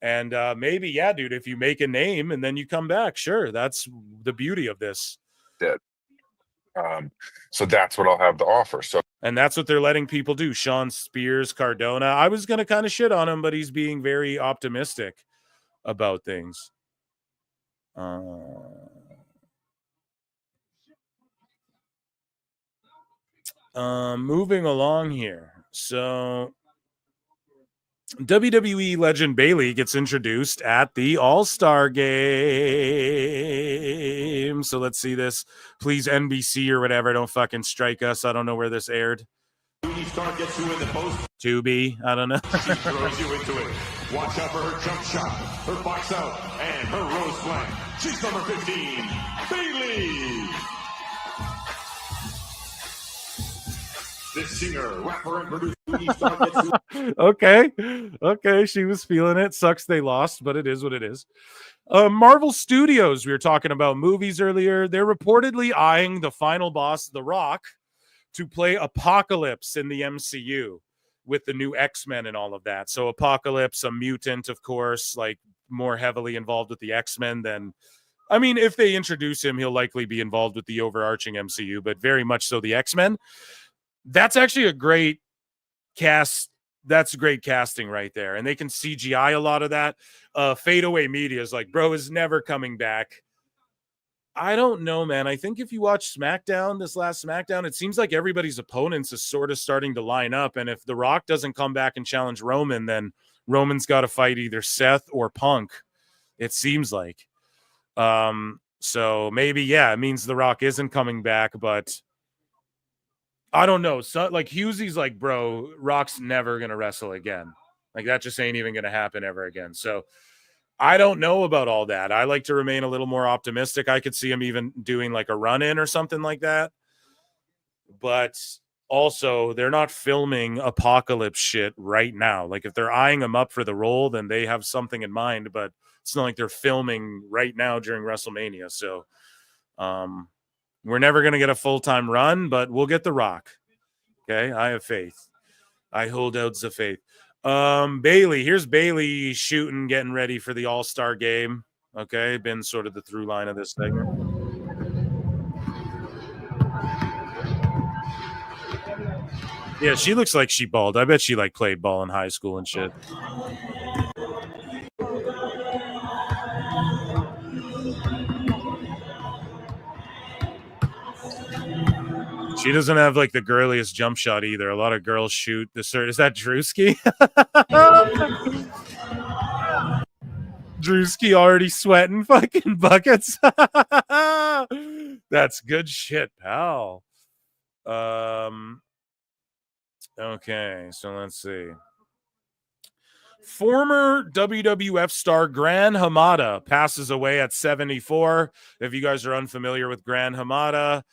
And maybe, yeah, dude, if you make a name and then you come back, sure. That's the beauty of this. Dead. So that's what I'll have to offer. And that's what they're letting people do. Sean Spears, Cardona. I was going to kind of shit on him, but he's being very optimistic about things. Moving along here. So WWE legend Bayley gets introduced at the All-Star Game. So let's see this. Please, NBC or whatever, don't fucking strike us. I don't know where this aired. Tubi, I don't know. She throws you into it. Watch out for her jump shot, her box out, and her rose slam. She's number 15, Bayley. This singer, rapper, and producer. Okay, she was feeling it. Sucks they lost, but it is what it is. Marvel Studios, we were talking about movies earlier. They're reportedly eyeing the final boss, The Rock, to play Apocalypse in the MCU. with the new X-Men and all of that. So Apocalypse, a mutant, of course, like more heavily involved with the X-Men than, I mean, if they introduce him, he'll likely be involved with the overarching MCU, but very much so the X-Men. That's actually a great cast. That's great casting right there. And they can CGI a lot of that. Fadeaway Media is like, bro is never coming back. I don't know, man. I think if you watch SmackDown, this last SmackDown, it seems like everybody's opponents is sort of starting to line up. And if The Rock doesn't come back and challenge Roman, then Roman's got to fight either Seth or Punk, it seems like. So maybe, yeah, it means The Rock isn't coming back, but I don't know. So, like, Hughesy's like, bro, Rock's never going to wrestle again. Like, that just ain't even going to happen ever again. So I don't know about all that. I like to remain a little more optimistic. I could see him even doing like a run-in or something like that. But also, they're not filming Apocalypse shit right now. Like, if they're eyeing him up for the role, then they have something in mind. But it's not like they're filming right now during WrestleMania. So we're never going to get a full-time run, but we'll get The Rock. Okay? I have faith. I hold out the faith. Bailey, here's Bailey shooting, getting ready for the All-Star game. Okay, been sort of the through line of this segment. Yeah, she looks like she balled. I bet she like played ball in high school and shit. She doesn't have like the girliest jump shot either. A lot of girls shoot the cert. Is that Drewski? Drewski already sweating fucking buckets. That's good shit, pal. Okay, so let's see. Former WWF star Gran Hamada passes away at 74. If you guys are unfamiliar with Gran Hamada,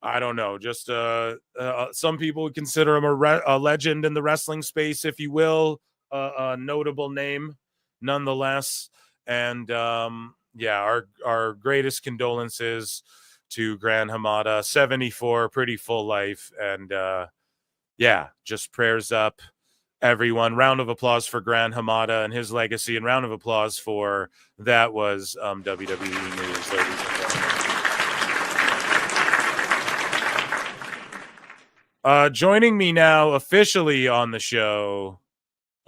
I don't know. Just some people would consider him a legend in the wrestling space, if you will. A notable name, nonetheless. And yeah, our greatest condolences to Gran Hamada. 74, pretty full life. And yeah, just prayers up, everyone. Round of applause for Gran Hamada and his legacy, and round of applause for That Was WWE News, ladies and gentlemen. Joining me now officially on the show,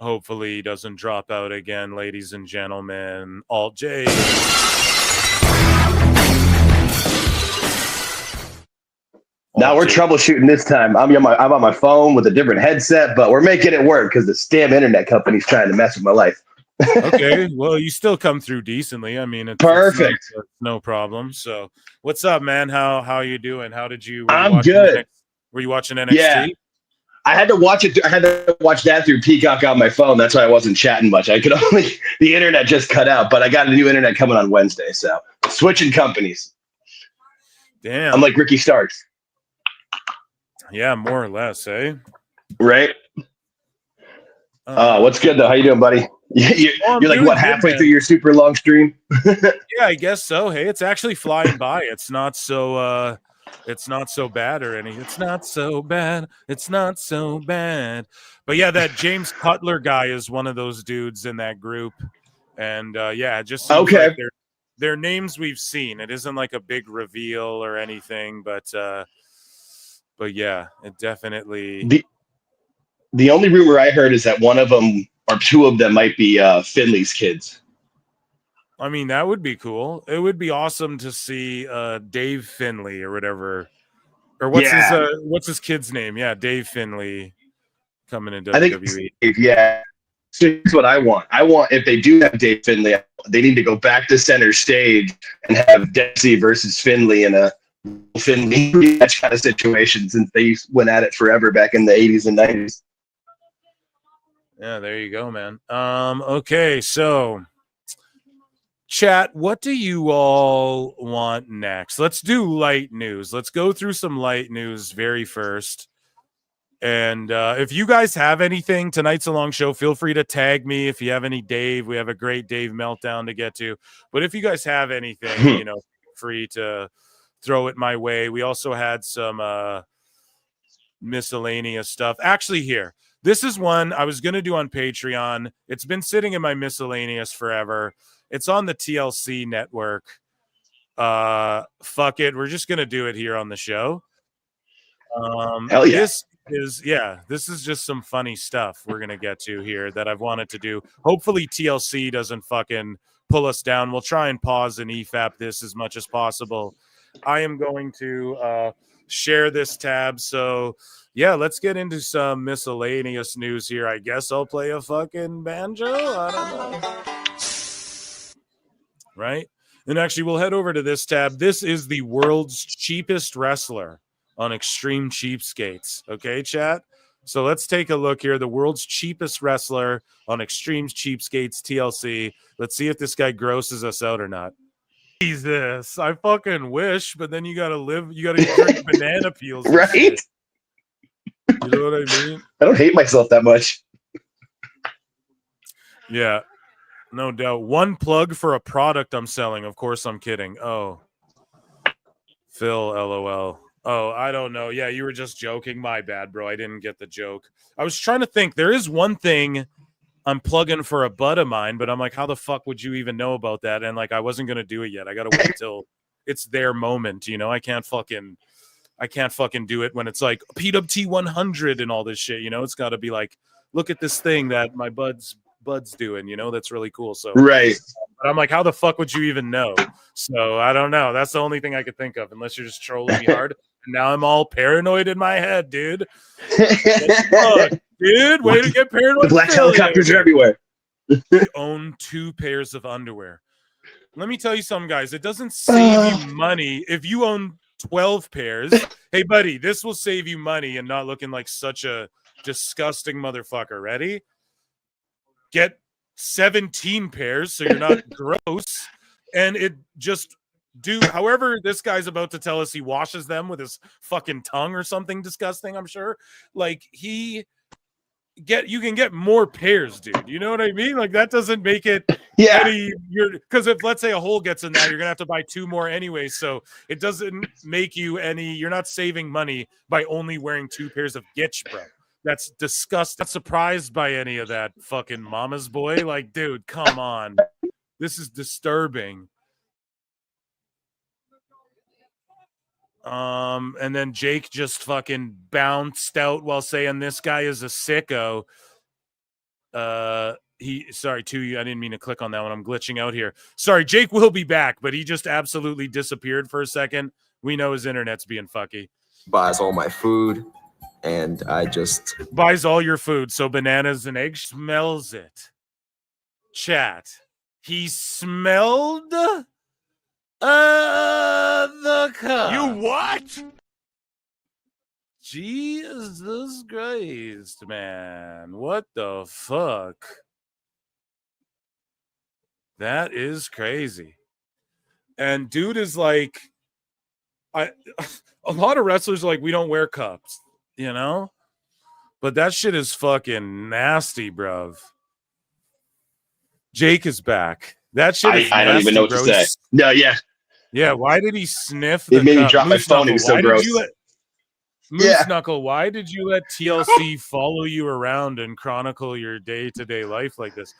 hopefully doesn't drop out again, ladies and gentlemen, Alt J. Now we're troubleshooting this time. I'm on my phone with a different headset, but we're making it work because the damn internet company's trying to mess with my life. Okay, well, you still come through decently. I mean, it's perfect. No problem. So, what's up, man? How you doing? How did you? I'm good. Were you watching NXT? Yeah, I had to watch it. I had to watch that through Peacock on my phone. That's why I wasn't chatting much. I could only the internet just cut out. But I got a new internet coming on Wednesday, so switching companies. Damn, I'm like Ricky Starks. Yeah, more or less, eh? Right. What's good though? How you doing, buddy? You're like what, halfway through your super long stream? Yeah, I guess so. Hey, it's actually flying by. It's not so bad or anything. It's not so bad. It's not so bad. But yeah, that James Cutler guy is one of those dudes in that group. And yeah, it just seems like they're names we've seen. It isn't like a big reveal or anything, but yeah, it definitely. The only rumor I heard is that one of them or two of them might be Finley's kids. I mean, that would be cool. It would be awesome to see Dave Finley or whatever, or what's his kid's name? Yeah, Dave Finley coming into WWE. Yeah, that's what I want. I want, if they do have Dave Finley, they need to go back to center stage and have Dempsey versus Finley in a Finley match kind of situation, since they went at it forever back in the 80s and 90s. Yeah, there you go, man. Okay, so chat, what do you all want next? Let's do light news. Let's go through some light news very first. And if you guys have anything, tonight's a long show. Feel free to tag me if you have any Dave. We have a great Dave meltdown to get to. But if you guys have anything, free to throw it my way. We also had some miscellaneous stuff. Actually, here. This is one I was going to do on Patreon. It's been sitting in my miscellaneous forever. It's on the TLC network. Fuck it. We're just going to do it here on the show. Hell yeah. This is just some funny stuff we're going to get to here that I've wanted to do. Hopefully TLC doesn't fucking pull us down. We'll try and pause and EFAP this as much as possible. I am going to share this tab. So yeah, let's get into some miscellaneous news here. I guess I'll play a fucking banjo. I don't know. Right? And actually, we'll head over to this tab. This is the world's cheapest wrestler on Extreme Cheapskates. Okay, chat? So let's take a look here. The world's cheapest wrestler on Extreme Cheapskates TLC. Let's see if this guy grosses us out or not. Jesus, I fucking wish, but then you gotta drink banana peels. Right? Shit. You know what I mean? I don't hate myself that much. Yeah, no doubt. One plug for a product I'm selling. Of course, I'm kidding. Oh, Phil, LOL. Oh, I don't know. Yeah, you were just joking. My bad, bro. I didn't get the joke. I was trying to think. There is one thing I'm plugging for a bud of mine, but I'm like, how the fuck would you even know about that? And like, I wasn't going to do it yet. I got to wait till it's their moment. You know, I can't fucking do it when it's like PWT 100 and all this shit. You know, it's got to be like, look at this thing that my bud's doing, you know, that's really cool. So, right. But I'm like, how the fuck would you even know? So I don't know. That's the only thing I could think of, unless you're just trolling me hard. And now I'm all paranoid in my head, dude. Fuck, dude, way to get paranoid. The black helicopters are everywhere. We own 2 pairs of underwear. Let me tell you something, guys. It doesn't save you money if you own 12 pairs. Hey, buddy, this will save you money and not looking like such a disgusting motherfucker. Ready? Get 17 pairs so you're not gross. And it just however this guy's about to tell us he washes them with his fucking tongue or something disgusting, I'm sure. Like you can get more pairs, dude. You know what I mean? Like that doesn't make it because if let's say a hole gets in that, you're gonna have to buy 2 more anyway. So it doesn't make you you're not saving money by only wearing 2 pairs of gitch, bro. That's disgusting. Not surprised by any of that, fucking mama's boy. Like, dude, come on. This is disturbing. And then Jake just fucking bounced out while saying this guy is a sicko. Sorry, I didn't mean to click on that one. I'm glitching out here. Sorry, Jake will be back, but he just absolutely disappeared for a second. We know his internet's being fucky. Buys all my food, and I just buys all your food. So bananas and eggs. Smells it. Chat. He smelled the cup. You what? Jesus Christ, man. What the fuck? That is crazy. And dude is like, a lot of wrestlers are like, we don't wear cups, you know? But that shit is fucking nasty, bruv. Jake is back. That shit is nasty, I don't even know what to say. No, yeah. Yeah, why did he sniff the It made me cup? drop my phone. It was so gross. Knuckle, why did you let TLC follow you around and chronicle your day-to-day life like this?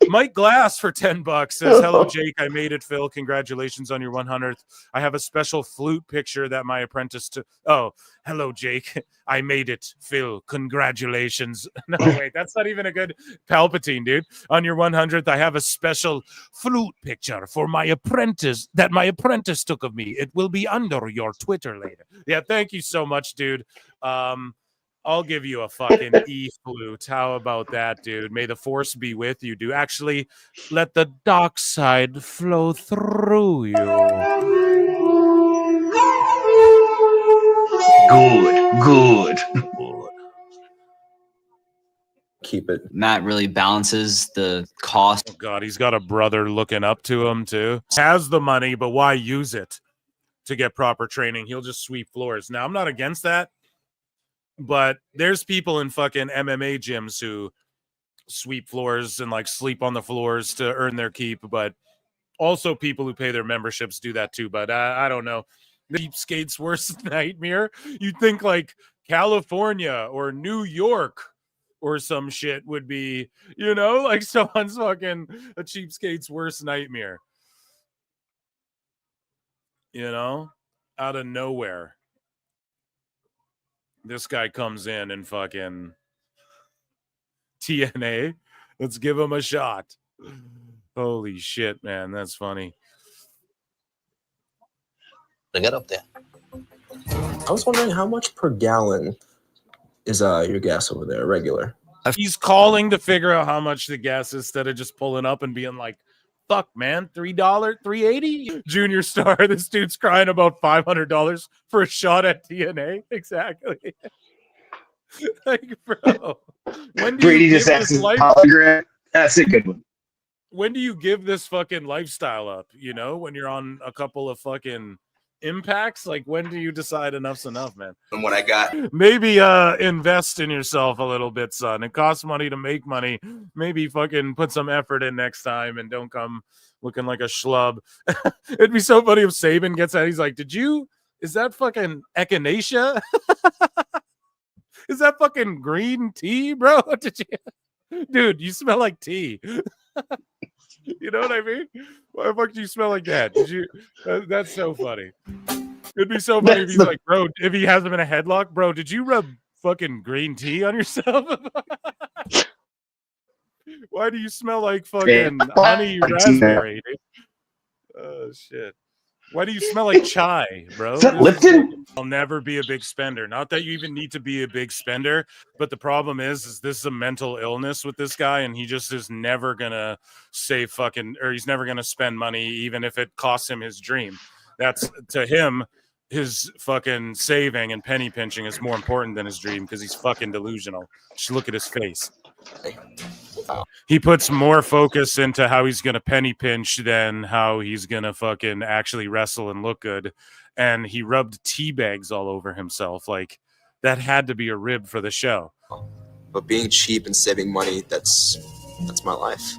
Mike Glass for $10 says, hello, Jake. I made it, Phil. Congratulations on your 100th. I have a special flute picture that my apprentice took. Oh, hello, Jake. I made it, Phil. Congratulations. No, wait, that's not even a good Palpatine, dude. On your 100th, I have a special flute picture for my apprentice that my apprentice took of me. It will be under your Twitter later. Yeah, thank you so much, dude. I'll give you a fucking e-flute. How about that, dude? May the force be with you, dude. Actually, let the dark side flow through you. Good. Keep it. Matt really balances the cost. Oh, God, he's got a brother looking up to him, too. Has the money, but why use it to get proper training? He'll just sweep floors. Now, I'm not against that. But there's people in fucking MMA gyms who sweep floors and like sleep on the floors to earn their keep. But also people who pay their memberships do that too. But I don't know. The cheapskate's worst nightmare. You'd think like California or New York or some shit would be, you know, like someone's fucking a cheapskate's worst nightmare. You know, out of nowhere. This guy comes in and fucking TNA. Let's give him a shot. Holy shit, man. That's funny. They got up there. I was wondering how much per gallon is your gas over there, regular? He's calling to figure out how much the gas is instead of just pulling up and being like, fuck, man, $3, $3.80? Junior Star, this dude's crying about $500 for a shot at TNA. Exactly. Like, bro, when do Brady you just give asked this his life? hologram. That's a good one. When do you give this fucking lifestyle up? You know, when you're on a couple of fucking impacts, like when do you decide enough's enough, man? And what I got. Maybe invest in yourself a little bit, son. It costs money to make money. Maybe fucking put some effort in next time and don't come looking like a schlub. It'd be so funny if Saban gets out. He's like, is that fucking echinacea? Is that fucking green tea, bro? Dude, you smell like tea. You know what I mean? Why the fuck do you smell like that? That's so funny. It'd be so funny if he's like, bro, if he has him in a headlock, bro, did you rub fucking green tea on yourself? Why do you smell like fucking honey raspberry? Dude? Oh shit. Why do you smell like chai, bro? Is that Lipton? I'll never be a big spender. Not that you even need to be a big spender, but the problem is this is a mental illness with this guy, and he just is never gonna say fucking, or he's never gonna spend money, even if it costs him his dream. That's to him, his fucking saving and penny pinching is more important than his dream because he's fucking delusional. Just look at his face. He puts more focus into how he's going to penny pinch than how he's going to fucking actually wrestle and look good. And he rubbed tea bags all over himself. Like, that had to be a rib for the show. But being cheap and saving money, that's my life.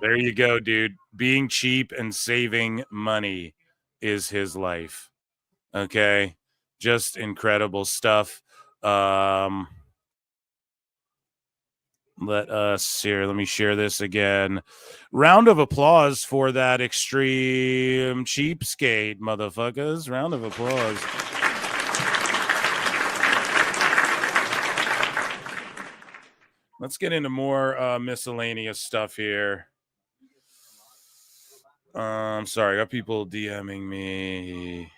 There you go, dude. Being cheap and saving money is his life. Okay? Just incredible stuff. Let me share this again. Round of applause for that extreme cheapskate, motherfuckers. Round of applause. Let's get into more miscellaneous stuff here. Sorry, I got people DMing me.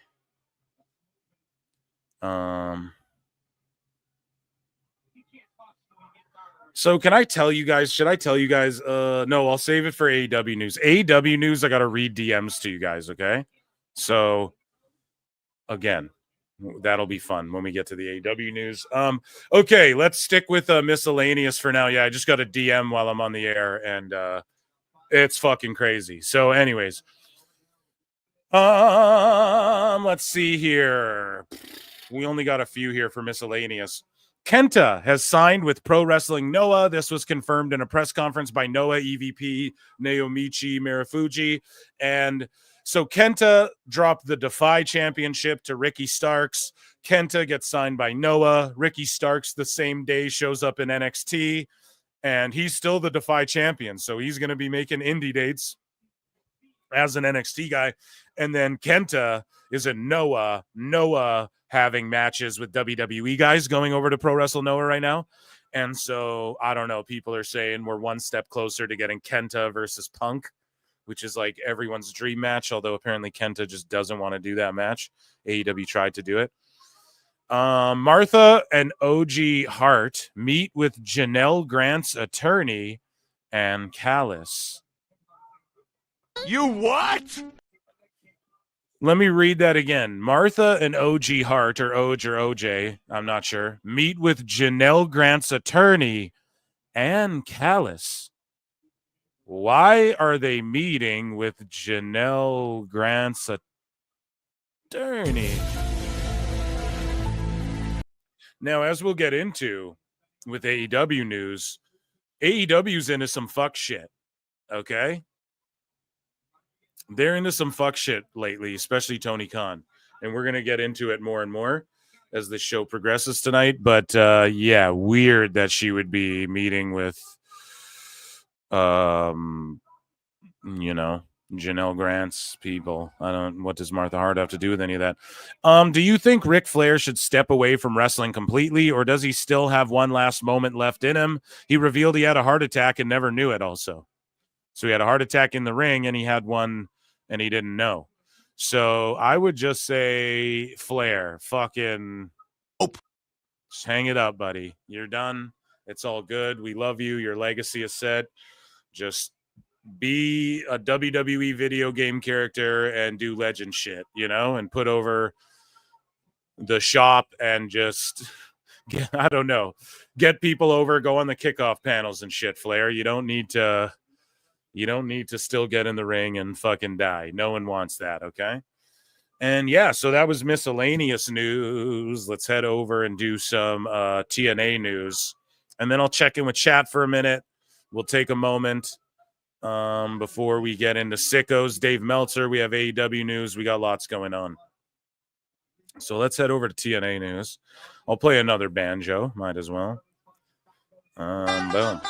So can I tell you guys, should I tell you guys? No, I'll save it for AEW news. AEW news, I got to read DMs to you guys, okay? So, again, that'll be fun when we get to the AEW news. Okay, let's stick with miscellaneous for now. Yeah, I just got a DM while I'm on the air, and it's fucking crazy. So anyways, let's see here. We only got a few here for miscellaneous. Kenta has signed with Pro Wrestling Noah. This was confirmed in a press conference by Noah EVP Naomichi Marufuji. And so Kenta dropped the Defy Championship to Ricky Starks. Kenta gets signed by Noah. Ricky Starks the same day shows up in NXT. And he's still the Defy champion. So he's going to be making indie dates as an NXT guy. And then Kenta is a Noah having matches with WWE guys going over to Pro Wrestle Noah right now. And so, I don't know, people are saying we're one step closer to getting Kenta versus Punk, which is like everyone's dream match, although apparently Kenta just doesn't want to do that match. AEW tried to do it. Martha and OG Hart meet with Janelle Grant's attorney and Callis. You what? Let me read that again. Martha and OG Hart, or Oj or OJ, I'm not sure, meet with Janelle Grant's attorney and Callis. Why are they meeting with Janelle Grant's attorney? Now, as we'll get into with AEW news, AEW's into some fuck shit, okay? They're into some fuck shit lately, especially Tony Khan. And we're going to get into it more and more. as the show progresses tonight. But yeah, weird that she would be meeting with, Janelle Grant's people. What does Martha Hart have to do with any of that? Do you think Ric Flair should step away from wrestling completely, or does he still have one last moment left in him? He revealed he had a heart attack and never knew it also. So he had a heart attack in the ring and he had one and he didn't know. So I would just say, Flair, fucking just hang it up, buddy. You're done. It's all good. We love you. Your legacy is set. Just be a WWE video game character and do legend shit, and put over the shop and just get people over, go on the kickoff panels and shit, Flair. You don't need to still get in the ring and fucking die. No one wants that, okay? And yeah, so that was miscellaneous news. Let's head over and do some TNA news. And then I'll check in with chat for a minute. We'll take a moment before we get into sickos. Dave Meltzer, we have AEW news. We got lots going on. So let's head over to TNA news. I'll play another banjo. Might as well. Boom.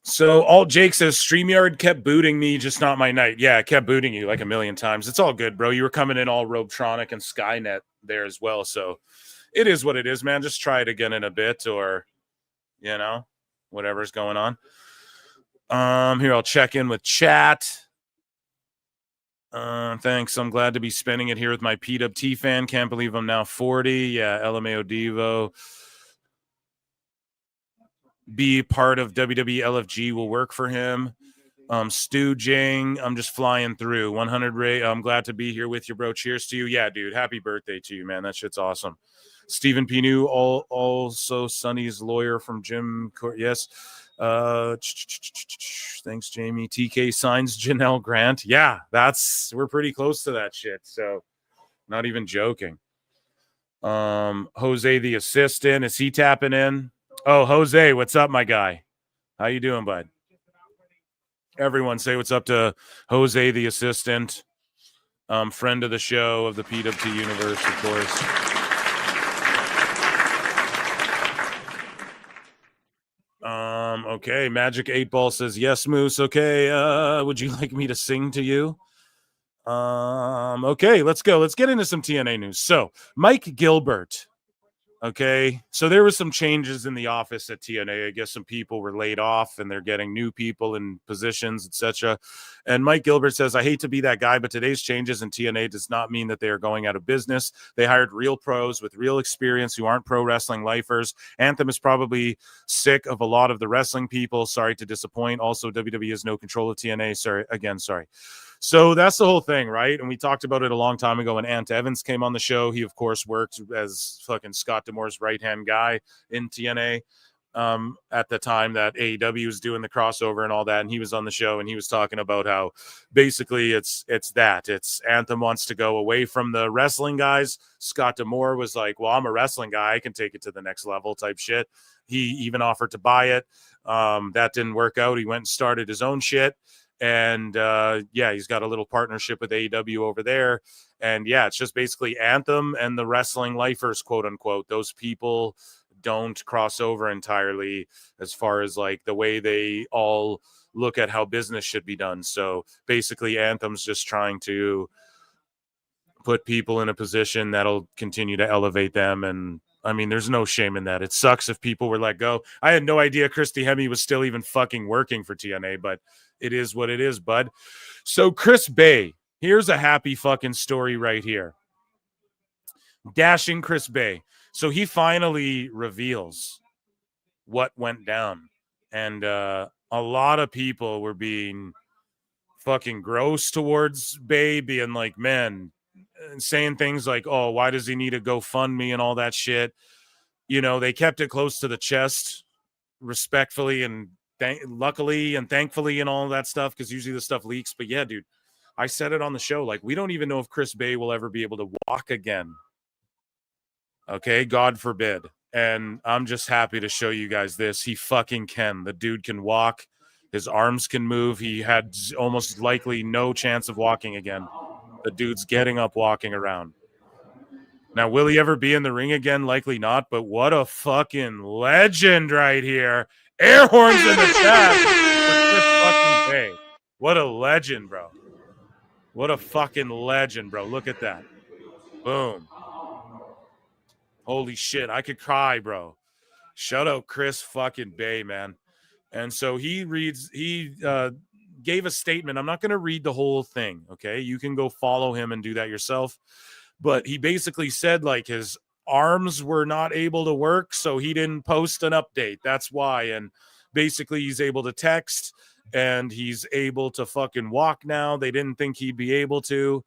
So Alt Jake says, StreamYard kept booting me, just not my night. Yeah, it kept booting you like a million times. It's all good, bro. You were coming in all Robetronic and Skynet there as well. So it is what it is, man. Just try it again in a bit or, whatever's going on. Here, I'll check in with chat. Thanks. I'm glad to be spending it here with my PWT fan. Can't believe I'm now 40. Yeah, LMAO Devo. Be part of WWE LFG will work for him. Stu Jing, I'm just flying through. 100 Ray, I'm glad to be here with you, bro. Cheers to you. Yeah, dude. Happy birthday to you, man. That shit's awesome. Stephen Pinu, also Sonny's lawyer from Jim Court. Yes. Thanks, Jamie. TK signs Janelle Grant. Yeah, we're pretty close to that shit. So not even joking. Jose, the assistant, is he tapping in? Oh, Jose, what's up, my guy? How you doing, bud? Everyone say what's up to Jose, the assistant, friend of the show of the PWT universe, of course. Okay, Magic 8 Ball says, yes, Moose. Okay, would you like me to sing to you? Okay, let's go. Let's get into some TNA news. So, Mike Gilbert. Okay, so there were some changes in the office at TNA. I guess some people were laid off and they're getting new people in positions, etc. And Mike Gilbert says, I hate to be that guy, but today's changes in TNA does not mean that they are going out of business. They hired real pros with real experience who aren't pro wrestling lifers. Anthem is probably sick of a lot of the wrestling people. Sorry to disappoint. Also, WWE has no control of TNA. Sorry. So that's the whole thing, right? And we talked about it a long time ago when Ant Evans came on the show. He, of course, worked as fucking Scott D'Amore's right-hand guy in TNA at the time that AEW was doing the crossover and all that. And he was on the show and he was talking about how basically it's Anthem wants to go away from the wrestling guys. Scott D'Amore was like, well, I'm a wrestling guy. I can take it to the next level type shit. He even offered to buy it. That didn't work out. He went and started his own shit. And he's got a little partnership with AEW over there. And yeah, it's just basically Anthem and the wrestling lifers, quote unquote. Those people don't cross over entirely as far as like the way they all look at how business should be done. So basically Anthem's just trying to put people in a position that'll continue to elevate them. And I mean, there's no shame in that. It sucks if people were let go. I had no idea Christy Hemme was still even fucking working for TNA, but it is what it is, bud. So Chris Bay, here's a happy fucking story right here. Dashing Chris Bay. So he finally reveals what went down. And a lot of people were being fucking gross towards Bay, being like, man, saying things like, oh, why does he need a GoFundMe and all that shit? They kept it close to the chest, respectfully and luckily and thankfully and all that stuff, because usually the stuff leaks. But yeah, dude, I said it on the show, like, we don't even know if Chris Bay will ever be able to walk again. Okay, God forbid. And I'm just happy to show you guys this. He fucking can. The dude can walk. His arms can move. He had almost likely no chance of walking again. The dude's getting up, walking around. Now, will he ever be in the ring again? Likely not, but what a fucking legend right here. Air horns in the chat for Chris fucking Bay. What a legend, bro. What a fucking legend, bro. Look at that. Boom. Holy shit. I could cry, bro. Shout out Chris fucking Bay, man. And so he gave a statement. I'm not going to read the whole thing, okay? You can go follow him and do that yourself. But he basically said, like, his arms were not able to work, so he didn't post an update. That's why. And basically he's able to text, and he's able to fucking walk now. They didn't think he'd be able to.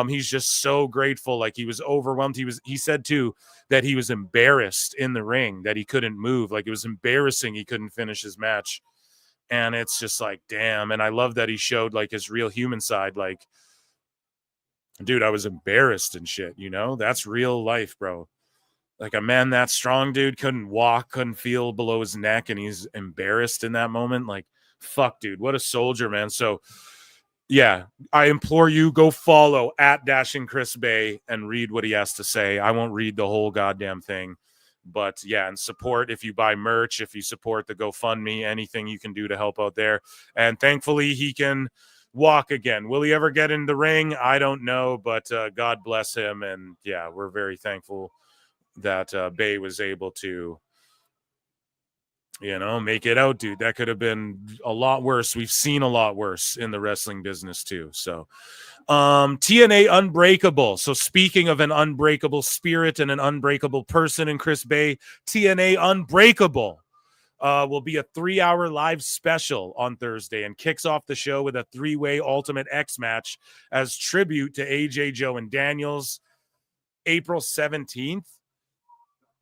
He's just so grateful. Like, he was overwhelmed. He said too that he was embarrassed in the ring, that he couldn't move. Like, it was embarrassing he couldn't finish his match. And it's just like, damn. And I love that he showed like his real human side. Like, dude, I was embarrassed and shit, you know? That's real life, bro. Like, a man that strong, dude, couldn't walk, couldn't feel below his neck, and he's embarrassed in that moment. Like, fuck, dude, what a soldier, man. So, yeah, I implore you, go follow at Dashing Chris Bay and read what he has to say. I won't read the whole goddamn thing. But, yeah, and support if you buy merch, if you support the GoFundMe, anything you can do to help out there. And thankfully, he can walk again. Will he ever get in the ring? I don't know, but God bless him. And yeah, we're very thankful that Bay was able to, you know, make it out, dude. That could have been a lot worse. We've seen a lot worse in the wrestling business too. So TNA Unbreakable. So speaking of an unbreakable spirit and an unbreakable person in Chris Bay, TNA Unbreakable will be a 3-hour live special on Thursday and kicks off the show with a 3-way Ultimate X match as tribute to AJ, Joe, and Daniels. April 17th.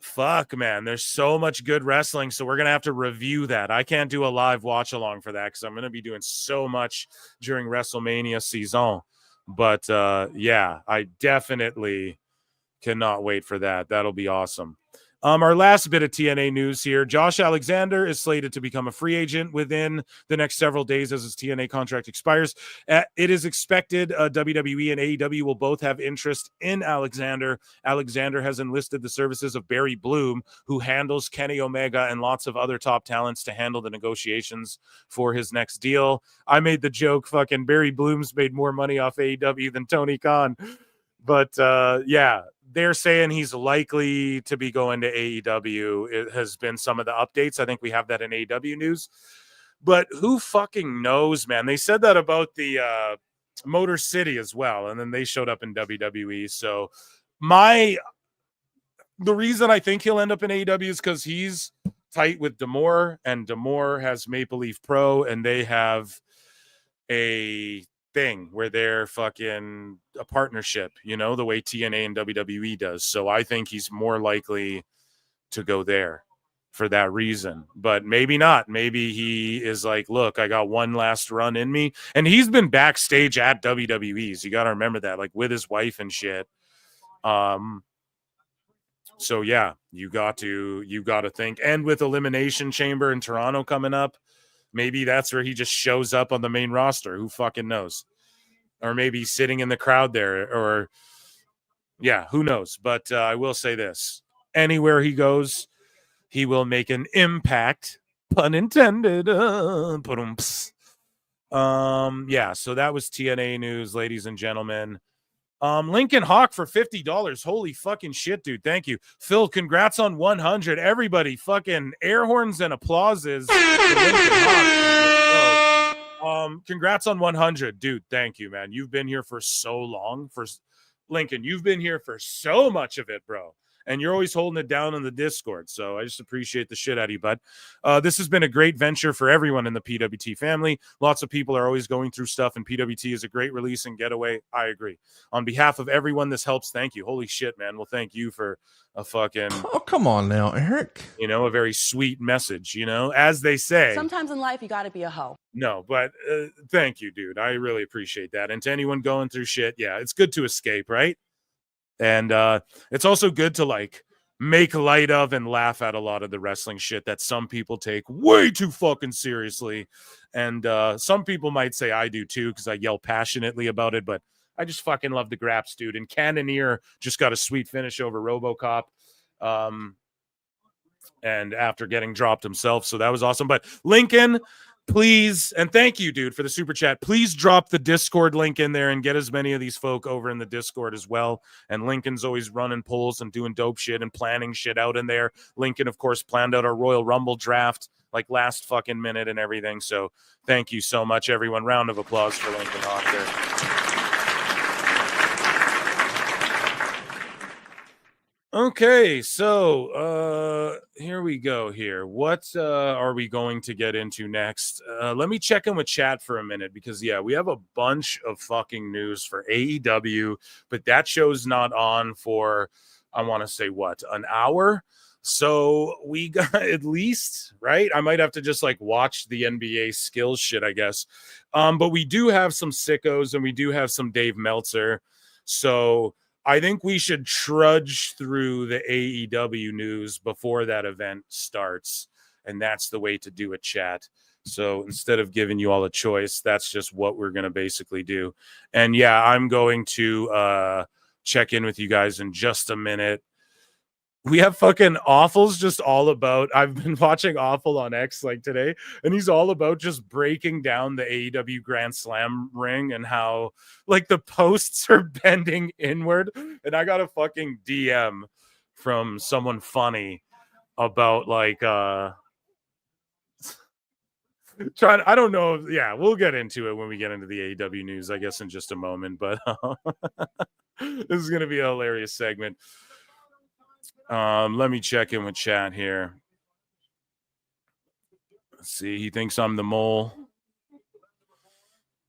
Fuck, man. There's so much good wrestling, so we're going to have to review that. I can't do a live watch-along for that because I'm going to be doing so much during WrestleMania season. But, yeah, I definitely cannot wait for that. That'll be awesome. Our last bit of TNA news here. Josh Alexander is slated to become a free agent within the next several days as his TNA contract expires. It is expected WWE and AEW will both have interest in Alexander. Alexander has enlisted the services of Barry Bloom, who handles Kenny Omega and lots of other top talents to handle the negotiations for his next deal. I made the joke, fucking Barry Bloom's made more money off AEW than Tony Khan. But, yeah. They're saying he's likely to be going to AEW. It has been some of the updates. I think we have that in AEW news. But who fucking knows, man? They said that about the Motor City as well, and then they showed up in WWE. So the reason I think he'll end up in AEW is because he's tight with D'Amore, and D'Amore has Maple Leaf Pro, and they have a thing where they're fucking a partnership, you know, the way TNA and WWE does. So I think he's more likely to go there for that reason, but maybe not. Maybe he is like, look, I got one last run in me. And he's been backstage at WWE's. You got to remember that, like with his wife and shit. So yeah, you got to think. And with Elimination Chamber in Toronto coming up, maybe that's where he just shows up on the main roster. Who fucking knows? Or maybe sitting in the crowd there, or yeah, who knows? But I will say this: anywhere he goes, he will make an impact. Pun intended. Yeah. So that was TNA news, ladies and gentlemen. Lincoln Hawk for $50. Holy fucking shit, dude. Thank you. Phil, congrats on 100. Everybody, fucking air horns and applauses. Congrats on 100, dude. Thank you, man. You've been here for so long. For Lincoln, you've been here for so much of it, bro. And you're always holding it down on the Discord. So I just appreciate the shit out of you, bud. This has been a great venture for everyone in the PWT family. Lots of people are always going through stuff, and PWT is a great release and getaway. I agree. On behalf of everyone this helps, thank you. Holy shit, man. Well, thank you for a fucking... Oh, come on now, Eric. You know, a very sweet message, you know, as they say. Sometimes in life, you got to be a hoe. No, but thank you, dude. I really appreciate that. And to anyone going through shit, yeah, it's good to escape, right? And it's also good to like make light of and laugh at a lot of the wrestling shit that some people take way too fucking seriously. And some people might say I do too, because I yell passionately about it, but I just fucking love the graps, dude. And Cannoneer just got a sweet finish over RoboCop. And after getting dropped himself, so that was awesome. But Lincoln, please, and thank you, dude, for the super chat. Please drop the Discord link in there and get as many of these folk over in the Discord as well. And Lincoln's always running polls and doing dope shit and planning shit out in there. Lincoln, of course, planned out our Royal Rumble draft like last fucking minute and everything. So thank you so much, everyone. Round of applause for Lincoln Hawk there. Okay, so here we go here. What are we going to get into next? Let me check in with chat for a minute because, yeah, we have a bunch of fucking news for AEW, but that show's not on for, I want to say, what, an hour? So we got at least, right? I might have to just like watch the NBA skills shit, I guess. But we do have some sickos and we do have some Dave Meltzer. So I think we should trudge through the AEW news before that event starts. And that's the way to do it, chat. So instead of giving you all a choice, that's just what we're going to basically do. And yeah, I'm going to check in with you guys in just a minute. We have fucking Awful's just all about, I've been watching Awful on X like today, and he's all about just breaking down the AEW Grand Slam ring and how like the posts are bending inward. And I got a fucking DM from someone funny about like I don't know. Yeah, we'll get into it when we get into the AEW news, I guess, in just a moment. But this is gonna be a hilarious segment. Let me check in with chat here. Let's see. He thinks I'm the mole.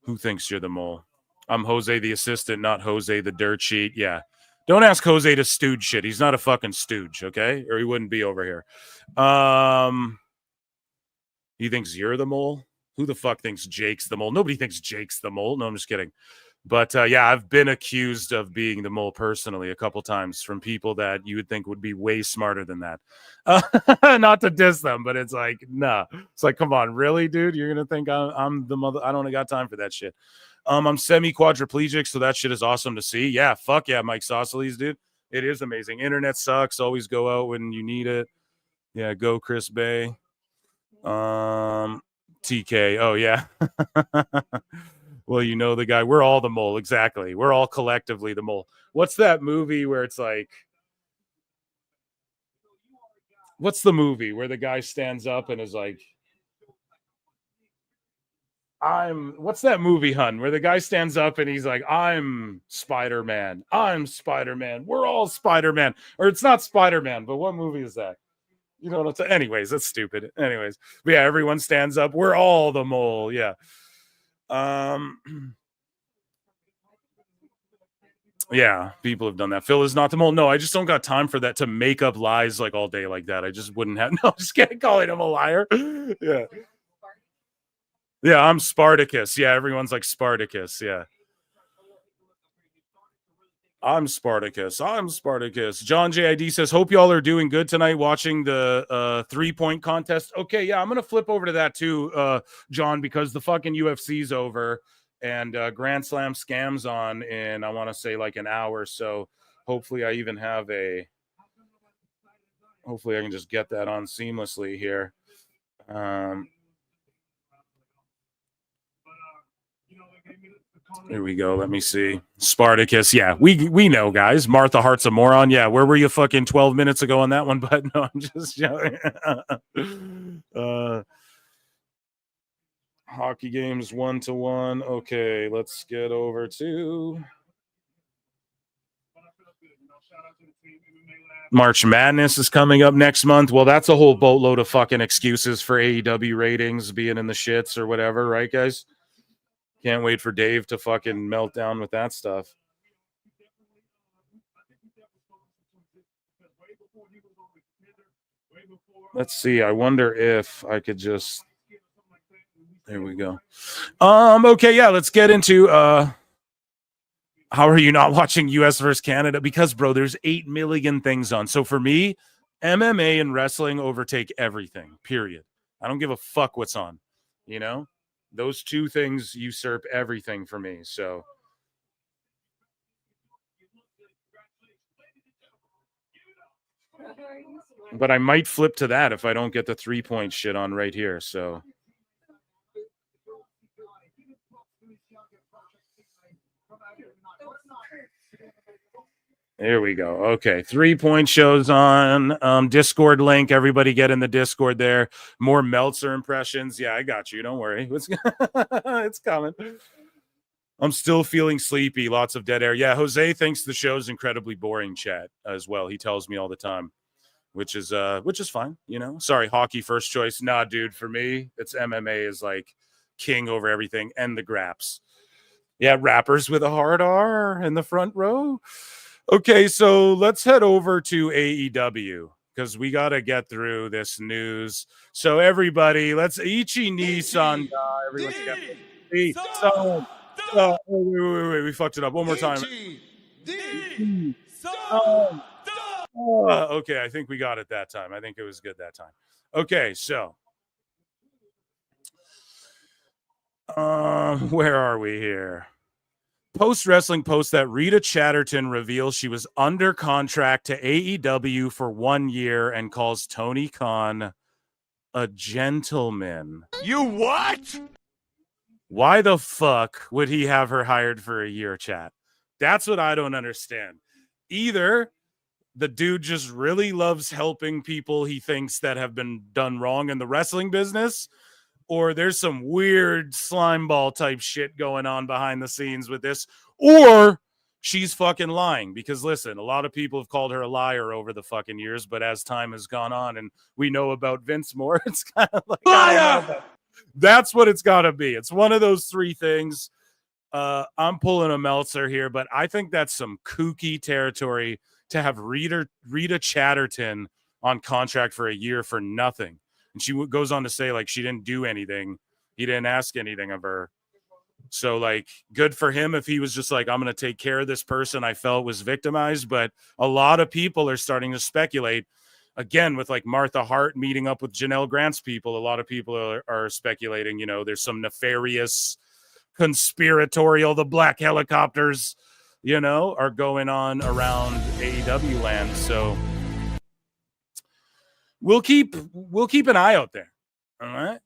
Who thinks you're the mole? I'm Jose the assistant, not Jose the dirt sheet. Yeah. Don't ask Jose to stooge shit. He's not a fucking stooge, okay? Or he wouldn't be over here. He thinks you're the mole? Who the fuck thinks Jake's the mole? Nobody thinks Jake's the mole. No, I'm just kidding. But yeah, I've been accused of being the mole personally a couple times from people that you would think would be way smarter than that. Not to diss them, but it's like, nah. It's like, come on, really, dude? You're going to think I'm the mother? I don't got time for that shit. I'm semi-quadriplegic, so that shit is awesome to see. Yeah, fuck yeah, Mike Sauceles, dude. It is amazing. Internet sucks. Always go out when you need it. Yeah, go Chris Bay. TK. Oh, yeah. Well, you know the guy. We're all the mole. Exactly. We're all collectively the mole. What's that movie where it's like, what's the movie where the guy stands up and is like, what's that movie, hun, where the guy stands up and he's like, I'm Spider-Man. I'm Spider-Man. We're all Spider-Man. Or it's not Spider-Man, but what movie is that? You know what I'm saying? Anyways, that's stupid. Anyways, but yeah, everyone stands up. We're all the mole. Yeah. Yeah, people have done that. Phil is not the mole. No, I just don't got time for that to make up lies like all day like that. I just wouldn't have. No, just can't calling him a liar. Yeah. Yeah, I'm Spartacus. Yeah, everyone's like Spartacus. Yeah. I'm Spartacus. I'm Spartacus. John JID says, hope y'all are doing good tonight watching the 3-point contest. Okay, yeah, I'm going to flip over to that too, John, because the fucking UFC's over and Grand Slam scams on in, I want to say, like an hour. So hopefully I even have hopefully I can just get that on seamlessly here. Here we go. Let me see. Spartacus. Yeah, we know, guys. Martha Hart's a moron. Yeah, where were you fucking 12 minutes ago on that one? But no, I'm just joking. Hockey games 1-1. Okay, let's get over to March Madness is coming up next month. Well, that's a whole boatload of fucking excuses for AEW ratings being in the shits or whatever, right, guys? Can't wait for Dave to fucking melt down with that stuff. Let's see. I wonder if I could just. There we go. Okay, yeah. Let's get into. How are you not watching US versus Canada? Because, bro, there's 8 million things on. So for me, MMA and wrestling overtake everything, period. I don't give a fuck what's on, you know? Those two things usurp everything for me. So but I might flip to that if I don't get the 3-point shit on right here. So there we go. Okay. 3-point shows on Discord link. Everybody get in the Discord there. More Meltzer impressions. Yeah, I got you. Don't worry. It's coming. I'm still feeling sleepy. Lots of dead air. Yeah, Jose thinks the show's incredibly boring, chat, as well. He tells me all the time, which is fine, you know. Sorry, hockey first choice. Nah, dude, for me, it's MMA is like king over everything, and the graps. Yeah, rappers with a hard R in the front row. Okay, so let's head over to AEW because we got to get through this news. So everybody, let's Ichi Nissan. Everyone together. Wait, we fucked it up. One more time. Okay, I think we got it that time. I think it was good that time. Okay, so where are we here? Post Wrestling post that Rita Chatterton reveals she was under contract to AEW for 1 year and calls Tony Khan a gentleman. You what? Why the fuck would he have her hired for a year, chat? That's what I don't understand. Either the dude just really loves helping people he thinks that have been done wrong in the wrestling business, or there's some weird slime ball type shit going on behind the scenes with this, or she's fucking lying. Because listen, a lot of people have called her a liar over the fucking years, but as time has gone on and we know about Vince more, it's kind of like, liar! That's what it's got to be. It's one of those three things. I'm pulling a Meltzer here, but I think that's some kooky territory to have Rita Chatterton on contract for a year for nothing. And she goes on to say, like, she didn't do anything. He didn't ask anything of her. So, like, good for him if he was just like, I'm going to take care of this person I felt was victimized. But a lot of people are starting to speculate, again, with, like, Martha Hart meeting up with Janelle Grant's people. A lot of people are speculating, you know, there's some nefarious conspiratorial, the black helicopters, you know, are going on around AEW land. So we'll keep an eye out there. All right.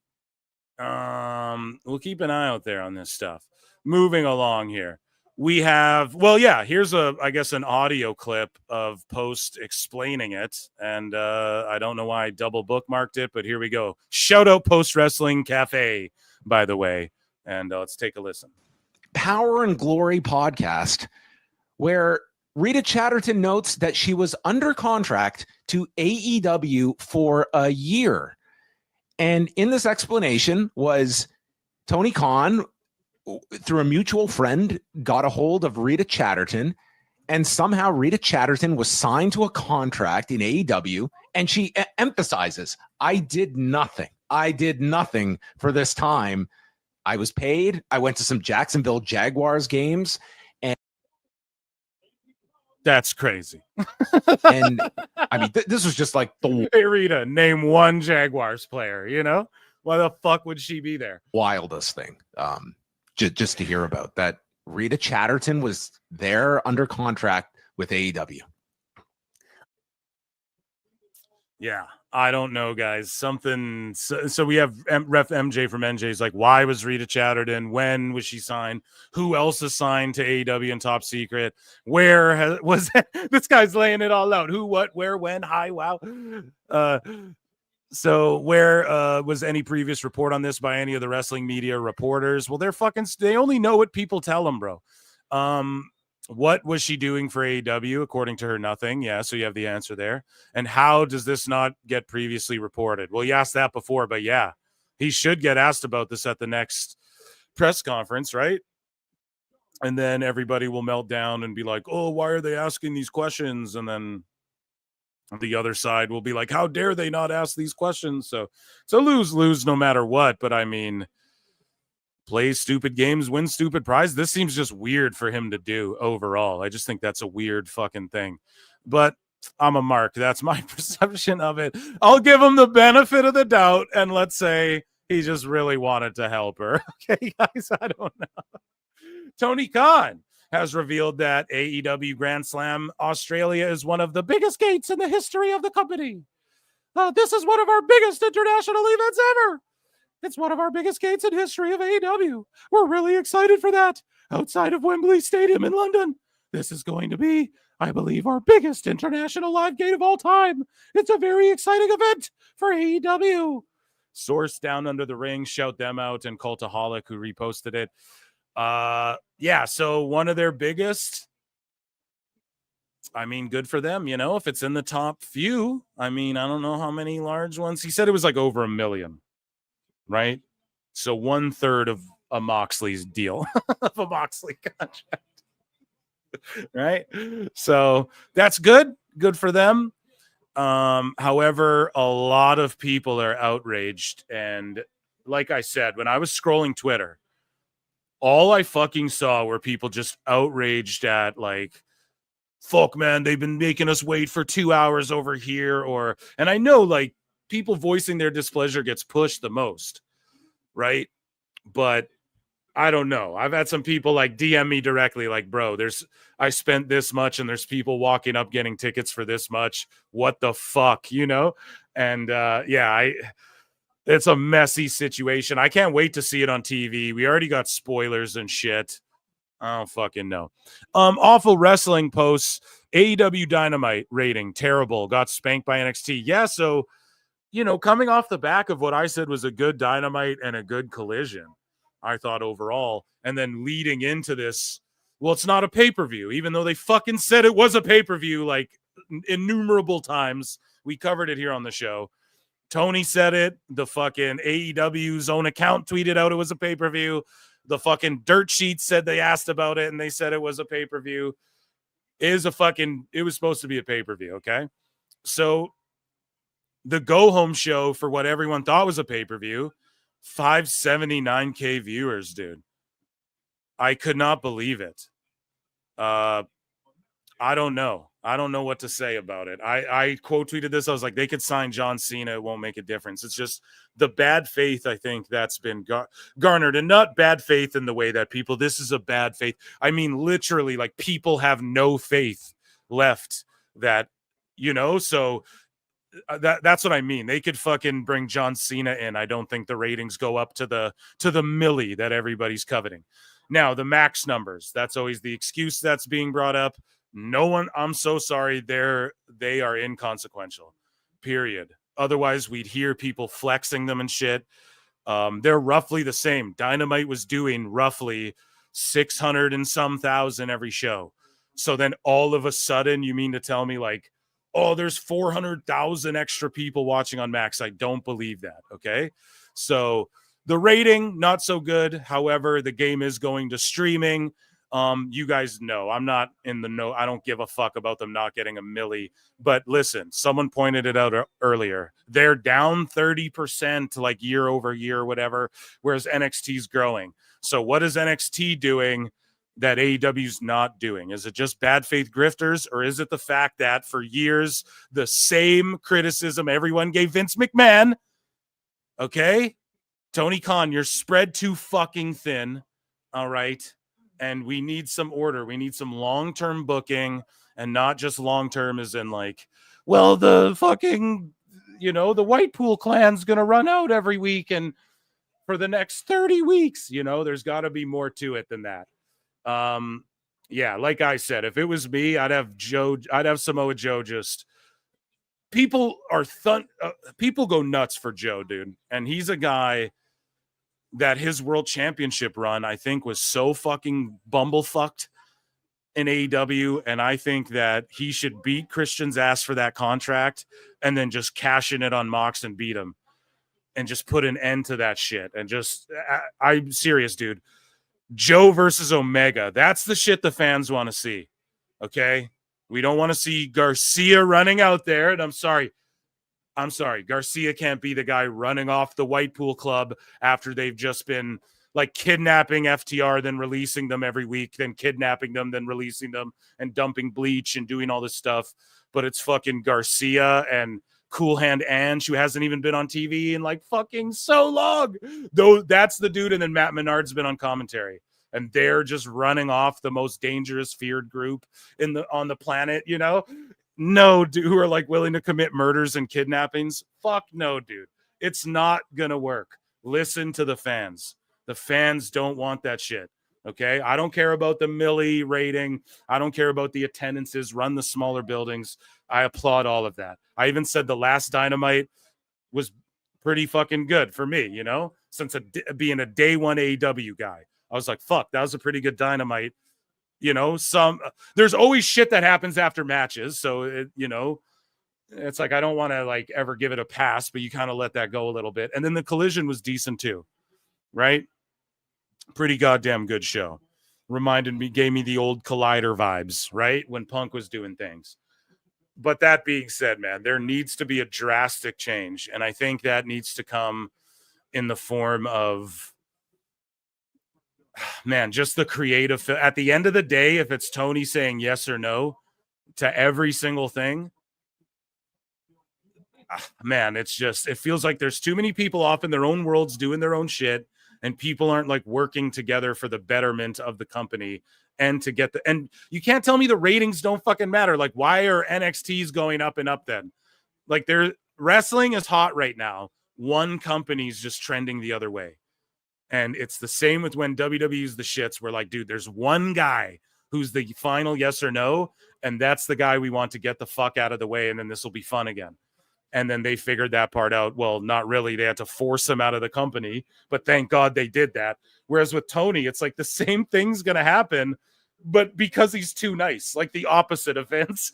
We'll keep an eye out there on this stuff. Moving along here. We have, here's I guess an audio clip of Post explaining it. And I don't know why I double bookmarked it, but here we go. Shout out Post Wrestling Cafe, by the way. And let's take a listen. Power and Glory podcast, where Rita Chatterton notes that she was under contract to AEW for a year. And in this explanation was Tony Khan, through a mutual friend, got a hold of Rita Chatterton, and somehow Rita Chatterton was signed to a contract in AEW, and she emphasizes, I did nothing for this time. I was paid. I went to some Jacksonville Jaguars games, and that's crazy. And I mean, this was just like the hey, Rita, name one Jaguars player, you know? Why the fuck would she be there? Wildest thing. Just to hear about that. Rita Chatterton was there under contract with AEW. Yeah, I don't know, guys. Something. So we have Ref MJ from NJ's like, why was Rita Chatterton? When was she signed? Who else is signed to AEW and Top Secret? Where was this guy's laying it all out? Who, what, where, when? Hi, wow. So where was any previous report on this by any of the wrestling media reporters? Well, they only know what people tell them, bro. What was she doing for AEW? According to her, nothing. Yeah, so you have the answer there. And how does this not get previously reported? Well, you asked that before, but yeah, he should get asked about this at the next press conference, right? And then everybody will melt down and be like, oh, why are they asking these questions? And then the other side will be like, how dare they not ask these questions? So it's a lose-lose no matter what. But I mean, play stupid games, win stupid prize. This seems just weird for him to do overall. I just think that's a weird fucking thing. But I'm a mark. That's my perception of it. I'll give him the benefit of the doubt, and let's say he just really wanted to help her. Okay, guys, I don't know. Tony Khan has revealed that AEW Grand Slam Australia is one of the biggest gates in the history of the company. This is one of our biggest international events ever. It's one of our biggest gates in history of AEW. We're really excited for that. Outside of Wembley Stadium in London, this is going to be, I believe, our biggest international live gate of all time. It's a very exciting event for AEW. Source Down Under the Ring, shout them out, and Cultaholic, who reposted it. Yeah, so one of their biggest, I mean, good for them, you know, if it's in the top few. I mean, I don't know how many large ones. He said it was like over 1 million, right? So 1/3 of a Moxley's deal, of a Moxley contract, right? So that's good for them. However, a lot of people are outraged, and like I said, when I was scrolling Twitter, all I fucking saw were people just outraged at, like, fuck, man, they've been making us wait for 2 hours over here. And I know, like, people voicing their displeasure gets pushed the most, right? But I don't know. I've had some people like DM me directly, like, bro, I spent this much and there's people walking up getting tickets for this much. What the fuck, you know? And it's a messy situation. I can't wait to see it on TV. We already got spoilers and shit. I don't fucking know. Awful wrestling posts. AEW Dynamite rating, terrible. Got spanked by NXT. Yeah, so, you know, coming off the back of what I said was a good Dynamite and a good Collision, I thought overall, and then leading into this, well, it's not a pay-per-view, even though they fucking said it was a pay-per-view like innumerable times. We covered it here on the show. Tony said it. The fucking AEW's own account tweeted out it was a pay-per-view. The fucking dirt sheet said they asked about it and they said it was a pay-per-view. It was supposed to be a pay-per-view, okay? So the go-home show for what everyone thought was a pay-per-view, 579K viewers, dude. I could not believe it. I don't know. I don't know what to say about it. I quote tweeted this. I was like, they could sign John Cena. It won't make a difference. It's just the bad faith, I think, that's been garnered, and not bad faith in the way that people, this is a bad faith. I mean, literally, like, people have no faith left that, you know, so that's what I mean. They could fucking bring John Cena in. I don't think the ratings go up to the milli that everybody's coveting. Now, the max numbers, that's always the excuse that's being brought up. No one, I'm so sorry, they are inconsequential, period. Otherwise, we'd hear people flexing them and shit. They're roughly the same. Dynamite was doing roughly 600 and some thousand every show. So then all of a sudden, you mean to tell me, like, oh, there's 400,000 extra people watching on Max? I don't believe that, okay? So the rating, not so good. However, the game is going to streaming. You guys know I'm not in the know. I don't give a fuck about them not getting a milli. But listen, someone pointed it out earlier. They're down 30% like year over year or whatever, whereas NXT's growing. So what is NXT doing that AEW's not doing? Is it just bad faith grifters, or is it the fact that for years the same criticism everyone gave Vince McMahon? Okay, Tony Khan, you're spread too fucking thin. All right. And we need some order. We need some long-term booking, and not just long-term as in, like, well, the fucking, you know, the Whitepool clan's going to run out every week and for the next 30 weeks, you know, there's got to be more to it than that. Yeah, like I said, if it was me, I'd have Samoa Joe. Just people go nuts for Joe, dude. And he's a guy that his world championship run, I think, was so fucking bumblefucked in AEW. And I think that he should beat Christian's ass for that contract and then just cash in it on Mox and beat him and just put an end to that shit. And just, I'm serious, dude. Joe versus Omega. That's the shit the fans want to see. Okay. We don't want to see Garcia running out there. And I'm sorry. Garcia can't be the guy running off the Whitepool Club after they've just been like kidnapping FTR, then releasing them every week, then kidnapping them, then releasing them, and dumping bleach and doing all this stuff. But it's fucking Garcia and Cool Hand Ange, who hasn't even been on TV in like fucking so long. Though that's the dude, and then Matt Menard's been on commentary. And they're just running off the most dangerous, feared group on the planet, you know? No, dude, who are like willing to commit murders and kidnappings. Fuck no, dude. It's not gonna work. Listen to the fans. The fans don't want that shit. Okay. I don't care about the Millie rating. I don't care about the attendances. Run the smaller buildings. I applaud all of that. I even said the last Dynamite was pretty fucking good for me, you know, since being a day one AEW guy. I was like, fuck, that was a pretty good Dynamite. You know, there's always shit that happens after matches. So, you know, it's like, I don't want to like ever give it a pass, but you kind of let that go a little bit. And then the Collision was decent too, right? Pretty goddamn good show. Gave me the old Collider vibes, right? When Punk was doing things. But that being said, man, there needs to be a drastic change. And I think that needs to come in the form of, man, just the creative. At the end of the day, if it's Tony saying yes or no to every single thing, man, it feels like there's too many people off in their own worlds doing their own shit, and people aren't like working together for the betterment of the company and to get and you can't tell me the ratings don't fucking matter. Like, why are NXTs going up and up then? Like, wrestling is hot right now. One company's just trending the other way. And it's the same with when WWE's the shits. We're like, dude, there's one guy who's the final yes or no, and that's the guy we want to get the fuck out of the way, and then this will be fun again. And then they figured that part out. Well, not really. They had to force him out of the company, but thank God they did that. Whereas with Tony, it's like the same thing's going to happen, but because he's too nice, like the opposite of Vince.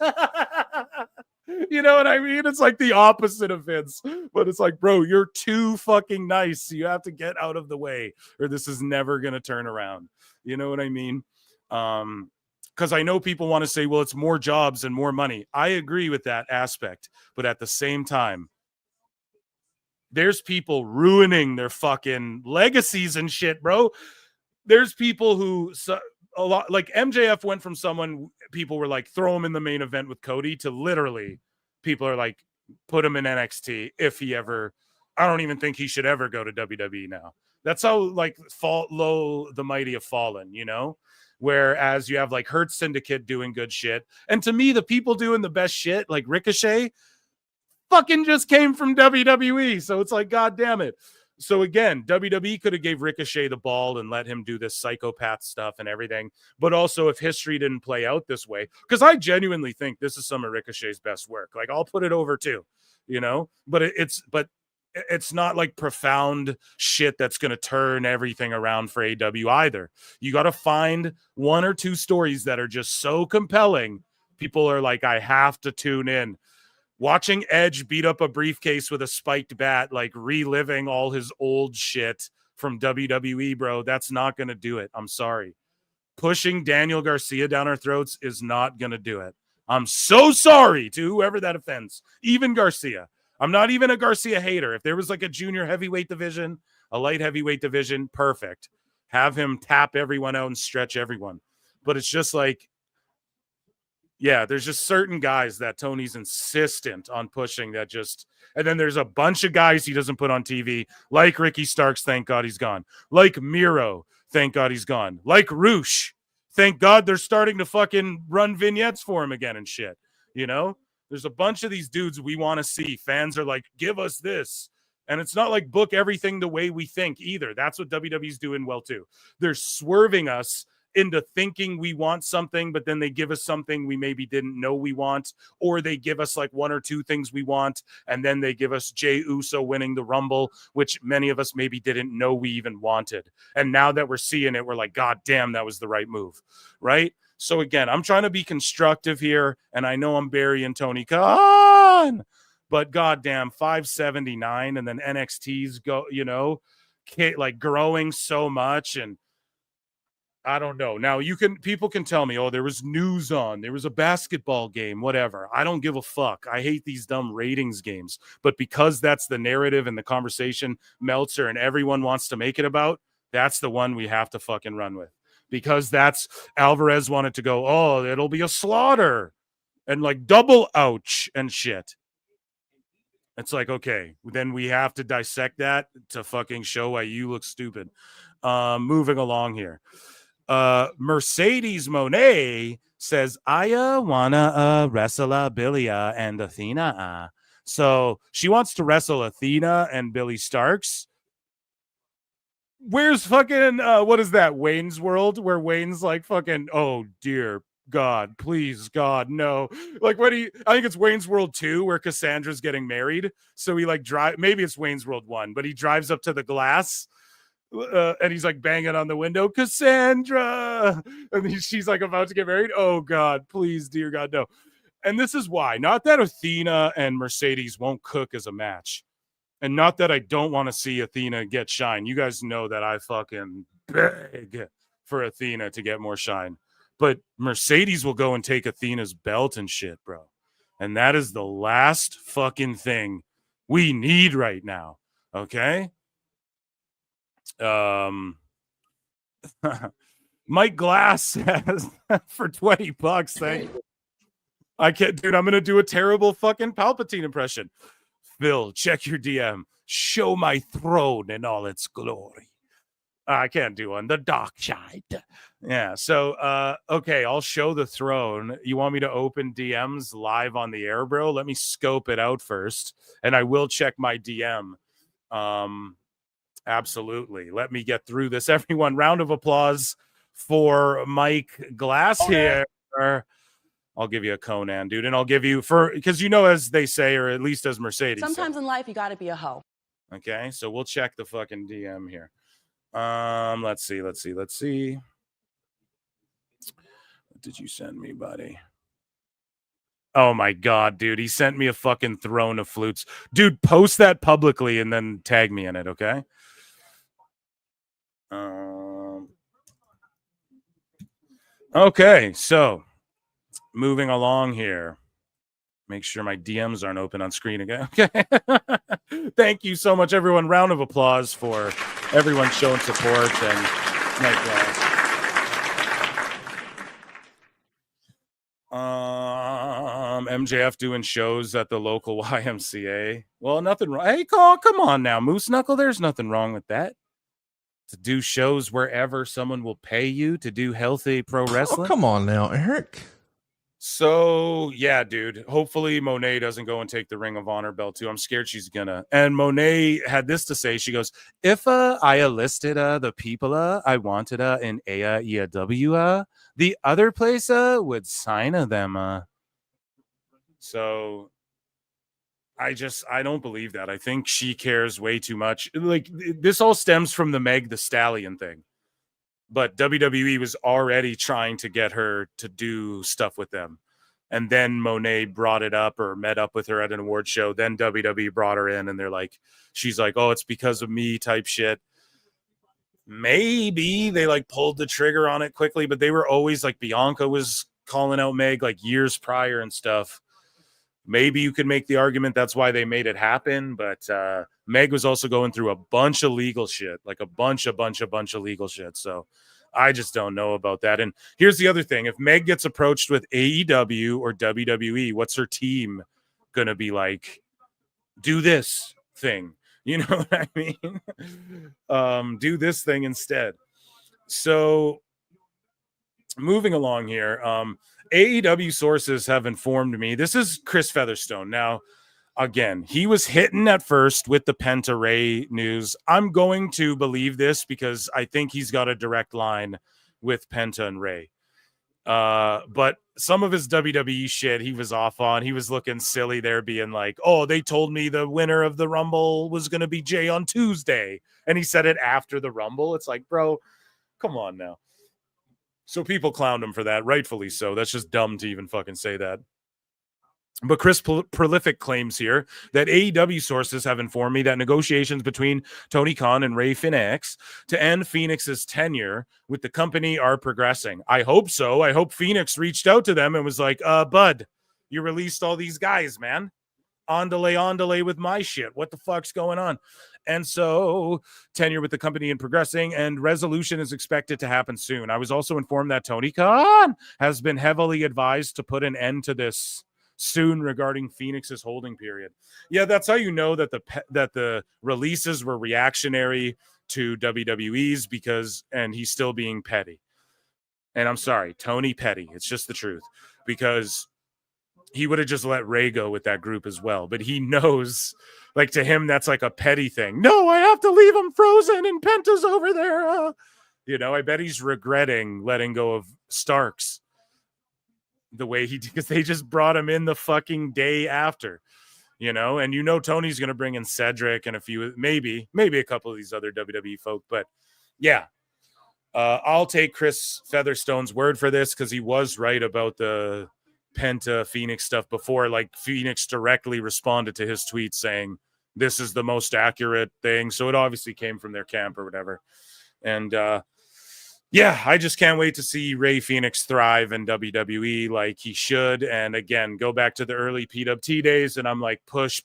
You know what I mean? It's like the opposite of Vince, but it's like, bro, you're too fucking nice. You have to get out of the way or this is never going to turn around. You know what I mean? Because I know people want to say, well, it's more jobs and more money. I agree with that aspect. But at the same time, there's people ruining their fucking legacies and shit, bro. There's people who a lot like MJF went from someone people were like, throw him in the main event with Cody to literally people are like, put him in NXT if he ever. I don't even think he should ever go to WWE now. That's how like low the mighty have fallen, you know? Whereas you have like Hurt Syndicate doing good shit. And to me, the people doing the best shit, like Ricochet, fucking just came from WWE. So it's like, God damn it. So again, WWE could have gave Ricochet the ball and let him do this psychopath stuff and everything. But also if history didn't play out this way, because I genuinely think this is some of Ricochet's best work. Like I'll put it over too, you know, but it's not like profound shit that's going to turn everything around for AEW either. You got to find one or two stories that are just so compelling. People are like, I have to tune in. Watching Edge beat up a briefcase with a spiked bat, like reliving all his old shit from WWE, bro, that's not going to do it. I'm sorry. Pushing Daniel Garcia down our throats is not going to do it. I'm so sorry to whoever that offends, even Garcia. I'm not even a Garcia hater. If there was like a junior heavyweight division, a light heavyweight division, perfect. Have him tap everyone out and stretch everyone. But it's just like, yeah, there's just certain guys that Tony's insistent on pushing that just, and then there's a bunch of guys he doesn't put on TV, like Ricky Starks, thank God he's gone. Like Miro, thank God he's gone. Like Roosh, thank God they're starting to fucking run vignettes for him again and shit, you know? There's a bunch of these dudes we want to see. Fans are like, give us this. And it's not like book everything the way we think either. That's what WWE's doing well too. They're swerving us into thinking we want something, but then they give us something we maybe didn't know we want, or they give us like one or two things we want, and then they give us Jey Uso winning the Rumble, which many of us maybe didn't know we even wanted. And now that we're seeing it, we're like, God damn, that was the right move, right? So again, I'm trying to be constructive here, and I know I'm burying Tony Khan, but goddamn, 579, and then NXT's go, you know, like growing so much, and I don't know. Now people can tell me, oh, there was news on, there was a basketball game, whatever. I don't give a fuck. I hate these dumb ratings games, but because that's the narrative and the conversation Meltzer and everyone wants to make it about, That's the one we have to fucking run with, because that's Alvarez wanted to go, oh, it'll be a slaughter and like double ouch and shit. It's like, okay, then we have to dissect that to fucking show why you look stupid. Moving along here. Mercedes Monet says, I wanna wrestle Billy and Athena. So she wants to wrestle Athena and Billy Starks. Where's fucking what is that, Wayne's World, where Wayne's like fucking, oh dear God, please God, no. Like, what do you, I think it's Wayne's World 2 where Cassandra's getting married. So he like maybe it's Wayne's World 1, but he drives up to the glass and he's like banging on the window, Cassandra, and she's like about to get married. Oh God, please, dear God, no. And this is why, not that Athena and Mercedes won't cook as a match, and not that I don't want to see Athena get shine. You guys know that I fucking beg for Athena to get more shine. But Mercedes will go and take Athena's belt and shit, bro. And that is the last fucking thing we need right now. Okay? Mike Glass says for $20, thank you. I can't, dude, I'm going to do a terrible fucking Palpatine impression. Phil, check your DM. Show my throne in all its glory. I can't do one. The dark side. Yeah. So, okay, I'll show the throne. You want me to open DMs live on the air, bro? Let me scope it out first, and I will check my DM. Absolutely. Let me get through this. Everyone, round of applause for Mike Glass here. I'll give you a Conan, dude, and I'll give you because as they say, or at least as Mercedes Sometimes said. in life, you got to be a hoe. Okay, so we'll check the fucking DM here. Let's see. What did you send me, buddy? Oh my God, dude, he sent me a fucking throne of flutes. Dude, post that publicly and then tag me in it, okay? Okay, so moving along here. Make sure my DMs aren't open on screen again. Okay. Thank you so much, everyone. Round of applause for everyone showing support and MJF doing shows at the local YMCA. Well, nothing wrong. Hey, come on now, Moose Knuckle. There's nothing wrong with that. To do shows wherever someone will pay you to do healthy pro wrestling. Oh, come on now, Eric. So, yeah, dude, hopefully Monet doesn't go and take the Ring of Honor belt too. I'm scared she's gonna. And Monet had this to say. She goes, if I listed the people I wanted in AEW, the other place would sign them. So I don't believe that. I think she cares way too much. Like, this all stems from the Meg the Stallion thing. But WWE was already trying to get her to do stuff with them. And then Monet brought it up or met up with her at an award show. Then WWE brought her in and she's like, oh, it's because of me type shit. Maybe they pulled the trigger on it quickly, but they were always Bianca was calling out Meg years prior and stuff. Maybe you could make the argument that's why they made it happen. But Meg was also going through a bunch of legal shit, a bunch of legal shit. So I just don't know about that. And here's the other thing. If Meg gets approached with AEW or WWE, what's her team going to be like? Do this thing. You know what I mean? Do this thing instead. So moving along here, AEW sources have informed me. This is Chris Featherstone. Now, again, he was hitting at first with the Penta Ray news. I'm going to believe this because I think he's got a direct line with Penta and Ray. But some of his WWE shit he was off on. He was looking silly there, being like, oh, they told me the winner of the Rumble was going to be Jay on Tuesday. And he said it after the Rumble. It's like, bro, come on now. So people clowned him for that, rightfully so. That's just dumb to even fucking say that. But Chris Prolific claims here that AEW sources have informed me that negotiations between Tony Khan and Ray Phoenix to end Phoenix's tenure with the company are progressing. I hope so. I hope Phoenix reached out to them and was like, bud, you released all these guys, man. On delay with my shit. What the fuck's going on? And so tenure with the company and progressing, and resolution is expected to happen soon. I was also informed that Tony Khan has been heavily advised to put an end to this soon regarding Phoenix's holding period. Yeah, that's how you know that the releases were reactionary to WWE's, and he's still being petty. And I'm sorry, Tony Petty. It's just the truth, because he would have just let Ray go with that group as well. But he knows, like, to him, that's like a petty thing. No, I have to leave him frozen and Penta's over there. I bet he's regretting letting go of Starks the way he did, because they just brought him in the fucking day after, and Tony's going to bring in Cedric and a few, maybe a couple of these other WWE folk. But yeah, I'll take Chris Featherstone's word for this, because he was right about the Penta Phoenix stuff before. Like, Phoenix directly responded to his tweet saying this is the most accurate thing, so it obviously came from their camp or whatever. And yeah, I just can't wait to see Ray Phoenix thrive in WWE like he should. And again, go back to the early PWT days, and I'm like, push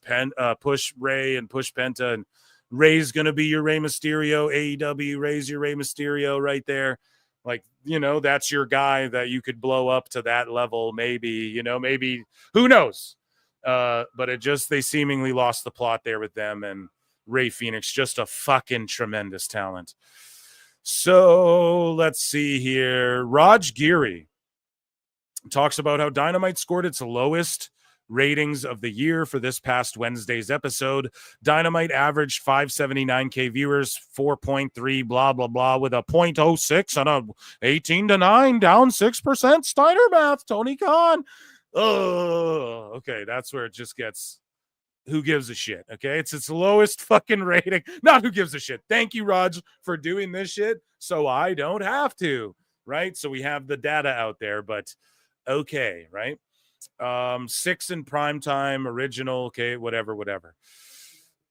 Ray and push Penta, and Ray's gonna be your Rey Mysterio. AEW, Ray's your Rey Mysterio right there. Like, that's your guy that you could blow up to that level. Maybe, who knows? But they seemingly lost the plot there with them, and Ray Phoenix, just a fucking tremendous talent. So let's see here. Raj Giri talks about how Dynamite scored its lowest ratings of the year for this past Wednesday's episode. Dynamite averaged 579K viewers, 4.3 blah blah blah, with a 0.06 and a 18-9, down 6%. Steiner math, Tony Khan. Oh, okay, that's where it just gets, who gives a shit? Okay, it's its lowest fucking rating. Not who gives a shit. Thank you, Raj, for doing this shit so I don't have to, right? So we have the data out there, but okay, right? 6 in primetime, original, okay, whatever.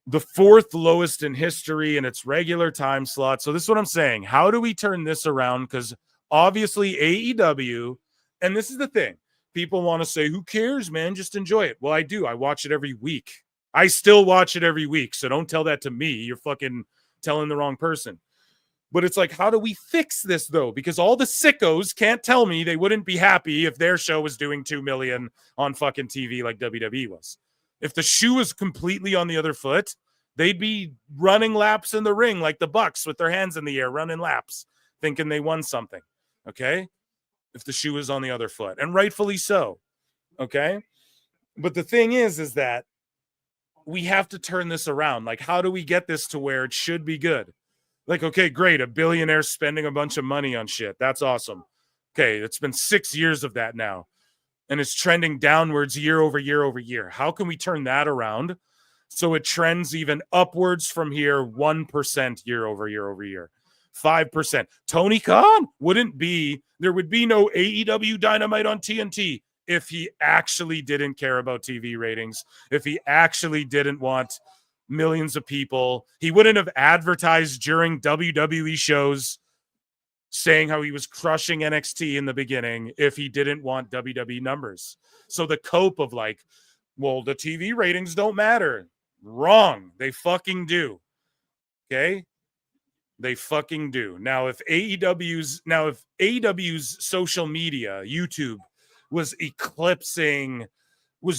The 4th lowest in history in its regular time slot. So this is what I'm saying. How do we turn this around? Because obviously AEW, and this is the thing, people want to say, who cares, man? Just enjoy it. Well, I do. I watch it every week. I still watch it every week. So don't tell that to me. You're fucking telling the wrong person. But it's like, how do we fix this, though? Because all the sickos can't tell me they wouldn't be happy if their show was doing 2 million on fucking TV like WWE was. If the shoe was completely on the other foot, they'd be running laps in the ring like the Bucks with their hands in the air, running laps, thinking they won something, okay? If the shoe is on the other foot, and rightfully so, okay? But the thing is that we have to turn this around. Like, how do we get this to where it should be good? Like, okay, great, a billionaire spending a bunch of money on shit. That's awesome. Okay, it's been 6 years of that now, and it's trending downwards year over year over year. How can we turn that around so it trends even upwards from here, 1% year over year over year, 5%? Tony Khan there would be no AEW Dynamite on TNT if he actually didn't care about TV ratings, if he actually didn't want millions of people. He wouldn't have advertised during WWE shows saying how he was crushing NXT in the beginning if he didn't want WWE numbers. So the cope of like, well, the TV ratings don't matter. Wrong. They fucking do. Okay? They fucking do. Now, if AEW's social media, YouTube, was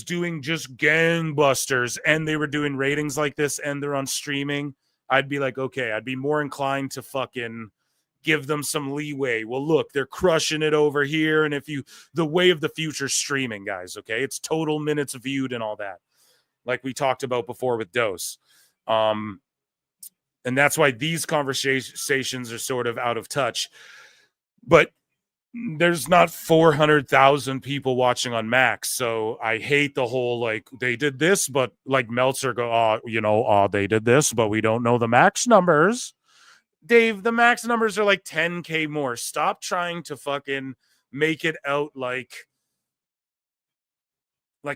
doing just gangbusters, and they were doing ratings like this, and they're on streaming, I'd be like, okay, I'd be more inclined to fucking give them some leeway. Well, look, they're crushing it over here, and the way of the future streaming, guys, okay? It's total minutes viewed and all that, like we talked about before with Dose. And that's why these conversations are sort of out of touch. But there's not 400,000 people watching on Max, so I hate the whole, like, they did this, but like Meltzer they did this, but we don't know the Max numbers. Dave, the Max numbers are like 10K more. Stop trying to fucking make it out like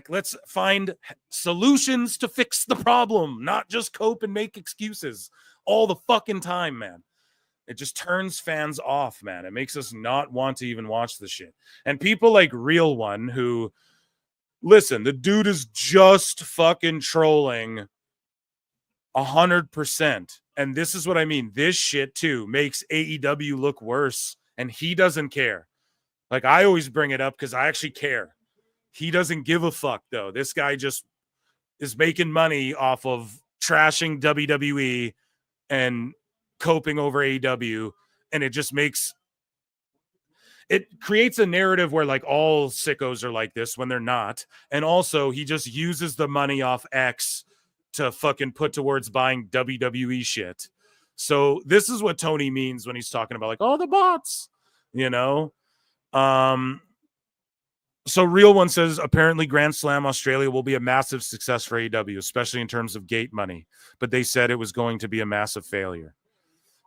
let's find solutions to fix the problem, not just cope and make excuses all the fucking time, man. It just turns fans off, man. It makes us not want to even watch the shit. And people like Real One, who, listen, the dude is just fucking trolling 100%. And this is what I mean. This shit too makes AEW look worse, and he doesn't care. Like, I always bring it up because I actually care. He doesn't give a fuck, though. This guy just is making money off of trashing WWE and coping over AEW, and it just creates a narrative where like all sickos are like this when they're not. And also he just uses the money off X to fucking put towards buying WWE shit. So this is what Tony means when he's talking about like, oh, the bots, you know? So Real One says, apparently Grand Slam Australia will be a massive success for AEW, especially in terms of gate money. But they said it was going to be a massive failure.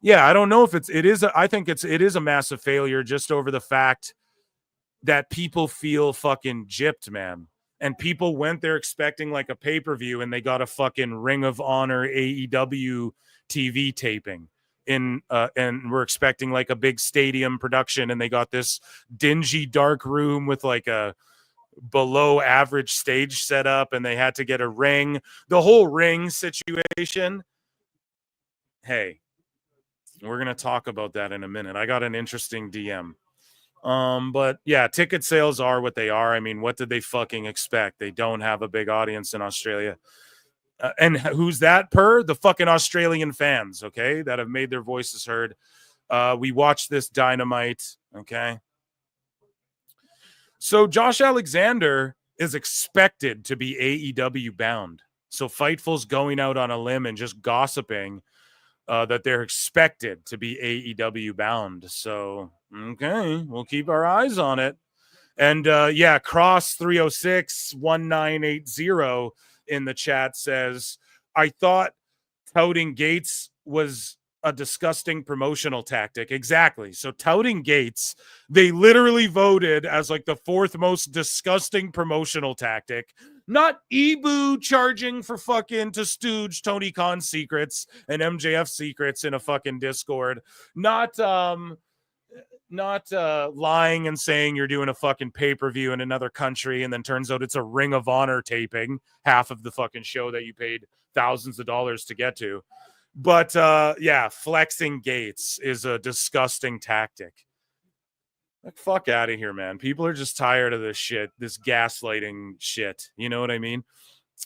Yeah, I don't know if I think it is a massive failure just over the fact that people feel fucking gypped, man. And people went there expecting like a pay-per-view, and they got a fucking Ring of Honor AEW TV taping. And we're expecting like a big stadium production, and they got this dingy dark room with like a below average stage setup, and they had to get a ring. The whole ring situation. Hey, we're going to talk about that in a minute. I got an interesting DM. But yeah, ticket sales are what they are. I mean, what did they fucking expect? They don't have a big audience in Australia. And who's that per? The fucking Australian fans, okay, that have made their voices heard. We watched this Dynamite, okay? So Josh Alexander is expected to be AEW bound. So Fightful's going out on a limb and just gossiping that they're expected to be AEW bound. So, okay, we'll keep our eyes on it. And yeah, Cross 306-1980 in the chat says, I thought touting Gates was a disgusting promotional tactic. Exactly. So touting Gates, they literally voted as like the fourth most disgusting promotional tactic. Not Ibu charging for fucking to stooge Tony Khan's secrets and MJF secrets in a fucking Discord. Not lying and saying you're doing a fucking pay-per-view in another country, and then turns out it's a Ring of Honor taping, half of the fucking show that you paid thousands of dollars to get to. But yeah, flexing Gates is a disgusting tactic. Like, fuck out of here, man. People are just tired of this shit, this gaslighting shit. You know what I mean?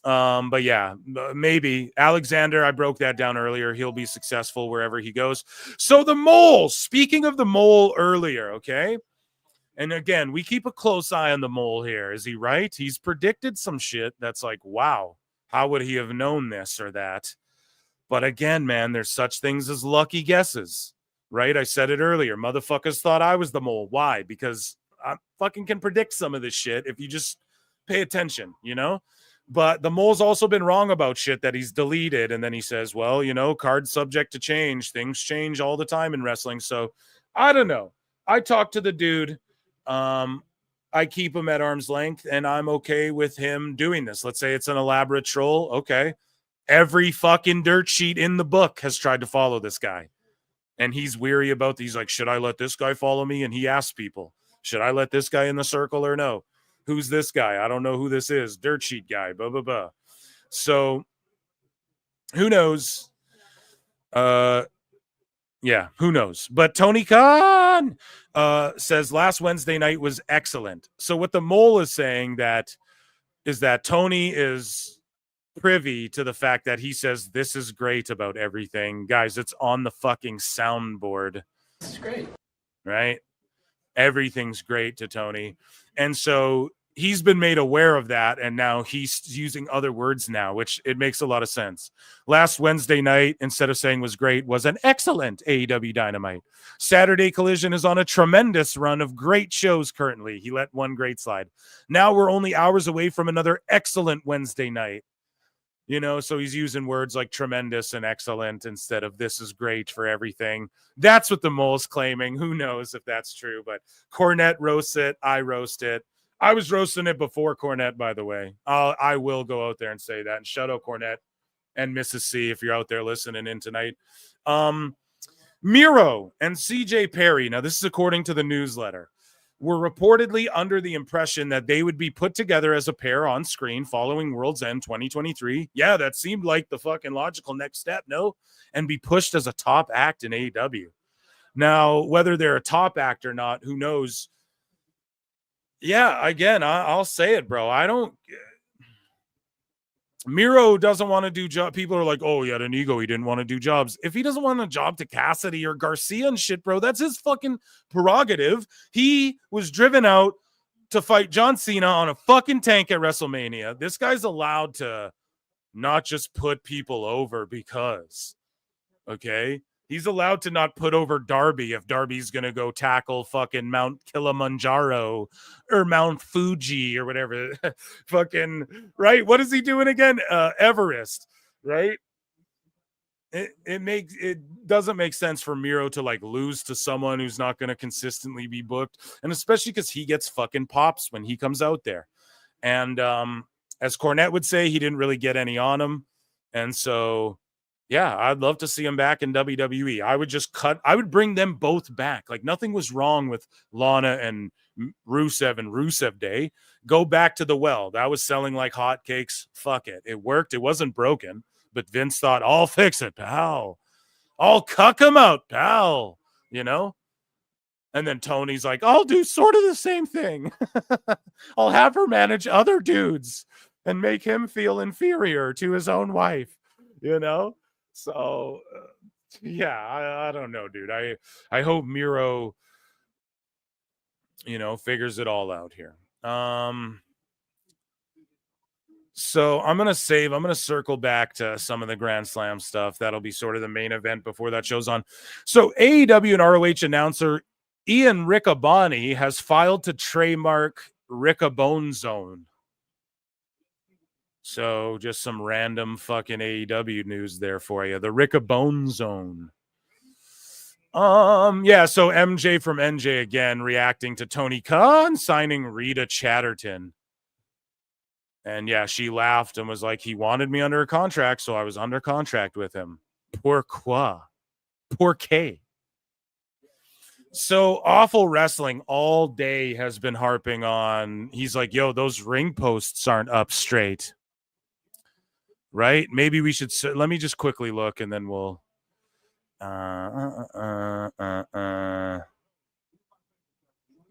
But yeah, maybe Alexander, I broke that down earlier. He'll be successful wherever he goes. So the Mole, speaking of the Mole earlier, okay? And again, we keep a close eye on the Mole here. Is he right? He's predicted some shit that's like, wow, how would he have known this or that? But again, man, there's such things as lucky guesses, right? I said it earlier. Motherfuckers thought I was the Mole. Why? Because I fucking can predict some of this shit if you just pay attention, you know? But the Mole's also been wrong about shit that he's deleted. And then he says, well, you know, cards subject to change. Things change all the time in wrestling. So I don't know. I talked to the dude. I keep him at arm's length, and I'm okay with him doing this. Let's say it's an elaborate troll. Okay. Every fucking dirt sheet in the book has tried to follow this guy. And he's weary about these. Like, should I let this guy follow me? And he asks people, should I let this guy in the circle or no? Who's this guy? I don't know who this is. Dirt sheet guy, blah, blah, blah. So who knows? Yeah, who knows? But Tony Khan says last Wednesday night was excellent. So what the Mole is saying is that Tony is privy to the fact that he says this is great about everything. Guys, it's on the fucking soundboard. It's great. Right? Everything's great to Tony. And so he's been made aware of that, and now he's using other words now, which it makes a lot of sense. Last Wednesday night, instead of saying was great, was an excellent AEW Dynamite. Saturday Collision is on a tremendous run of great shows currently. He let one great slide. Now we're only hours away from another excellent Wednesday night. You know, so he's using words like tremendous and excellent instead of this is great for everything. That's what the Mole's claiming. Who knows if that's true, but Cornette roasts it. I roast it. I was roasting it before Cornette, by the way. I will go out there and say that. And shout out Cornette and Mrs. C if you're out there listening in tonight. Miro and CJ Perry. Now, this is according to the newsletter. were reportedly under the impression that they would be put together as a pair on screen following World's End 2023. Yeah, that seemed like the fucking logical next step, no? And be pushed as a top act in AEW. Now, whether they're a top act or not, who knows? Yeah, again, I'll say it, bro. Miro doesn't want to do job. People are like, oh, he had an ego. He didn't want to do jobs. If he doesn't want a job to Cassidy or Garcia and shit, bro, that's his fucking prerogative. He was driven out to fight John Cena on a fucking tank at WrestleMania. This guy's allowed to not just put people over because, okay? He's allowed to not put over Darby if Darby's going to go tackle fucking Mount Kilimanjaro or Mount Fuji or whatever. Fucking, right? What is he doing again? Everest, right? It doesn't make sense for Miro to like lose to someone who's not going to consistently be booked. And especially because he gets fucking pops when he comes out there. And as Cornette would say, he didn't really get any on him. And so... yeah, I'd love to see him back in WWE. I would bring them both back. Like nothing was wrong with Lana and Rusev Day. Go back to the well. That was selling like hotcakes. Fuck it. It worked. It wasn't broken. But Vince thought, I'll fix it, pal. I'll cuck him out, pal. You know? And then Tony's like, I'll do sort of the same thing. I'll have her manage other dudes and make him feel inferior to his own wife. You know? So, yeah, I don't know, dude. I hope Miro, figures it all out here. So I'm going to circle back to some of the Grand Slam stuff. That'll be sort of the main event before that show's on. So AEW and ROH announcer Ian Riccaboni has filed to trademark Riccabone Zone. So just some random fucking AEW news there for you. The Riccabone Zone. Yeah, so MJ from NJ again reacting to Tony Khan signing Rita Chatterton. And yeah, she laughed and was like, he wanted me under a contract, so I was under contract with him. Pourquoi? Pourquoi? So Awful Wrestling all day has been harping on, he's like, yo, those ring posts aren't up straight. Right? Maybe we should, let me just quickly look and then we'll,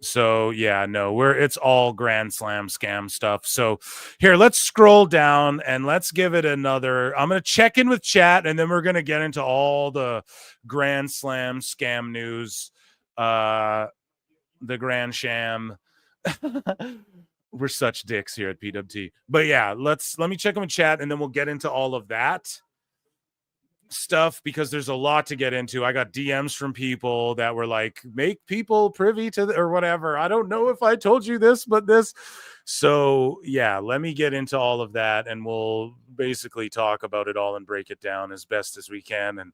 So yeah, no, it's all Grand Slam scam stuff. So here, let's scroll down and let's give it another. I'm going to check in with chat and then we're going to get into all the Grand Slam scam news. The Grand Sham. We're such dicks here at PWT. But yeah, let me check in with chat and then we'll get into all of that stuff because there's a lot to get into. I got DMs from people that were like, make people privy to or whatever. I don't know if I told you this, but this. So yeah, let me get into all of that and we'll basically talk about it all and break it down as best as we can. And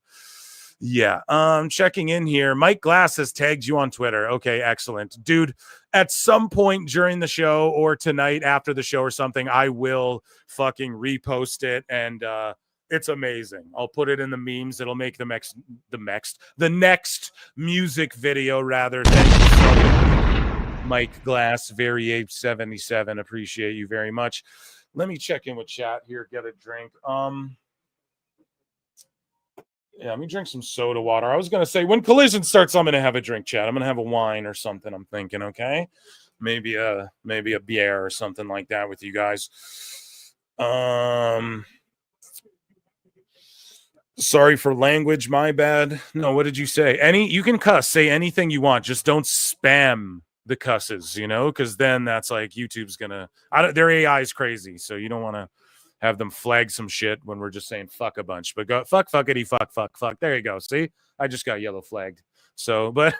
yeah, checking in here. Mike Glass has tagged you on Twitter. Okay, excellent. Dude, at some point during the show or tonight after the show or something, I will fucking repost it and it's amazing. I'll put it in the memes. It'll make the next music video rather. Thank you so much, Mike Glass, Variape 77. Appreciate you very much. Let me check in with chat here. Get a drink. Yeah, let me drink some soda water. I was going to say, when Collision starts, I'm going to have a drink, chat. I'm going to have a wine or something, I'm thinking, okay? Maybe a beer or something like that with you guys. Sorry for language, my bad. No, what did you say? You can cuss, say anything you want. Just don't spam the cusses, because then that's like YouTube's going to... their AI is crazy, so you don't want to have them flag some shit when we're just saying fuck a bunch. But go fuck, fuckity, fuck, fuck, fuck. There you go. See? I just got yellow flagged. So, but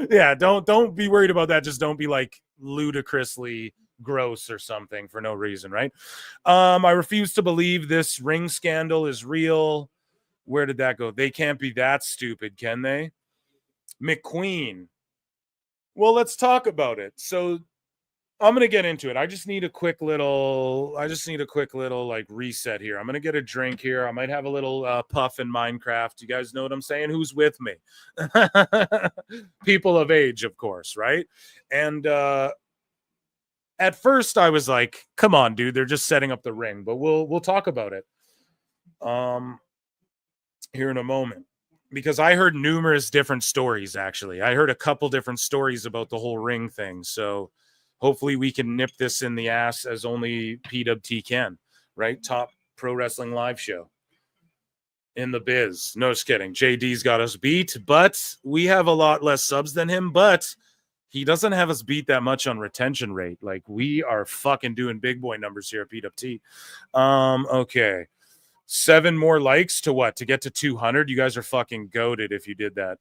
yeah, don't be worried about that. Just don't be like ludicrously gross or something for no reason, right? I refuse to believe this ring scandal is real. Where did that go? They can't be that stupid, can they? McQueen. Well, let's talk about it. So I'm going to get into it. I just need a quick little like reset here. I'm going to get a drink here. I might have a little puff in Minecraft. You guys know what I'm saying? Who's with me? People of age, of course, right? And at first I was like, come on, dude, they're just setting up the ring, but we'll talk about it here in a moment. Because I heard numerous different stories, actually. I heard a couple different stories about the whole ring thing. So hopefully we can nip this in the ass as only PWT can, right? Top pro wrestling live show in the biz. No, just kidding. JD's got us beat, but we have a lot less subs than him, but he doesn't have us beat that much on retention rate. Like, we are fucking doing big boy numbers here at PWT. Okay. 7 more likes to what? To get to 200? You guys are fucking goated if you did that.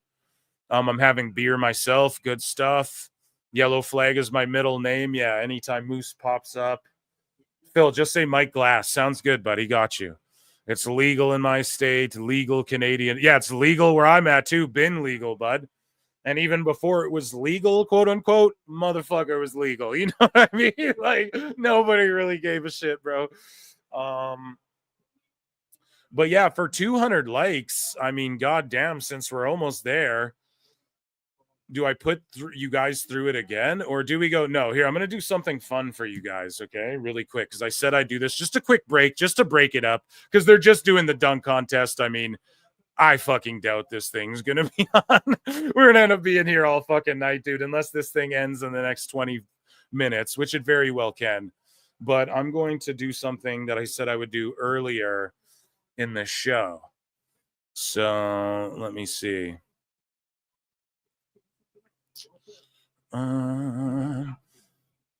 I'm having beer myself. Good stuff. Yellow Flag is my middle name. Yeah, anytime Moose pops up. Phil, just say Mike Glass. Sounds good, buddy. Got you. It's legal in my state. Legal Canadian. Yeah, it's legal where I'm at, too. Been legal, bud. And even before it was legal, quote unquote, motherfucker was legal. You know what I mean? Like, nobody really gave a shit, bro. But yeah, for 200 likes, I mean, goddamn, since we're almost there, do I put you guys through it again? Or do we go, no, here, I'm going to do something fun for you guys, okay? Really quick, because I said I'd do this. Just a quick break, just to break it up, because they're just doing the dunk contest. I mean, I fucking doubt this thing's going to be on. We're going to end up being here all fucking night, dude, unless this thing ends in the next 20 minutes, which it very well can. But I'm going to do something that I said I would do earlier in the show. So let me see.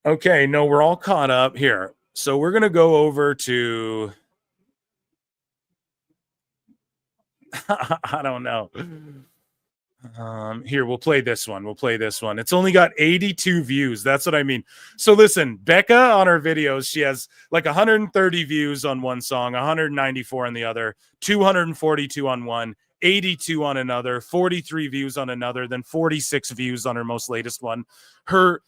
Okay, no, we're all caught up here. So we're going to go over to I don't know. Here, we'll play this one. It's only got 82 views. That's what I mean. So listen, Becca on her videos, she has like 130 views on one song, 194 on the other, 242 on one, 82 on another, 43 views on another, then 46 views on her most latest one. Her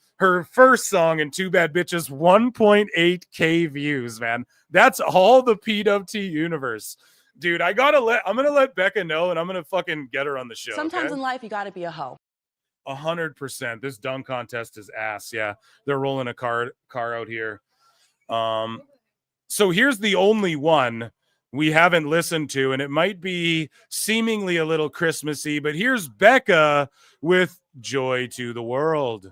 first song in Too Bad Bitches, 1.8K views, man. That's all the PWT universe. Dude, I'm gonna let Becca know, and I'm gonna fucking get her on the show. Sometimes in life you gotta be a hoe. 100%. This dunk contest is ass. Yeah, they're rolling a car out here. So here's the only one we haven't listened to, and it might be seemingly a little Christmassy, but here's Becca with "Joy to the World."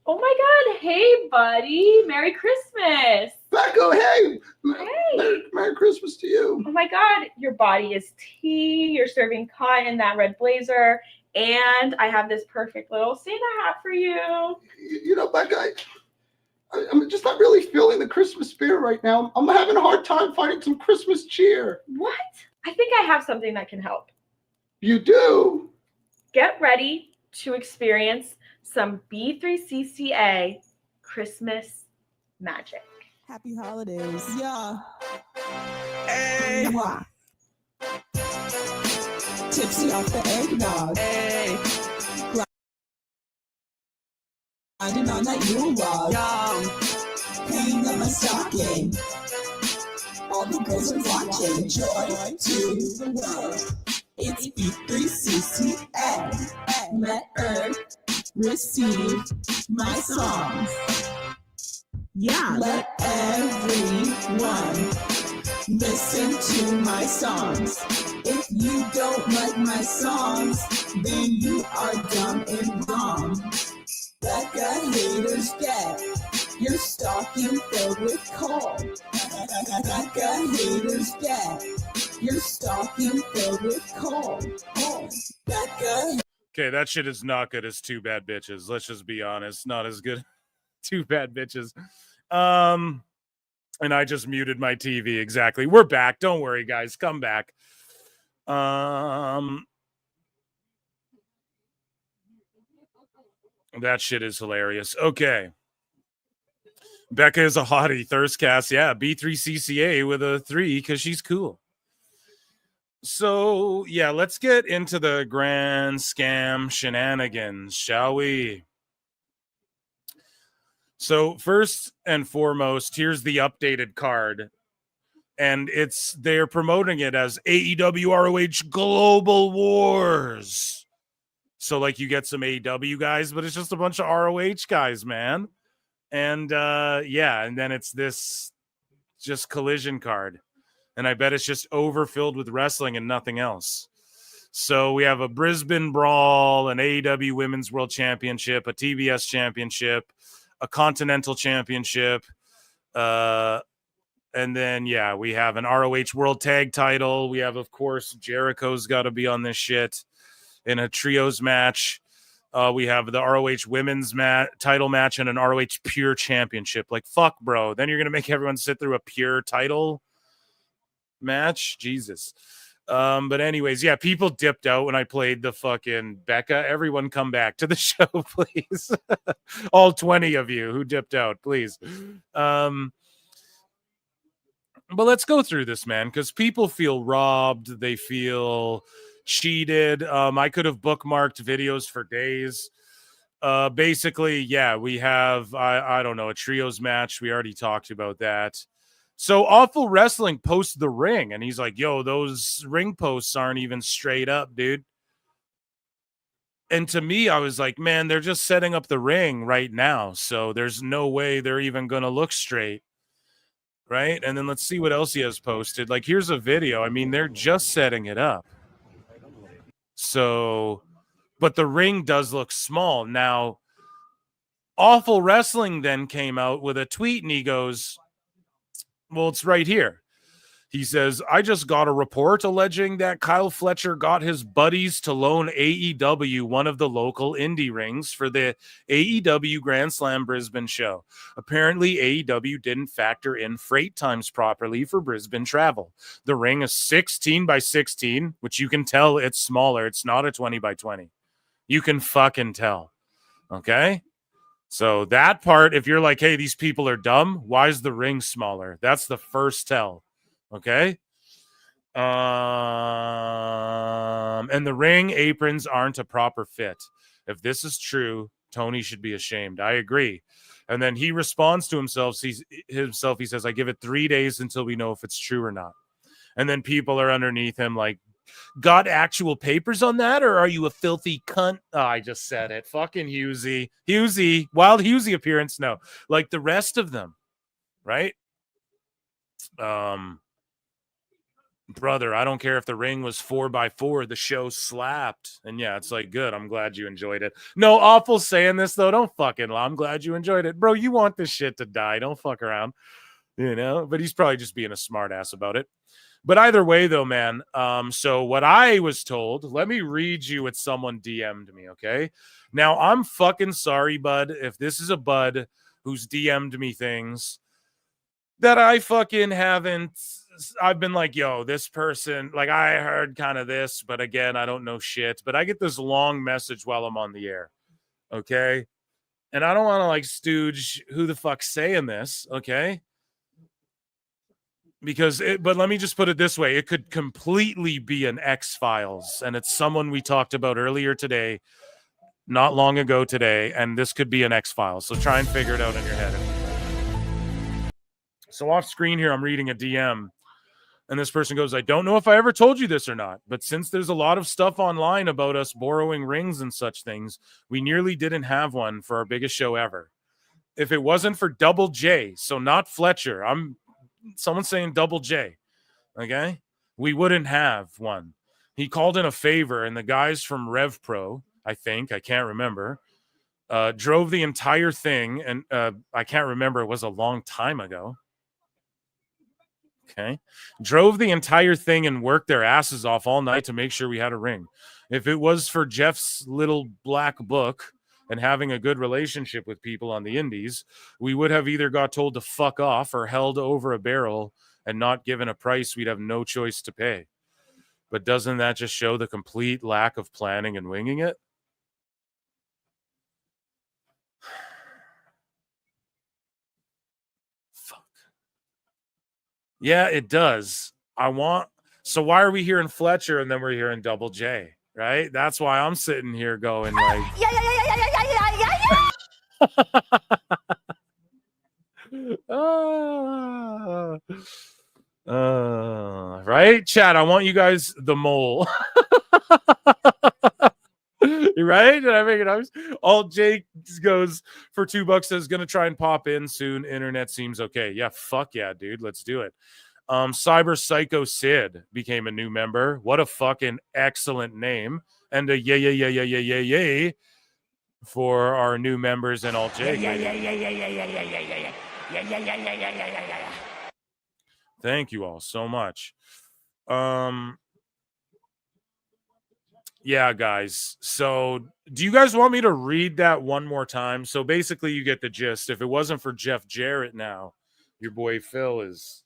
Oh my God! Hey, buddy! Merry Christmas! Becca, hey! Hey! Merry Christmas to you! Oh my God! Your body is tea. You're serving cotton in that red blazer, and I have this perfect little Santa hat for you. You know, Becca, I'm just not really feeling the Christmas spirit right now. I'm having a hard time finding some Christmas cheer. What? I think I have something that can help. You do? Get ready to experience some B3CCA Christmas magic. Happy holidays. Yeah. Hey. Mwah. Tipsy off the eggnog. Hey. Grinding on that Yule log. Yum. Hanging up my stocking. All the girls are watching. Joy to the world. It's B3CCA. Let Earth receive my songs. Yeah. Let everyone listen to my songs. If you don't like my songs, then you are dumb and wrong. Becca haters get your stocking filled with coal. Becca haters get your stocking filled with coal. Becca. Okay, that shit is not good as Too Bad Bitches. Let's just be honest. Not as good. Too Bad Bitches. And I just muted my TV. Exactly. We're back. Don't worry, guys. Come back. That shit is hilarious. Okay. Becca is a hottie. Thirstcast. Yeah, B3CCA with a 3 because she's cool. So, yeah, let's get into the grand scam shenanigans, shall we? So first and foremost, here's the updated card. And they're promoting it as AEW ROH Global Wars. So like you get some AEW guys, but it's just a bunch of ROH guys, man. And and then it's this just collision card. And I bet it's just overfilled with wrestling and nothing else. So we have a Brisbane Brawl, an AEW Women's World Championship, a TBS Championship, a Continental Championship, and then, we have an ROH World Tag Title. We have, of course, Jericho's got to be on this shit in a trios match. We have the ROH Women's title match and an ROH Pure Championship. Like, fuck, bro. Then you're going to make everyone sit through a Pure title match? Jesus. But anyways, people dipped out when I played the fucking Becca. Everyone come back to the show, please. All 20 of you who dipped out, please. But let's go through this, man, because people feel robbed. They feel cheated. I could have bookmarked videos for days. Basically, we have, I don't know, a trios match. We already talked about that. So Awful Wrestling posts the ring, and he's like, yo, those ring posts aren't even straight up, dude. And to me, I was like, man, they're just setting up the ring right now. So there's no way they're even going to look straight. Right? And then let's see what else he has posted. Like, here's a video. I mean, they're just setting it up. So, but the ring does look small. Now, Awful Wrestling then came out with a tweet, and he goes, well, it's right here. He says, I just got a report alleging that Kyle Fletcher got his buddies to loan AEW one of the local indie rings for the AEW Grand Slam Brisbane show. Apparently, AEW didn't factor in freight times properly for Brisbane travel. The ring is 16 by 16, which you can tell it's smaller. It's not a 20 by 20. You can fucking tell. Okay? So that part, if you're like, hey, these people are dumb, why is the ring smaller? That's the first tell. Okay. And the ring aprons aren't a proper fit. If this is true, Tony should be ashamed. I agree. And then he responds to himself. He says, I give it 3 days until we know if it's true or not. And then people are underneath him like, got actual papers on that, or are you a filthy cunt? Oh, I just said it. Fucking Husey. Wild Husey appearance. No, like the rest of them, right? Brother, I don't care if the ring was 4x4, the show slapped. And it's like, good. I'm glad you enjoyed it. No, Awful saying this though. Don't fucking lie. I'm glad you enjoyed it. Bro, you want this shit to die. Don't fuck around. But he's probably just being a smart ass about it. But either way, though, man, so what I was told, let me read you what someone DM'd me, okay? Now, I'm fucking sorry, bud, if this is a bud who's DM'd me things that I fucking haven't. I've been like, yo, this person, like I heard kind of this, but again, I don't know shit. But I get this long message while I'm on the air, okay? And I don't want to like stooge who the fuck's saying this, okay? But let me just put it this way. It could completely be an X-Files, and it's someone we talked about earlier today, not long ago today, and this could be an X-Files. So try and figure it out in your head. So off screen here, I'm reading a DM, and this person goes, I don't know if I ever told you this or not, but since there's a lot of stuff online about us borrowing rings and such things, we nearly didn't have one for our biggest show ever. If it wasn't for Double J, so not Fletcher, someone's saying Double J, okay? We wouldn't have one. He called in a favor, and the guys from Rev Pro, I can't remember, drove the entire thing, and I can't remember, it was a long time ago. Okay. Drove the entire thing and worked their asses off all night to make sure we had a ring. If it was for Jeff's little black book and having a good relationship with people on the indies, we would have either got told to fuck off or held over a barrel and not given a price we'd have no choice to pay. But doesn't that just show the complete lack of planning and winging it? Yeah, it does. So why are we hearing Fletcher and then we're hearing Double J, right? That's why I'm sitting here going like, Right, Chad? I want you guys the mole. Right? And I make it obvious. All Jake goes for $2 says gonna try and pop in soon. Internet seems okay. Yeah, fuck yeah, dude. Let's do it. Cyber Psycho Sid became a new member. What a fucking excellent name. And a yay for our new members and all Jake. Thank you all so much. Yeah, guys. So do you guys want me to read that one more time? So basically you get the gist. If it wasn't for Jeff Jarrett now, your boy Phil is,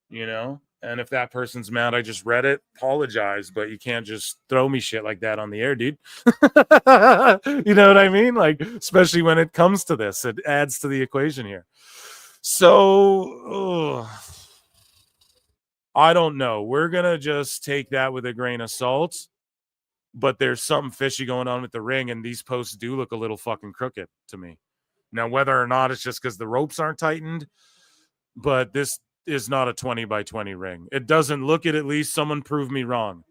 and if that person's mad, I just read it, apologize, but you can't just throw me shit like that on the air, dude. You know what I mean? Like, especially when it comes to this, it adds to the equation here. So, I don't know. We're going to just take that with a grain of salt, but there's something fishy going on with the ring, and these posts do look a little fucking crooked to me. Now, whether or not it's just because the ropes aren't tightened, but this is not a 20 by 20 ring. It doesn't look it, at least. Someone prove me wrong.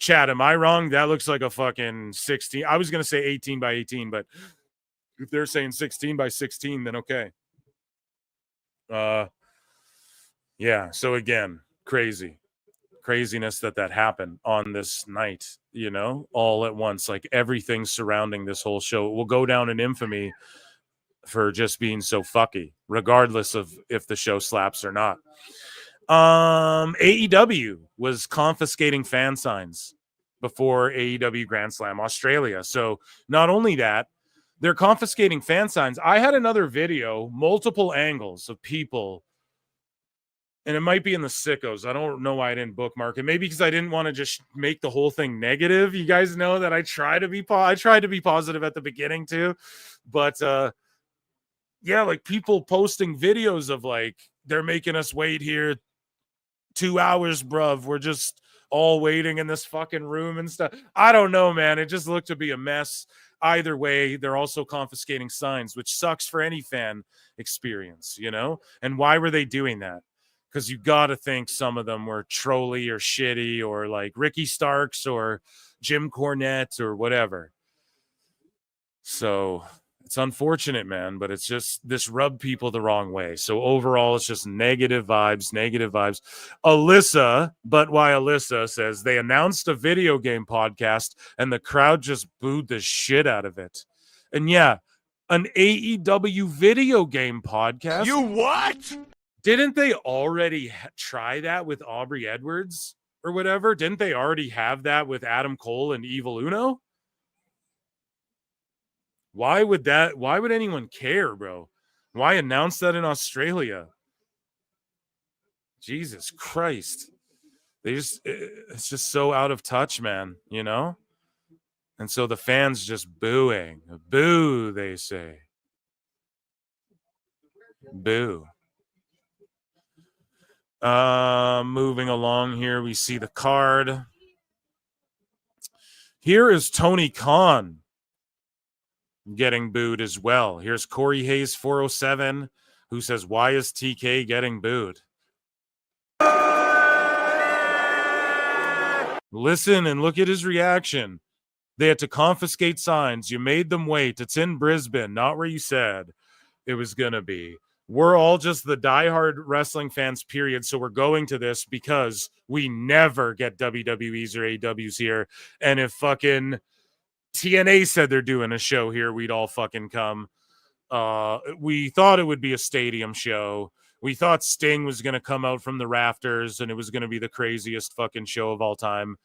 Chad, am I wrong? That looks like a fucking 16. I was going to say 18 by 18, but if they're saying 16 by 16, then okay. Yeah, so again, craziness that happened on this night, all at once. Like, everything surrounding this whole show will go down in infamy for just being so fucky, regardless of if the show slaps or not. AEW was confiscating fan signs before AEW Grand Slam Australia. So not only that, they're confiscating fan signs. I had another video, multiple angles of people, and it might be in the sickos. I don't know why I didn't bookmark it. Maybe because I didn't want to just make the whole thing negative. You guys know that I tried to be positive at the beginning too, but yeah, like people posting videos of like, they're making us wait here 2 hours, bruv. We're just all waiting in this fucking room and stuff. I don't know, man. It just looked to be a mess. Either way, they're also confiscating signs, which sucks for any fan experience, And why were they doing that? Because you got to think some of them were trolly or shitty or like Ricky Starks or Jim Cornette or whatever. So it's unfortunate, man, but it's just, this rubbed people the wrong way. So overall, it's just negative vibes. Alyssa says they announced a video game podcast and the crowd just booed the shit out of it. And yeah, an AEW video game podcast. You what? Didn't they already try that with Aubrey Edwards or whatever? Didn't they already have that with Adam Cole and Evil Uno? Why would anyone care, bro? Why announce that in Australia? Jesus Christ. It's just so out of touch, man, And so the fans just booing. Boo, they say. Boo. Moving along here, we see the card. Here is Tony Khan getting booed as well. Here's Corey Hayes 407, who says, why is TK getting booed? Listen and look at his reaction. They had to confiscate signs. You made them wait. It's in Brisbane, not where you said it was going to be. We're all just the diehard wrestling fans, period. So we're going to this because we never get WWEs or AEWs here. And if fucking TNA said they're doing a show here, we'd all fucking come. We thought it would be a stadium show. We thought Sting was going to come out from the rafters and it was going to be the craziest fucking show of all time.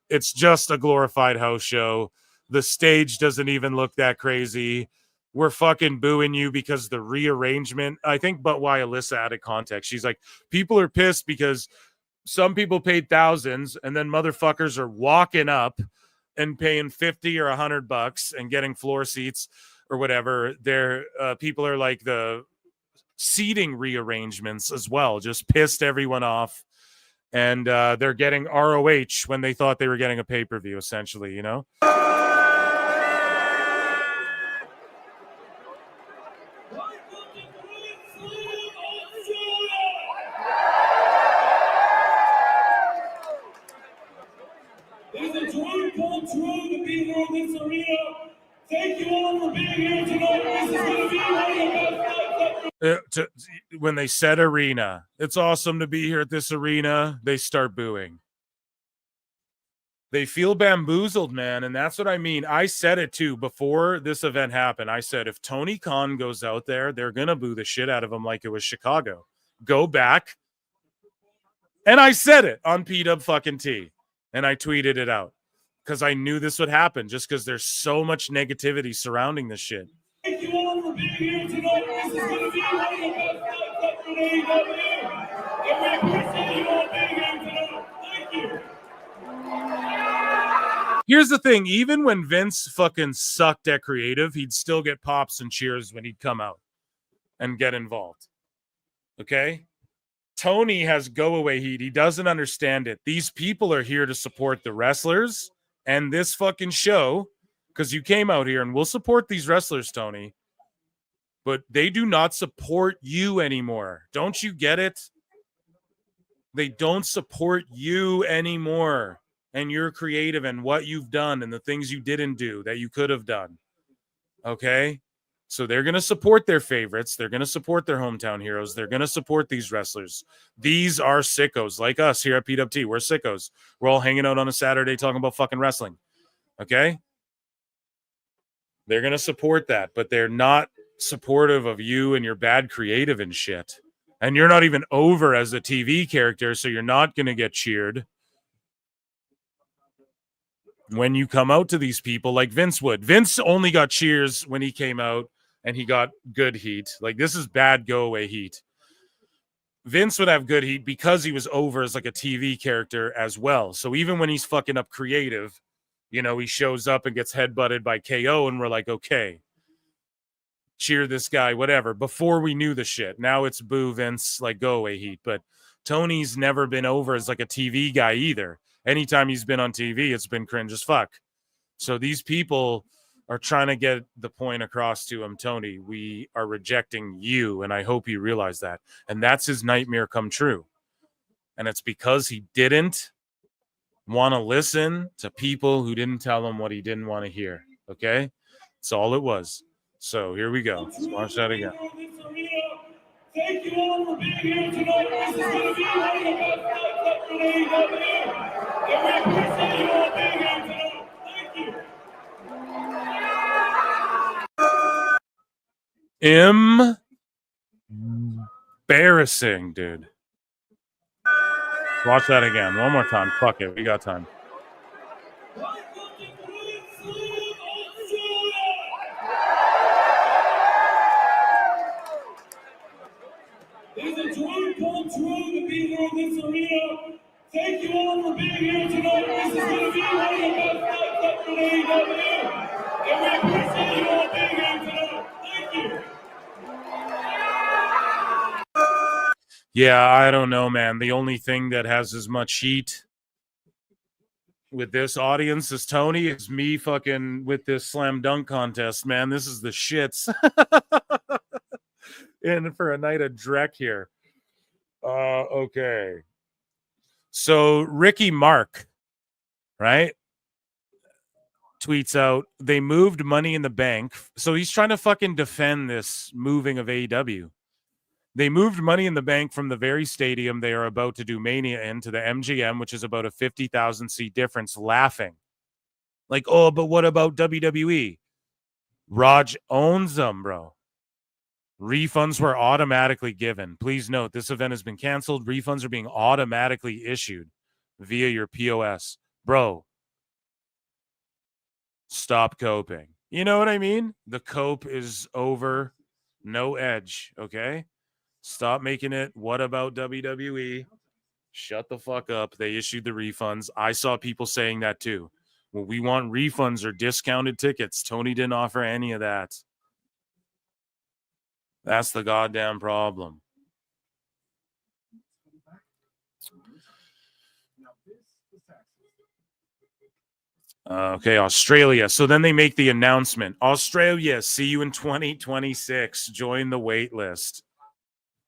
It's just a glorified house show. The stage doesn't even look that crazy. We're fucking booing you because the rearrangement, I think, but why Alyssa added context. She's like, people are pissed because some people paid thousands and then motherfuckers are walking up and paying $50 or $100 and getting floor seats or whatever. People are like the seating rearrangements as well, just pissed everyone off. And they're getting ROH when they thought they were getting a pay-per-view, essentially, Thank you all for being here tonight. This is going to be one of the best nights. When they said arena, it's awesome to be here at this arena. They start booing. They feel bamboozled, man. And that's what I mean. I said it too before this event happened. I said, if Tony Khan goes out there, they're going to boo the shit out of him like it was Chicago. Go back. And I said it on PW fucking T. And I tweeted it out because I knew this would happen just because there's so much negativity surrounding this shit. Thank you all for being here tonight. This is going to be one of the best nights for AEW. And we appreciate you all being here tonight. Thank you. Here's the thing. Even when Vince fucking sucked at creative, he'd still get pops and cheers when he'd come out and get involved. Okay? Tony has go away heat. He doesn't understand it. These people are here to support the wrestlers and this fucking show because you came out here and we'll support these wrestlers, Tony. But they do not support you anymore. Don't you get it? They don't support you anymore. And you're creative and what you've done and the things you didn't do that you could have done. Okay? So they're going to support their favorites. They're going to support their hometown heroes. They're going to support these wrestlers. These are sickos like us here at PWT. We're sickos. We're all hanging out on a Saturday talking about fucking wrestling. Okay? They're going to support that, but they're not supportive of you and your bad creative and shit. And you're not even over as a TV character, so you're not going to get cheered when you come out to these people like Vince would. Vince only got cheers when he came out and he got good heat. Like, this is bad go away heat. Vince would have good heat because he was over as like a TV character as well. So even when he's fucking up creative, you know, he shows up and gets headbutted by KO and we're like, okay, cheer this guy, whatever. Before we knew the shit. Now it's boo Vince, like go away heat. But Tony's never been over as like a TV guy either. Anytime he's been on TV, it's been cringe as fuck. So these people are trying to get the point across to him, Tony. We are rejecting you, and I hope you realize that. And that's his nightmare come true. And it's because he didn't want to listen to people who didn't tell him what he didn't want to hear. Okay? That's all it was. So here we go. Let's watch that again. Thank you all for being here tonight. This is going to be one of the best nights for AEW. And we appreciate you all being here tonight. Thank you. Embarrassing, dude. Watch that again. One more time. Fuck it. We got time. It's a dream come true to be here in this arena. Thank you all for being here tonight. This is going to be one of the best nights for AEW. And we appreciate you all being here tonight. Thank you. Yeah, I don't know, man. The only thing that has as much heat with this audience as Tony is me fucking with this slam dunk contest, man. This is the shits. In for a night of Drek here. Okay. So Ricky Mark, right, tweets out, they moved Money in the Bank. So he's trying to fucking defend this moving of AEW. They moved Money in the Bank from the very stadium they are about to do Mania in to the MGM, which is about a 50,000 seat difference, laughing. Like, oh, but what about WWE? Raj owns them, bro. Refunds were automatically given. Please note, this event has been canceled. Refunds are being automatically issued via your POS. Bro, stop coping. You know what I mean? The cope is over. No edge, okay? Stop making it, what about WWE? Shut the fuck up. They issued the refunds. I saw people saying that too. Well, we want refunds or discounted tickets. Tony didn't offer any of that. That's the goddamn problem. Okay, Australia. So then they make the announcement. Australia, see you in 2026. Join the wait list.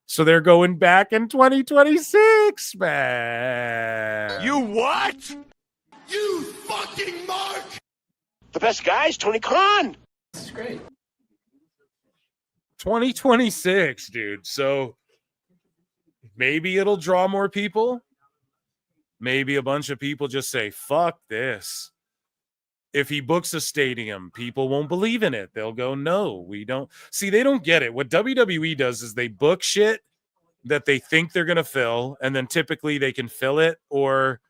So they're going back in 2026, man. You what? You fucking mark! The best guy is Tony Khan. This is great. 2026, dude. So maybe it'll draw more people. Maybe a bunch of people just say, fuck this. If he books a stadium, people won't believe in it. They'll go, no, we don't. See, they don't get it. What WWE does is they book shit that they think they're going to fill, and then typically they can fill it, or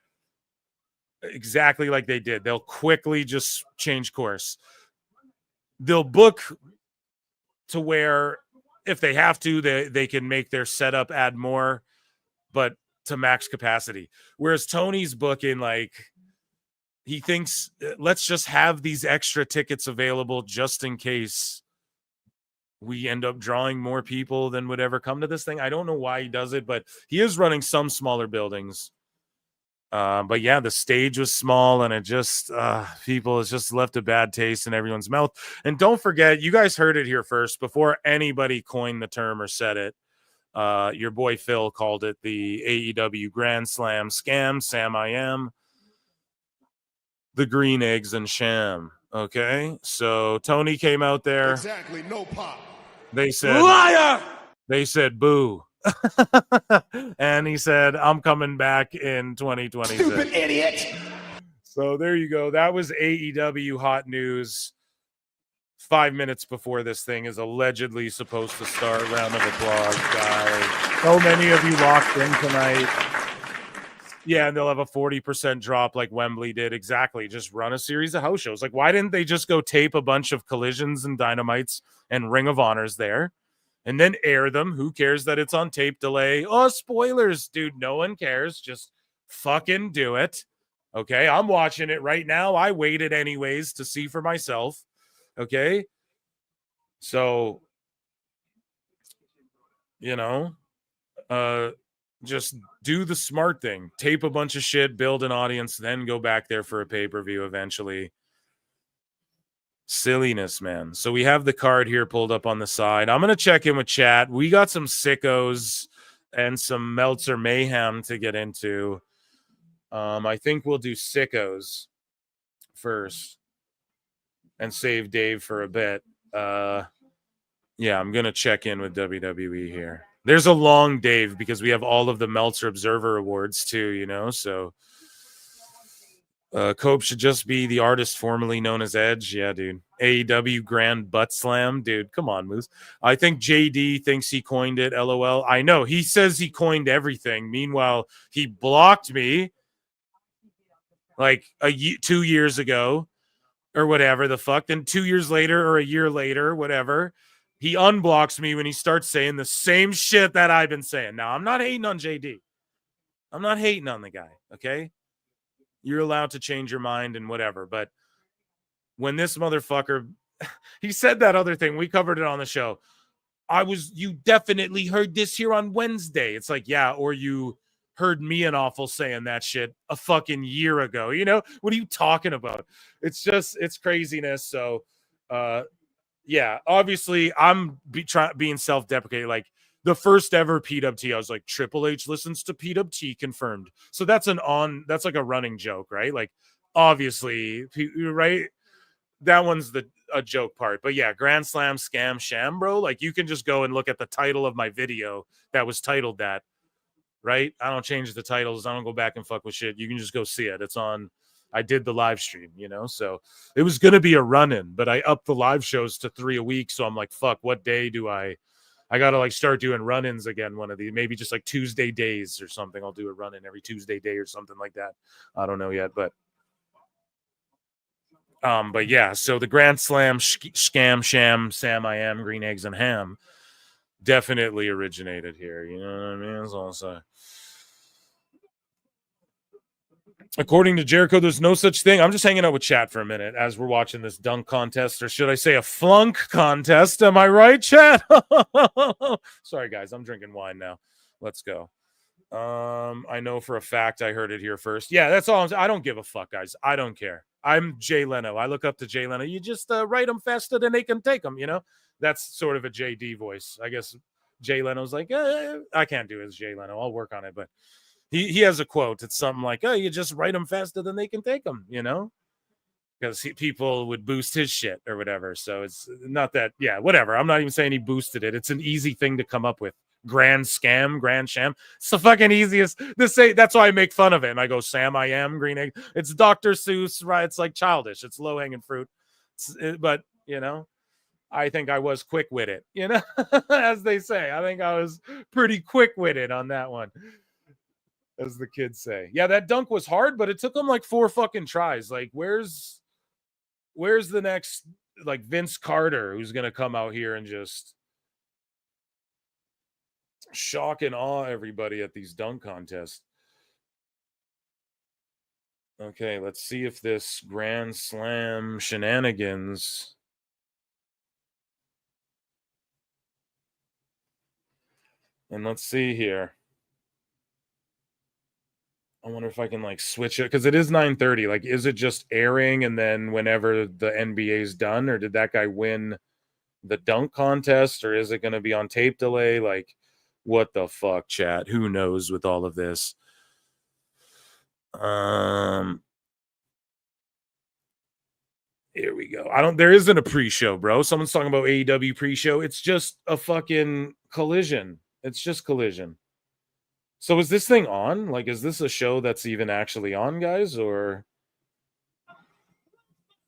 exactly like they did. They'll quickly just change course. They'll book to where if they have to, they can make their setup add more, but to max capacity. Whereas Tony's booking, like, he thinks, let's just have these extra tickets available just in case we end up drawing more people than would ever come to this thing. I don't know why he does it, but he is running some smaller buildings. But yeah, the stage was small, and it just people, it's just left a bad taste in everyone's mouth. And don't forget, you guys heard it here first before anybody coined the term or said it. Your boy Phil called it the AEW Grand Slam scam. Sam I am the green eggs and sham. Okay, so Tony came out there. Exactly, no pop. They said liar. They said boo. And he said, I'm coming back in 2026. Stupid idiot. So there you go. That was AEW hot news 5 minutes before this thing is allegedly supposed to start. Round of applause, guys. So many of you locked in tonight. Yeah, and they'll have a 40% drop like Wembley did. Exactly. Just run a series of house shows. Like, why didn't they just go tape a bunch of Collisions and Dynamites and Ring of Honors there and then air them? Who cares that it's on tape delay? Oh, spoilers, dude. No one cares. Just fucking do it. Okay, I'm watching it right now. I waited anyways to see for myself. Okay, so, you know, just do the smart thing. Tape a bunch of shit, build an audience, then go back there for a pay-per-view eventually. Silliness, man. So we have the card here pulled up on the side. I'm going to check in with chat. We got some sickos and some Meltzer mayhem to get into. I think we'll do sickos first and save Dave for a bit. Yeah, I'm going to check in with WWE here. There's a long Dave because we have all of the Meltzer Observer Awards too, you know, so Cope should just be the artist formerly known as Edge. Yeah, dude. AEW Grand Butt Slam. Dude, come on, Moose. I think JD thinks he coined it, LOL. I know. He says he coined everything. Meanwhile, he blocked me like 2 years ago or whatever the fuck. Then 2 years later or a year later, whatever, he unblocks me when he starts saying the same shit that I've been saying. Now, I'm not hating on JD. I'm not hating on the guy, okay? You're allowed to change your mind and whatever. But when this motherfucker, he said that other thing, we covered it on the show. You definitely heard this here on Wednesday. It's like, yeah, or you heard me and Awful saying that shit a fucking year ago. You know, what are you talking about? It's just, it's craziness. So, yeah, obviously I'm being self-deprecating. Like the first ever PWT, I was like, Triple H listens to PWT confirmed. So that's that's like a running joke, right? Like obviously, right? That one's a joke part. But yeah, Grand Slam scam sham, bro. Like you can just go and look at the title of my video that was titled that, right? I don't change the titles. I don't go back and fuck with shit. You can just go see it. It's on. I did the live stream, you know, so it was going to be a run-in, but I upped the live shows to 3 a week. So I'm like, fuck, what day do I got to like start doing run-ins again. One of these, maybe just like Tuesday days or something. I'll do a run-in every Tuesday day or something like that. I don't know yet, but yeah, so the Grand Slam scam, sham, Sam, I am, green eggs and ham definitely originated here. You know what I mean? That's all I'm saying. According to Jericho, there's no such thing. I'm just hanging out with chat for a minute as we're watching this dunk contest, or should I say a flunk contest? Am I right, chat? Sorry, guys. I'm drinking wine now. Let's go. I know for a fact I heard it here first. Yeah, that's all. I don't give a fuck, guys. I don't care. I'm Jay Leno. I look up to Jay Leno. You just write them faster than they can take them, you know? That's sort of a JD voice. I guess Jay Leno's like, I can't do it as Jay Leno. I'll work on it, but he has a quote. It's something like, oh, you just write them faster than they can take them, you know? because people would boost his shit or whatever. So it's not that, yeah, whatever. I'm not even saying he boosted it. It's an easy thing to come up with. Grand scam, grand sham. It's the fucking easiest to say. That's why I make fun of it. And I go, Sam, I am green egg. It's Dr. Seuss, right? It's like childish. It's low hanging fruit. But, you know, I think I was quick with it, you know, as they say. I think I was pretty quick with it on that one, as the kids say. Yeah, that dunk was hard, but it took them like 4 fucking tries. Like, where's the next, like, Vince Carter, who's going to come out here and just shock and awe everybody at these dunk contests? Okay, let's see if this Grand Slam shenanigans. And let's see here. I wonder if I can like switch it, because it is 9:30. Like, is it just airing and then whenever the NBA's done, or did that guy win the dunk contest, or is it going to be on tape delay? Like, what the fuck, chat? Who knows with all of this? Here we go. There isn't a pre-show, bro. Someone's talking about AEW pre-show. It's just a fucking Collision. It's just Collision. So is this thing on? Like, is this a show that's even actually on, guys? Or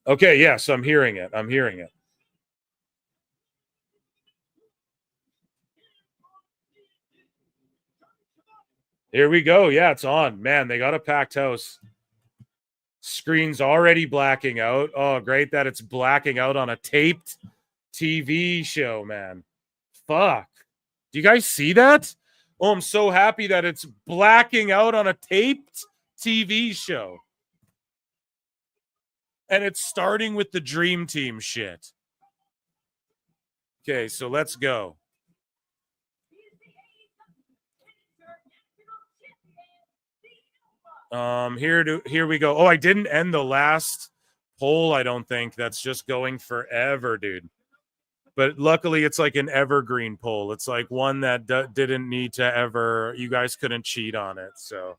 okay, yes, I'm hearing it. I'm hearing it. Here we go. Yeah, it's on. Man, they got a packed house. Screen's already blacking out. Oh, great that it's blacking out on a taped TV show, man. Fuck. Do you guys see that? Oh, I'm so happy that it's blacking out on a taped TV show. And it's starting with the Dream Team shit. Okay, so let's go. Here we go. Oh, I didn't end the last poll, I don't think. That's just going forever, dude. But luckily, it's like an evergreen poll. It's like one that didn't need to ever, you guys couldn't cheat on it. So,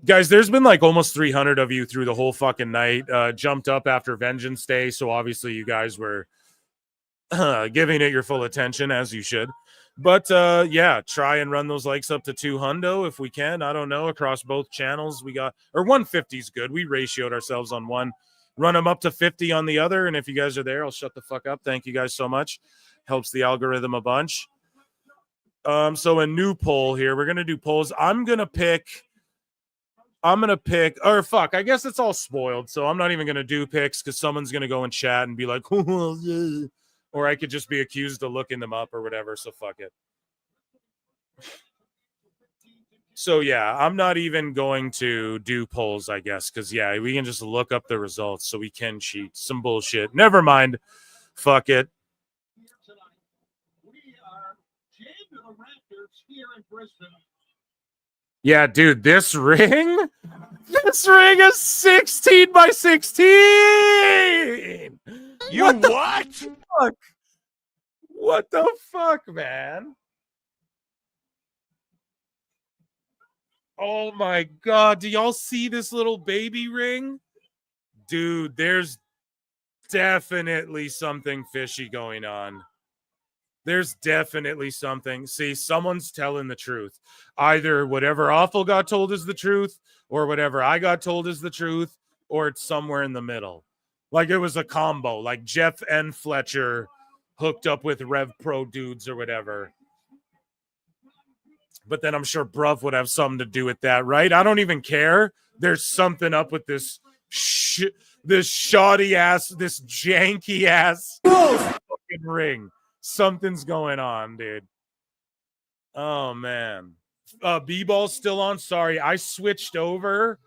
guys, there's been like almost 300 of you through the whole fucking night. Jumped up after Vengeance Day. So obviously you guys were giving it your full attention, as you should. But yeah, try and run those likes up to 200 if we can. I don't know, across both channels. We got, or 150 is good. We ratioed ourselves on one. Run them up to 50 on the other. And if you guys are there, I'll shut the fuck up. Thank you guys so much. Helps the algorithm a bunch. So a new poll here. We're going to do polls. I'm going to pick, or fuck, I guess it's all spoiled. So I'm not even going to do picks because someone's going to go in chat and be like, or I could just be accused of looking them up or whatever. So fuck it. So yeah, I'm not even going to do polls, I guess, because yeah, we can just look up the results so we can cheat. Some bullshit. Never mind. Fuck it. Yeah, dude, this ring is 16 by 16. What the fuck, man? Oh my God. Do y'all see this little baby ring? Dude, there's definitely something fishy going on. There's definitely something. See, someone's telling the truth. Either whatever Awful got told is the truth, or whatever I got told is the truth, or it's somewhere in the middle. Like it was a combo, like Jeff and Fletcher hooked up with Rev Pro dudes or whatever. But then I'm sure Bruv would have something to do with that, right? I don't even care. There's something up with this shoddy ass, this janky ass fucking ring. Something's going on, dude. Oh man. B-ball's still on. Sorry, I switched over.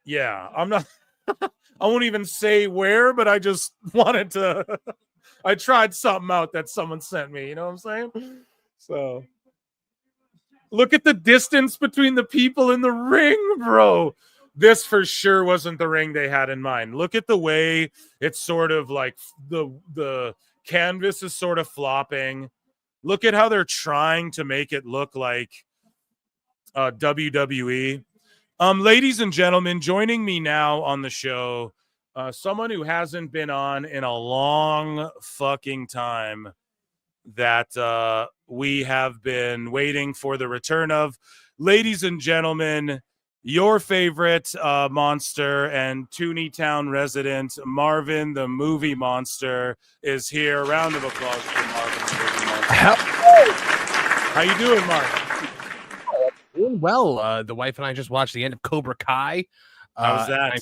Yeah, I'm not I won't even say where, but I just wanted to I tried something out that someone sent me, you know what I'm saying? So look at the distance between the people in the ring, bro. This for sure wasn't the ring they had in mind. Look at the way it's sort of like the canvas is sort of flopping. Look at how they're trying to make it look like WWE. Ladies and gentlemen, joining me now on the show, someone who hasn't been on in a long fucking time that we have been waiting for the return of. Ladies and gentlemen, your favorite monster and Tooneytown resident, Marvin the Movie Monster, is here. A round of applause for Marvin the Movie Monster. How you doing, Mark? Doing well. The wife and I just watched the end of Cobra Kai. How's that?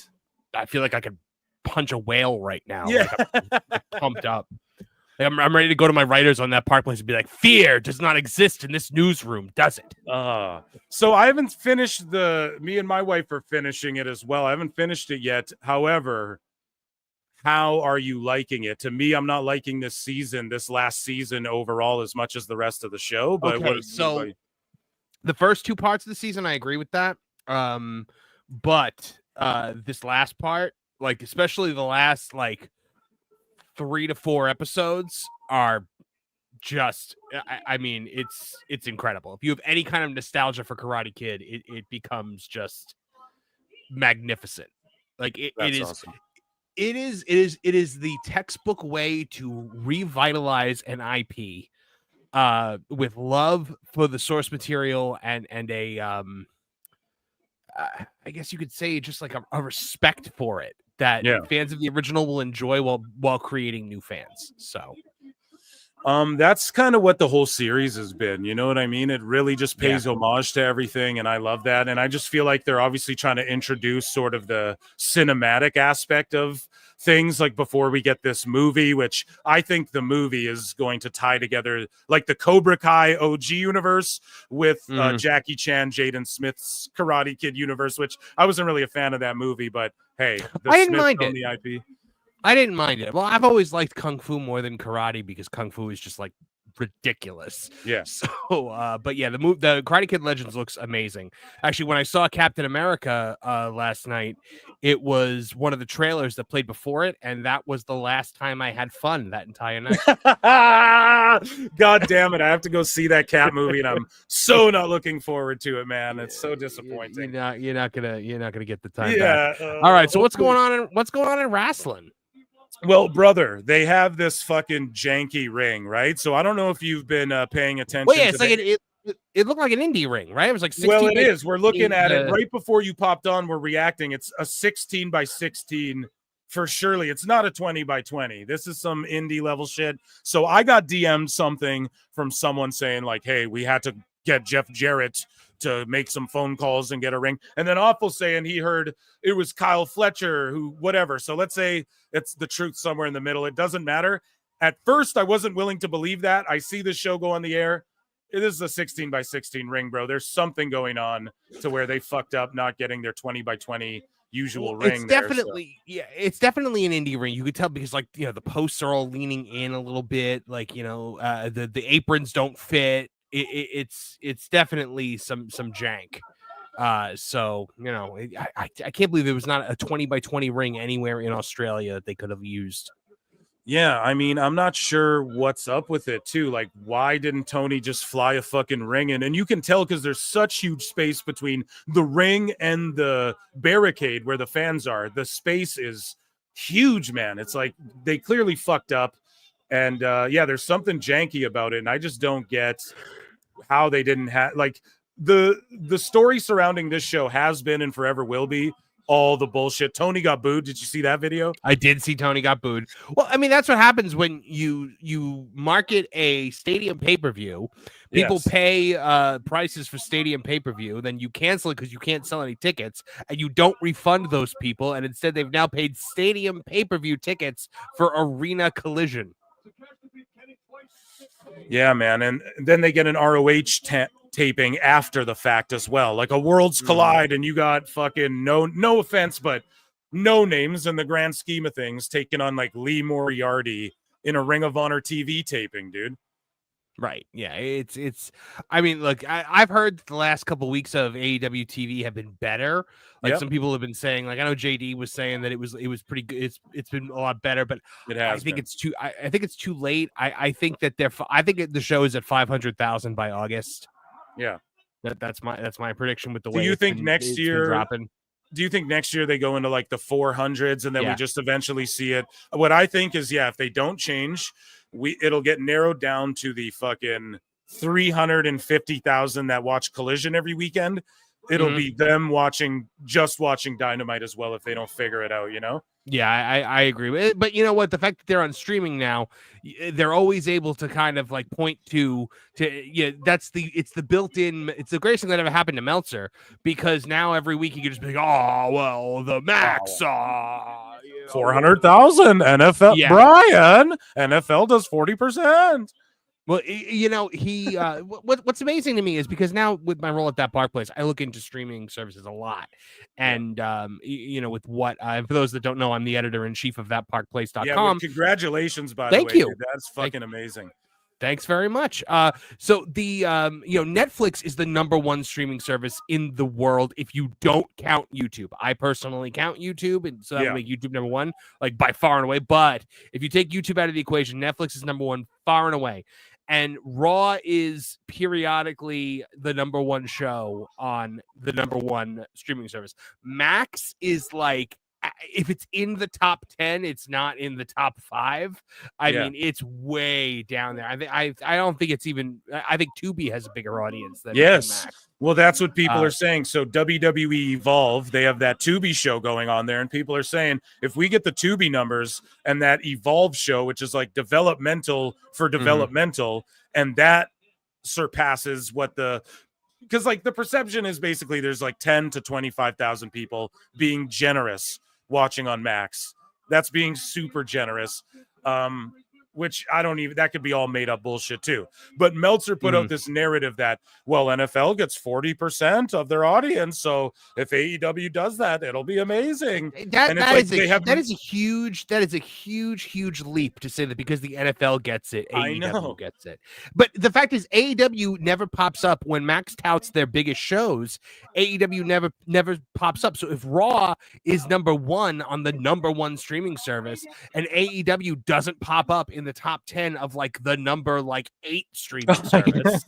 I feel like I could punch a whale right now. Yeah. Like I'm pumped up. Like I'm ready to go to my writers on that park place and be like, fear does not exist in this newsroom, does it? So I haven't finished me and my wife are finishing it as well. I haven't finished it yet. However, how are you liking it? To me, I'm not liking this last season overall as much as the rest of the show. But okay, so the first two parts of the season, I agree with that. But this last part, like especially the last like 3 to 4 episodes are just I mean it's incredible. If you have any kind of nostalgia for Karate Kid, it becomes just magnificent. Like it is awesome. It is the textbook way to revitalize an IP with love for the source material and a I guess you could say just like a respect for it that fans of the original will enjoy while creating new fans. So that's kind of what the whole series has been. You know what I mean? It really just pays homage to everything, and I love that. And I just feel like they're obviously trying to introduce sort of the cinematic aspect of things, like before we get this movie, which I think the movie is going to tie together like the Cobra Kai OG universe with Jackie Chan, Jaden Smith's Karate Kid universe, which I wasn't really a fan of that movie, but hey, I didn't mind it. The IP. I didn't mind it. Well, I've always liked Kung Fu more than karate because Kung Fu is just like ridiculous. Yeah. So, but yeah, the Karate Kid Legends looks amazing. Actually, when I saw Captain America last night, it was one of the trailers that played before it, and that was the last time I had fun that entire night. God damn it! I have to go see that Cap movie, and I'm so not looking forward to it, man. It's so disappointing. You're not gonna get the time back. All right. So what's going on in wrestling? Well, brother, they have this fucking janky ring, right? So I don't know if you've been paying attention. Well, yeah, it's like it looked like an indie ring, right? It was like 16 well, it is. We're looking at it right before you popped on. We're reacting. It's a 16 by 16 for surely. It's not a 20 by 20. This is some indie level shit. So I got DM'd something from someone saying like, "Hey, we had to get Jeff Jarrett to make some phone calls and get a ring." And then Awful saying he heard it was Kyle Fletcher who whatever. So let's say it's the truth somewhere in the middle. It doesn't matter. At first, I wasn't willing to believe that. I see the show go on the air. It is a 16 by 16 ring, bro. There's something going on to where they fucked up not getting their 20 by 20 usual ring. It's definitely it's definitely an indie ring. You could tell because like the posts are all leaning in a little bit. Like the aprons don't fit. It's definitely some jank. So I can't believe there was not a 20 by 20 ring anywhere in Australia that they could have used. Yeah, I mean, I'm not sure what's up with it too. Like, why didn't Tony just fly a fucking ring in? And you can tell because there's such huge space between the ring and the barricade where the fans are. The space is huge, man. It's like they clearly fucked up. And there's something janky about it. And I just don't get how they didn't have like the story surrounding this show has been and forever will be all the bullshit. Tony got booed. Did you see that video? I did see Tony got booed. Well, I mean, that's what happens when you market a stadium pay-per-view. People pay prices for stadium pay-per-view, then you cancel it because you can't sell any tickets, and you don't refund those people, and instead they've now paid stadium pay-per-view tickets for Arena Collision. Yeah, man. And then they get an ROH taping after the fact as well, like a Worlds Collide, and you got fucking no offense, but no names in the grand scheme of things taking on like Lee Moriarty in a Ring of Honor TV taping, dude. Right. Yeah. It's. I mean, look, I've heard the last couple of weeks of AEW TV have been better. Like some people have been saying, like I know JD was saying that it was pretty good. It's been a lot better, but I think it's too. I think it's too late. I think that I think the show is at 500,000 by August. Yeah. That's my prediction with the Do way. you think next year? Dropping. Do you think next year they go into like the 400s and then we Yeah. just eventually see it? What I think is, if they don't change, it'll get narrowed down to the fucking 350,000 that watch Collision every weekend. It'll be them watching Dynamite as well if they don't figure it out, Yeah, I agree. But you know what? The fact that they're on streaming now, they're always able to kind of like point to it's the built-in, it's the greatest thing that ever happened to Meltzer, because now every week you can just be like, oh, well, the max, 400,000 NFL. Yeah. Brian, NFL does 40%. Well, he what's amazing to me is because now with my role at that Park Place, I look into streaming services a lot. And, with what for those that don't know, I'm the editor in chief of thatparkplace.com. Yeah, well, congratulations, by the way. Thank you. Dude. That's fucking amazing. Thanks very much. So the Netflix is the #1 streaming service in the world if you don't count YouTube. I personally count YouTube, and so that would make YouTube #1, like by far and away. But if you take YouTube out of the equation, Netflix is #1 far and away. And Raw is periodically the #1 show on the #1 streaming service. Max is like, if it's in the top 10, it's not in the top 5. I mean, it's way down there. I don't think it's even. I think Tubi has a bigger audience than Max. Well, that's what people are saying. So WWE Evolve, they have that Tubi show going on there, and people are saying if we get the Tubi numbers and that Evolve show, which is like developmental for developmental, and that surpasses what because like the perception is basically there's like 10 to 25,000 people being generous watching on Max. That's being super generous. Which that could be all made up bullshit too. But Meltzer put out this narrative that, well, NFL gets 40% of their audience. So if AEW does that, it'll be amazing. That is a huge leap to say that because the NFL gets it, AEW gets it. But the fact is AEW never pops up when Max touts their biggest shows. AEW never pops up. So if Raw is #1 on the #1 streaming service and AEW doesn't pop up in the top 10 of like the number 8 streaming service.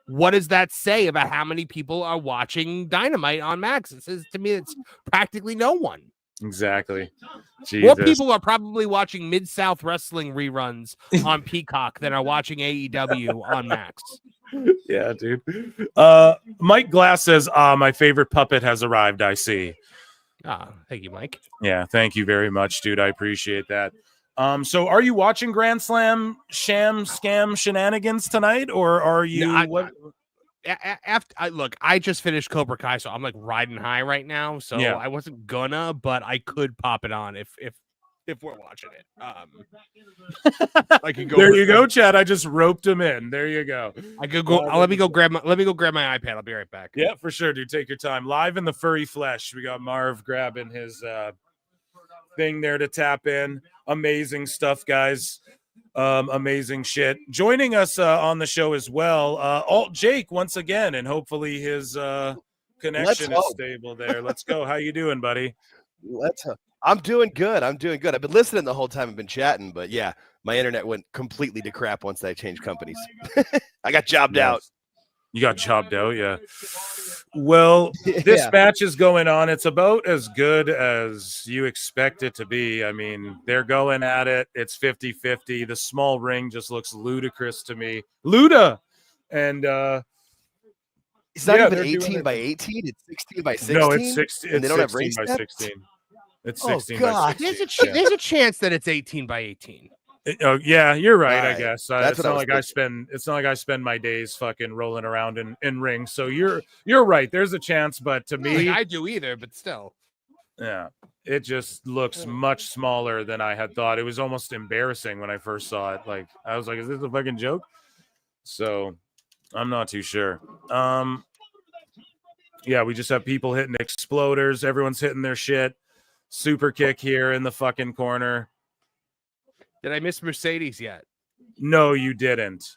What does that say about how many people are watching Dynamite on Max? It says to me it's practically no one. Exactly. More people are probably watching Mid-South Wrestling reruns on Peacock than are watching AEW on Max. Yeah, dude. Mike Glass says, my favorite puppet has arrived, I see. Thank you, Mike. Yeah, thank you very much, dude. I appreciate that. So are you watching Grand Slam scam shenanigans tonight, or are you? I just finished Cobra Kai, so I'm like riding high right now. So I wasn't gonna, but I could pop it on if we're watching it. I can go. There you go, Chad. I just roped him in. There you go. I could go. Let me go grab my iPad. I'll be right back. Yeah, for sure, dude. Take your time. Live in the furry flesh. We got Marv grabbing his thing there to tap in. Amazing stuff, guys. Amazing shit. Joining us on the show as well, Alt Jake once again, and hopefully his connection is stable there. Let's go. How you doing, buddy? I'm doing good. I've been listening the whole time. I've been chatting, but yeah, my internet went completely to crap once I changed companies. I got jobbed out. You got jobbed out, yeah. Well, this match is going on. It's about as good as you expect it to be. I mean, they're going at it. It's 50-50. The small ring just looks ludicrous to me. Luda! And it's not even 18 by 18. It's 16 by 16. No, it's 16. And they don't have 16 race by steps? 16. It's 16 by God. 16. There's a chance that it's 18 by 18. Oh yeah, you're right. Right. I guess That's it's what I not was like it's not like I spend my days fucking rolling around in rings. So you're right. There's a chance, but to me, I do either. But still, yeah, it just looks much smaller than I had thought. It was almost embarrassing when I first saw it. Like I was like, "Is this a fucking joke?" So I'm not too sure. Yeah, we just have people hitting exploders. Everyone's hitting their shit. Super kick here in the fucking corner. Did I miss Mercedes yet? No, you didn't.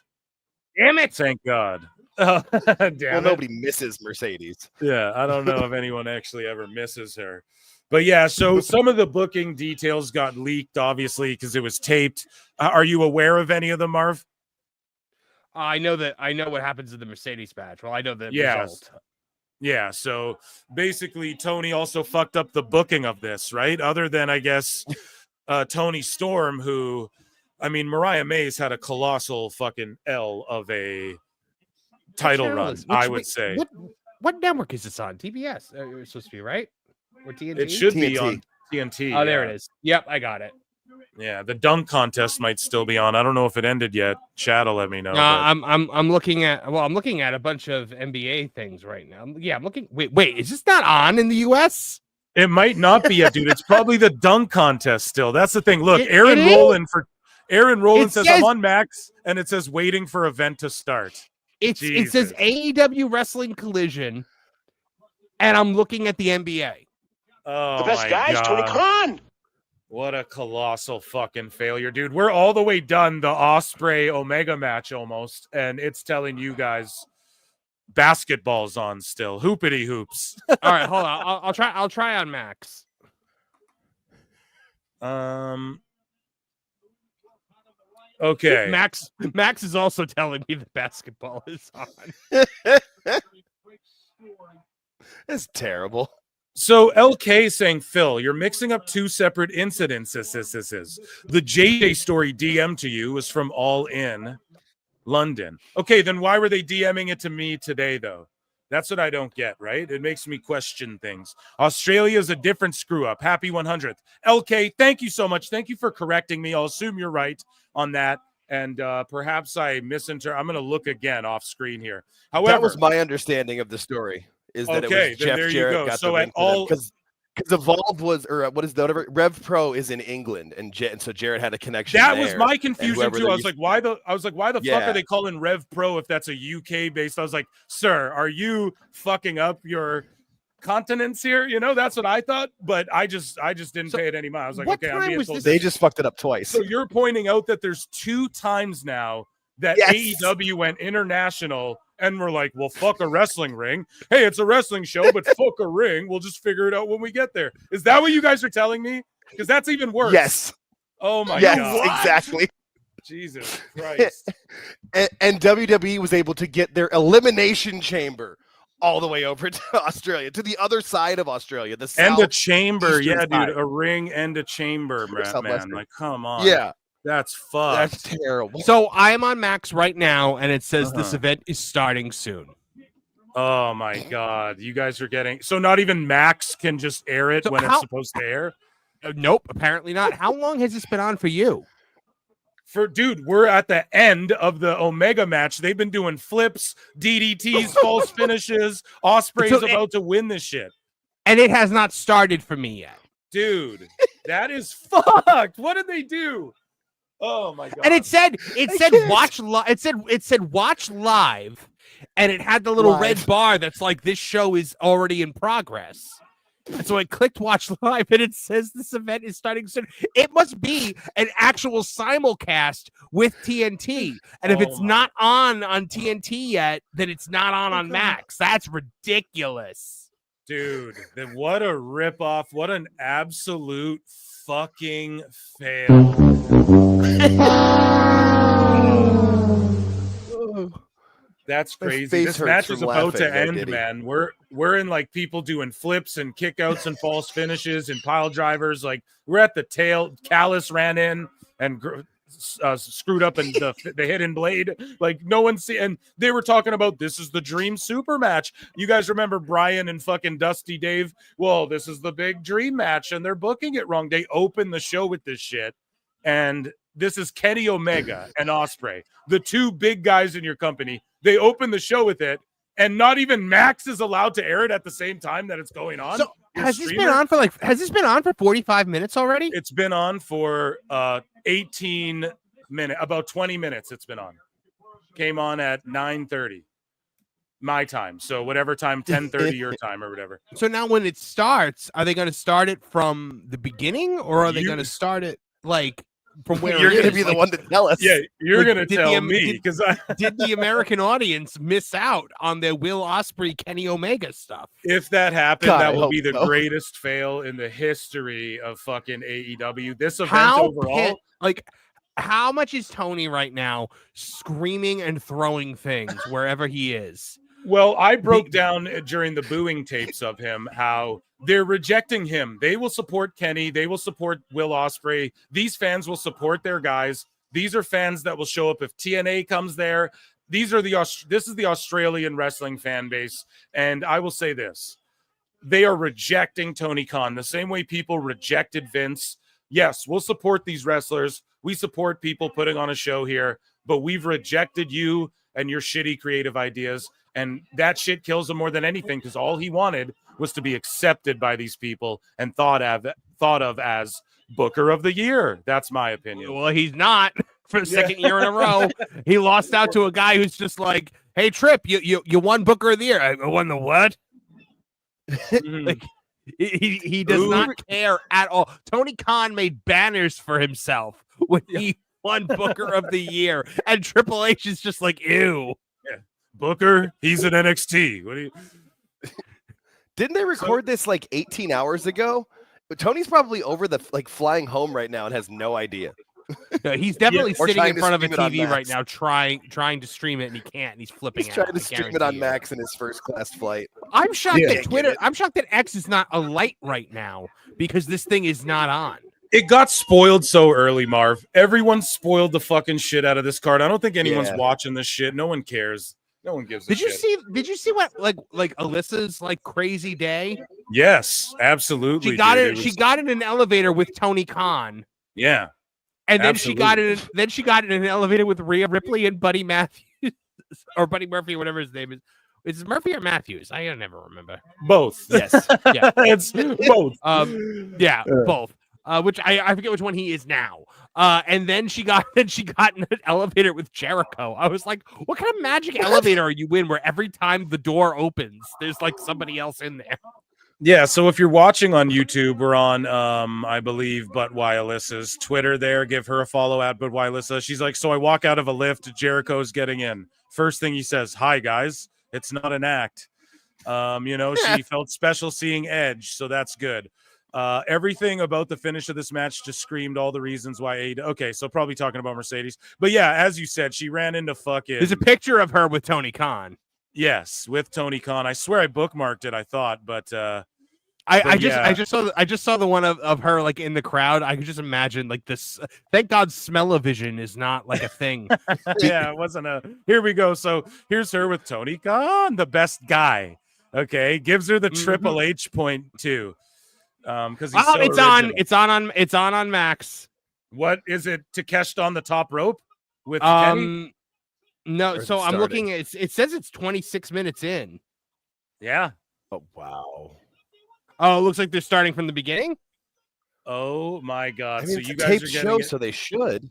Damn it! Thank God. Damn it. Nobody misses Mercedes. Yeah, I don't know if anyone actually ever misses her. But yeah, so some of the booking details got leaked, obviously, because it was taped. Are you aware of any of them, Marv? I know what happens in the Mercedes match. Well, I know the Yes. result. Yeah, so basically Tony also fucked up the booking of this, right? Other than, I guess, Tony Storm, who, I mean, Mariah May's had a colossal fucking L of a title channel run, is- I which- would say. What network is this on? TBS. It's supposed to be, right? Or TNT? It should be on TNT. Oh, there yeah. it is. Yep, I got it. Yeah, the dunk contest might still be on. I don't know if it ended yet. Chad will let me know. No, but- I'm looking at a bunch of NBA things right now. Yeah, I'm looking. Wait, is this not on in the US? It might not be yet, dude. It's probably the dunk contest still. That's the thing. Look, It Aaron is? Rowland It says says- I'm on Max, and it says waiting for event to start. It says AEW Wrestling Collision, and I'm looking at the NBA. Oh, The best my guy is Tony God. Khan. What a colossal fucking failure, dude. We're all the way done the Osprey Omega match almost, and it's telling you guys basketball's on still. Hoopity hoops. All right, hold on. I'll try on Max. Okay. Max is also telling me that basketball is on. That's terrible. So LK saying, Phil, you're mixing up two separate incidents. The JJ story DM to you was from All In London. Okay, then why were they DMing it to me today, though? That's what I don't get, right? It makes me question things. Australia is a different screw up. Happy 100th. LK, thank you so much. Thank you for correcting me. I'll assume you're right on that. And perhaps I misinterpreted. I'm going to look again off screen here. However, that was my understanding of the story. Is that Okay, it was then Jeff there you Jarrett go. got So the at win all- because Evolve was, or what is the whatever, Rev Pro is in England, and so Jarrett had a connection. that was there, my and confusion whoever too. they're I was like, why the fuck Yeah. are they calling Rev Pro if that's a UK based? I was like, sir, are you fucking up your continents here? You know, that's what I thought, but I just didn't pay it any mind. I was like, what okay, I'm time being was told this- They just fucked it up twice. So you're pointing out that there's 2 times now that Yes. AEW went international and we're like, well, fuck a wrestling ring. Hey, it's a wrestling show, but fuck a ring. We'll just figure it out when we get there. Is that what you guys are telling me? Because that's even worse. Yes. Oh my Yes, God. exactly. Jesus Christ. and WWE was able to get their elimination chamber all the way over to Australia, to the other side of Australia, the And a south chamber. eastern Yeah, side. dude. A ring and a chamber, man. Southwestern. Like, come on. Yeah. That's fucked. That's terrible. So I'm on Max right now, and it says this Uh-huh. event is starting soon. Oh my God. You guys are getting so not even Max can just air it So when how- it's supposed to air. Nope, apparently not. How long has this been on for you? Dude, we're at the end of the Omega match. They've been doing flips, DDTs, false finishes. Osprey's So about to win this shit. And it has not started for me yet. Dude, that is fucked. What did they do? Oh my God. And it said watch live. It said watch live, and it had the little red Live. bar that's like this show is already in progress. And so I clicked watch live, and it says this event is starting soon. It must be an actual simulcast with TNT, and if Oh it's not on TNT yet, then it's not on Max. That's ridiculous. Dude, then what a ripoff. What an absolute fucking fail. That's My crazy. face This hurts match from is about to laughing, though, end, Diddy. man. We're in like people doing flips and kickouts and false finishes and pile drivers. Like we're at the tail. Callus ran in and screwed up in the hidden blade. Like no one see. And they were talking about this is the Dream Super match. You guys remember Brian and fucking Dusty Dave? Well, this is the big Dream match, and they're booking it wrong. They opened the show with this shit, and this is Kenny Omega and Osprey, the 2 big guys in your company. They open the show with it, and not even Max is allowed to air it at the same time that it's going on. So Your has this been streamer? on for has this been on for 45 minutes already? It's been on for 18 minutes, about 20 minutes. It's been on. Came on at 9:30 my time, so whatever time, 10:30 your time or whatever. So now when it starts, are they going to start it from the beginning, or are they You- going to start it like from where You're it going to is? be the Like- one to tell us. Yeah, you're like, gonna did tell the- me did- because I. Did the American audience miss out on their Will Ospreay, Kenny Omega stuff? If that happened, God, I that will hope be the so. greatest fail in the history of fucking AEW. This event How overall, like how much is Tony right now screaming and throwing things wherever he is? Well, I broke down during the booing tapes of him how they're rejecting him. They will support Kenny. They will support Will Ospreay. These fans will support their guys. These are fans that will show up if TNA comes there. This is the Australian wrestling fan base. And I will say this. They are rejecting Tony Khan the same way people rejected Vince. Yes, we'll support these wrestlers. We support people putting on a show here, but we've rejected you and your shitty creative ideas. And that shit kills him more than anything because all he wanted was to be accepted by these people and thought of as Booker of the Year. That's my opinion. Well, he's not for the second year in a row. He lost out to a guy who's just like, "Hey, Tripp, you won Booker of the Year." I won the what? Like, he does not care at all. Tony Khan made banners for himself when he won Booker of the Year, and Triple H is just like, "Ew." Booker, he's in NXT. What do you? Didn't they record this like 18 hours ago? Tony's probably over the flying home right now and has no idea. No, he's definitely sitting in front of a stream it TV on right Max. now, trying to stream it, and he can't. And he's flipping. He's trying out, to I stream it guarantee on you. Max in his first class flight. I'm shocked Yeah. that Can't Twitter. get it. I'm shocked that X is not a light right now because this thing is not on. It got spoiled so early, Marv. Everyone spoiled the fucking shit out of this card. I don't think anyone's Yeah. watching this shit. No one cares. No one gives a Did you shit. see? Did you see what like Alyssa's like crazy day? Yes, absolutely. She got dude. it. She got in an elevator with Tony Khan. Yeah. And then absolutely. she got in an elevator with Rhea Ripley and Buddy Matthews or Buddy Murphy, whatever his name is. Is it Murphy or Matthews? I never remember. Both. Yes. Yeah. It's both. Yeah, both. Which I forget which one he is now. And then she got in an elevator with Jericho. I was like, what kind of magic elevator are you in where every time the door opens, there's like somebody else in there? Yeah, so if you're watching on YouTube, we're on, I believe, But Why Alyssa's Twitter there. Give her a follow at But Why Alyssa. She's like, so I walk out of a lift, Jericho's getting in. First thing he says, hi, guys. It's not an act. She felt special seeing Edge, so that's good. Everything about the finish of this match just screamed all the reasons why Okay, so probably talking about Mercedes. But yeah, as you said, she ran into fucking... There's a picture of her with Tony Khan. Yes, with Tony Khan. I swear I bookmarked it, I thought, but I just saw the one of her like in the crowd. I could just imagine like this. Thank God smell-o-vision is not like a thing. yeah, it wasn't a here we go. So here's her with Tony Khan, the best guy. Okay, gives her the Triple H point too. Because it's on Max. What is it? Takeshita on the top rope with Kenny? No, Or is so it I'm starting? looking at it says it's 26 minutes in. Yeah. Oh wow. Oh, it looks like they're starting from the beginning. Oh my God! I mean, So it's you a guys taped are show, getting it. so they should.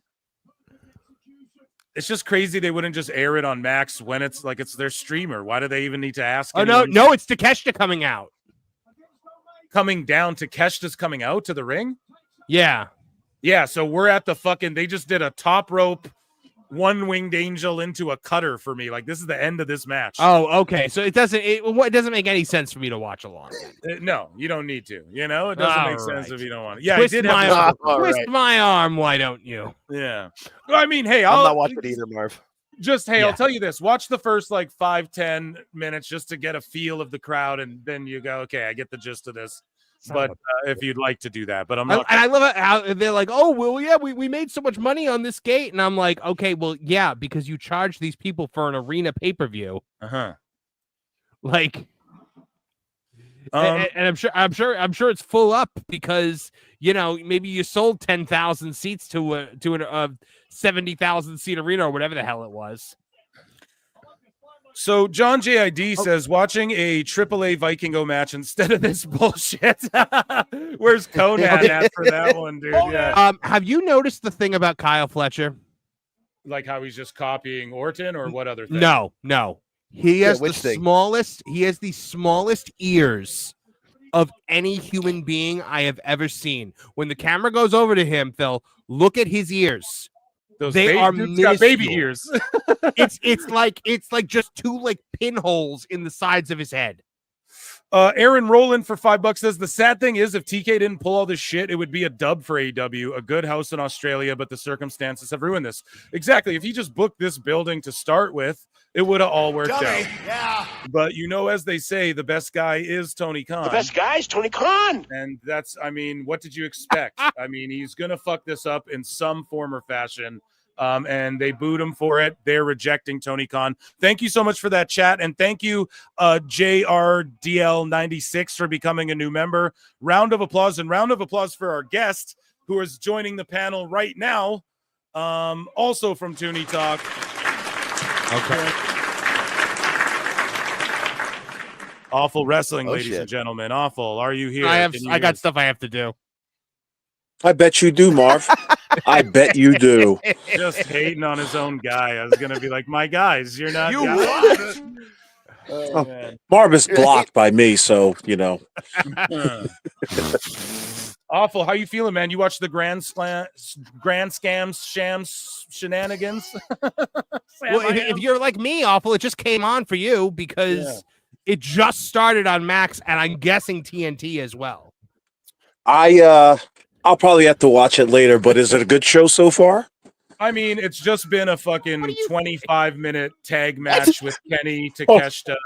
It's just crazy they wouldn't just air it on Max when it's their streamer. Why do they even need to ask? Oh no, anyone? it's Takeshita coming out. Coming down. Takeshita's coming out to the ring. Yeah. Yeah, so we're at the fucking. They just did a top rope, one-winged angel into a cutter for me. Like this is the end of this match. Oh, okay. So it doesn't make any sense for me to watch along. No, you don't need to. It doesn't make sense if you don't want to. Yeah, Twist I did my have arm. this- Twist my arm. Why don't you? Yeah. Well, I mean, hey, I'm not watching it either, Marv. I'll tell you this. Watch the first 5-10 minutes just to get a feel of the crowd, and then you go, okay, I get the gist of this. But if you'd like to do that, but I'm not. And I love it how they're like, oh, well, yeah, we made so much money on this gate. And I'm like, okay, well, yeah, because you charge these people for an arena pay-per-view. Uh-huh. Like, and I'm sure it's full up because, maybe you sold 10,000 seats to a 70,000 seat arena or whatever the hell it was. So John JID says watching a AAA Vikingo match instead of this bullshit. Where's Conan at for that one, dude? Yeah. Have you noticed the thing about Kyle Fletcher? Like how he's just copying Orton, or what other thing? No. He has the which thing? smallest. He has the smallest ears of any human being I have ever seen. When the camera goes over to him, Phil, look at his ears. They are dude's got baby minuscule. ears. it's like just two pinholes in the sides of his head. Aaron Rowland for $5 says the sad thing is if TK didn't pull all this shit, it would be a dub for AEW, a good house in Australia, but the circumstances have ruined this. Exactly. If he just booked this building to start with, it would have all worked out. Yeah. But as they say, the best guy is Tony Khan. The best guy is Tony Khan. And that's, what did you expect? He's going to fuck this up in some form or fashion. And they booed him for it. They're rejecting Tony Khan. Thank you so much for that chat. And thank you, JRDL96, for becoming a new member. Round of applause for our guest who is joining the panel right now. Also from Toonie Talk. Okay. Awful Wrestling, ladies and gentlemen. Awful. Are you here? I got stuff I have to do. I bet you do, Marv. I bet you do. Just hating on his own guy. I was gonna be like, my guys, you're not. You guys. what? Man. Marv is blocked by me, so Awful. How you feeling, man? You watched the Grand Scams, Shams, Shenanigans? Well, if you're like me, Awful, it just came on for you because it just started on Max, and I'm guessing TNT as well. I'll probably have to watch it later, but is it a good show so far? It's just been a fucking 25-minute tag match with Kenny, Takeshita,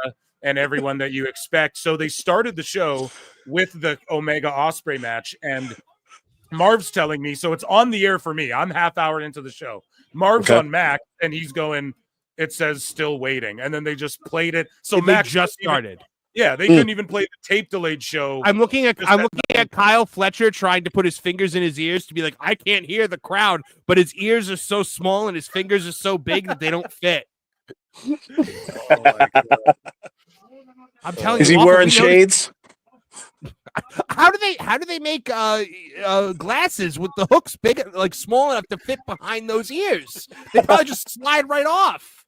and everyone that you expect. So they started the show with the Omega Ospreay match, and Marv's telling me, so it's on the air for me. I'm half hour into the show. Marv's on Mac, and he's going, it says still waiting. And then they just played it. So Mac just started. Yeah, they couldn't even play the tape delayed show. I'm looking at Kyle Fletcher trying to put his fingers in his ears to be like, I can't hear the crowd, but his ears are so small and his fingers are so big that they don't fit. Oh my God. I'm telling you, is he wearing shades? How do they make glasses with the hooks big, like small enough to fit behind those ears? They probably just slide right off.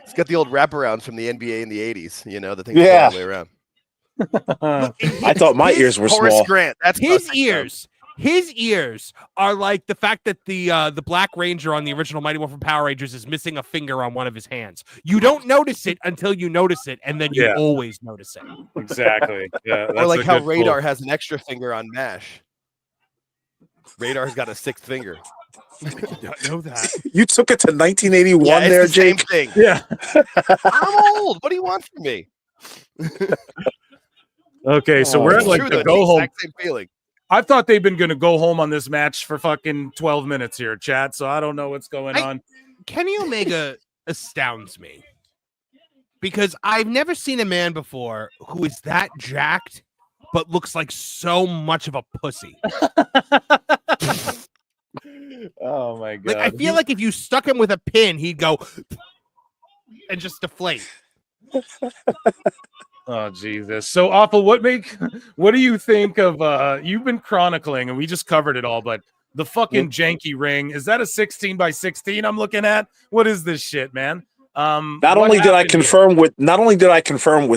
It's got the old wraparounds from the NBA in the 80s, the thing all the way around. I thought my ears were Horace small. Grant. That's his ears. His ears are like the fact that the Black Ranger on the original Mighty Morphin Power Rangers is missing a finger on one of his hands. You don't notice it until you notice it, and then you always notice it. Exactly. Yeah. Or like how Radar has an extra finger on MASH. Radar's got a sixth finger. I did not know that. You took it to 1981 there, the same Jake. thing. Yeah. I'm old. What do you want from me? Okay, so we're at like the go home. Same feeling. I thought they've been going to go home on this match for fucking 12 minutes here, chat. So I don't know what's going on. Kenny Omega astounds me because I've never seen a man before who is that jacked but looks like so much of a pussy. Oh my God. Like, I feel like if you stuck him with a pin, he'd go and just deflate. Oh Jesus. So Awful, what do you think of you've been chronicling and we just covered it all, but the fucking janky ring, is that a 16x16 I'm looking at? What is this shit, man? Not only did I confirm with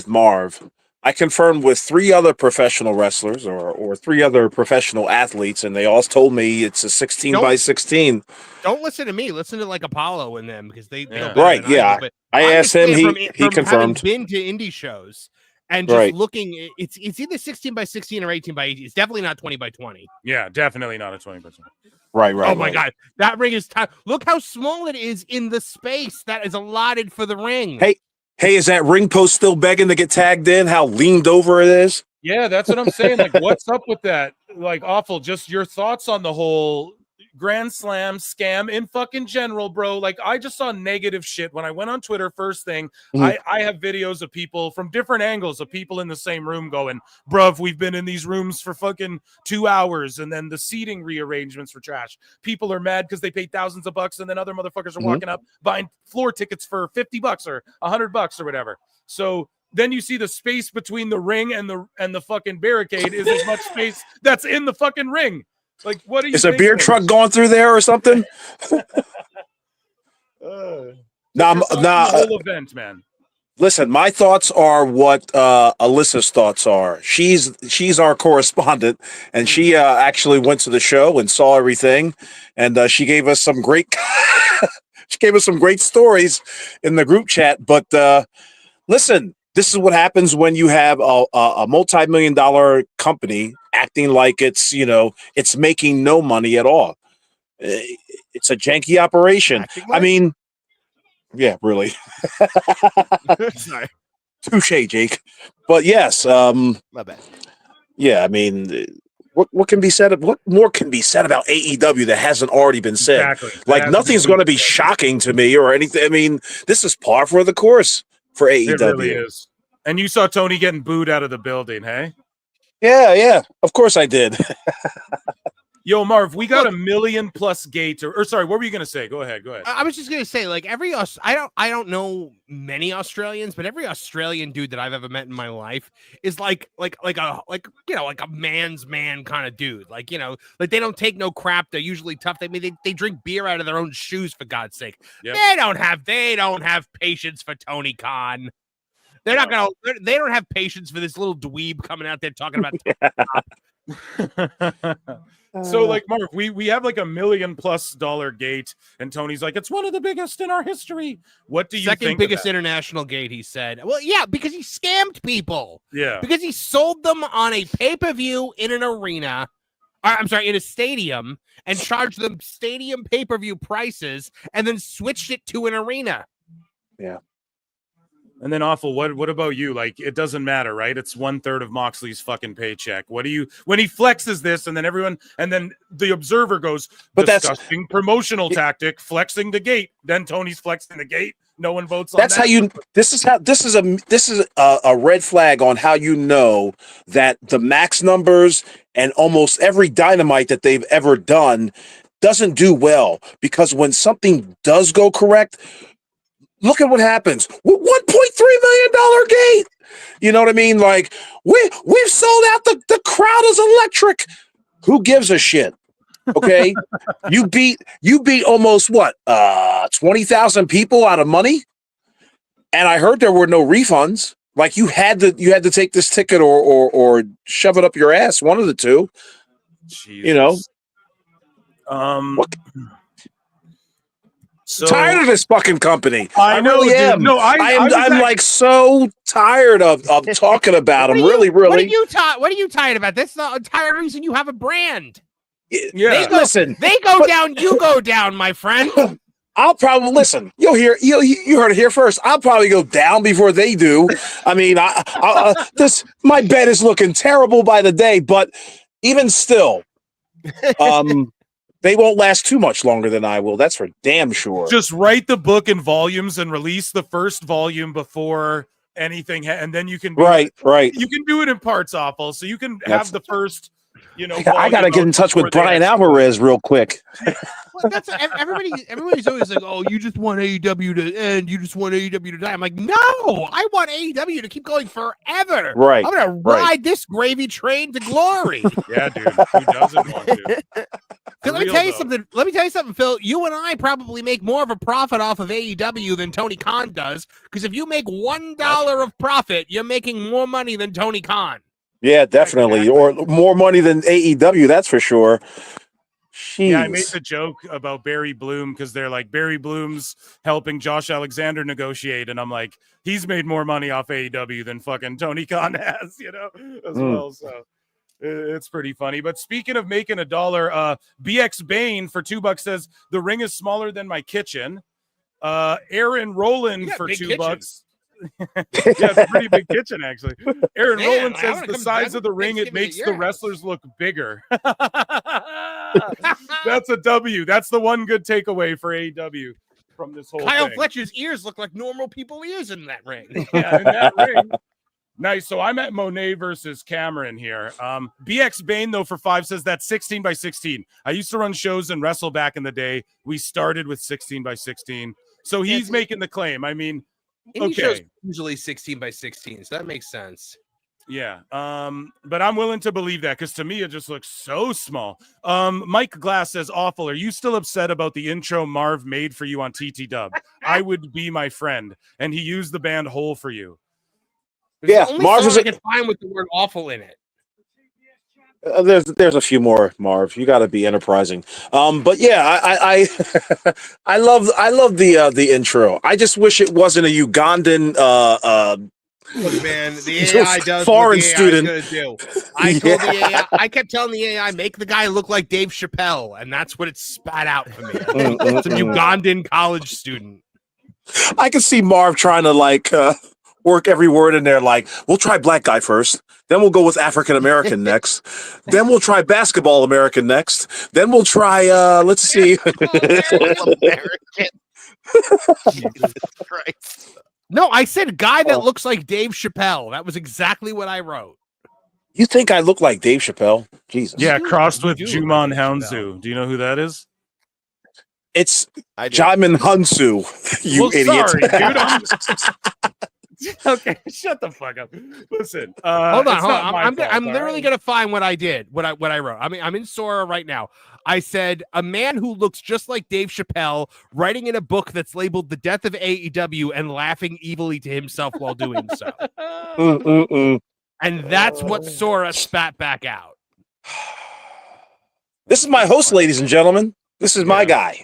Marv, I confirmed with 3 other professional wrestlers or 3 other professional athletes, and they all told me it's a 16x16. Don't listen to me. Listen to like Apollo and them because they right. Yeah, I asked him. He confirmed. Been to indie shows and just looking. It's either 16x16 or 18x18. It's definitely not 20x20. Yeah, definitely not a 20x20. Right. Oh my God, that ring is tight. Look how small it is in the space that is allotted for the ring. Hey, is that ring post still begging to get tagged in? How leaned over it is? Yeah, that's what I'm saying. Like, what's up with that? Like, Awful. Just your thoughts on the whole Grand Slam scam in fucking general, bro. Like, I just saw negative shit when I went on Twitter. First thing, I have videos of people from different angles of people in the same room going, bruv, we've been in these rooms for fucking 2 hours, and then the seating rearrangements for trash. People are mad because they paid thousands of bucks, and then other motherfuckers are walking up buying floor tickets for $50 or $100 or whatever. So then you see the space between the ring and the fucking barricade is as much space that's in the fucking ring. Like, what are you? Is a beer truck going through there or something? The whole event, man. Listen, my thoughts are what Alyssa's thoughts are. She's our correspondent, and she actually went to the show and saw everything, and she gave us some great stories in the group chat. But listen, this is what happens when you have a multi-million-dollar company acting like it's, it's making no money at all. It's a janky operation. I mean, yeah, really. Sorry. Touche, Jake. But yes, My bad. Yeah, I mean, what can be said? What more can be said about AEW that hasn't already been said? Exactly. Like nothing's going to be shocking to me or anything. I mean, this is par for the course for AEW. It really is. And you saw Tony getting booed out of the building, hey? Yeah. Of course I did. Yo, Marv, we got 1 million plus gates. Or sorry, what were you gonna say? Go ahead. I was just gonna say, like I don't know many Australians, but every Australian dude that I've ever met in my life is like a man's man kind of dude. Like they don't take no crap. They're usually tough. They drink beer out of their own shoes, for God's sake. Yep. They don't have patience for Tony Khan. They don't have patience for this little dweeb coming out there talking about. So like Mark, we have like $1 million+ gate, and Tony's like, it's one of the biggest in our history. What do you think? Second biggest international gate, he said. Well, yeah, because he scammed people. Yeah. Because he sold them on a pay-per-view in an arena. In a stadium, and charged them stadium pay-per-view prices, and then switched it to an arena. Yeah. And then Awful, what about you? Like, it doesn't matter, right? It's 1/3 of Moxley's fucking paycheck. What do you, when he flexes this and then the observer goes, but disgusting promotional tactic, flexing the gate. Then Tony's flexing the gate. No one votes on that. That's how this is a red flag on how you know that the max numbers and almost every Dynamite that they've ever done doesn't do well, because when something does go correct, look at what happens. $1.3 million gate. You know what I mean? Like we've sold out. The crowd is electric. Who gives a shit? Okay, you beat almost 20,000 people out of money, and I heard there were no refunds. Like you had to take this ticket or shove it up your ass. One of the two. Jesus. So tired of this fucking company. I know, really am. Dude. No, I'm like so tired of talking about them. Really. What are you tired about? That's the entire reason you have a brand. Yeah. Listen, they go down, you go down, my friend. I'll probably listen. You heard it here first. I'll probably go down before they do. I mean, my bed is looking terrible by the day, but even still, they won't last too much longer than I will. That's for damn sure. Just write the book in volumes and release the first volume before anything, and then you can right. You can do it in parts, Awful. So you can have the first. I got to get in touch with Brian Alvarez real quick. Well, that's everybody's always like, oh, you just want AEW to end. You just want AEW to die. I'm like, no, I want AEW to keep going forever. Right. I'm gonna ride this gravy train to glory. Yeah, dude. Who doesn't want to? Let me tell you something, Phil. You and I probably make more of a profit off of AEW than Tony Khan does. Because if you make $1 of profit, you're making more money than Tony Khan. Yeah, definitely. Or more money than AEW, that's for sure. Jeez. Yeah, I made the joke about Barry Bloom because they're like, Barry Bloom's helping Josh Alexander negotiate. And I'm like, he's made more money off AEW than fucking Tony Khan has, as well. So it's pretty funny. But speaking of making $1, BX Bane for $2 says, the ring is smaller than my kitchen. Aaron Rowland for $2. Yeah, it's a pretty big kitchen, actually. Aaron Rowland says the size of the ring, it makes the wrestlers look bigger. That's a W. That's the one good takeaway for AEW from this whole Kyle thing. Fletcher's ears look like normal people ears in that ring. Yeah, in that ring. Nice. So I'm at Monet versus Cameron here. BX Bane, though, for 5 says that's 16 by 16. I used to run shows and wrestle back in the day. We started with 16 by 16. So he's making the claim. I mean, Indie shows usually 16 by 16, so that makes sense. Yeah, but I'm willing to believe that because to me it just looks so small. Mike Glass says, Awful, are you still upset about the intro Marv made for you on TT Dub? I would be my friend, and he used the band Hole for you. Yeah, Marv is fine with the word awful in it. There's a few more, Marv. You got to be enterprising. But yeah, I love the intro. I just wish it wasn't a Ugandan Look, man, the AI does Foreign what the AI student. is going to do. I told the AI, I kept telling the AI, make the guy look like Dave Chappelle, and that's what it spat out for me. Some Ugandan college student. I can see Marv trying to like work every word in there. Like, we'll try black guy first, then we'll go with African American next, then we'll try basketball American next, then we'll try. Let's see. American. Jesus Christ. No, I said guy that looks like Dave Chappelle. That was exactly what I wrote. You think I look like Dave Chappelle? Jesus. Yeah, crossed you with do look Jumon like Dave Hounsu. Do you know who that is? It's Jaimin Hunsu, you Well, idiot. sorry, dude. Okay, shut the fuck up. Listen, Hold on. it's not my I'm fault, all literally right? gonna find what I did, what I wrote. I mean, I'm in Sora right now. I said a man who looks just like Dave Chappelle writing in a book that's labeled "The Death of AEW" and laughing evilly to himself while doing so. And that's what Sora spat back out. This is my host, ladies and gentlemen. This is my guy.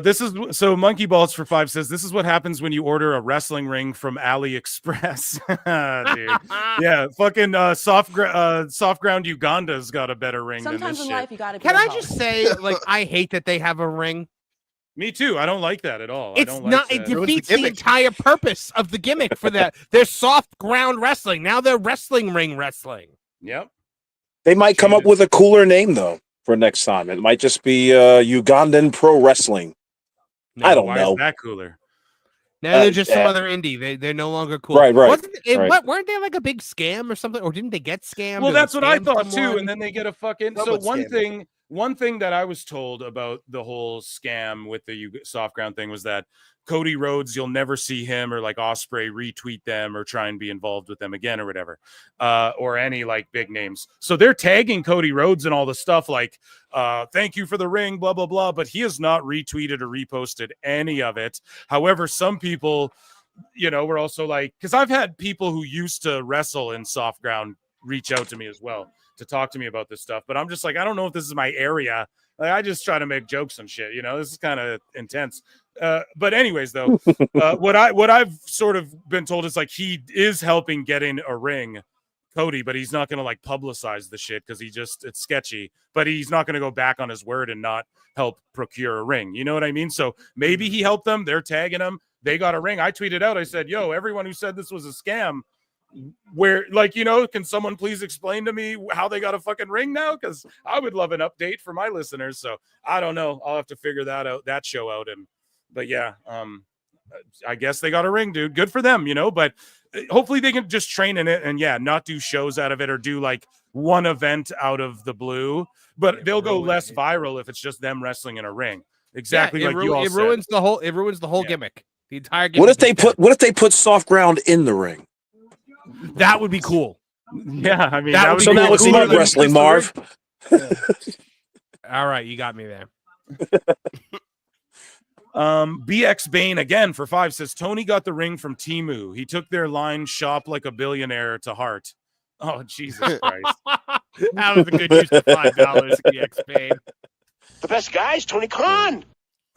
This is so Monkey Balls for 5 says this is what happens when you order a wrestling ring from AliExpress. Dude. Yeah, fucking soft ground Uganda's got a better ring Sometimes than in this life shit. you gotta be Can a I hoe. just say, like, I hate that they have a ring. Me too. I don't like that at all. It's I don't not. like It that. defeats the entire purpose of the gimmick for that. They're soft ground wrestling. Now they're wrestling ring wrestling. Yep. They might come up with a cooler name though for next time. It might just be Ugandan Pro Wrestling. No, I don't Why know. is that cooler? Now they're just some other indie. They're no longer cool. Right. What, weren't they like a big scam or something? Or didn't they get scammed? Well, or that's what I scam thought someone? too. And then they get a fucking. Someone So scammed one thing that I was told about the whole scam with the soft ground thing was that Cody Rhodes, you'll never see him or like Osprey retweet them or try and be involved with them again or whatever, or any like big names. So they're tagging Cody Rhodes and all the stuff like, thank you for the ring, blah, blah, blah. But he has not retweeted or reposted any of it. However, some people, you know, were also like, because I've had people who used to wrestle in soft ground reach out to me as well to talk to me about this stuff. But I'm just like, I don't know if this is my area. Like, I just try to make jokes and shit. You know, this is kind of intense. But anyways, though, what I've sort of been told is like he is helping getting a ring, Cody, but he's not going to like publicize the shit because it's sketchy. But he's not going to go back on his word and not help procure a ring. You know what I mean? So maybe he helped them. They're tagging him. They got a ring. I tweeted out. I said, "Yo, everyone who said this was a scam, where, like, you know, can someone please explain to me how they got a fucking ring now? Because I would love an update for my listeners." So I don't know. I'll have to figure that show out. But yeah, I guess they got a ring, dude. Good for them, you know. But hopefully they can just train in it and not do shows out of it or do like one event out of the blue. But they'll go less viral if it's just them wrestling in a ring. Exactly, Yeah, like you all it said. ruins the whole gimmick. The entire gimmick. What if they put soft ground in the ring? That would be cool. Yeah, I mean, that would so be now it's cooler mud than wrestling, just the Marv. All right, you got me there. BX Bane again for 5 says Tony got the ring from Temu. He took their line "shop like a billionaire" to heart. Oh, Jesus Christ. That was a good use of $5, BX Bane. The best guy is Tony Khan.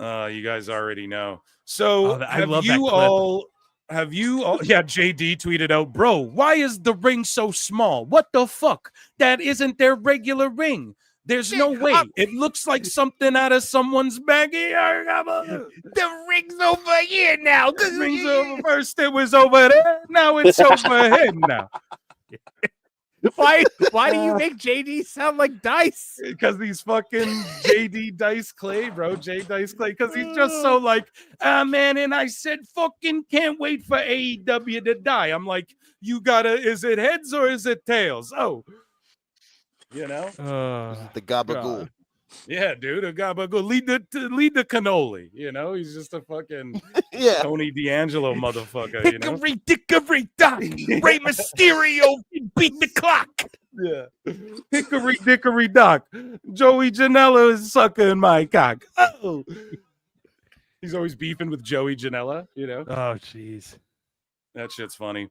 You guys already know. So I love that clip. Have you all, yeah, JD tweeted out, "Bro, why is the ring so small? What the fuck? That isn't their regular ring. There's no way. It looks like something out of someone's baggie." The ring's over here now. The ring's over. First it was over there. Now it's over here now. Why do you make JD sound like Dice? Because he's fucking JD Dice Clay, bro. J Dice Clay. Because he's just so like, man. And I said, fucking can't wait for AEW to die. I'm like, you gotta, is it heads or is it tails? Oh, you know, the gabagool. Yeah, dude, a gabagool. Lead the cannoli. You know, he's just a fucking Tony D'Angelo motherfucker. You know, Hickory dickory dock. Rey Mysterio beat the clock. Yeah, hickory dickory dock. Joey Janela is sucking my cock. Oh, he's always beefing with Joey Janela. You know. Oh, jeez, that shit's funny.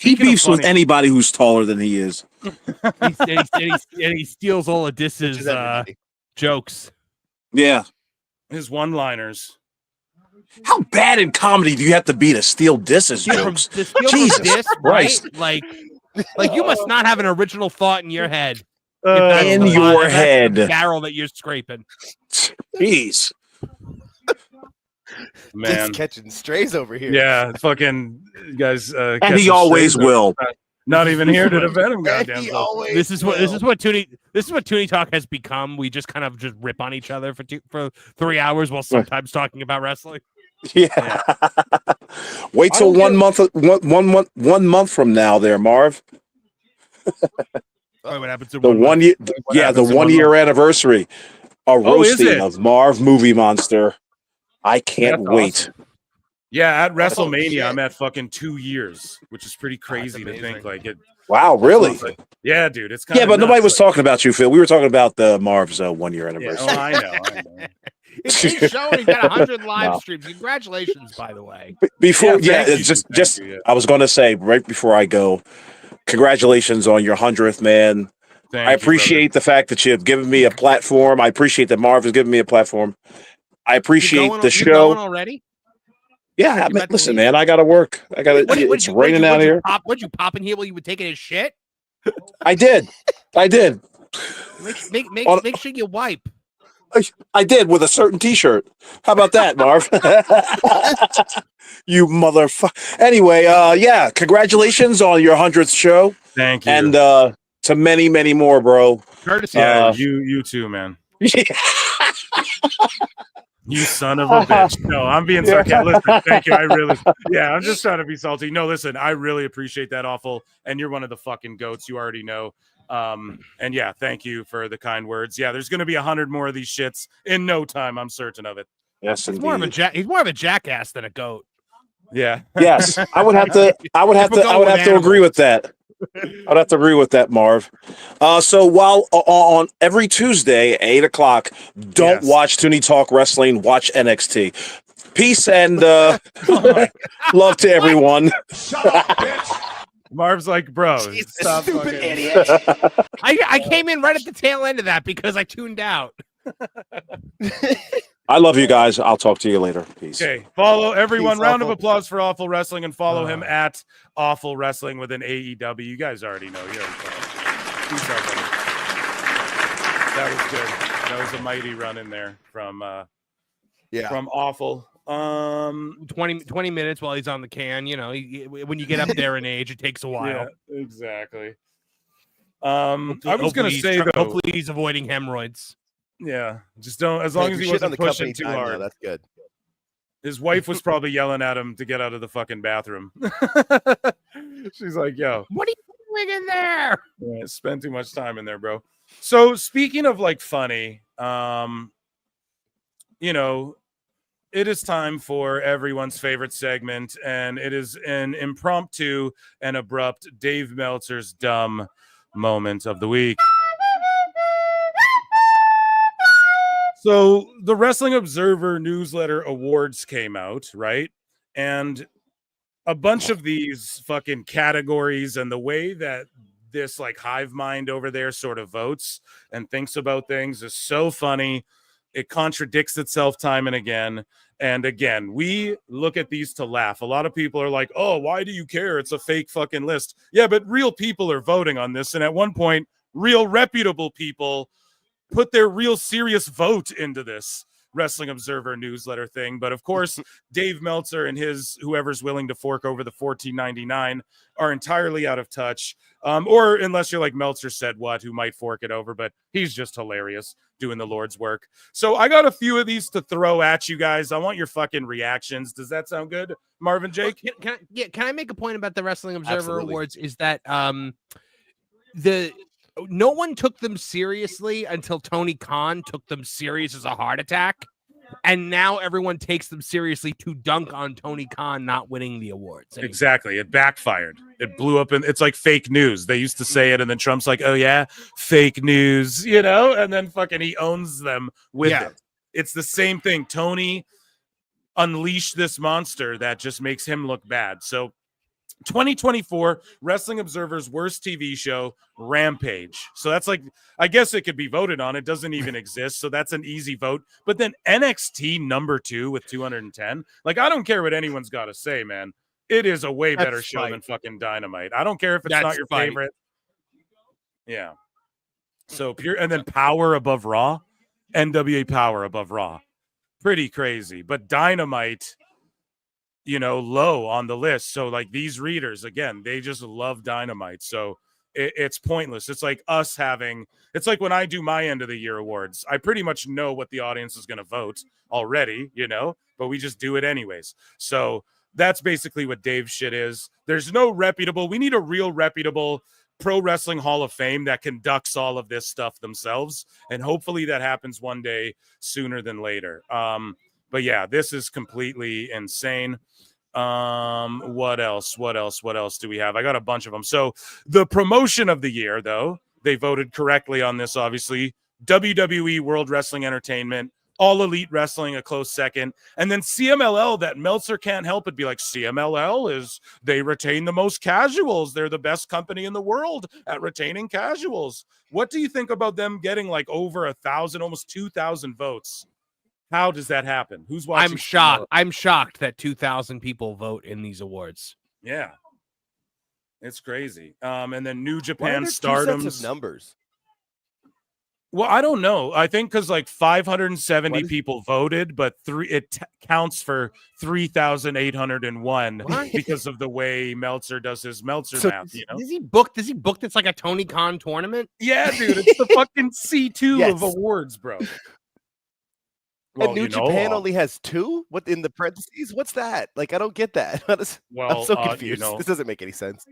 He beefs with anybody who's taller than he is. he steals all of Dis's jokes. Yeah, his one-liners. How bad in comedy do you have to be to steal disses jokes? To steal Jesus from this, Christ. right? Like you must not have an original thought in your head. In your if that's head. the barrel that you're scraping. Jeez. Man. Just catching strays over here. Yeah, fucking guys. And he always will. Not even here to defend him. Goddamn. This is what Toonie Talk has become. We just kind of just rip on each other for 3 hours while sometimes talking about wrestling. Yeah. Wait till 1 month from now, there, Marv. What happens in The 1 1 month? year, What yeah, the happens in 1 1 year month? anniversary. A Oh, is roasting it? of Marv Movie Monster. I can't That's wait. awesome. Yeah, at Oh, WrestleMania, shit. I'm at fucking 2 years, which is pretty crazy to think. Like it. Wow, really? Yeah, dude. It's kind Yeah, of but nobody was talking about you, Phil. We were talking about the Marv's 1 year anniversary. Oh, I know. It's his show and he's got 100 live No. streams. Congratulations, by the way. Before, thank you, just thank you, yeah. I was going to say right before I go, congratulations on your 100th, man. Thank I you, appreciate the fact that you've given me a platform. I appreciate that Marv has given me a platform. I appreciate the You show. going already? Yeah, listen, man, I got to work. It's raining out here. What'd you pop in here while you were taking his shit? I did. Make sure you wipe. I did with a certain T-shirt. How about that, Marv? You motherfucker. Anyway, yeah, congratulations on your 100th show. Thank you. And to many, many more, bro. Courtesy. Yeah, you too, man. You son of a bitch. No, I'm being sarcastic. Listen, thank you. I'm just trying to be salty. No, listen, I really appreciate that, Awful. And you're one of the fucking goats. You already know. And yeah, thank you for the kind words. Yeah, there's going to be 100 more of these shits in no time. I'm certain of it. Yes, he's more of a jackass than a goat. Yeah. Yes, I would have to agree with that. I'd have to agree with that, Marv. So while on every Tuesday at 8 o'clock, don't watch Toonie Talk Wrestling, watch NXT. Peace and love to everyone. Marv's like, bro, stop stupid fucking idiot. I came in right at the tail end of that because I tuned out. I love you guys. I'll talk to you later. Peace. Okay, follow everyone. Peace, Round Awful. of applause for Awful Wrestling and follow him at Awful Wrestling with an AEW. You guys already know. You already follow. Peace out, buddy. That was good. That was a mighty run in there from from Awful. 20 minutes while he's on the can. You know, when you get up there in age, it takes a while. Yeah, exactly. I was going to say, though, hopefully he's avoiding hemorrhoids. Yeah, just don't. As long as he wasn't pushing too hard. Though, that's good. His wife was probably yelling at him to get out of the fucking bathroom. She's like, "Yo, what are you doing in there?" Yeah, spend too much time in there, bro. So speaking of like funny, you know, it is time for everyone's favorite segment, and it is an impromptu and abrupt Dave Meltzer's dumb moment of the week. So the Wrestling Observer Newsletter Awards came out, right? And a bunch of these fucking categories and the way that this like hive mind over there sort of votes and thinks about things is so funny. It contradicts itself time and again. And again, we look at these to laugh. A lot of people are like, oh, why do you care? It's a fake fucking list. Yeah, but real people are voting on this. And at one point, real reputable people put their real serious vote into this Wrestling Observer newsletter thing. But of course, Dave Meltzer and his whoever's willing to fork over the $14.99 are entirely out of touch. Or unless you're like Meltzer said what, who might fork it over, but he's just hilarious doing the Lord's work. So I got a few of these to throw at you guys. I want your fucking reactions. Does that sound good, Marvin Jake? Can I make a point about the Wrestling Observer Absolutely. Awards? Is that no one took them seriously until Tony Khan took them serious as a heart attack. And now everyone takes them seriously to dunk on Tony Khan not winning the awards. Exactly. It backfired. It blew up. And it's like fake news. They used to say it. And then Trump's like, oh, yeah, fake news, you know, and then fucking he owns them with it. It's the same thing. Tony unleashed this monster that just makes him look bad. So 2024 Wrestling Observer's worst TV show, Rampage. So that's like, I guess it could be voted on. It doesn't even exist. So that's an easy vote. But then NXT number 2 with 210. Like, I don't care what anyone's got to say, man. It is a way better show than fucking Dynamite. I don't care if it's not your favorite. Yeah. So pure, and then Power above Raw, NWA Power above Raw. Pretty crazy. But Dynamite, you know, low on the list. So like these readers, again, they just love Dynamite. So it's pointless. It's like us having, it's like when I do my end of the year awards, I pretty much know what the audience is going to vote already, you know, but we just do it anyways. So that's basically what Dave's shit is. There's no reputable, we need a real reputable Pro Wrestling Hall of Fame that conducts all of this stuff themselves. And hopefully that happens one day sooner than later. But yeah, this is completely insane. What else do we have? I got a bunch of them. So the promotion of the year, though, they voted correctly on this, obviously. WWE World Wrestling Entertainment, All Elite Wrestling, a close second. And then CMLL, that Meltzer can't help but be like, CMLL is, they retain the most casuals. They're the best company in the world at retaining casuals. What do you think about them getting like over 1,000, almost 2,000 votes? How does that happen? Who's watching? I'm shocked. I'm shocked that 2,000 people vote in these awards. Yeah. It's crazy. And then New Why are Japan there Stardom's 2 sets of numbers. Well, I don't know. I think because like 570 people voted, but it counts for 3,801 because of the way Meltzer does his Meltzer math. You know, Does he book this like a Tony Khan tournament? Yeah, dude, it's the fucking C2 of awards, bro. And New Japan only has 2? What in the parentheses? What's that? Like, I don't get that. Well, I'm so confused. you know, This doesn't make any sense.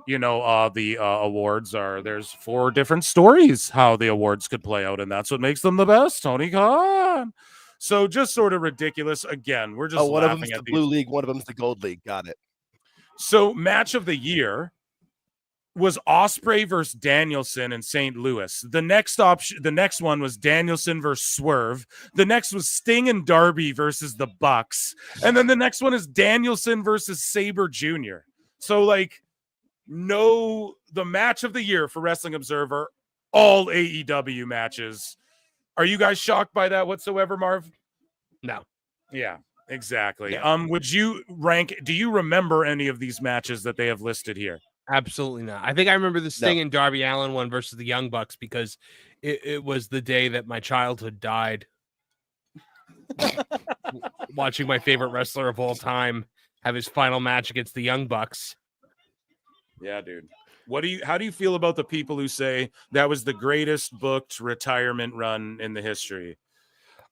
You know, the awards are, there's 4 different stories how the awards could play out, and that's what makes them the best. Tony Khan. So just sort of ridiculous. Again, we're just one of laughing them's at the these. Blue League, one of them's the Gold League. Got it. So match of the year was Ospreay versus Danielson in St. Louis. The next one was Danielson versus Swerve. The next was Sting and Darby versus the Bucks. And then the next one is Danielson versus Sabre Jr. So like, the match of the year for Wrestling Observer, all AEW matches. Are you guys shocked by that whatsoever, Marv? No. Yeah, exactly. Yeah. Would you do you remember any of these matches that they have listed here? Absolutely not. I think I remember the Sting and Darby Allin one versus the Young Bucks because it was the day that my childhood died. Watching my favorite wrestler of all time have his final match against the Young Bucks. Yeah, dude. How do you feel about the people who say that was the greatest booked retirement run in the history?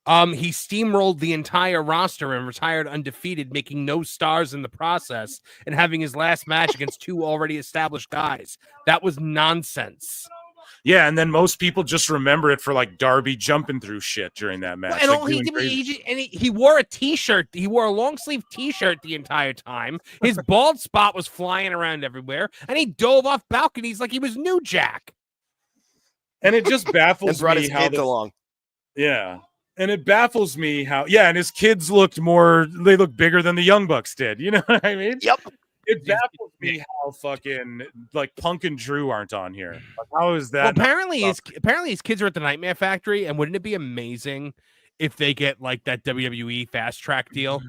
He steamrolled the entire roster and retired undefeated, making no stars in the process and having his last match against 2 already established guys. That was nonsense. Yeah, and then most people just remember it for like Darby jumping through shit during that match. And like all he wore a t-shirt. He wore a long sleeve t-shirt the entire time. His bald spot was flying around everywhere, and he dove off balconies like he was New Jack. And it just baffles and brought me his how kids along. Yeah. And it baffles me how, and his kids looked bigger than the Young Bucks did. You know what I mean? Yep. It baffles me how fucking like Punk and Drew aren't on here. Like, how is that? Well, apparently his kids are at the Nightmare Factory, and wouldn't it be amazing if they get like that WWE fast track deal?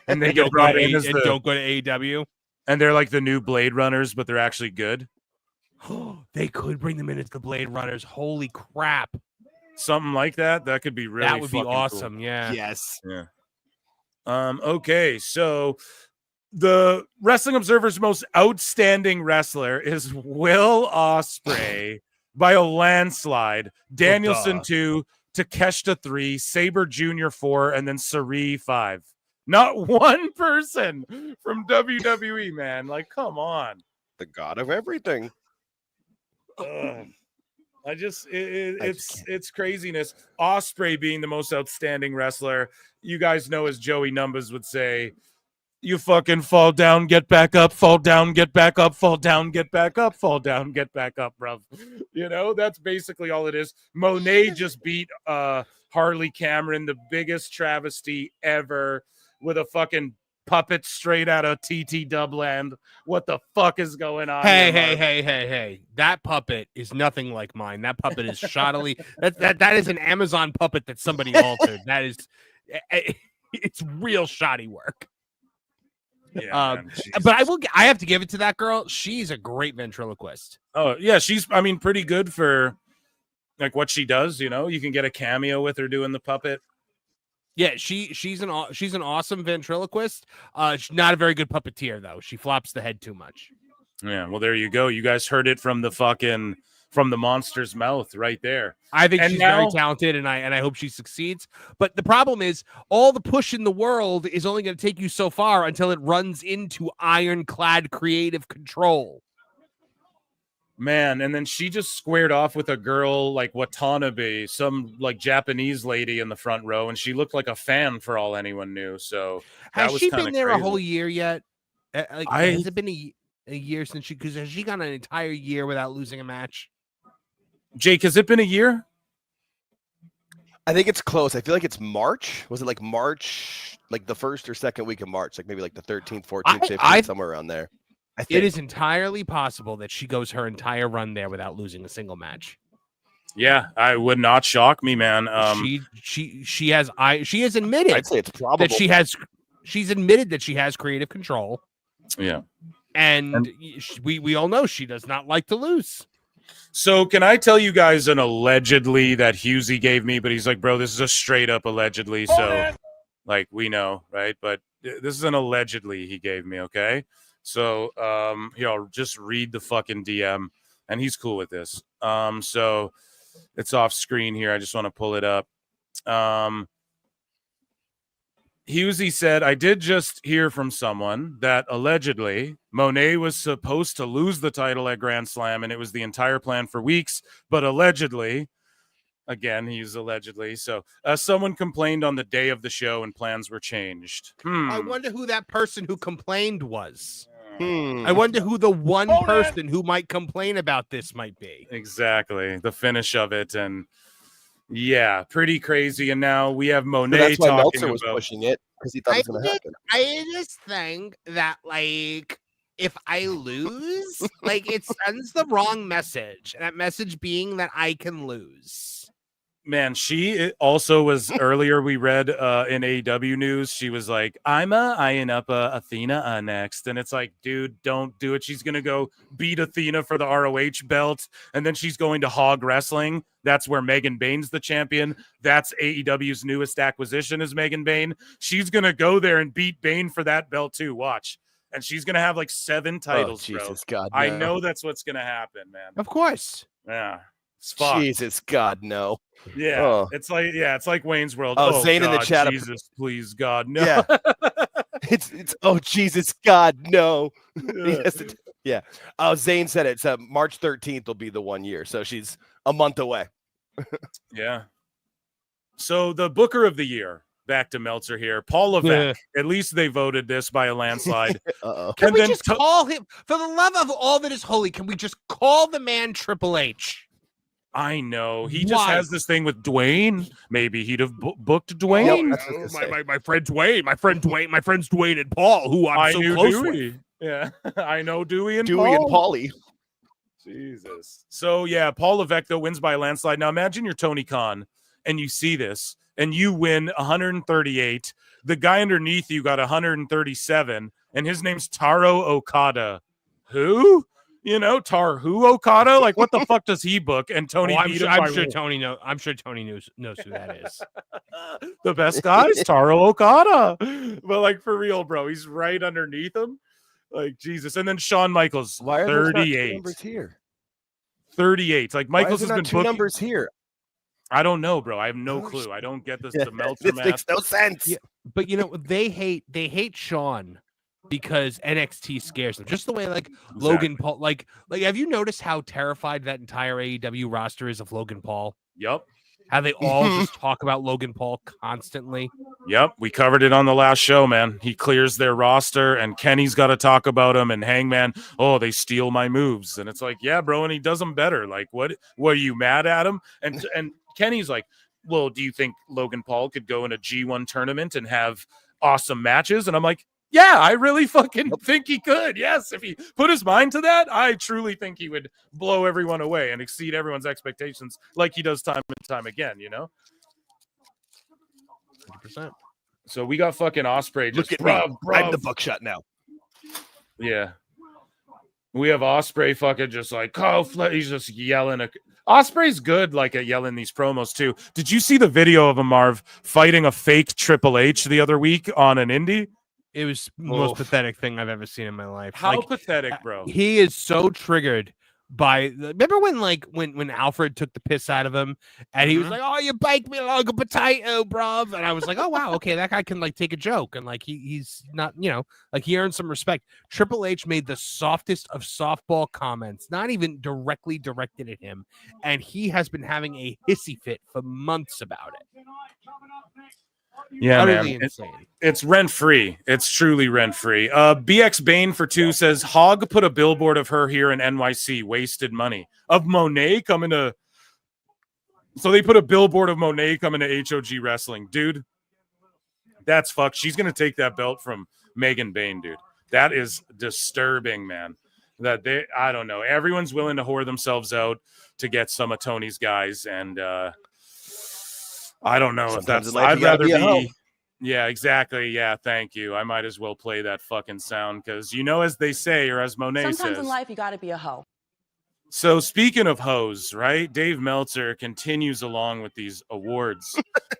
And they get brought in as don't go to AEW. And they're like the new Blade Runners, but they're actually good. They could bring them in as the Blade Runners. Holy crap. Something like that. That could be really that would be fucking awesome. cool. Yeah. Yes. Yeah. Okay, so the Wrestling Observer's most outstanding wrestler is Will Ospreay by a landslide. Danielson 2, Takeshita 3, Sabre Jr. 4, and then Sari 5. Not one person from WWE, man. Like, come on. The god of everything. It's craziness. Ospreay being the most outstanding wrestler. You guys know, as Joey Numbers would say, you fucking fall down, get back up, fall down, get back up, fall down, get back up, fall down, get back up, bruv. You know, that's basically all it is. Monet just beat Harley Cameron, the biggest travesty ever, with a fucking puppet straight out of TT Dubland. What the fuck is going on? Hey, here, hey. That puppet is nothing like mine. That puppet is shoddily. That is an Amazon puppet that somebody altered. That is, it's real shoddy work. Yeah, man, but I have to give it to that girl. She's a great ventriloquist. Oh yeah, she's pretty good for like what she does. You know, you can get a cameo with her doing the puppet. Yeah, she's an awesome ventriloquist. She's not a very good puppeteer though. She flops the head too much. Yeah, well there you go. You guys heard it from the monster's mouth right there. I think she's very talented, and I hope she succeeds. But the problem is, all the push in the world is only going to take you so far until it runs into ironclad creative control. Man, and then she just squared off with a girl like Watanabe, some like Japanese lady in the front row, and she looked like a fan for all anyone knew. So has she been there crazy. a whole year yet? Has it been a year since because has she gone an entire year without losing a match? Jake, has it been a year? I think it's close. I feel like it's March. Was it like March, like the first or second week of March, like maybe like the 13th, 14th, 15th, somewhere around there? It is entirely possible that she goes her entire run there without losing a single match. Yeah, I would not shock me, man. She has admitted. I'd say it's probable that she's admitted that she has creative control. Yeah, and we all know she does not like to lose. So can I tell you guys an allegedly that Husey gave me? But he's like, bro, this is a straight up allegedly. So like we know, right? But this is an allegedly he gave me. Okay. So, here, I'll just read the fucking DM, and he's cool with this. So it's off screen here. I just want to pull it up. Husey said, I did just hear from someone that allegedly Monet was supposed to lose the title at Grand Slam, and it was the entire plan for weeks, but allegedly, again, he's allegedly. So someone complained on the day of the show and plans were changed. I wonder who that person who complained was. I wonder who the one person who might complain about this might be. Exactly. The finish of it. And yeah, pretty crazy. And now we have Monet that's why talking Meltzer was pushing it because he thought it was going to happen. I just think that, like, if I lose, like, it sends the wrong message. And that message being that I can lose. Man, she also was earlier. We read in AEW news. She was like, I'm eyeing up Athena next. And it's like, dude, don't do it. She's going to go beat Athena for the ROH belt. And then she's going to Hog Wrestling. That's where Megan Bane's the champion. That's AEW's newest acquisition is Megan Bane. She's going to go there and beat Bane for that belt too. Watch. And she's going to have like 7 titles, Jesus, bro. God, I no. know that's what's going to happen, man. Of course. Yeah. It's fucked. Jesus, God, no. Yeah, Oh. it's like Wayne's World. Oh, Zane God, in the chat. Jesus, please, God, no. Yeah. it's oh Jesus, God, no. Yeah. Oh, Zane said it. So March 13th will be the 1 year, so she's a month away. Yeah. So the Booker of the Year, back to Meltzer here, Paul Levesque. At least they voted this by a landslide. Can we just call him, for the love of all that is holy? Can we just call the man Triple H? I know he just has this thing with Dwayne. Maybe he'd have booked Dwayne. My friend Dwayne, my friends Dwayne and Paul, who I'm so knew close Dewey. with. Yeah, I know Dewey and Paulie. Jesus. So yeah, Paul Levesque though wins by a landslide. Now imagine you're Tony Khan and you see this and you win 138. The guy underneath you got 137, and his name's Taro Okada. Who? You know, who Okada? Like, what the fuck does he book? And Tony beat him. I'm sure Tony knows who that is. The best guy is Taro Okada. But like for real, bro, he's right underneath him. Like Jesus. And then Shawn Michaels, Why are 38 numbers here? 38. Like Michaels has been 2 booking numbers here. I don't know, bro. I have no clue. I don't get this. The Meltzer This math. makes no sense. Yeah, but you know, they hate Shawn because NXT scares them. Just the way like Logan Paul, like have you noticed how terrified that entire AEW roster is of Logan Paul? Yep. How they all just talk about Logan Paul constantly. Yep, we covered it on the last show, man. He clears their roster, and Kenny's got to talk about him. And Hangman, they steal my moves, and it's like, yeah, bro, and he does them better. Like, what are you mad at him? And Kenny's like, well, do you think Logan Paul could go in a G1 tournament and have awesome matches? And I'm like, Yeah, I really fucking think he could. Yes, if he put his mind to that, I truly think he would blow everyone away and exceed everyone's expectations like he does time and time again, 100%. So we got fucking Ospreay just Look at me. bruv. I'm the buckshot now. Yeah. We have Ospreay fucking just like, he's just yelling. Ospreay's good like at yelling these promos too. Did you see the video of him, Marv, fighting a fake Triple H the other week on an indie? It was the most pathetic thing I've ever seen in my life. How pathetic, bro. He is so triggered by remember when Alfred took the piss out of him and he was like, "Oh, you baked me like a potato, bruv," and I was like, "Oh wow, okay, that guy can like take a joke and like he's not, like he earned some respect." Triple H made the softest of softball comments, not even directly directed at him, and he has been having a hissy fit for months about it. Yeah, Utterly man. insane. It's rent free. It's truly rent free. BX Bane for 2 says Hog put a billboard of her here in NYC. Wasted money. Of Monet coming to. So they put a billboard of Monet coming to HOG Wrestling, dude. That's fucked. She's gonna take that belt from Megan Bane, dude. That is disturbing, man. I don't know. Everyone's willing to whore themselves out to get some of Tony's guys, and I don't know if that's. I'd rather be. Yeah, exactly. Yeah, thank you. I might as well play that fucking sound because as they say, or as Monet Sometimes says. in life, you got to be a hoe. So speaking of hoes, right? Dave Meltzer continues along with these awards.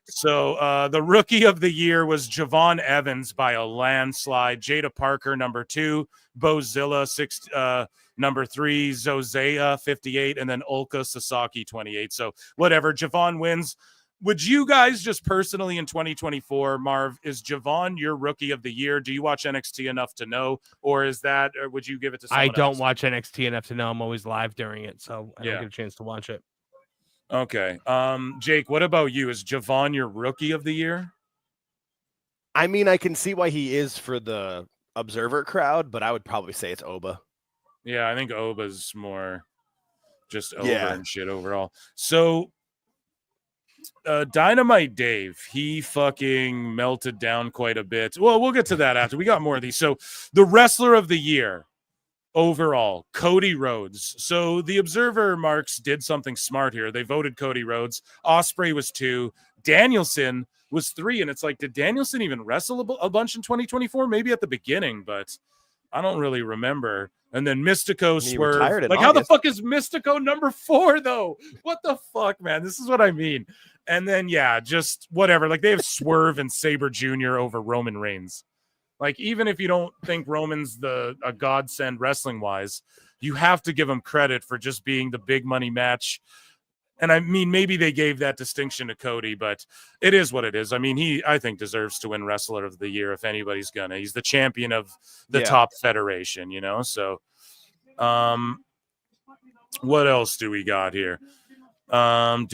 So the Rookie of the Year was Javon Evans by a landslide. Jada Parker, number 2. Bozilla, number 3. Zozea, 58. And then Ulka Sasaki, 28. So whatever. Javon wins. Would you guys just personally in 2024, Marv, is Javon your Rookie of the Year? Do you watch NXT enough to know? Or would you give it to someone I don't else? watch NXT enough to know. I'm always live during it, so I don't get a chance to watch it. Okay. Jake, what about you? Is Javon your Rookie of the Year? I mean, I can see why he is for the observer crowd, but I would probably say it's Oba. Yeah, I think Oba's more just over and shit overall. So Dynamite Dave, he fucking melted down quite a bit. Well, we'll get to that after. We got more of these. So the Wrestler of the Year overall, Cody Rhodes. So the Observer Marks did something smart here. They voted Cody Rhodes. Ospreay was 2. Danielson was 3. And it's like, did Danielson even wrestle a bunch in 2024? Maybe at the beginning, but I don't really remember. And then Mystico Swerve. Like, how the fuck is Mystico number 4, though? What the fuck, man? This is what I mean. And then, just whatever. Like, they have Swerve and Sabre Jr. over Roman Reigns. Like, even if you don't think Roman's a godsend wrestling-wise, you have to give him credit for just being the big money match. And I mean, maybe they gave that distinction to Cody, but it is what it is. I mean, I think, deserves to win Wrestler of the Year if anybody's gonna. He's the champion of the top federation, So, what else do we got here? Okay,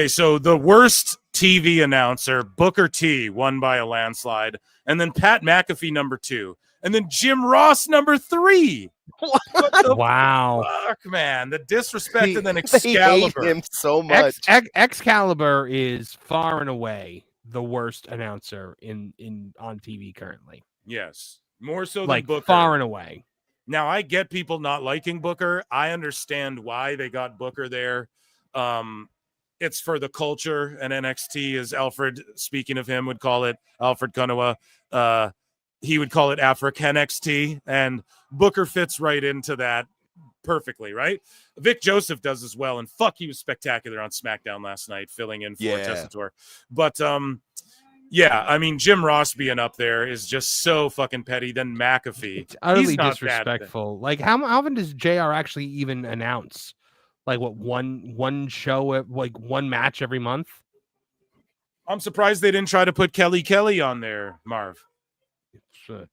so the worst TV announcer, Booker T, won by a landslide, and then Pat McAfee number 2, and then Jim Ross number 3. Wow, fuck, man, the disrespect, and then Excalibur. They hate him so much. Excalibur is far and away the worst announcer on TV currently. Yes, more so like than Booker. Far and away. Now, I get people not liking Booker. I understand why they got Booker there. It's for the culture, and NXT, as Alfred, speaking of him, would call it, Alfred Konowa, he would call it African NXT, and Booker fits right into that perfectly, right? Vic Joseph does as well, and fuck, he was spectacular on SmackDown last night, filling in for Tessitore. But, I mean, Jim Ross being up there is just so fucking petty. Then McAfee. It's utterly disrespectful. Like, how often does JR actually even announce? Like, what, one show, like one match every month? I'm surprised they didn't try to put Kelly on there, Marv. Sure.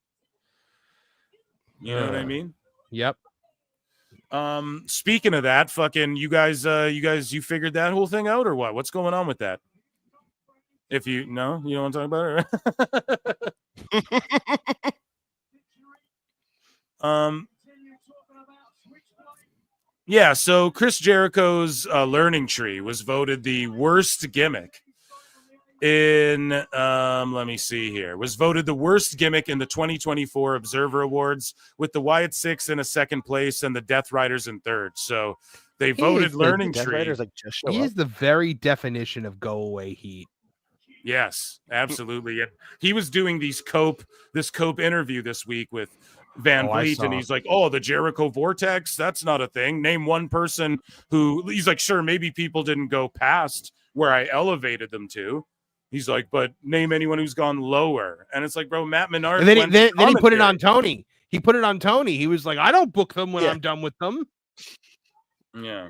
You know what I mean? Yep. Speaking of that, fucking you guys figured that whole thing out or what? What's going on with that? If you don't want to talk about it. So Chris Jericho's learning tree was voted the worst gimmick. in let me see here, was voted the worst gimmick in the 2024 Observer Awards, with the Wyatt Six in a second place and the Death Riders in third. So they voted Learning Tree. He is the very definition of go away heat. Yes, absolutely. And he was doing this Cope interview this week with Van Vliet, and he's like, "Oh, the Jericho Vortex, that's not a thing. Name one person who." He's like, "Sure, maybe people didn't go past where I elevated them to." He's like, "But name anyone who's gone lower." And it's like, bro, Matt Menard. And then he put it on Tony. He put it on Tony. He was like, "I don't book them when I'm done with them." Yeah,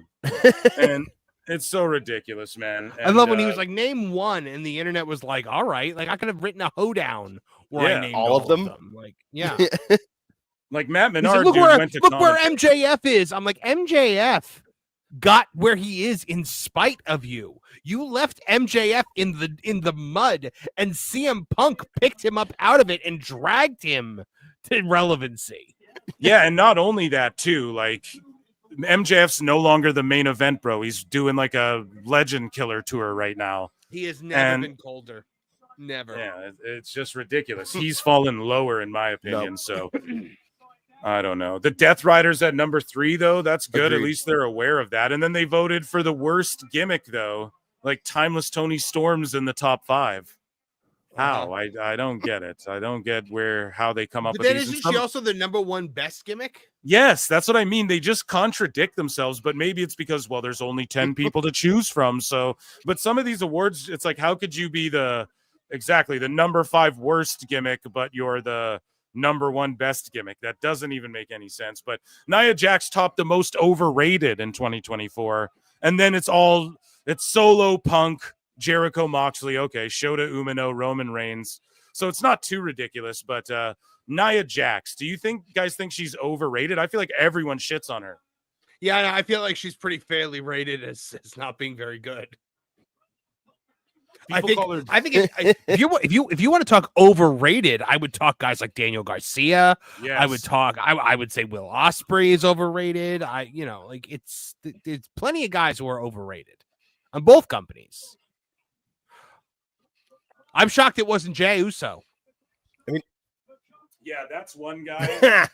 and it's so ridiculous, man. I love when he was like, "Name one," and the internet was like, "All right." Like I could have written a hoedown where I named all of them. Like, yeah. Like Matt He's Menard, like, went to look where MJF is. I'm like, MJF got where he is in spite of you. You left MJF in the mud, and CM Punk picked him up out of it and dragged him to relevancy. Yeah, and not only that too, like MJF's no longer the main event, bro. He's doing like a Legend Killer tour right now. He has never been colder. Never. Yeah, it's just ridiculous. He's fallen lower in my opinion. So I don't know. The Death Riders at number 3, though, that's good. Agreed. At least they're aware of that. And then they voted for the worst gimmick, though, like Timeless Tony Storm's in the top 5. How? I don't get it. I don't get how they come up But with then these. isn't she also the number 1 best gimmick? Yes, that's what I mean. They just contradict themselves, but maybe it's because, well, there's only 10 people to choose from. So, but some of these awards, it's like, how could you be the number 5 worst gimmick, but you're the number 1 best gimmick? That doesn't even make any sense. But Nia Jax topped the most overrated in 2024, and then it's Solo, Punk, Jericho, Moxley, okay, Shota Umino, Roman Reigns. So it's not too ridiculous. But Nia Jax, do you guys think she's overrated? I feel like everyone shits on her. Yeah, I feel like she's pretty fairly rated as not being very good. I think if you want to talk overrated, I would talk guys like Daniel Garcia. Yes. I would say Will Ospreay is overrated. There's plenty of guys who are overrated on both companies. I'm shocked it wasn't Jey Uso. I mean, yeah, that's one guy.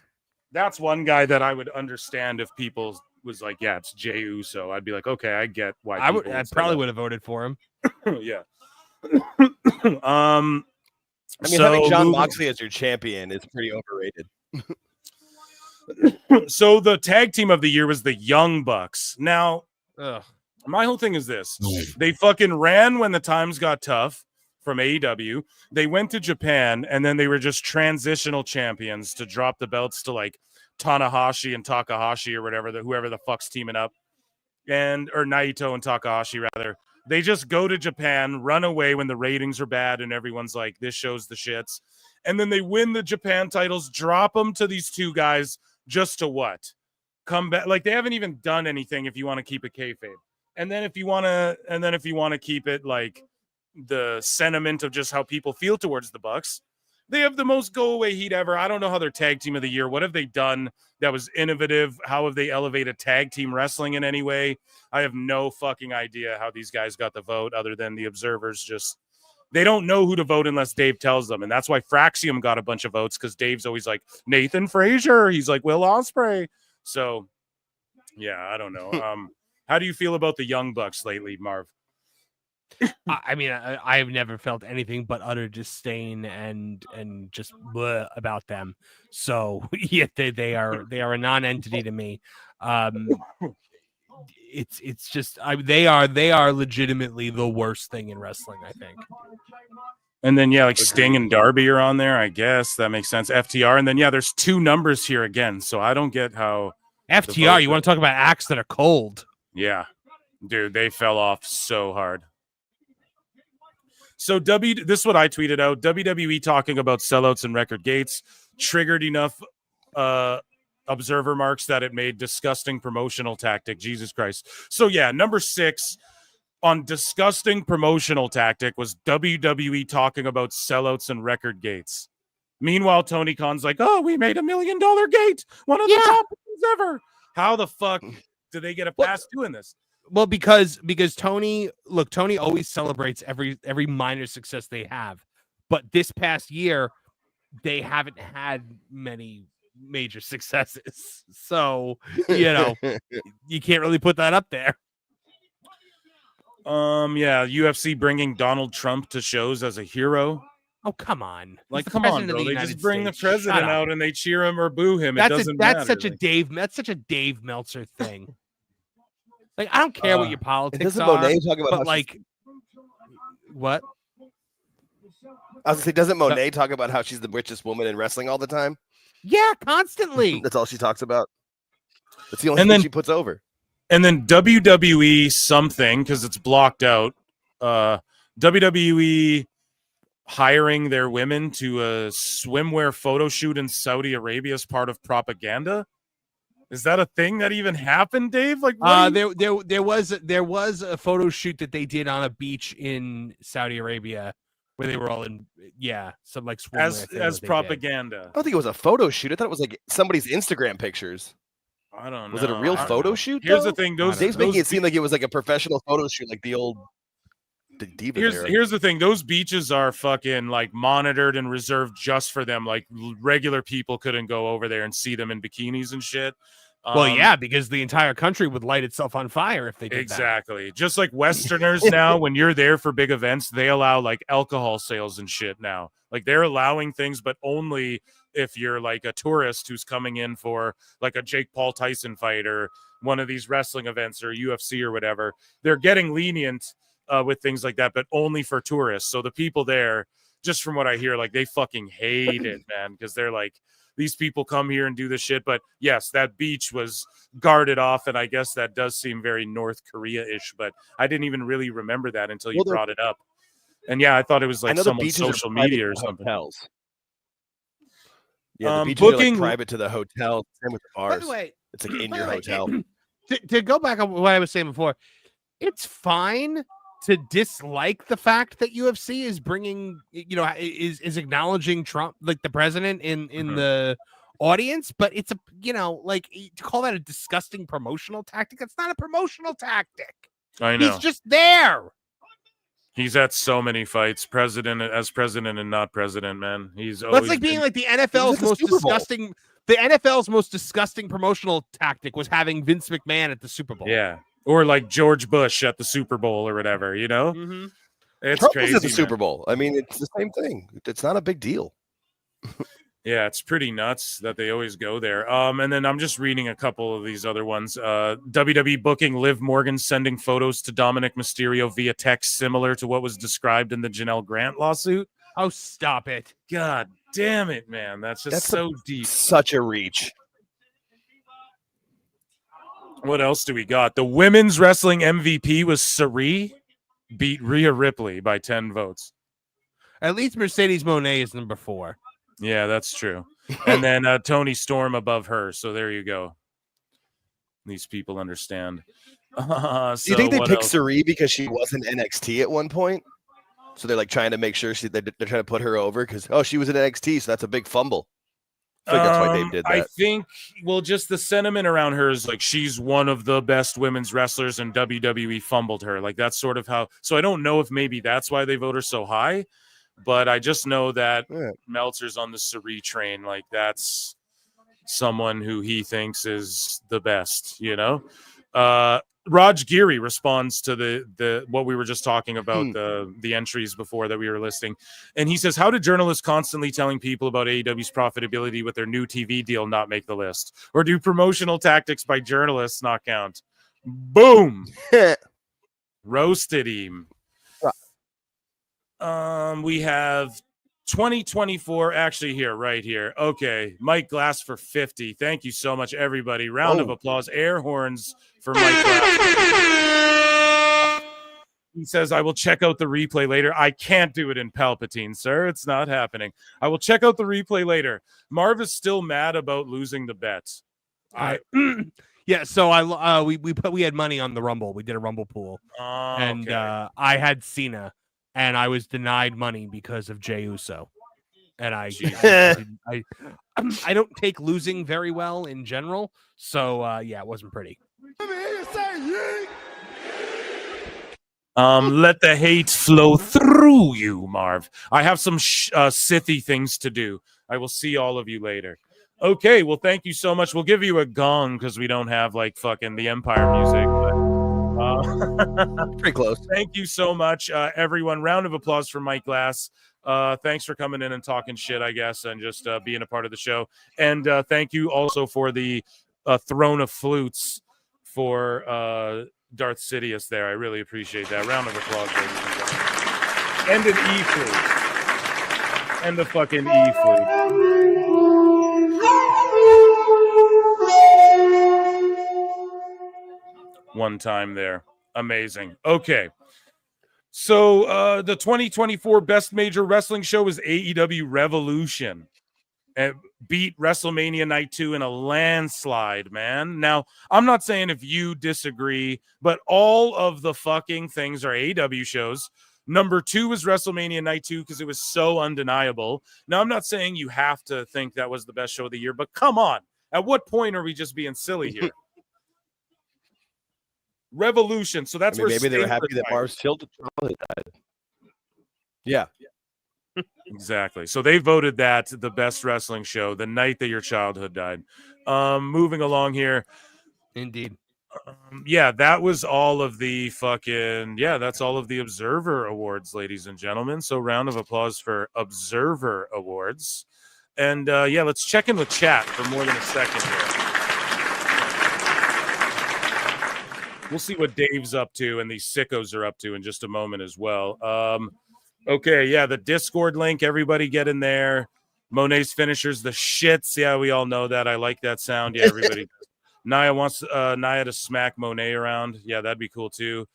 That's one guy that I would understand if people was like, yeah, it's Jey Uso. I'd be like, okay, I get why. I probably would have voted for him. Yeah. I mean, having John Moxley as your champion is pretty overrated. So the tag team of the year was the Young Bucks. Now, my whole thing is this. They fucking ran when the times got tough from AEW. They went to Japan, and then they were just transitional champions to drop the belts to like Tanahashi and Takahashi or whatever, whoever the fuck's teaming up, or Naito and Takahashi rather. They just go to Japan, run away when the ratings are bad, and everyone's like, this show's the shits. And then they win the Japan titles, drop them to these two guys just to what? Come back. Like, they haven't even done anything if you want to keep it kayfabe. And then if you want to keep it like the sentiment of just how people feel towards the Bucks, they have the most go-away heat ever. I don't know how they're tag team of the year. What have they done that was innovative? How have they elevated tag team wrestling in any way? I have no fucking idea how these guys got the vote other than the observers they don't know who to vote unless Dave tells them. And that's why Fraxium got a bunch of votes, because Dave's always like, Nathan Frazier. He's like, Will Ospreay. So, yeah, I don't know. How do you feel about the Young Bucks lately, Marv? I mean, I have never felt anything but utter disdain and just bleh about them. So yeah, they are a non-entity to me. It's just they are legitimately the worst thing in wrestling, I think. And then like Sting and Darby are on there. I guess that makes sense. FTR, and then there's 2 numbers here again. So I don't get how FTR. You want to talk about acts that are cold? Yeah, dude, they fell off so hard. So this is what I tweeted out. WWE talking about sellouts and record gates triggered enough observer marks that it made disgusting promotional tactic. Jesus Christ. So yeah, number 6 on disgusting promotional tactic was WWE talking about sellouts and record gates. Meanwhile, Tony Khan's like, oh, we made $1 million gate. One of the top ones ever. How the fuck did they get a pass doing this? Well, because Tony always celebrates every minor success they have, but this past year they haven't had many major successes, so you can't really put that up there. Yeah, UFC bringing Donald Trump to shows as a hero. Oh, come on. Like, come on, bro. They just bring the president out and they cheer him or boo him. It doesn't matter. That's such a Dave Meltzer thing. Like, I don't care what your politics are. Monet talk about but like, what? I was gonna say, doesn't Monet talk about how she's the richest woman in wrestling all the time? Yeah, constantly. That's all she talks about. That's the only thing she puts over. And then WWE something, because it's blocked out. WWE hiring their women to a swimwear photo shoot in Saudi Arabia as part of propaganda. Is that a thing that even happened, Dave? Like, there was a photo shoot that they did on a beach in Saudi Arabia where they were all in some like swimwear as propaganda. I don't think it was a photo shoot. I thought it was like somebody's Instagram pictures. I don't know. Was it a real photo shoot? Here's the thing. Dave's making it seem like it was like a professional photo shoot, like the old Diva era. Here's the thing. Those beaches are fucking like monitored and reserved just for them. Like regular people couldn't go over there and see them in bikinis and shit. Well, yeah, because the entire country would light itself on fire if they did exactly. Just like Westerners now, when you're there for big events, they allow like alcohol sales and shit now. Like they're allowing things, but only if you're like a tourist who's coming in for like a Jake Paul Tyson fight or one of these wrestling events or UFC or whatever. They're getting lenient with things like that, but only for tourists. So the people there, just from what I hear, like they fucking hate it, man, because they're like, these people come here and do this shit. But yes, that beach was guarded off, and I guess that does seem very North Korea-ish, but I didn't even really remember that until you brought it up. And yeah, I thought it was like someone's social media or something. Hotels. Yeah, the beaches are like private to the hotel. Same with the bars. By the way, it's like in your hotel. To go back on what I was saying before, it's fine to dislike the fact that UFC is bringing, is acknowledging Trump, like the president in the audience, but it's like to call that a disgusting promotional tactic. It's not a promotional tactic. I know. He's just there. He's at so many fights, president and not president, man. He's always That's like being like the NFL's most disgusting. The NFL's most disgusting promotional tactic was having Vince McMahon at the Super Bowl. Yeah. Or like George Bush at the Super Bowl or whatever, Mm-hmm. It's Trump crazy. At the Super Bowl. I mean, it's the same thing. It's not a big deal. Yeah, it's pretty nuts that they always go there. And then I'm just reading a couple of these other ones. WWE booking Liv Morgan sending photos to Dominic Mysterio via text, similar to what was described in the Janelle Grant lawsuit. Oh, stop it. God damn it, man. That's so deep. Such a reach. What else do we got? The women's wrestling MVP was Sari, beat Rhea Ripley by 10 votes. At least Mercedes Moné is number 4. Yeah, that's true. And then Tony Storm above her. So there you go. These people understand. Do you think they picked Sari because she was in NXT at one point? So they're like trying to make sure they're trying to put her over because she was in NXT, so that's a big fumble. I think that's why Dave did that. I think, just the sentiment around her is like she's one of the best women's wrestlers, and WWE fumbled her. Like that's sort of how. So I don't know if maybe that's why they vote her so high, but I just know that Meltzer's on the Sari train. Like that's someone who he thinks is the best. Raj Giri responds to the what we were just talking about, the entries before that we were listing. And he says, how did journalists constantly telling people about AEW's profitability with their new TV deal not make the list? Or do promotional tactics by journalists not count? Boom! Roasted him. We have 2024 actually right here. Okay, Mike Glass for 50. Thank you so much, everybody. Round of applause. Air horns for Mike Glass. He says, I will check out the replay later. I can't do it in Palpatine, sir. It's not happening. I will check out the replay later. Marv is still mad about losing the bet. Yeah, so we had money on the Rumble. We did a Rumble pool. And I had Cena. And I was denied money because of Jey Uso, and I don't take losing very well in general. So it wasn't pretty. Let me hear you say yeet. Let the hate flow through you, Marv. I have some Sithy things to do. I will see all of you later. Okay, well, thank you so much. We'll give you a gong because we don't have like fucking the Empire music. But, pretty close. Thank you so much, everyone. Round of applause for Mike Glass. Thanks for coming in and talking shit, I guess, and just being a part of the show. And thank you also for the Throne of Flutes for Darth Sidious there. I really appreciate that. Round of applause, ladies and gentlemen. And an E-flute. And the fucking E-flute. One time there. Amazing. Okay. So the 2024 Best Major Wrestling Show is AEW Revolution. And beat WrestleMania Night 2 in a landslide, man. Now, I'm not saying if you disagree, but all of the fucking things are AEW shows. Number 2 was WrestleMania Night 2 because it was so undeniable. Now, I'm not saying you have to think that was the best show of the year, but come on. At what point are we just being silly here? Revolution. So that's where maybe they were happy that Marv's children died. Yeah. Exactly. So they voted that the best wrestling show the night that your childhood died. Moving along here. Indeed. Yeah, that was all of the fucking that's all of the Observer Awards, ladies and gentlemen. So round of applause for Observer Awards. And let's check in with chat for more than a second here. We'll see what Dave's up to and these sickos are up to in just a moment as well. Okay, yeah, the Discord link, everybody get in there. Monet's finishers, the shits. Yeah, we all know that. I like that sound. Yeah, everybody. Nia wants Nia to smack Monet around. Yeah, that'd be cool too.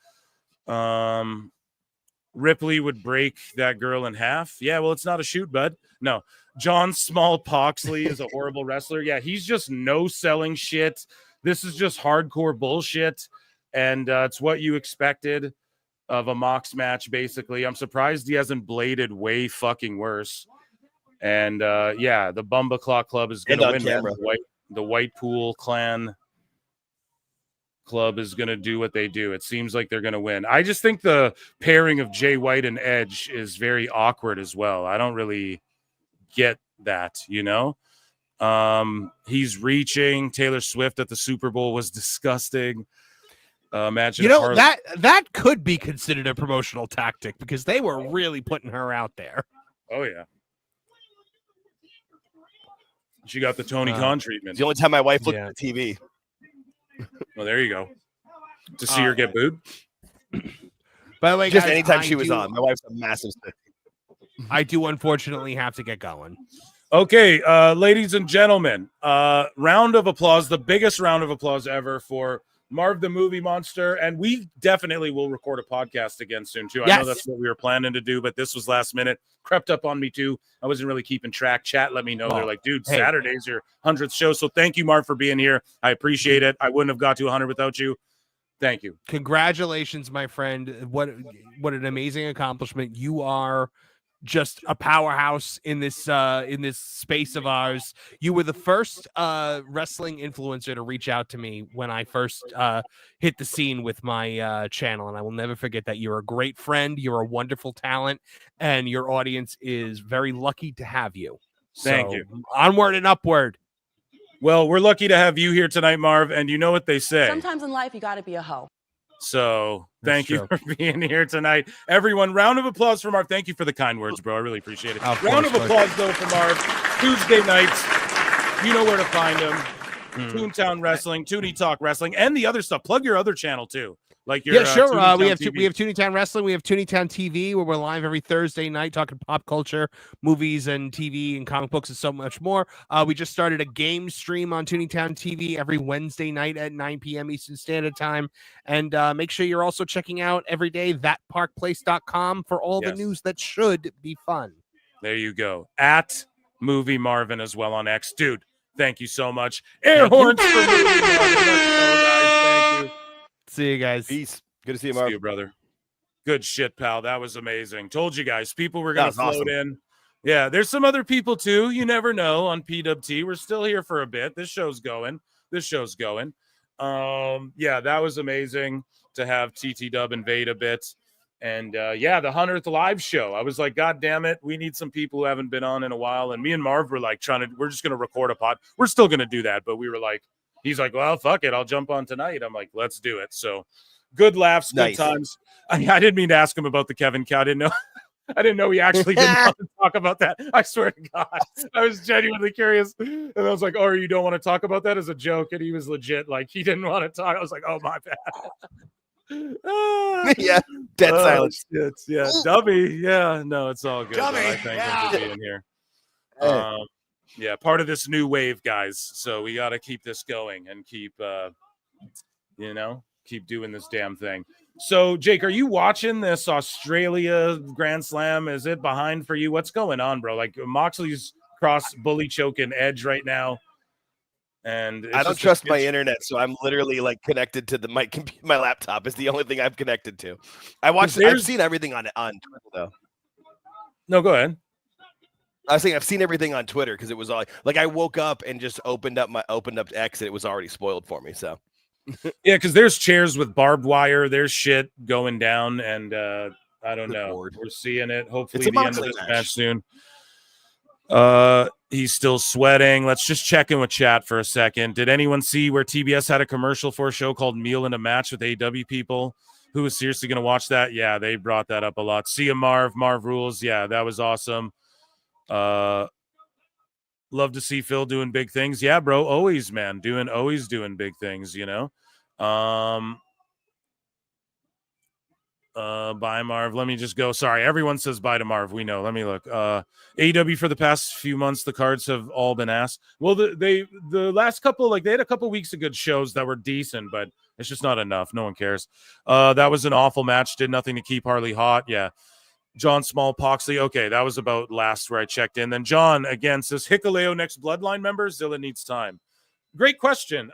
Ripley would break that girl in half. Yeah, well, it's not a shoot, bud. No. John Smallpoxley is a horrible wrestler. Yeah, he's just no-selling shit. This is just hardcore bullshit. And it's what you expected of a Mox match, basically. I'm surprised he hasn't bladed way fucking worse. And the Bumba Clock Club is going to win. The White Pool Clan Club is going to do what they do. It seems like they're going to win. I just think the pairing of Jay White and Edge is very awkward as well. I don't really get that, you know? He's reaching. Taylor Swift at the Super Bowl was disgusting. Imagine that could be considered a promotional tactic because they were really putting her out there. Oh yeah, she got the Tony Khan treatment. It's the only time my wife looked at the TV. Well, there you go. To see her get booed. By the way, just guys, anytime she was on, my wife's a massive stick. I do unfortunately have to get going. Okay, ladies and gentlemen, round of applause, the biggest round of applause ever for Marv the Movie Monster, and we definitely will record a podcast again soon too. Yes. I know that's what we were planning to do, but this was last minute. Crept up on me too. I wasn't really keeping track. Chat let me know. They're like, dude, Saturday's your 100th show. So thank you, Marv, for being here. I appreciate it. I wouldn't have got to 100 without you. Thank you. Congratulations, my friend. What an amazing accomplishment. You are just a powerhouse in this space of ours. You were the first wrestling influencer to reach out to me when I first hit the scene with my channel, and I will never forget that. You're a great friend, you're a wonderful talent, and your audience is very lucky to have you. Thank you. Onward and upward. Well, we're lucky to have you here tonight, Marv, and you know what they say. Sometimes in life you got to be a hoe. So thank you for being here tonight. Everyone, round of applause for Marv. Thank you for the kind words, bro. I really appreciate it. Round of applause, though, for Marv. Tuesday nights, you know where to find him. Toontown Wrestling, Toonie Talk Wrestling, and the other stuff. Plug your other channel, too. Like your, sure. We have TV. Toontown Wrestling. We have Toontown TV, where we're live every Thursday night talking pop culture, movies, and TV, and comic books, and so much more. We just started a game stream on Toontown TV every Wednesday night at 9 p.m. Eastern Standard Time. And make sure you're also checking out every day thatparkplace.com for all the news that should be fun. There you go. At Movie Marvin as well on X. Dude, thank you so much. Air horns for Movie Marvin. Let's go, guys. Thank you. See you guys. Peace. Good to see you, Marv. See you, brother. Good shit, pal. That was amazing. Told you guys, people were going to float in. Yeah, there's some other people too. You never know on PWT. We're still here for a bit. This show's going. Yeah, that was amazing to have TT Dub invade a bit. And yeah, the 100th live show. I was like, God damn it, we need some people who haven't been on in a while. And me and Marv were like we're just going to record a pod. We're still going to do that. But we were like, he's like, well, fuck it, I'll jump on tonight. I'm like, let's do it. So good laughs, good times. I didn't mean to ask him about the Kevin cow. I didn't know he actually didn't want to talk about that. I swear to God, I was genuinely curious. And I was like, oh, you don't want to talk about that as a joke? And he was legit. Like, he didn't want to talk. I was like, oh, my bad. Yeah, dead silence. Shit. Yeah, Dubby. Yeah, no, it's all good. I thank him for being here. Yeah, part of this new wave, guys. So we got to keep this going and keep doing this damn thing. So, Jake, are you watching this Australia Grand Slam? Is it behind for you? What's going on, bro? Like, Moxley's cross bully choking Edge right now. And I don't trust my internet, so I'm literally like connected to my laptop is the only thing I'm connected to. I've seen everything on Twitter, though. No, go ahead. I was saying I've seen everything on Twitter because it was all like I woke up and just opened up X and it was already spoiled for me. So yeah, because there's chairs with barbed wire, there's shit going down, and I don't know. We're seeing it. Hopefully, the end of this match soon. He's still sweating. Let's just check in with chat for a second. Did anyone see where TBS had a commercial for a show called Meal in a Match with AEW people? Who was seriously going to watch that? Yeah, they brought that up a lot. See ya, Marv rules. Yeah, that was awesome. Love to see Phil doing big things. Yeah, bro, always, man, always doing big things, you know. Bye, Marv. Let me just go. Sorry, everyone says bye to Marv. We know. Let me look. AEW for the past few months, the cards have all been asked. Well, the last couple, like they had a couple weeks of good shows that were decent, but it's just not enough. No one cares. That was an awful match. Did nothing to keep Harley hot. Yeah. John Smallpoxley. Okay, that was about last where I checked in. Then John again says Hikuleo next Bloodline member. Zilla needs time. Great question.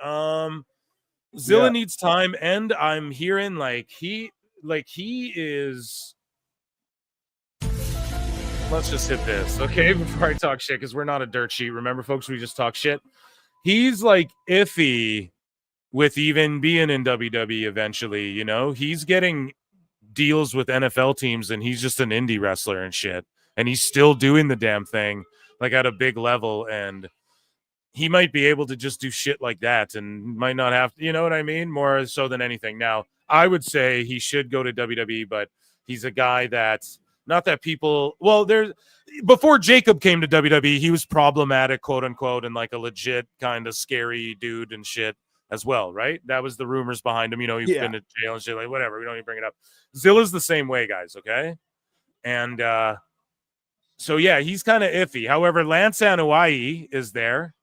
Zilla needs time, and I'm hearing he is. Let's just hit this, okay? Before I talk shit, because we're not a dirt sheet. Remember, folks, we just talk shit. He's like iffy with even being in WWE eventually. You know, he's getting deals with NFL teams, and he's just an indie wrestler and shit. And he's still doing the damn thing, like at a big level. And he might be able to just do shit like that, and might not have to, you know what I mean? More so than anything. Now, I would say he should go to WWE, but he's a guy that's not that people. Well, before Jacob came to WWE, he was problematic, quote unquote, and like a legit kind of scary dude and shit as well, right? That was the rumors behind him. You know, he's been to jail and shit, like whatever. We don't even bring it up. Zilla's the same way, guys. Okay, and so yeah, he's kind of iffy. However, Lance Anoa'i is there,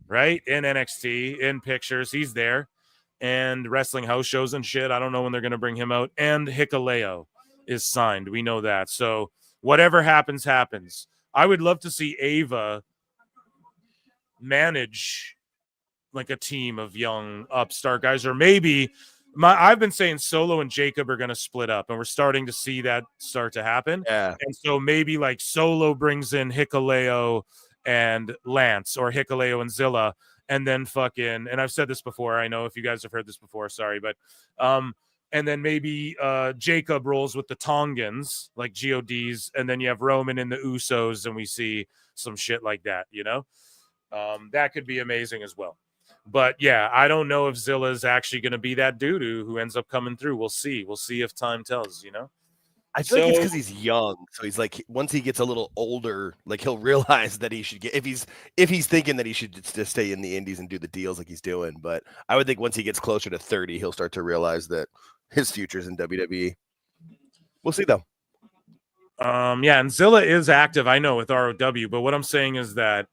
right, in NXT, in pictures. He's there. And wrestling house shows and shit. I don't know when they're going to bring him out. And Hikuleo is signed. We know that. So whatever happens, happens. I would love to see Ava manage like a team of young upstart guys. Or maybe I've been saying Solo and Jacob are going to split up. And we're starting to see that start to happen. Yeah. And so maybe like Solo brings in Hikuleo and Lance, or Hikuleo and Zilla. And then fucking, and I've said this before, I know if you guys have heard this before, sorry, but and then maybe Jacob rolls with the Tongans, like GODs, and then you have Roman and the Usos, and we see some shit like that, you know? That could be amazing as well. But yeah, I don't know if Zilla's actually going to be that dude who ends up coming through. We'll see. We'll see if time tells, you know? I feel like it's because he's young, so he's like once he gets a little older, like he'll realize that he should get if he's thinking that he should just stay in the indies and do the deals like he's doing. But I would think once he gets closer to 30, he'll start to realize that his future's in WWE. We'll see though. Yeah, and Zilla is active, I know, with ROW, but what I'm saying is that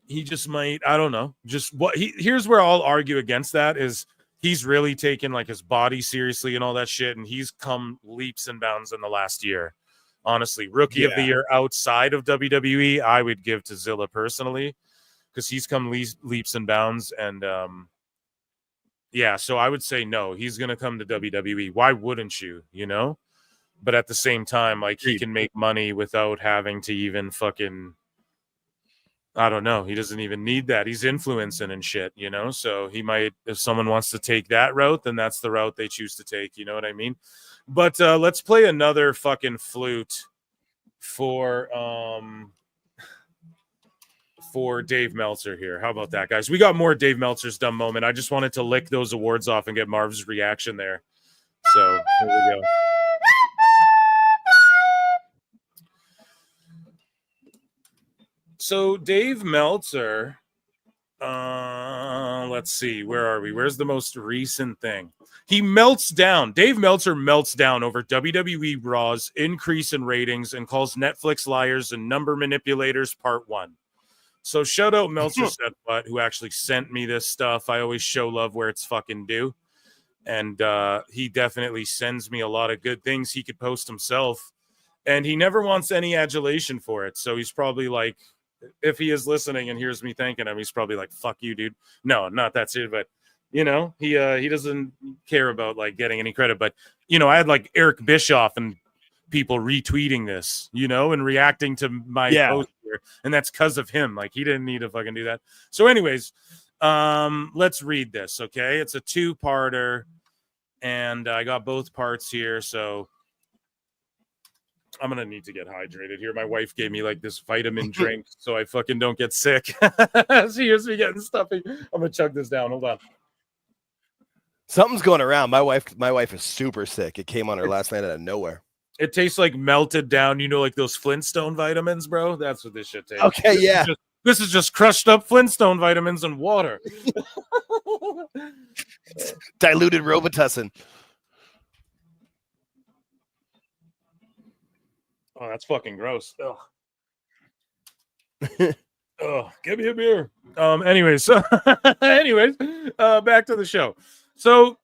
he just might, I don't know, just here's where I'll argue against that is. He's really taken like his body seriously and all that shit, and he's come leaps and bounds in the last year. Honestly, rookie of the year outside of WWE, I would give to Zilla personally, because he's come leaps and bounds, and yeah, so I would say no, he's gonna come to WWE. Why wouldn't you? You know, but at the same time, like he can make money without having to even fucking I don't know. He doesn't even need that. He's influencing and shit, you know? So he might, if someone wants to take that route, then that's the route they choose to take. You know what I mean? But let's play another fucking flute for Dave Meltzer here. How about that, guys? We got more Dave Meltzer's dumb moment. I just wanted to lick those awards off and get Marv's reaction there. So here we go. So Dave Meltzer, let's see, where are we? Where's the most recent thing? He melts down. Dave Meltzer melts down over WWE Raw's increase in ratings and calls Netflix liars and number manipulators part 1. So shout out Meltzer said what, who actually sent me this stuff. I always show love where it's fucking due. And he definitely sends me a lot of good things he could post himself. And he never wants any adulation for it. So he's probably like, if he is listening and hears me thanking him, he's probably like, fuck you, dude. No, not that serious, but you know, he doesn't care about like getting any credit. But you know, I had like Eric Bischoff and people retweeting this, you know, and reacting to my post here, and that's because of him. Like he didn't need to fucking do that. So anyways, let's read this. Okay, it's a 2-parter, and I got both parts here, so I'm gonna need to get hydrated here. My wife gave me like this vitamin drink so I fucking don't get sick. She hears me getting stuffy. I'm gonna chug this down. Hold on. Something's going around. My wife is super sick. It came on her last night out of nowhere. It tastes like melted down, you know, like those Flintstone vitamins, bro. That's what this shit tastes. Okay, yeah. This is just crushed up Flintstone vitamins and water. Diluted Robitussin. Oh, that's fucking gross. Ugh. Oh, give me a beer. Anyways, back to the show. So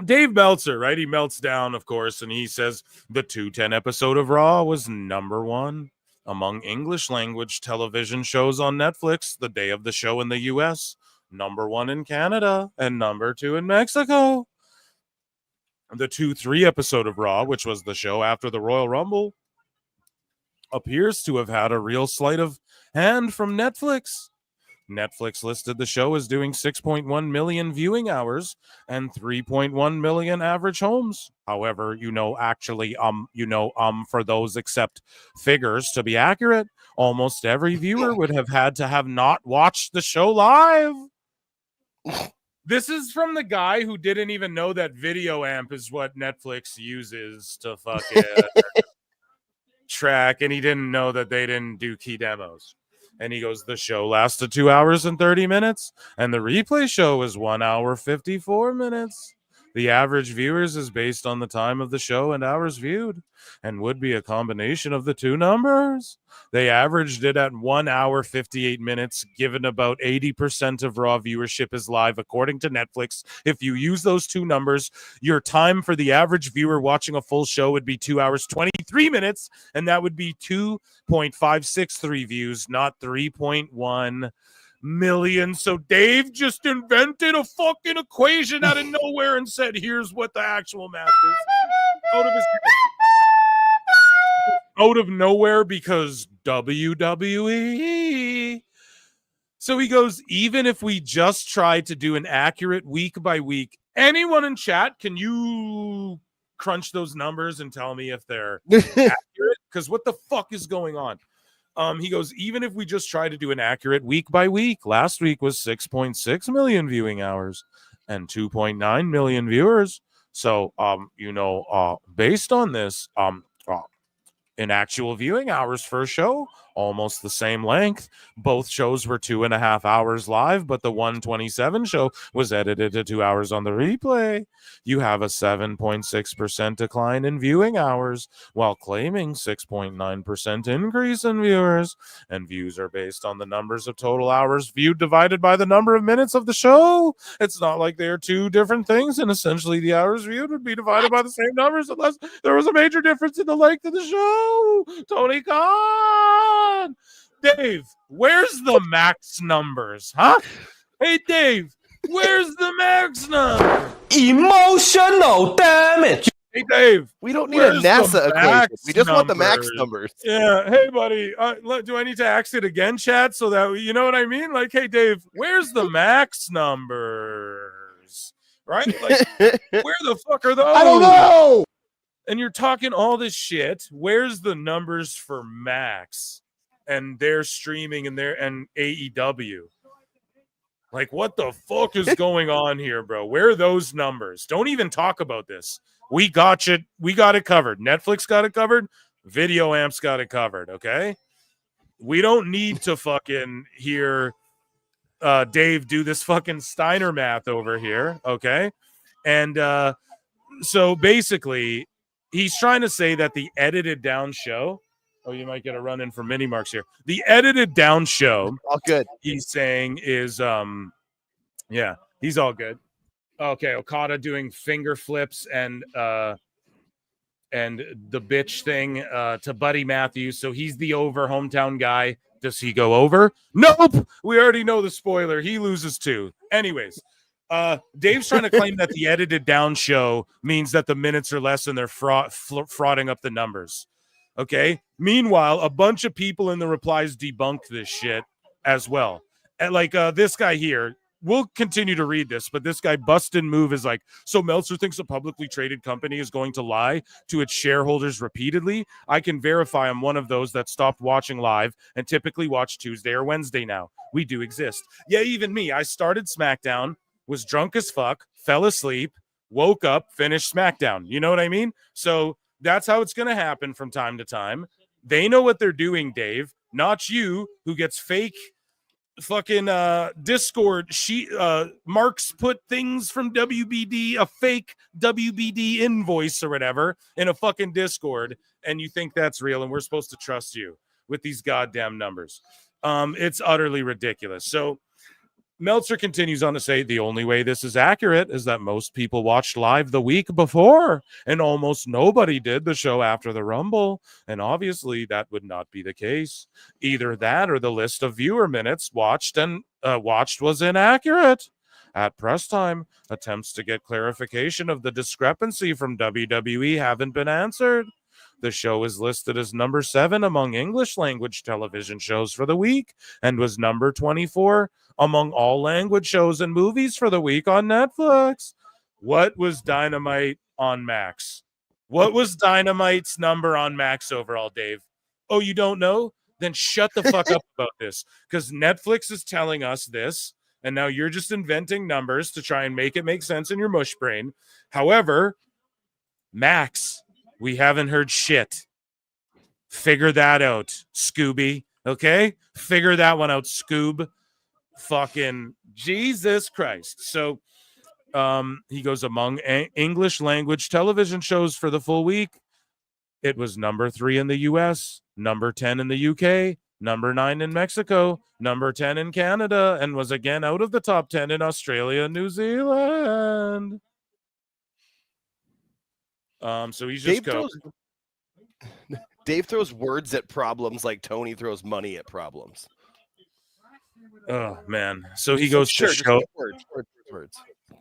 Dave Meltzer, right? He melts down, of course, and he says the 210 episode of Raw was #1 among English language television shows on Netflix the day of the show in the US, #1 in Canada, and #2 in Mexico. The 2-3 episode of Raw, which was the show after the Royal Rumble, appears to have had a real sleight of hand from Netflix. Netflix listed the show as doing 6.1 million viewing hours and 3.1 million average homes. However, for those accept figures to be accurate, almost every viewer would have had to have not watched the show live. This is from the guy who didn't even know that Video Amp is what Netflix uses to fucking track, and he didn't know that they didn't do key demos. And he goes, the show lasted 2 hours and 30 minutes, and the replay show was 1 hour 54 minutes. The average viewers is based on the time of the show and hours viewed, and would be a combination of the two numbers. They averaged it at 1 hour 58 minutes, given about 80% of Raw viewership is live, according to Netflix. If you use those two numbers, your time for the average viewer watching a full show would be 2 hours 23 minutes, and that would be 2.563 views, not 3.1 million. So Dave just invented a fucking equation out of nowhere and said, here's what the actual math is. Out of nowhere, because WWE. So he goes, even if we just try to do an accurate week by week, anyone in chat, can you crunch those numbers and tell me if they're accurate? Because what the fuck is going on? He goes, even if we just try to do an accurate week by week, last week was 6.6 million viewing hours and 2.9 million viewers. So, based on this, in actual viewing hours for a show, almost the same length. Both shows were 2.5 hours live, but the 127 show was edited to 2 hours on the replay. You have a 7.6% decline in viewing hours while claiming 6.9% increase in viewers. And views are based on the numbers of total hours viewed divided by the number of minutes of the show. It's not like they're two different things, and essentially the hours viewed would be divided by the same numbers unless there was a major difference in the length of the show. Tony Khan! Dave, where's the max numbers, huh? Hey, Dave, where's the max number? Emotional damage. Hey, Dave. We don't need a where's the NASA equation. max We just want the max numbers? numbers. Yeah. Hey, buddy. Do I need to ask it again, chat? So that you know what I mean? Like, hey, Dave, where's the max numbers? Right? Like, where the fuck are those? I don't know. And you're talking all this shit. Where's the numbers for Max and their streaming and AEW? Like, what the fuck is going on here, bro? Where are those numbers? Don't even talk about this. We got you. We got it covered. Netflix got it covered. Video Amps got it covered. Okay. We don't need to fucking hear Dave do this fucking Steiner math over here. Okay. And so basically, he's trying to say that the edited down show. Oh, you might get a run in for mini marks here. The edited down show. All good. He's saying is yeah, he's all good. Okay, Okada doing finger flips and the bitch thing to Buddy Matthews. So he's the over hometown guy. Does he go over? Nope. We already know the spoiler. He loses too. Anyways, Dave's trying to claim that the edited down show means that the minutes are less and they're frauding up the numbers. Okay. Meanwhile, a bunch of people in the replies debunked this shit as well. And like this guy here, we'll continue to read this, but this guy Bustin' Move is like, so Meltzer thinks a publicly traded company is going to lie to its shareholders repeatedly. I can verify I'm one of those that stopped watching live and typically watch Tuesday or Wednesday now. We do exist. Yeah, even me. I started SmackDown, was drunk as fuck, fell asleep, woke up, finished SmackDown. You know what I mean? So that's how it's going to happen from time to time. They know what they're doing, Dave, not you, who gets fake fucking Discord. Marks put things from WBD, a fake WBD invoice or whatever, in a fucking Discord, and you think that's real, and we're supposed to trust you with these goddamn numbers. It's utterly ridiculous. So Meltzer continues on to say the only way this is accurate is that most people watched live the week before and almost nobody did the show after the Rumble. And obviously that would not be the case. Either that or the list of viewer minutes watched was inaccurate. At press time, attempts to get clarification of the discrepancy from WWE haven't been answered. The show is listed as number 7 among English language television shows for the week and was number 24 among all language shows and movies for the week on Netflix. What was Dynamite on Max? What was Dynamite's number on Max overall, Dave? Oh, you don't know? Then shut the fuck up about this, because Netflix is telling us this, and now you're just inventing numbers to try and make it make sense in your mush brain. However, Max, we haven't heard shit. Figure that out, Scooby. Okay? Figure that one out, Scoob. Fucking Jesus Christ. So he goes among English language television shows for the full week. It was number 3 in the US, number 10 in the UK, number 9 in Mexico, number 10 in Canada, and was again out of the top 10 in Australia and New Zealand. So he's just Dave throws words at problems like Tony throws money at problems. Oh man. So he goes to show words.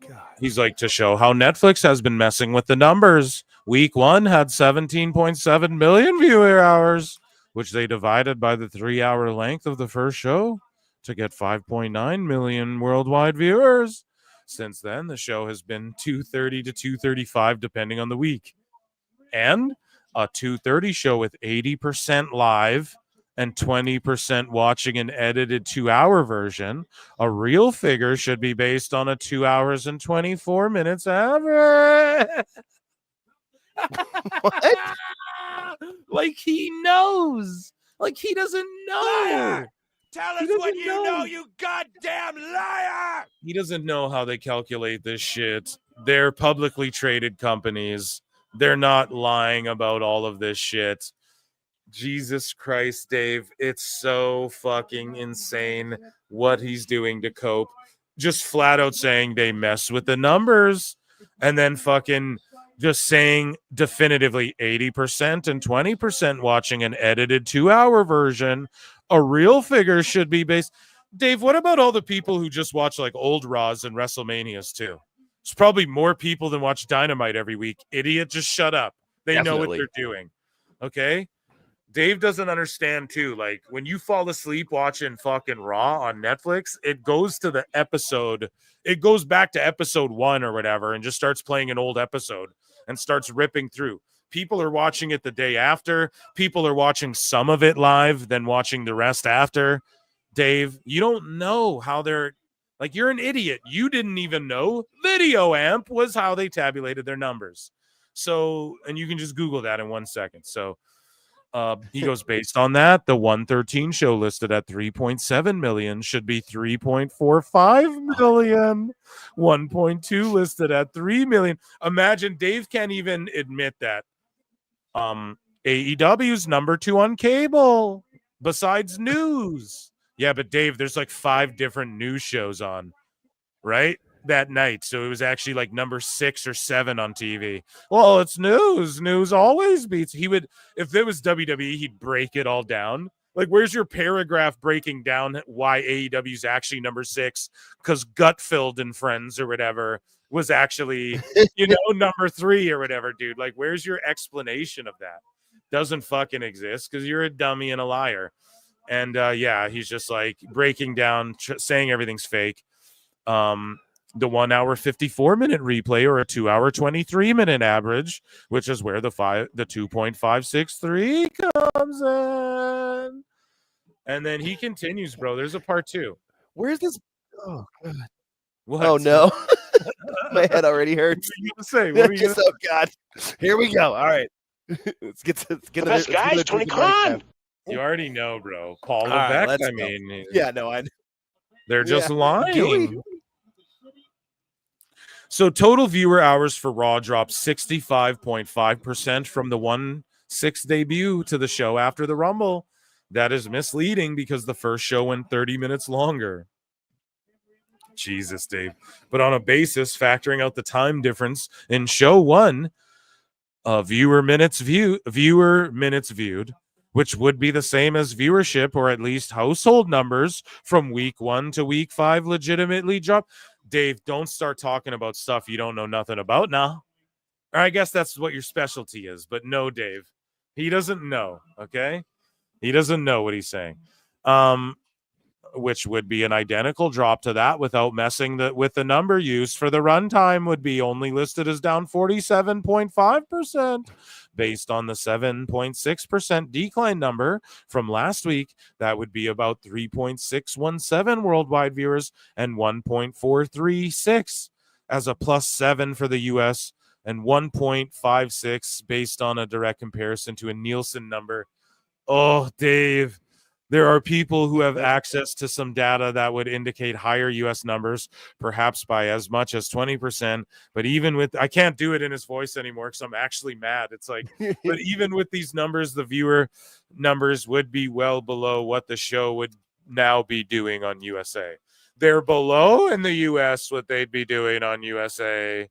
God. He's like, to show how Netflix has been messing with the numbers. Week 1 had 17.7 million viewer hours, which they divided by the 3-hour length of the first show to get 5.9 million worldwide viewers. Since then, the show has been 230 to 235 depending on the week. And a 230 show with 80% live and 20% watching an edited 2-hour version. A real figure should be based on a 2 hours and 24 minutes average. What? Like he knows. Like he doesn't know. Liar! Tell us what you know, you goddamn liar! He doesn't know how they calculate this shit. They're publicly traded companies. They're not lying about all of this shit. Jesus Christ, Dave. It's so fucking insane what he's doing to cope. Just flat out saying they mess with the numbers and then fucking just saying definitively 80% and 20% watching an edited 2-hour version. A real figure should be based. Dave, what about all the people who just watch like old Raws and WrestleManias too? It's probably more people than watch Dynamite every week. Idiot, just shut up. They know what Definitely. they're doing. Okay? Dave doesn't understand too. Like when you fall asleep watching fucking Raw on Netflix, it goes to the episode. It goes back to episode 1 or whatever and just starts playing an old episode and starts ripping through. People are watching it the day after. People are watching some of it live, then watching the rest after. Dave, you don't know how they're like, you're an idiot. You didn't even know Video Amp was how they tabulated their numbers. So, and you can just Google that in 1 second. So, he goes, based on that, the 113 show listed at 3.7 million should be 3.45 million. 1.2 listed at 3 million. Imagine Dave can't even admit that. AEW's number 2 on cable besides news. Yeah, but Dave, there's like 5 different news shows on, right? That night. So it was actually like number 6 or 7 on TV. Well, it's news. News always beats. He would, if it was WWE, he'd break it all down. Like, where's your paragraph breaking down why AEW is actually number 6? Because Gutfeld and Friends or whatever was actually, number 3 or whatever, dude. Like, where's your explanation of that? Doesn't fucking exist because you're a dummy and a liar. And yeah, he's just like breaking down, saying everything's fake. The 1 hour 54-minute replay or a 2 hour 23-minute average, which is where the 2.563 comes in. And then he continues, bro. There's a part 2. Where's this? Oh God. What? Oh no. My head already hurts. What are you gonna say? What are you gonna... Oh God. Here we go. All right. Let's get The best guys, Tony Khan. You already know, bro. Paul right, Levesque, let's I go. mean. Yeah, no, I. They're just Yeah. lying. Gilly. So total viewer hours for Raw dropped 65.5% from the 1/6 debut to the show after the Rumble. That is misleading because the first show went 30 minutes longer. Jesus, Dave. But on a basis, factoring out the time difference in show 1, viewer minutes viewed, which would be the same as viewership or at least household numbers from week 1 to week 5 legitimately dropped. Dave, don't start talking about stuff you don't know nothing about now. Or I guess that's what your specialty is, but no, Dave. He doesn't know, okay? He doesn't know what he's saying. Which would be an identical drop to that without messing with the number used for the runtime would be only listed as down 47.5% based on the 7.6% decline number from last week. That would be about 3.617 worldwide viewers and 1.436 as a +7 for the US and 1.56 based on a direct comparison to a Nielsen number. Oh, Dave. There are people who have access to some data that would indicate higher U.S. numbers, perhaps by as much as 20%. But even with, I can't do it in his voice anymore because I'm actually mad. It's like, but even with these numbers, the viewer numbers would be well below what the show would now be doing on USA. They're below in the U.S. what they'd be doing on USA.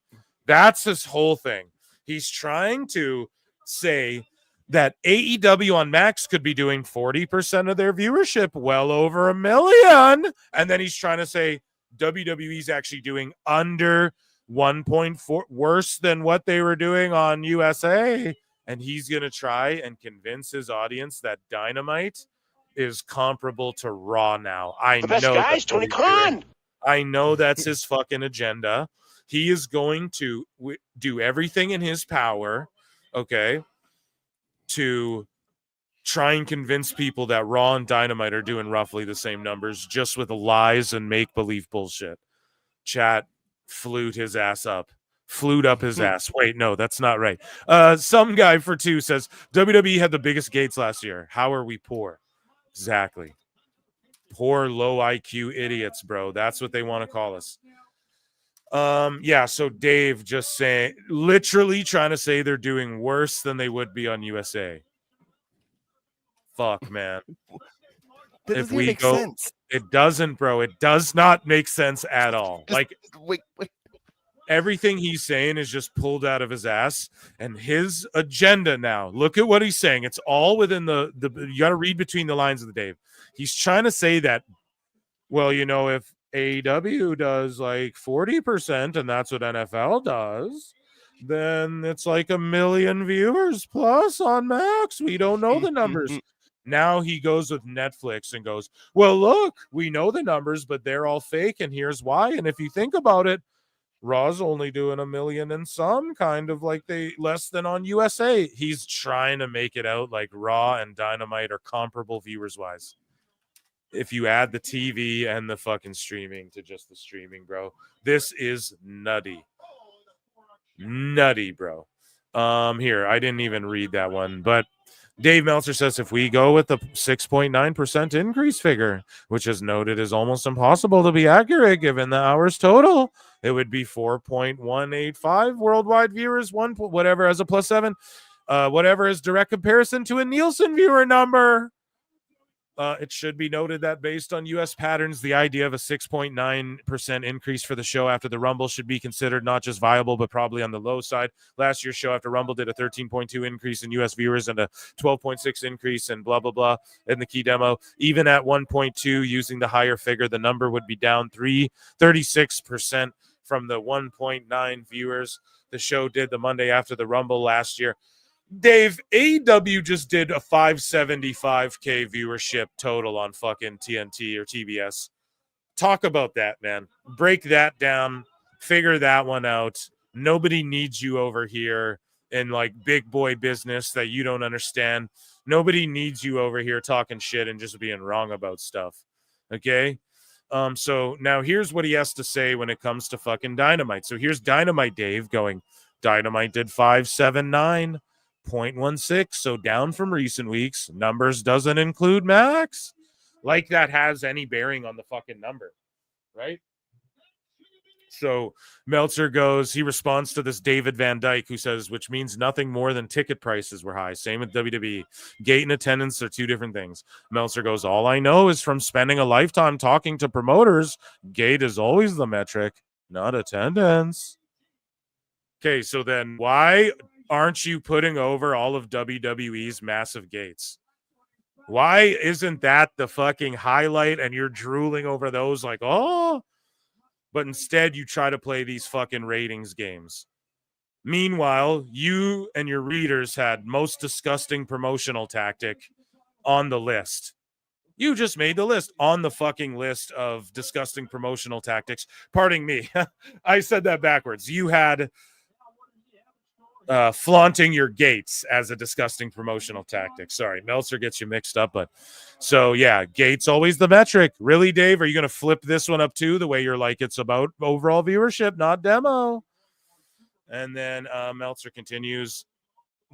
That's his whole thing. He's trying to say that AEW on Max could be doing 40% of their viewership, well over 1 million. And then he's trying to say WWE's actually doing under 1.4, worse than what they were doing on USA. And he's going to try and convince his audience that Dynamite is comparable to Raw now. The best guys, Tony Khan. I know that's his fucking agenda. He is going to do everything in his power, okay, to try and convince people that Raw and Dynamite are doing roughly the same numbers just with lies and make-believe bullshit. Chat, flute his ass up. Flute up his ass. Wait, no, that's not right. Some guy for 2 says, WWE had the biggest gates last year. How are we poor? Exactly. Poor, low IQ idiots, bro. That's what they want to call us. Yeah, so Dave just saying, literally trying to say they're doing worse than they would be on USA. Fuck, man. That If doesn't we make go, sense. it doesn't, bro. It does not make sense at all. Like, Wait. everything he's saying is just pulled out of his ass, and his agenda now. Look at what he's saying. It's all within the you got to read between the lines of the Dave. He's trying to say that, well, if AEW does like 40%, and that's what NFL does, then it's like 1 million viewers plus on Max. We don't know the numbers. Now he goes with Netflix and goes, well, look, we know the numbers, but they're all fake, and here's why. And if you think about it, Raw's only doing 1 million and some, kind of like they less than on USA. He's trying to make it out like Raw and Dynamite are comparable viewers wise. If you add the TV and the fucking streaming to just the streaming, bro, this is nutty. Nutty, bro. Here, I didn't even read that one, but Dave Meltzer says if we go with the 6.9% increase figure, which is noted is almost impossible to be accurate given the hours total, it would be 4.185 worldwide viewers, whatever as a +7, whatever is direct comparison to a Nielsen viewer number. It should be noted that based on U.S. patterns, the idea of a 6.9% increase for the show after the Rumble should be considered not just viable, but probably on the low side. Last year's show after Rumble did a 13.2 increase in U.S. viewers and a 12.6 increase in blah, blah, blah in the key demo. Even at 1.2, using the higher figure, the number would be down 36% from the 1.9 viewers the show did the Monday after the Rumble last year. Dave, AEW just did a 575K viewership total on fucking TNT or TBS. Talk about that, man. Break that down. Figure that one out. Nobody needs you over here in like big boy business that you don't understand. Nobody needs you over here talking shit and just being wrong about stuff. Okay? So now here's what he has to say when it comes to fucking Dynamite. So here's Dynamite Dave going, Dynamite did 579.16, so down from recent weeks. Numbers doesn't include Max. Like that has any bearing on the fucking number, right? So Meltzer goes, he responds to this David Van Dyke who says, which means nothing more than ticket prices were high. Same with WWE. Gate and attendance are two different things. Meltzer goes, all I know is from spending a lifetime talking to promoters, gate is always the metric, not attendance. Okay, so then why aren't you putting over all of WWE's massive gates? Why isn't that the fucking highlight and you're drooling over those like, oh, but instead you try to play these fucking ratings games? Meanwhile, you and your readers had most disgusting promotional tactic on the list. You just made the list on the fucking list of disgusting promotional tactics. Pardon me. I said that backwards. You had flaunting your gates as a disgusting promotional tactic. Sorry, Meltzer gets you mixed up, but so yeah, gates always the metric. Really, Dave? Are you going to flip this one up too, the way you're like it's about overall viewership, not demo? And then Meltzer continues.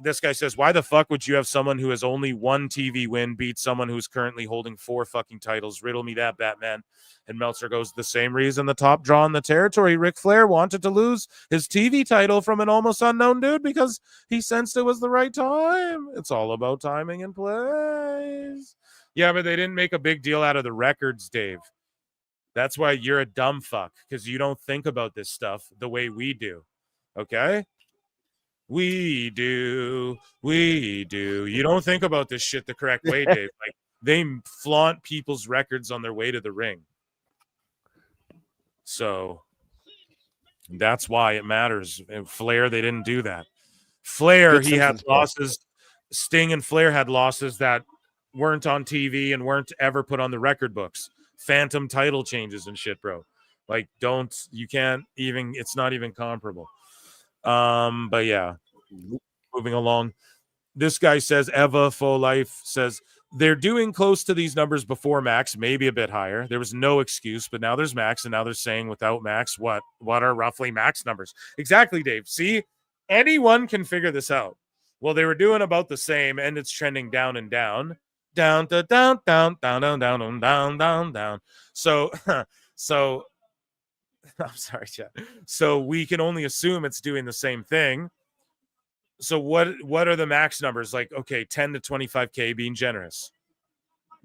This guy says, why the fuck would you have someone who has only one TV win beat someone who's currently holding 4 fucking titles? Riddle me that, Batman. And Meltzer goes, the same reason the top draw in the territory, Ric Flair, wanted to lose his TV title from an almost unknown dude because he sensed it was the right time. It's all about timing and plays. Yeah, but they didn't make a big deal out of the records, Dave. That's why you're a dumb fuck, because you don't think about this stuff the way we do. Okay? We do. You don't think about this shit the correct way, Dave. Like, they flaunt people's records on their way to the ring. So that's why it matters. And Flair, they didn't do that. Flair, he had losses. Sting and Flair had losses that weren't on TV and weren't ever put on the record books. Phantom title changes and shit, bro. Like, you can't even, it's not even comparable. But yeah, moving along. This guy says, Eva Full Life says, they're doing close to these numbers before Max, maybe a bit higher. There was no excuse, but now there's Max, and now they're saying without Max, what are roughly Max numbers? Exactly, Dave. See, anyone can figure this out. Well, they were doing about the same, and it's trending down and down. Down, down, down, down, down, down, down, down, down, down. So I'm sorry, chat. So we can only assume it's doing the same thing. So what are the Max numbers? Like, okay, 10 to 25K being generous.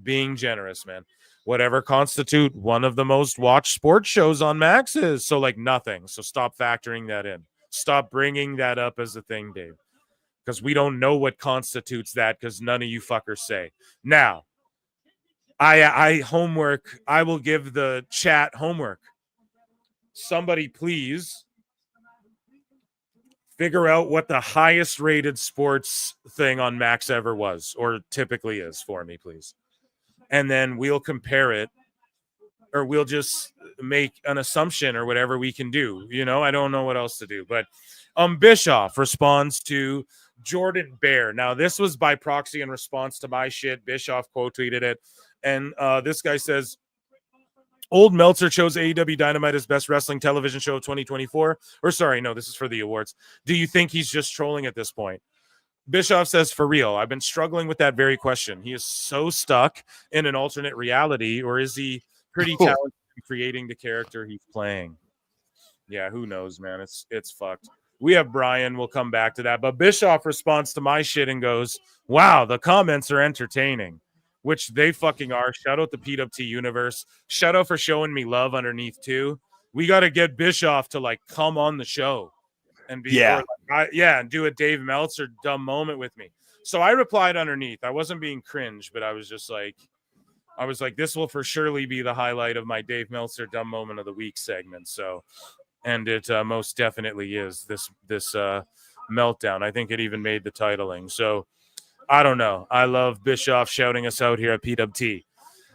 Being generous, man. Whatever constitute one of the most watched sports shows on Max is. So like nothing. So stop factoring that in. Stop bringing that up as a thing, Dave. Because we don't know what constitutes that because none of you fuckers say. Now, I homework. I will give the chat homework. Somebody please figure out what the highest rated sports thing on Max ever was or typically is for me, please. And then we'll compare it, or we'll just make an assumption or whatever we can do. You know, I don't know what else to do. But Bischoff responds to Jordan Bear. Now, this was by proxy in response to my shit. Bischoff quote tweeted it. And this guy says, Old Meltzer chose AEW Dynamite as best wrestling television show of 2024. Or sorry, no, this is for the awards. Do you think he's just trolling at this point? Bischoff says, for real, I've been struggling with that very question. He is so stuck in an alternate reality, or is he pretty talented in creating the character he's playing? Yeah, who knows, man? It's fucked. We have Brian. We'll come back to that. But Bischoff responds to my shit and goes, wow, the comments are entertaining, which they fucking are. Shout out the PWT universe. Shout out for showing me love underneath, too. We got to get Bischoff to, like, come on the show and be, and do a Dave Meltzer dumb moment with me. So I replied underneath. I wasn't being cringe, but I was like, this will for surely be the highlight of my Dave Meltzer dumb moment of the week segment. So, and it most definitely is this meltdown. I think it even made the titling. So I don't know. I love Bischoff shouting us out here at PWT.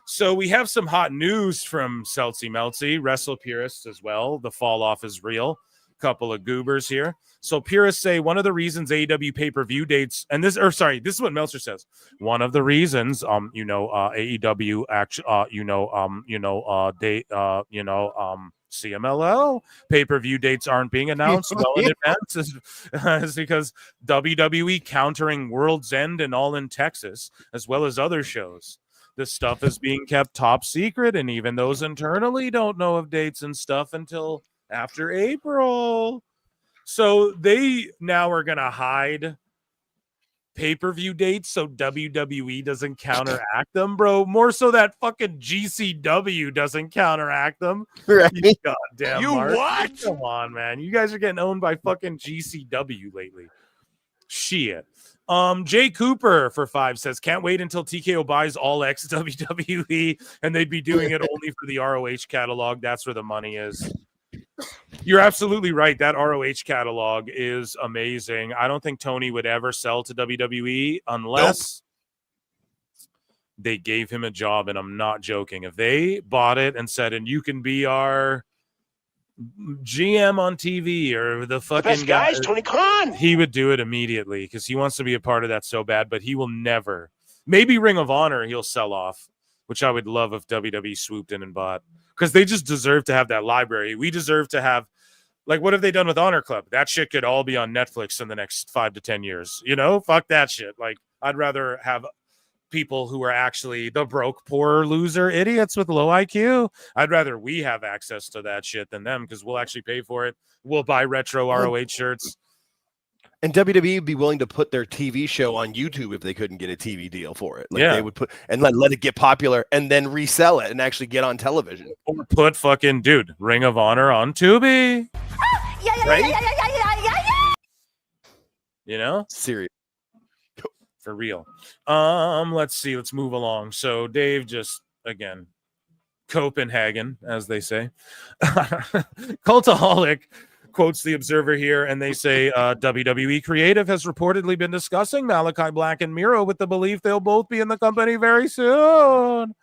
So we have some hot news from Celtsy Meltsy, Wrestle Purists as well. The fall off is real. Couple of goobers here. So purists say one of the reasons AEW pay-per-view dates, and this is what Meltzer says. One of the reasons, AEW CMLL pay-per-view dates aren't being announced well in advance is because WWE countering World's End and All in Texas, as well as other shows. This stuff is being kept top secret, and even those internally don't know of dates and stuff until after April. So they now are going to hide pay-per-view dates so WWE doesn't counteract them, bro. More so that fucking GCW doesn't counteract them. Right. Goddamn, You Mark. what? Come on, man. You guys are getting owned by fucking GCW lately. Shit. Jay Cooper for 5 says, can't wait until TKO buys all ex WWE and they'd be doing it only for the ROH catalog. That's where the money is. You're absolutely right. That ROH catalog is amazing. I don't think Tony would ever sell to WWE unless they gave him a job, and I'm not joking. If they bought it and said, and you can be our GM on TV or the fucking best guys, Tony Khan, he would do it immediately because he wants to be a part of that so bad, but he will never. Maybe Ring of Honor he'll sell off, which I would love if WWE swooped in and bought. Because they just deserve to have that library. We deserve to have, like, what have they done with Honor Club? That shit could all be on Netflix in the next 5 to 10 years. You know, fuck that shit. Like, I'd rather have people who are actually the broke, poor, loser idiots with low IQ. I'd rather we have access to that shit than them because we'll actually pay for it. We'll buy retro ROH shirts. And WWE would be willing to put their TV show on YouTube if they couldn't get a TV deal for it. Like they would put and let it get popular and then resell it and actually get on television. Or put fucking Ring of Honor on Tubi. You know? Serious. For real. Let's see. Let's move along. So Dave just again, Copenhagen, as they say. Cultaholic quotes the Observer here, and they say WWE Creative has reportedly been discussing Malachi Black and Miro with the belief they'll both be in the company very soon.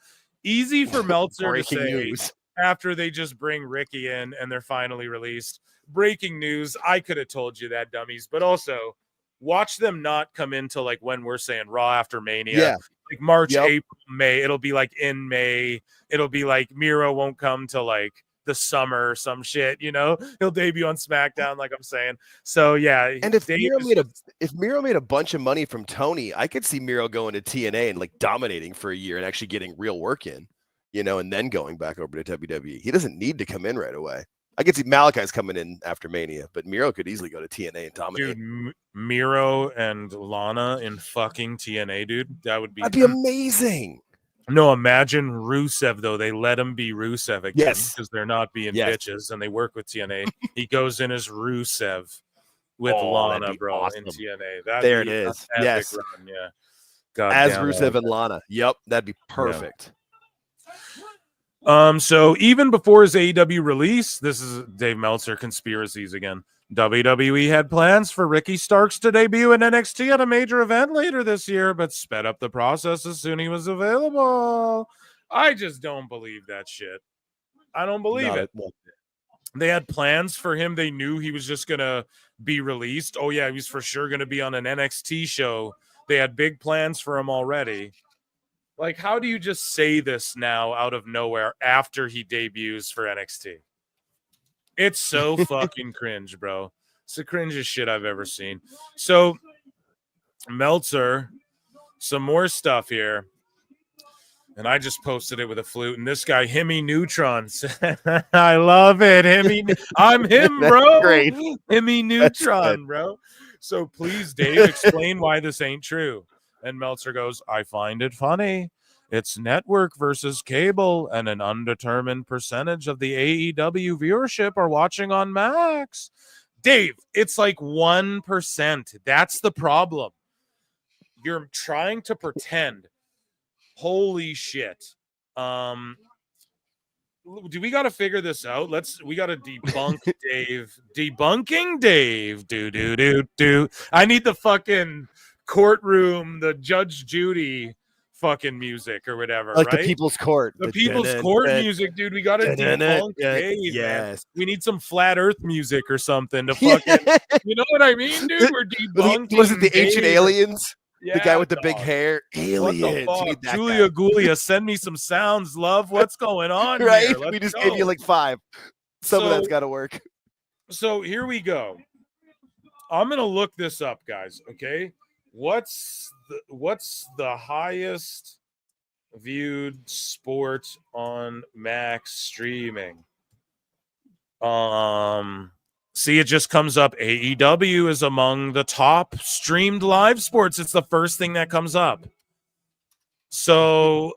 Easy for Meltzer to say news. After they just bring Ricky in and they're finally released. Breaking news. I could have told you that, dummies, but also watch them not come into like when we're saying Raw after Mania. Yeah. Like March, April, May. It'll be like in May. It'll be like Miro won't come till like the summer or some shit, you know. He'll debut on SmackDown, like I'm saying. So yeah. And if Miro made a bunch of money from Tony, I could see Miro going to TNA and like dominating for a year and actually getting real work in, you know, and then going back over to WWE. He doesn't need to come in right away. I could see Malachi's coming in after Mania, but Miro could easily go to TNA and dominate. Dude, Miro and Lana in fucking TNA, dude. That'd be amazing. No, imagine Rusev, though. They let him be Rusev again because they're not being bitches, and they work with TNA. He goes in as Rusev with Lana, bro, awesome. In TNA. There it is. Yes. Run. Yeah. God as Rusev and Lana. Yep. That'd be perfect. So even before his AEW release, this is Dave Meltzer, Conspiracies again. WWE had plans for Ricky Starks to debut in NXT at a major event later this year, but sped up the process as soon as he was available. I just don't believe that shit. I don't believe it. They had plans for him. They knew he was just going to be released. Oh, yeah, he was for sure going to be on an NXT show. They had big plans for him already. Like, how do you just say this now out of nowhere after he debuts for NXT? It's so fucking cringe, bro. It's the cringiest shit I've ever seen. So, Meltzer, some more stuff here. And I just posted it with a flute. And this guy, Himmy Neutrons. I love it. Himmy. I'm him, bro. Great. Himmy Neutron, bro. So please, Dave, explain why this ain't true. And Meltzer goes, I find it funny. It's network versus cable, and an undetermined percentage of the AEW viewership are watching on Max. Dave, it's like 1%. That's the problem. You're trying to pretend. Holy shit. Do we got to figure this out? We got to debunk Dave. Debunking Dave. Do. I need the fucking courtroom, the Judge Judy fucking music or whatever, Like right? the People's Court. The People's Court music, dude. We got to debunk Dave, man. Yes. We need some flat earth music or something to fucking, you know what I mean, dude? We're debunking Was it the Ancient Dave. Aliens? Yeah, the guy with the big dog. hair. What the Aliens. We fuck? need that Julia guy. Gulia, send me some sounds, love. What's going on Right? here? Let's We just go. gave you like 5. Some of that's So- got to work. So here we go. I'm gonna look this up, guys. Okay, what's the highest viewed sport on Max streaming? See, it just comes up. AEW is among the top streamed live sports. It's the first thing that comes up. So,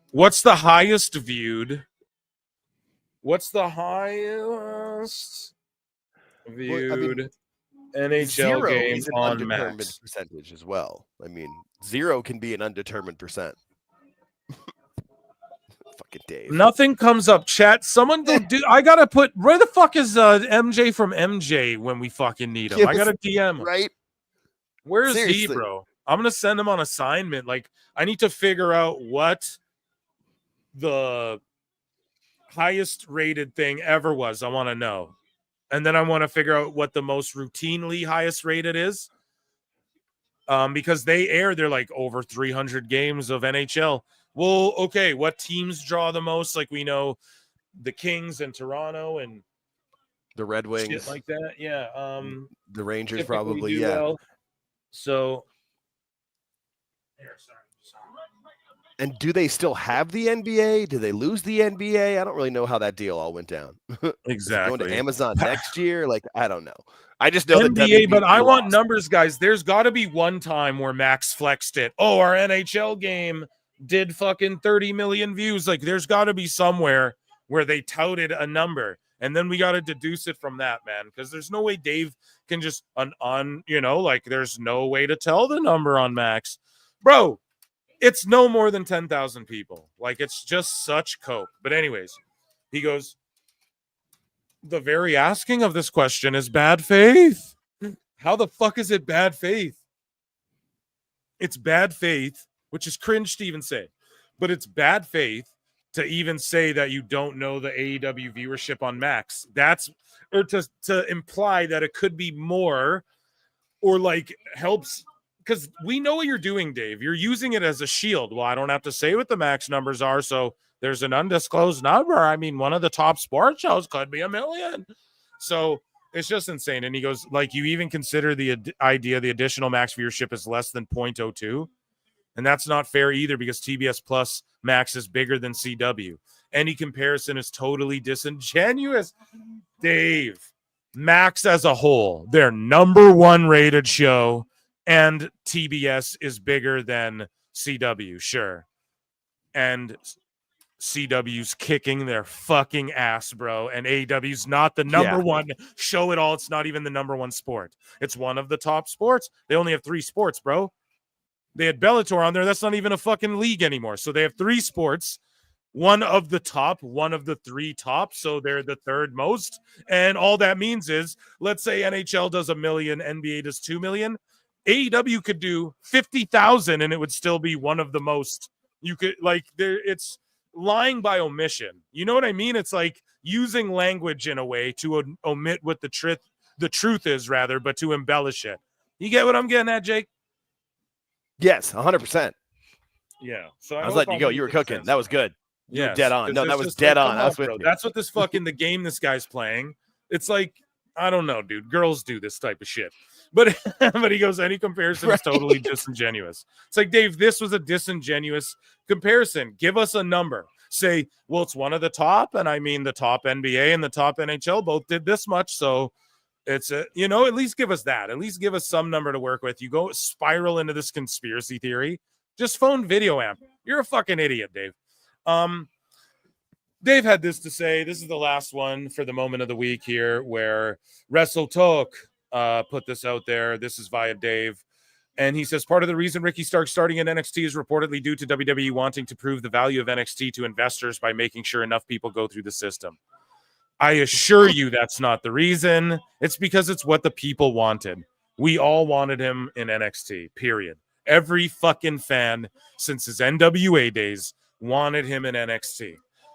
what's the highest viewed? What's the highest viewed NHL Zero game is an on undetermined Max? percentage as well. I mean, 0 can be an undetermined percent. Fucking Dave. Nothing comes up. Chat. Someone go do. I gotta put. Where the fuck is MJ from MJ when we fucking need him? I gotta DM him. Right? Where's he, Seriously. bro? I'm gonna send him on assignment. Like, I need to figure out what the highest rated thing ever was. I want to know, and then I want to figure out what the most routinely highest rated is. Because they're like over 300 games of NHL. Well, okay, what teams draw the most? Like, we know the Kings and Toronto and The Red Wings. shit like that. Yeah. The Rangers typically probably, do yeah. well. So And do they still have the NBA? Do they lose the NBA? I don't really know how that deal all went down. Is it exactly. going to Amazon next year? Like, I don't know. I just know that NBA, but WB I want lost. numbers, guys. There's got to be one time where Max flexed it. Oh, our NHL game did fucking 30 million views. Like, there's got to be somewhere where they touted a number, and then we got to deduce it from that, man. Because there's no way Dave can just there's no way to tell the number on Max, bro. It's no more than 10,000 people. Like, it's just such cope. But anyways, he goes, the very asking of this question is bad faith. How the fuck is it bad faith? It's bad faith, which is cringe to even say, but it's bad faith to even say that you don't know the AEW viewership on Max. Or to imply that it could be more, or like helps, because we know what you're doing, Dave. You're using it as a shield. Well, I don't have to say what the Max numbers are, so there's an undisclosed number. I mean, one of the top sports shows could be 1 million. So it's just insane. And he goes, like, you even consider the idea the additional Max viewership is less than 0.02. And that's not fair either, because TBS Plus Max is bigger than CW. Any comparison is totally disingenuous. Dave, Max as a whole, their number 1 rated show, and TBS is bigger than CW, sure. And CW's kicking their fucking ass, bro. And AEW's not the number 1 show at all. It's not even the number 1 sport. It's one of the top sports. They only have 3 sports, bro. They had Bellator on there. That's not even a fucking league anymore. So they have 3 sports, one of the top, one of the 3 top. So they're the third most. And all that means is, let's say NHL does $1 million, NBA does $2 million. AEW could do 50,000 and it would still be one of the most. You could it's lying by omission. You know what I mean? It's like using language in a way to omit what the truth is, rather, but to embellish it. You get what I'm getting at, Jake? Yes, 100%. Yeah. So I was letting you go. You were cooking. That was good. You were dead on. No, that was dead on. I was with you. That's what this fucking the game this guy's playing. It's like, I don't know, dude. Girls do this type of shit. But he goes, any comparison is totally disingenuous. It's like, Dave, this was a disingenuous comparison. Give us a number. Say, well, it's one of the top, and I mean the top NBA and the top NHL both did this much, so it's at least give us that. At least give us some number to work with. You go spiral into this conspiracy theory. Just phone video amp. You're a fucking idiot, Dave. Dave had this to say. This is the last one for the moment of the week here, where Wrestle Talk put this out there. This is via Dave. And he says, part of the reason Ricky Stark starting in NXT is reportedly due to WWE wanting to prove the value of NXT to investors by making sure enough people go through the system. I assure you that's not the reason. It's because it's what the people wanted. We all wanted him in NXT, period. Every fucking fan since his NWA days wanted him in NXT.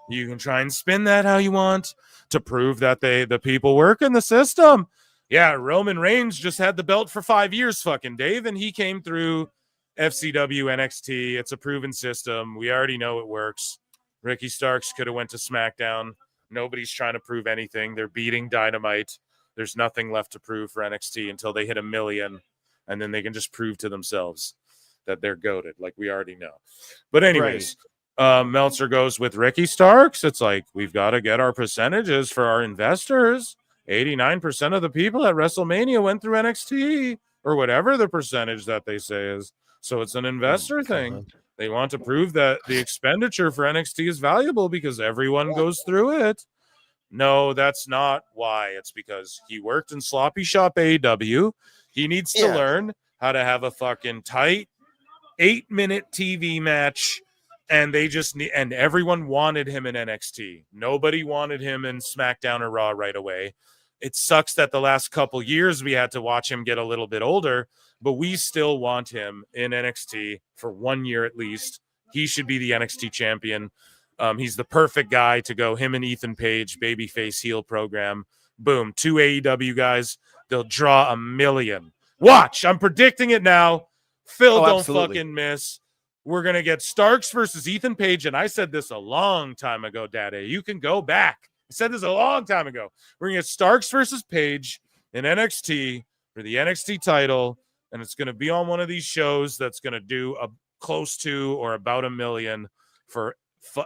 You can try and spin that how you want to prove that the people work in the system. Yeah, Roman Reigns just had the belt for 5 years, fucking Dave, and he came through FCW NXT. It's a proven system. We already know it works. Ricky Starks could have went to SmackDown. Nobody's trying to prove anything. They're beating Dynamite. There's nothing left to prove for NXT until they hit 1 million, and then they can just prove to themselves that they're goated, like we already know. But anyways, Meltzer goes with Ricky Starks. It's like, we've got to get our percentages for our investors. 89% of the people at WrestleMania went through NXT, or whatever the percentage that they say is. So it's an investor thing. They want to prove that the expenditure for NXT is valuable because everyone goes through it. No, that's not why. It's because he worked in sloppy shop AEW. He needs to learn how to have a fucking tight 8-minute TV match. And and everyone wanted him in NXT. Nobody wanted him in SmackDown or Raw right away. It sucks that the last couple years we had to watch him get a little bit older, but we still want him in NXT for 1 year at least. He should be the NXT champion. He's the perfect guy to go, him and Ethan Page, babyface heel program. Boom, 2 AEW guys. They'll draw 1 million. Watch, I'm predicting it now. Phil, don't fucking miss. We're going to get Starks versus Ethan Page, and I said this a long time ago, Daddy. You can go back. I said this a long time ago. We're going to get Starks versus Page in NXT for the NXT title, and it's going to be on one of these shows that's going to do a close to or about 1 million for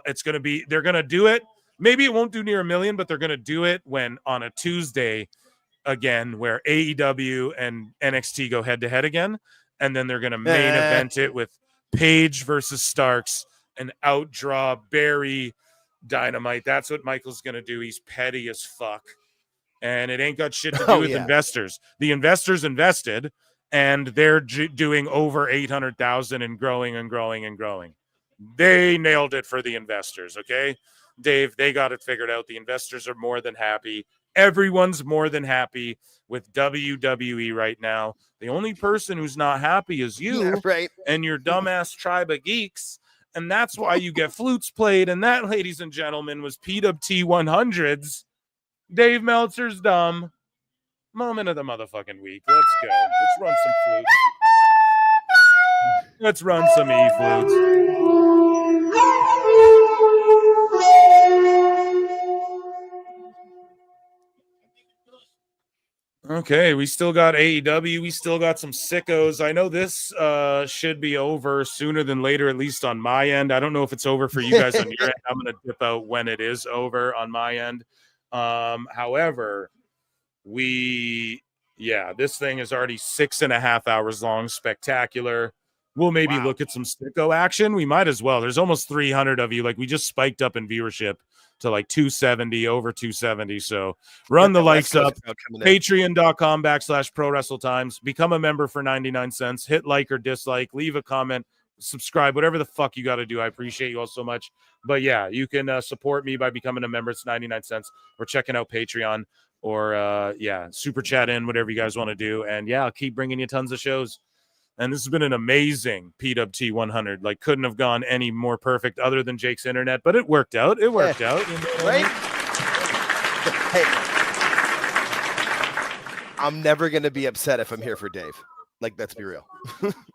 it's going to be, they're going to do it. Maybe it won't do near 1 million, but they're going to do it when on a Tuesday again, where AEW and NXT go head to head again. And then they're going to main event it with Page versus Starks and outdraw Barry Dynamite. That's what Michael's going to do. He's petty as fuck. And it ain't got shit to do with investors. The investors invested, and they're doing over 800,000 and growing and growing and growing. They nailed it for the investors, okay? Dave, they got it figured out. The investors are more than happy. Everyone's more than happy with WWE right now. The only person who's not happy is you and your dumbass tribe of geeks. And that's why you get flutes played. And that, ladies and gentlemen, was PWT 100's Dave Meltzer's dumb moment of the motherfucking week. Let's go. Let's run some flutes. Let's run some E-flutes. Okay, we still got AEW. We still got some sickos. I know this should be over sooner than later, at least on my end. I don't know if it's over for you guys on your end. I'm going to dip out when it is over on my end. However, this thing is already 6.5 hours long. Spectacular. We'll maybe look at some sicko action. We might as well. There's almost 300 of you. Like, we just spiked up in viewership to like 270, over 270. So run the lights up. Patreon.com/ProWrestleTimes. Become a member for 99 cents. Hit like or dislike. Leave a comment. Subscribe. Whatever the fuck you got to do. I appreciate you all so much. But yeah, you can support me by becoming a member. It's 99 cents. Or checking out Patreon. Or super chat in, whatever you guys want to do. And yeah, I'll keep bringing you tons of shows. And this has been an amazing PWT 100. Like, couldn't have gone any more perfect other than Jake's internet, but it worked out. It worked out. You know right? Hey, I'm never going to be upset if I'm here for Dave. Like, let's be real.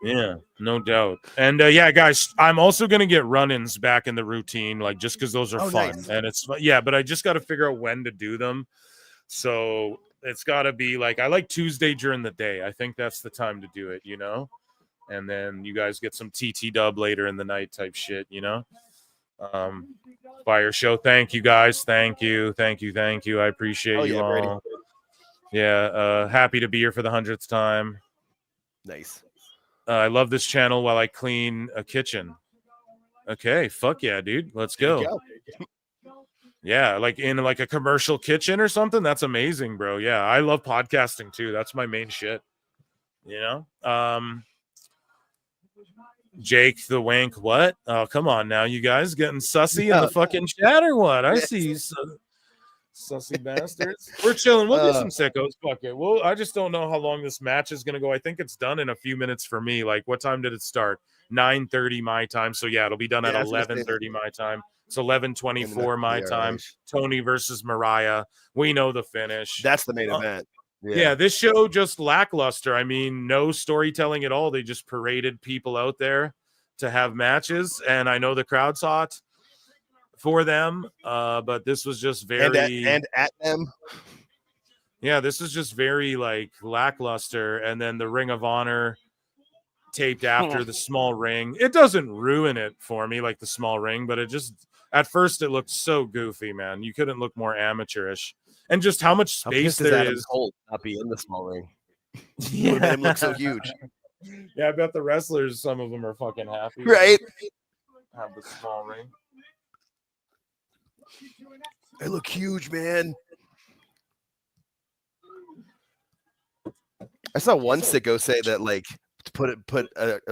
Yeah, no doubt. And yeah, guys, I'm also going to get run-ins back in the routine, like, just because those are fun. Nice. And it's, yeah, but I just got to figure out when to do them. So it's got to be like, I like Tuesday during the day. I think that's the time to do it, you know? And then you guys get some TT dub later in the night type shit, you know? Fire show. Thank you, guys. Thank you. I appreciate you all. Brady. Yeah, happy to be here for the 100th time. Nice. I love this channel while I clean a kitchen. Okay, fuck yeah, dude. Let's go. Yeah, like in like a commercial kitchen or something. That's amazing, bro. Yeah, I love podcasting too. That's my main shit. You know? Jake the Wank, what? Oh, come on now, you guys getting sussy in the fucking chat or what? I see you sussy bastards. We're chilling. We'll do some sickos. Fuck it. Well, I just don't know how long this match is gonna go. I think it's done in a few minutes for me. Like, what time did it start? 9:30 my time. So yeah, it'll be done at 11:30 my time. It's 11:24 my time. Tony versus Mariah. We know the finish. That's the main event. Yeah, this show just lackluster. I mean, no storytelling at all. They just paraded people out there to have matches, and I know the crowd's hot for them. But this was just very and at them. Yeah, this is just very like lackluster. And then the Ring of Honor taped after the small ring. It doesn't ruin it for me like the small ring, but it just at first it looked so goofy, man. You couldn't look more amateurish. And just how much space there is. Holt not be in the small ring. Yeah, him look so huge. Yeah, I bet the wrestlers, some of them are fucking happy. Right. Have the small ring. They look huge, man. I saw one sicko say that like put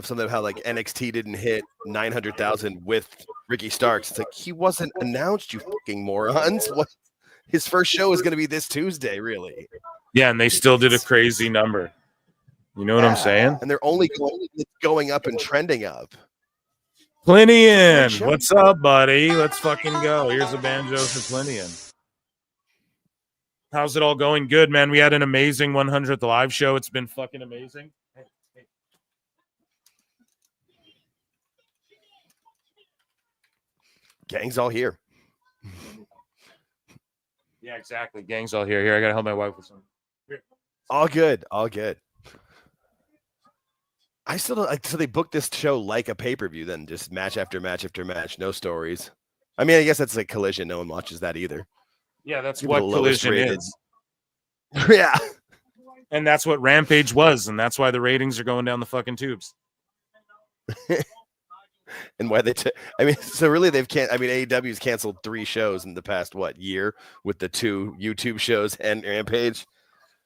something how like NXT didn't hit 900,000 with Ricky Starks. It's like he wasn't announced, you fucking morons. What? His first show is going to be this Tuesday, really. Yeah, and they still did a crazy number. You know what I'm saying? And they're only going up and trending up. Plinian, what's up, buddy? Let's fucking go. Here's a banjo for Plinian. How's it all going? Good, man. We had an amazing 100th live show. It's been fucking amazing. Gang's all here. Yeah, exactly. Gang's all here. Here, I gotta help my wife with some. Here. All good. I still don't like. So they booked this show like a pay-per-view, then just match after match after match, no stories. I mean, I guess that's like Collision. No one watches that either. Yeah, that's what Collision is. Yeah, and that's what Rampage was, and that's why the ratings are going down the fucking tubes. And why I mean, so really AEW's canceled 3 shows in the past year with the 2 YouTube shows and Rampage.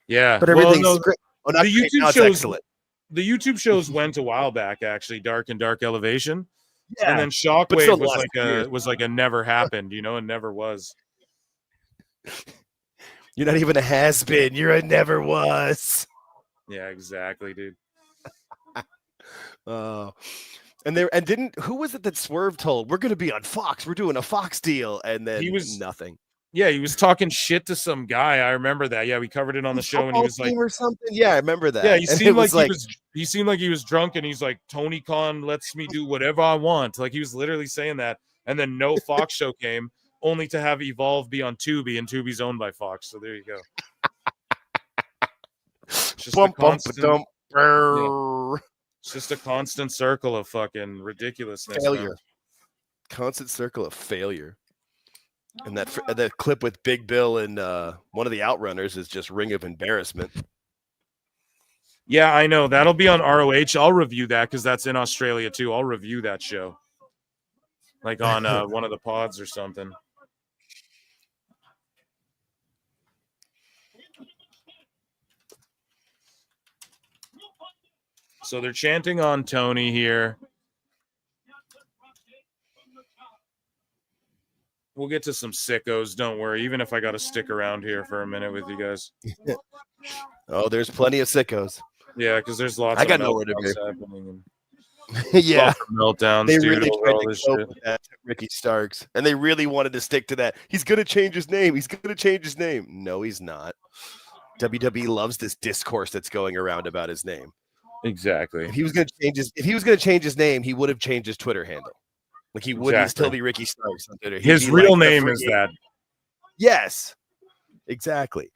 Yeah, but everything's great. Oh, the YouTube shows, excellent. The YouTube shows went a while back, actually. Dark Elevation, yeah. And then Shockwave was like a never happened, you know, and never was. You're not even a has-been. You're a never was. Yeah, exactly, dude. Oh. Who was it that Swerve told? We're going to be on Fox. We're doing a Fox deal. And then he was nothing. Yeah, he was talking shit to some guy. I remember that. Yeah, we covered it on the show, and he was like, or something. Yeah, I remember that. Yeah, he seemed like he was drunk, and he's like, Tony Khan lets me do whatever I want. Like, he was literally saying that, and then no Fox show came, only to have Evolve be on Tubi, and Tubi's owned by Fox. So there you go. Just It's just a constant circle of fucking ridiculousness. Failure. Man. Constant circle of failure. And that clip with Big Bill and one of the Outrunners is just Ring of Embarrassment. Yeah, I know. That'll be on ROH. I'll review that because that's in Australia too. I'll review that show. Like on one of the pods or something. So they're chanting on Tony here. We'll get to some sickos. Don't worry. Even if I got to stick around here for a minute with you guys. Oh, there's plenty of sickos. Yeah, because there's lots I of got nowhere to meltdowns be. happening. Yeah. Lots of meltdowns, They dude, really over tried all to this cope shit. with that to Ricky Starks, and they really wanted to stick to that. He's going to change his name. He's going to change his name. No, he's not. WWE loves this discourse that's going around about his name. Exactly. If he was going to change his name, he would have changed his Twitter handle. Like he wouldn't Exactly. still be Ricky Starks on Twitter. He'd His be real like the name free is agent. that. Yes, exactly.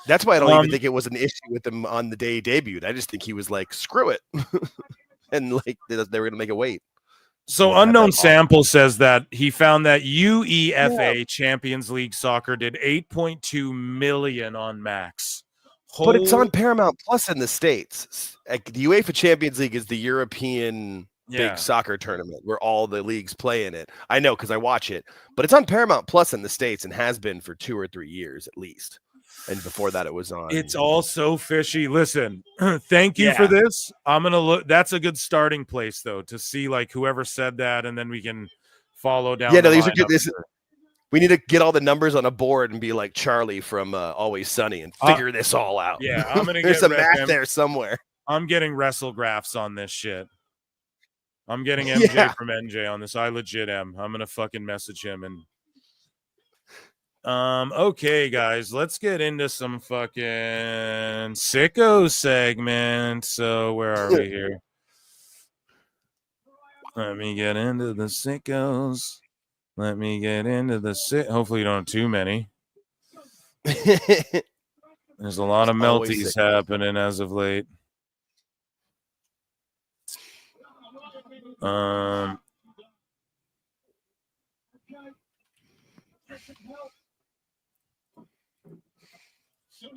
That's why I don't even think it was an issue with him on the day he debuted. I just think he was like, screw it. And like they were going to make it wait. So Unknown Sample says that he found that UEFA Champions League Soccer did 8.2 million on Max. But it's on Paramount Plus in the States. Like, the UEFA Champions League is the European big soccer tournament where all the leagues play in it. I know because I watch it, but it's on Paramount Plus in the States and has been for 2 or 3 years at least. And before that, it was on. It's all so fishy. Listen, thank you for this. I'm gonna look. That's a good starting place, though, to see like whoever said that, and then we can follow down. Yeah, no, the these are good. lineup. We need to get all the numbers on a board and be like Charlie from Always Sunny and figure this all out. Yeah, I'm gonna. There's get some math there somewhere. I'm getting wrestle graphs on this shit. I'm getting MJ from NJ on this. I legit am. I'm gonna fucking message him and. Okay, guys, let's get into some fucking sicko segment. So where are we here? Let me get into the sickos. Let me get into the sick. Hopefully you don't have too many. There's a lot of melties happening as of late.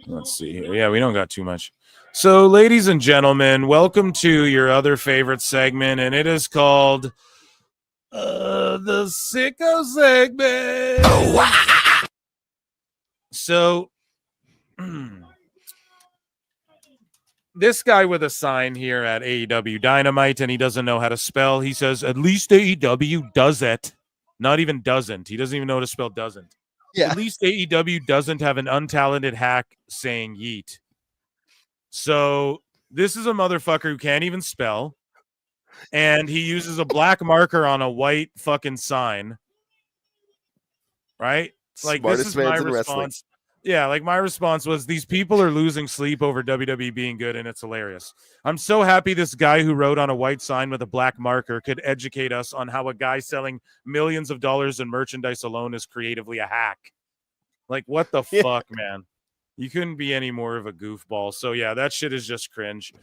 Let's see here. Yeah, we don't got too much. So, ladies and gentlemen, welcome to your other favorite segment, and it is called the Sicko segment. So, this guy with a sign here at AEW Dynamite, and he doesn't know how to spell. He says, at least AEW does it. Not even doesn't. He doesn't even know how to spell doesn't. Yeah. At least AEW doesn't have an untalented hack saying yeet. So this is a motherfucker who can't even spell. And he uses a black marker on a white fucking sign. Right? Like, Smartest this is my fans in wrestling. response. Yeah, like my response was, these people are losing sleep over WWE being good, and it's hilarious. I'm so happy this guy who wrote on a white sign with a black marker could educate us on how a guy selling millions of dollars in merchandise alone is creatively a hack. Like, what the fuck, man? You couldn't be any more of a goofball. So yeah, that shit is just cringe.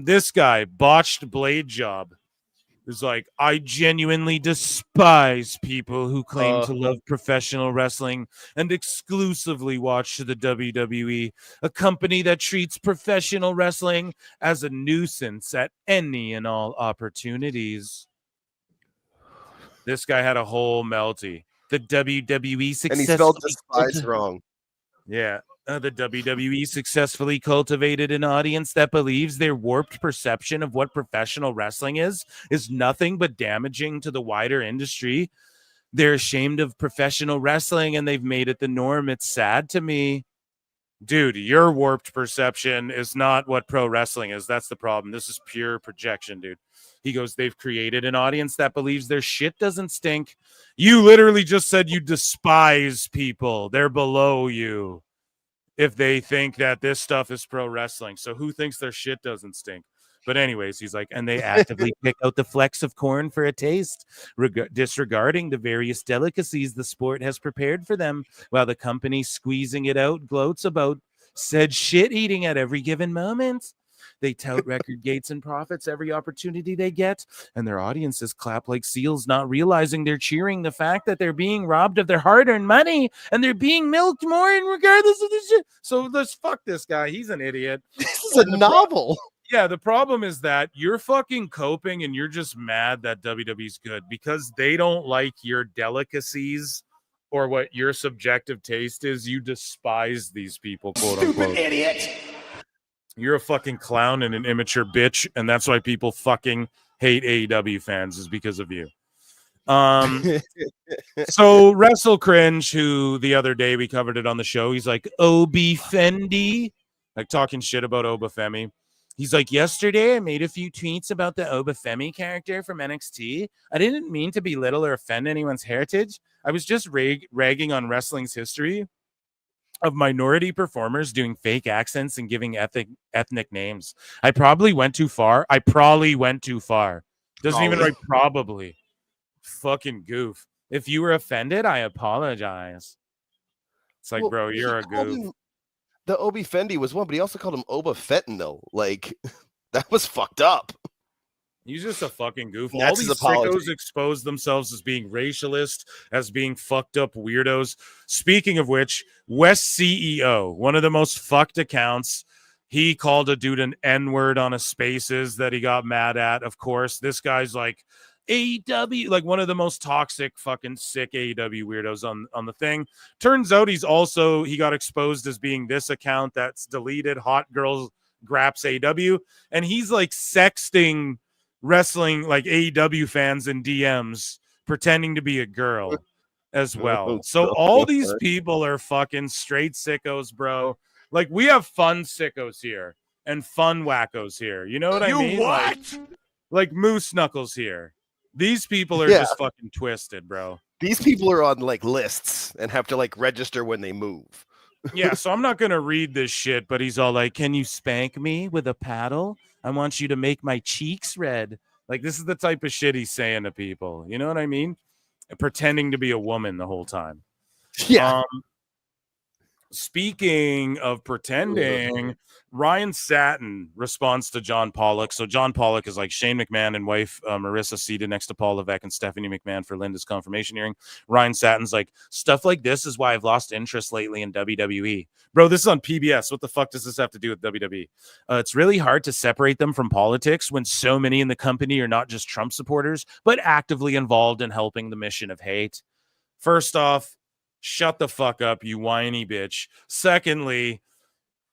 This guy, Botched Blade Job, is like, I genuinely despise people who claim to love professional wrestling and exclusively watch the WWE, a company that treats professional wrestling as a nuisance at any and all opportunities. This guy had a whole melty. The WWE successfully... And he spelled despise wrong. Yeah. The WWE successfully cultivated an audience that believes their warped perception of what professional wrestling is nothing but damaging to the wider industry. They're ashamed of professional wrestling and they've made it the norm. It's sad to me. Dude, your warped perception is not what pro wrestling is. That's the problem. This is pure projection, dude. He goes, they've created an audience that believes their shit doesn't stink. You literally just said you despise people. They're below you if they think that this stuff is pro wrestling. So who thinks their shit doesn't stink? But anyways, he's like, and they actively pick out the flecks of corn for a taste, disregarding the various delicacies the sport has prepared for them, while the company squeezing it out gloats about said shit eating at every given moment. They tout record gates and profits every opportunity they get, and their audiences clap like seals, not realizing they're cheering the fact that they're being robbed of their hard-earned money and they're being milked more regardless of the shit. So let's fuck this guy. He's an idiot. This is a novel. Yeah, the problem is that you're fucking coping and you're just mad that WWE's good because they don't like your delicacies or what your subjective taste is. You despise these people, quote unquote. Stupid idiot. You're a fucking clown and an immature bitch, and that's why people fucking hate AEW fans is because of you. So Wrestle Cringe, who the other day we covered it on the show, he's like, Obi Fendi, like talking shit about Oba Femi. He's like, yesterday I made a few tweets about the Oba Femi character from NXT. I didn't mean to belittle or offend anyone's heritage. I was just ragging on wrestling's history of minority performers doing fake accents and giving ethnic names. I probably went too far. Doesn't even write probably. Fucking goof. If you were offended, I apologize. It's like, bro, you're a goof. The Obi Fendi was one, but he also called him Oba Fentanyl. Like, that was fucked up. He's just a fucking goof. That's All these sickos expose themselves as being racialist, as being fucked up weirdos. Speaking of which, West CEO, one of the most fucked accounts, he called a dude an N-word on a Spaces that he got mad at. Of course, this guy's like, AEW, like one of the most toxic, fucking sick AEW weirdos on the thing. Turns out he got exposed as being this account that's deleted, Hot Girls Graps AEW, and he's like sexting wrestling like AEW fans in DMs, pretending to be a girl as well. So all these people are fucking straight sickos, bro. Like, we have fun sickos here and fun wackos here. You know what I mean? What? Like Moose Knuckles here. These people are just fucking twisted, bro. These people are on like lists and have to like register when they move. Yeah, so I'm not gonna read this shit, but he's all like, "Can you spank me with a paddle? I want you to make my cheeks red." Like, this is the type of shit he's saying to people. You know what I mean? Pretending to be a woman the whole time. Yeah. Speaking of pretending, Ryan Satin responds to John Pollock. So John Pollock is like Shane McMahon and wife Marissa seated next to Paul Levesque and Stephanie McMahon for Linda's confirmation hearing. Ryan Satin's like, stuff like this is why I've lost interest lately in WWE. Bro, this is on PBS. What the fuck does this have to do with WWE? It's really hard to separate them from politics when so many in the company are not just Trump supporters, but actively involved in helping the mission of hate. First off, shut the fuck up, you whiny bitch. Secondly,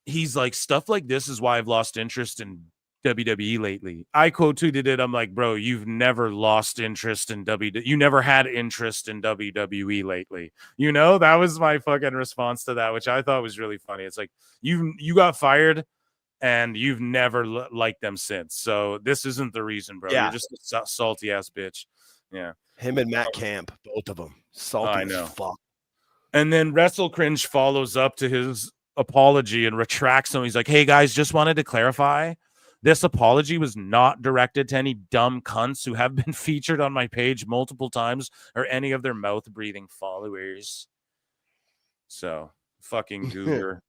he's like, stuff like this is why I've lost interest in WWE lately. I quote tweeted it. I'm like, bro, you've never lost interest in WWE. You never had interest in WWE lately. You know, that was my fucking response to that, which I thought was really funny. It's like, you got fired and you've never liked them since. So this isn't the reason, bro. Yeah. You're just a salty ass bitch. Yeah. Him and Matt Camp, both of them. Salty as fuck. And then Wrestle Cringe follows up to his apology and retracts him. He's like, hey, guys, just wanted to clarify. This apology was not directed to any dumb cunts who have been featured on my page multiple times or any of their mouth-breathing followers. So, fucking goober.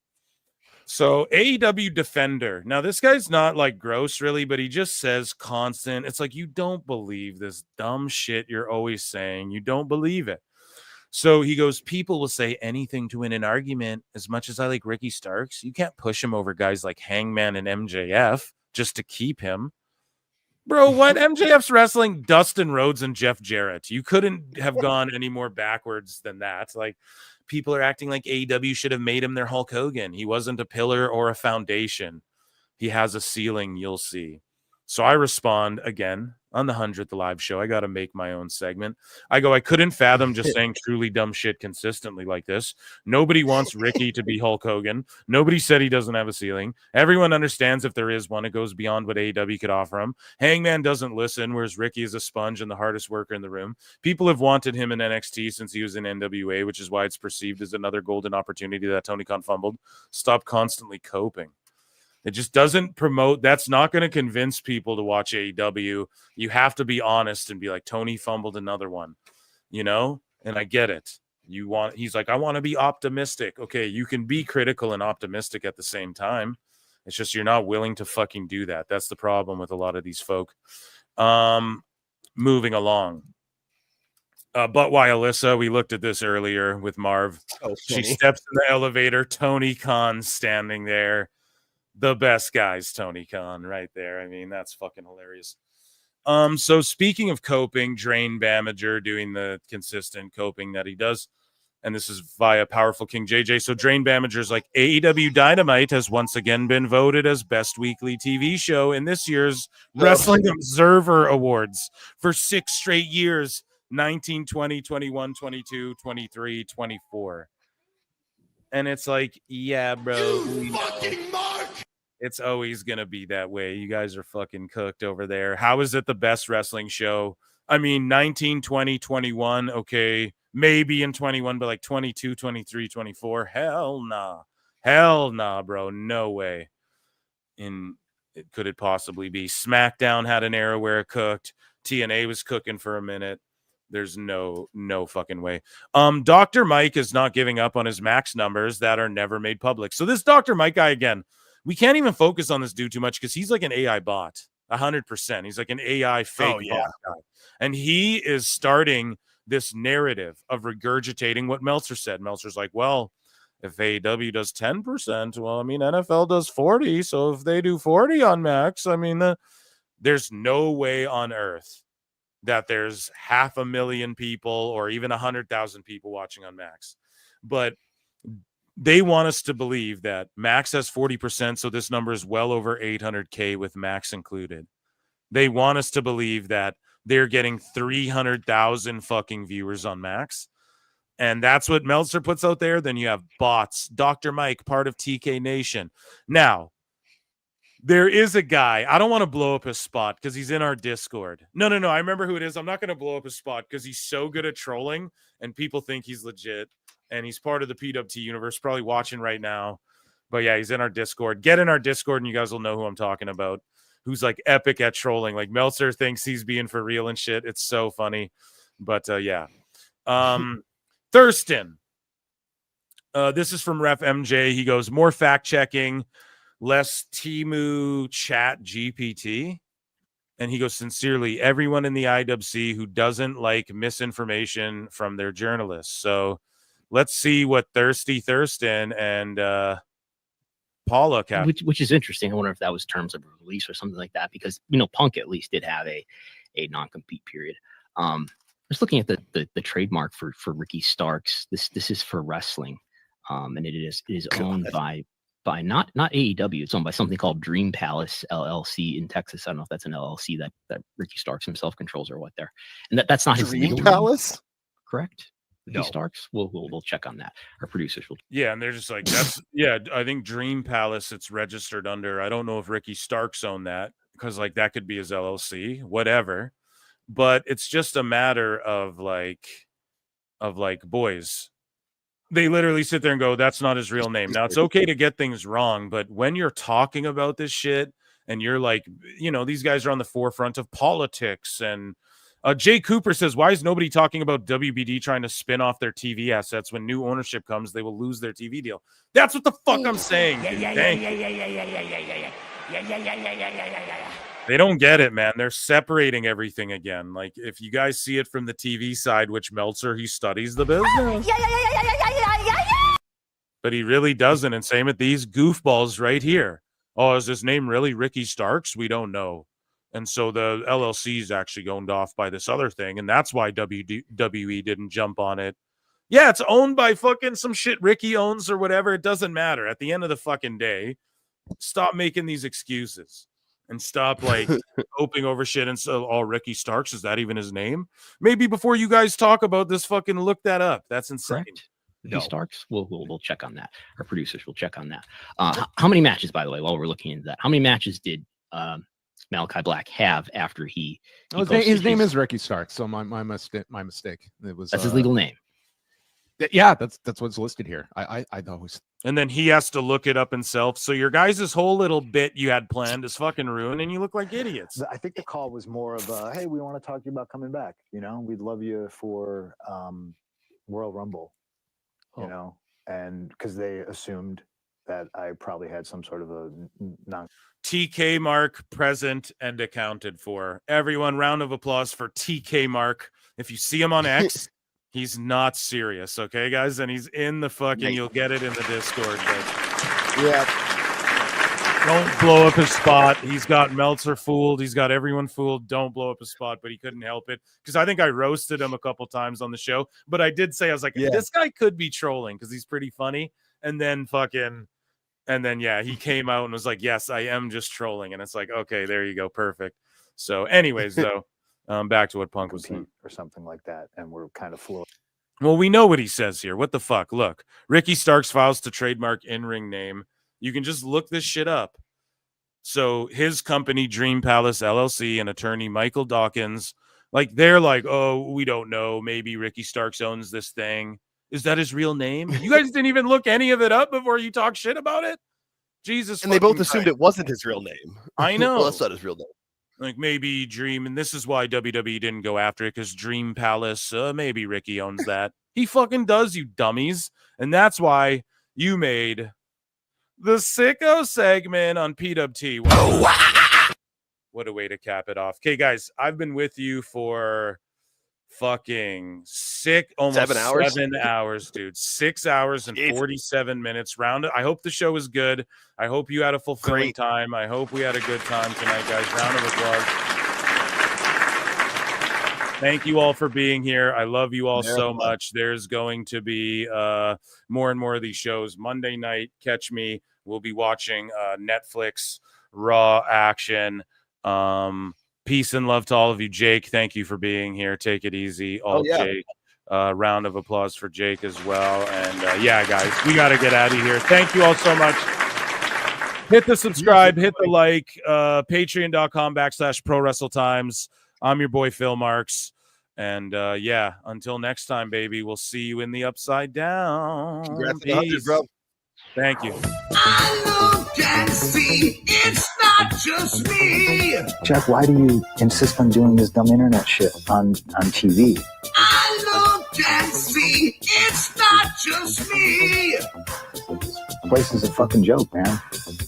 So, AEW Defender. Now, this guy's not like gross, really, but he just says constant. It's like, you don't believe this dumb shit you're always saying. You don't believe it. So he goes, people will say anything to win an argument. As much as I like Ricky Starks, you can't push him over guys like Hangman and MJF just to keep him. Bro, what? MJF's wrestling Dustin Rhodes and Jeff Jarrett. You couldn't have gone any more backwards than that. Like, people are acting like AEW should have made him their Hulk Hogan. He wasn't a pillar or a foundation. He has a ceiling, you'll see. So I respond again on the 100th live show. I got to make my own segment. I go, I couldn't fathom just saying truly dumb shit consistently like this. Nobody wants Ricky to be Hulk Hogan. Nobody said he doesn't have a ceiling. Everyone understands if there is one, it goes beyond what AEW could offer him. Hangman doesn't listen, whereas Ricky is a sponge and the hardest worker in the room. People have wanted him in NXT since he was in NWA, which is why it's perceived as another golden opportunity that Tony Khan fumbled. Stop constantly coping. It just doesn't promote. That's not going to convince people to watch AEW. You have to be honest and be like, Tony fumbled another one, you know? And I get it. He's like, I want to be optimistic. Okay, you can be critical and optimistic at the same time. It's just you're not willing to fucking do that. That's the problem with a lot of these folk. Moving along. But why Alyssa? We looked at this earlier with Marv. She steps in the elevator. Tony Khan standing there. The best guys, Tony Khan, right there. I mean, that's fucking hilarious. So speaking of coping, Drain Bamager doing the consistent coping that he does. And this is via Powerful King JJ. So Drain Bamager's like, AEW Dynamite has once again been voted as best weekly TV show in this year's Wrestling Observer Awards for 6 straight years, 19, 20, 21, 22, 23, 24. And it's like, yeah, bro. It's always going to be that way. You guys are fucking cooked over there. How is it the best wrestling show? I mean, 19, 20, 21, okay. Maybe in 21, but like 22, 23, 24. Hell nah. Hell nah, bro. No way. Could it possibly be? SmackDown had an era where it cooked. TNA was cooking for a minute. There's no fucking way. Dr. Mike is not giving up on his max numbers that are never made public. So this Dr. Mike guy, again, we can't even focus on this dude too much because he's like an AI bot. 100%. He's like an AI fake bot guy. And he is starting this narrative of regurgitating what Meltzer said. Meltzer's like, well, if AEW does 10%, well, I mean, NFL does 40. So if they do 40 on Max, I mean, there's no way on earth that there's 500,000 people or even 100,000 people watching on Max. But they want us to believe that Max has 40%. So this number is well over 800K with Max included. They want us to believe that they're getting 300,000 fucking viewers on Max. And that's what Meltzer puts out there. Then you have bots. Dr. Mike, part of TK Nation. Now, there is a guy. I don't want to blow up his spot because he's in our Discord. No. I remember who it is. I'm not going to blow up his spot because he's so good at trolling and people think he's legit. And he's part of the PWT universe, probably watching right now. But yeah, he's in our Discord. Get in our Discord and you guys will know who I'm talking about. Who's like epic at trolling. Like Meltzer thinks he's being for real and shit. It's so funny. But yeah. Thurston. This is from Ref MJ. He goes, more fact checking, less Temu chat GPT. And he goes, sincerely, everyone in the IWC who doesn't like misinformation from their journalists. So let's see what Thirsty Thurston and Paula cap. Which is interesting. I wonder if that was terms of release or something like that, because Punk at least did have a non-compete period. Just looking at the trademark for Ricky Starks. This is for wrestling, and it is owned by not AEW. It's owned by something called Dream Palace LLC in Texas. I don't know if that's an LLC that Ricky Starks himself controls or what there. And that's not his Dream Palace, name, correct? Ricky Starks. We'll check on that. Our producers will. Yeah, and they're just like, that's I think Dream Palace it's registered under. I don't know if Ricky Starks owned that because like that could be his LLC, whatever. But it's just a matter of like boys. They literally sit there and go, that's not his real name. Now it's okay to get things wrong, but when you're talking about this shit and you're like, these guys are on the forefront of politics. And Jay Cooper says, why is nobody talking about WBD trying to spin off their TV assets? When new ownership comes, they will lose their TV deal. That's what the fuck I'm saying. They don't get it, man. They're separating everything again. Like, if you guys see it from the TV side, which Meltzer, he studies the business. But he really doesn't. And same with these goofballs right here. Oh, is his name really Ricky Starks? We don't know. And so the LLC is actually owned off by this other thing. And that's why WWE didn't jump on it. Yeah, it's owned by fucking some shit Ricky owns or whatever. It doesn't matter. At the end of the fucking day, stop making these excuses. And stop like hoping over shit and so, Ricky Starks, is that even his name? Maybe before you guys talk about this, fucking look that up. That's insane. Correct. Ricky Starks. We'll check on that. Our producers will check on that. How many matches, by the way, while we're looking into that, how many matches did Malachi Black have after he his name is Ricky Starks, so my mistake. It was that's his legal name. Yeah, that's what's listed here. I always. And then he has to look it up himself. So your guys' whole little bit you had planned is fucking ruined, and you look like idiots. I think the call was more of a, hey, we want to talk to you about coming back. We'd love you for Royal Rumble. And because they assumed that I probably had some sort of a non. TK Mark present and accounted for. Everyone, round of applause for TK Mark. If you see him on X. He's not serious, okay, guys? And he's in the fucking, you'll get it in the Discord. But... Yeah. Don't blow up his spot. He's got Meltzer fooled. He's got everyone fooled. Don't blow up his spot, but he couldn't help it because I think I roasted him a couple times on the show. But I did say, I was like, this guy could be trolling because he's pretty funny. And then he came out and was like, yes, I am just trolling. And it's like, okay, there you go. Perfect. So anyways, though, back to what Punk was saying. Or something like that. And we're kind of floored. Well, we know what he says here. What the fuck? Look, Ricky Starks files to trademark in-ring name. You can just look this shit up. So his company, Dream Palace LLC, and attorney Michael Dawkins, like they're like, oh, we don't know. Maybe Ricky Starks owns this thing. Is that his real name? You guys didn't even look any of it up before you talk shit about it? Jesus. And they both assumed it wasn't his real name. I know. Well, that's not his real name. Like maybe Dream, and this is why WWE didn't go after it, because Dream Palace, maybe Ricky owns that. He fucking does, you dummies. And that's why you made the sicko segment on PWT. What a way to cap it off. Okay, guys, I've been with you for fucking almost 7 hours. 7 hours, dude. 6 hours and 47 minutes. I hope the show was good. I hope you had a fulfilling time. I hope we had a good time tonight, guys. Round of applause. Thank you all for being here. I love you all so much. There's going to be more and more of these shows. Monday night, catch me. We'll be watching Netflix Raw action. Peace and love to all of you. Jake, thank you for being here. Take it easy. Jake. Round of applause for Jake as well. And yeah, guys, we got to get out of here. Thank you all so much. Hit the subscribe, hit the like, patreon.com/prowrestletimes. I'm your boy, Phil Marks. And yeah, until next time, baby, we'll see you in the upside down. Congrats on the 100, bro. Thank you. I look and see it's not just me. Jack, why do you insist on doing this dumb internet shit on TV? I look and see it's not just me. This place is a fucking joke, man.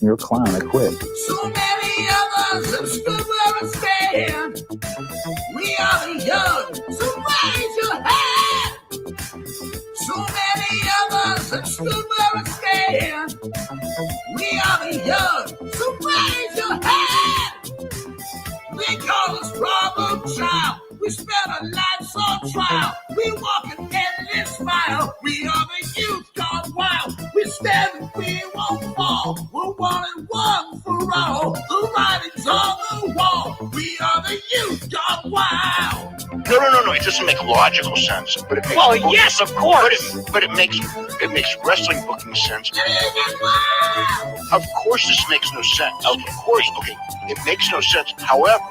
You're a clown. I quit. So many of us have stood where we stand. We are the young, so raise your hand. So many of us have stood where we stand. We are the young, so raise your hand. They call us problem child. We spend our lives on trial. We walk an endless mile. We are the youth gone wild. We stand and we won't fall. We're 1 and 1 for all. The writing's on the wall. We are the youth gone wild. No. It doesn't make logical sense. But it makes yes, of course. But it makes wrestling booking sense. Of course, this makes no sense. Of course, okay, it makes no sense. However,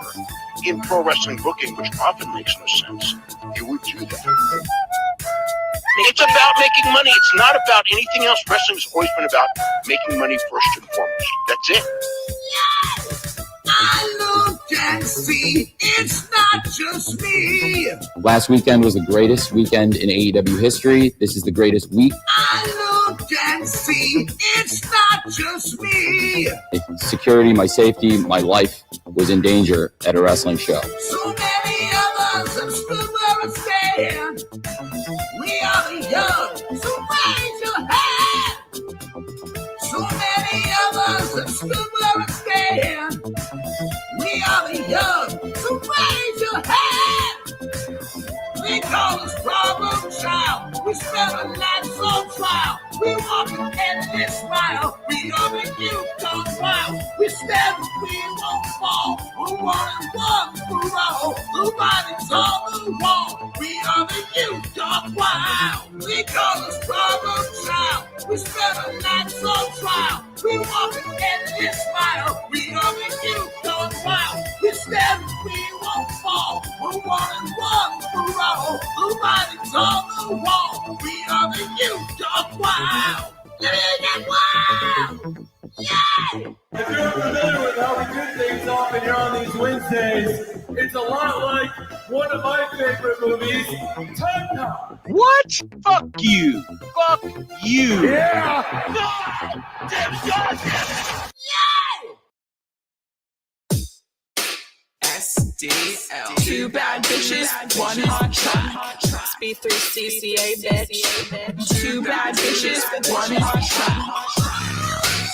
in pro wrestling booking, which often makes no sense, you would do that. It's about making money. It's not about anything else. Wrestling's always been about making money first and foremost. That's it. I look and see it's not just me. Last weekend was the greatest weekend in AEW history. This is the greatest week. I look and see it's not just me. Security, my safety, my life was in danger at a wrestling show. So many of us have stood where we stand. We are the young, so raise your hand. So many of us have stood where we stand. We are the young, so raise your hand. They call us problem child. We spend our lives on trial. We walk an endless mile. We are the youth gone wild. We stand and we won't fall. We're 1 and 1 for all. The writing's on the wall. We are the youth gone wild. They call us problem child. We spend our lives on trial. We walk an endless mile. We are the youth gone wild. We stand and we won't fall. We're 1 and 1 for all. The writing's on the wall. We are the youth gone wild. If you're familiar with how we do things often here on these Wednesdays, it's a lot like one of my favorite movies, Time Cop. What? Fuck you. Fuck you. Yeah. SDL. 2 bad bitches, 1 hot track. Speed 3 CCA, bitch. 2 bad bitches, 1 hot track.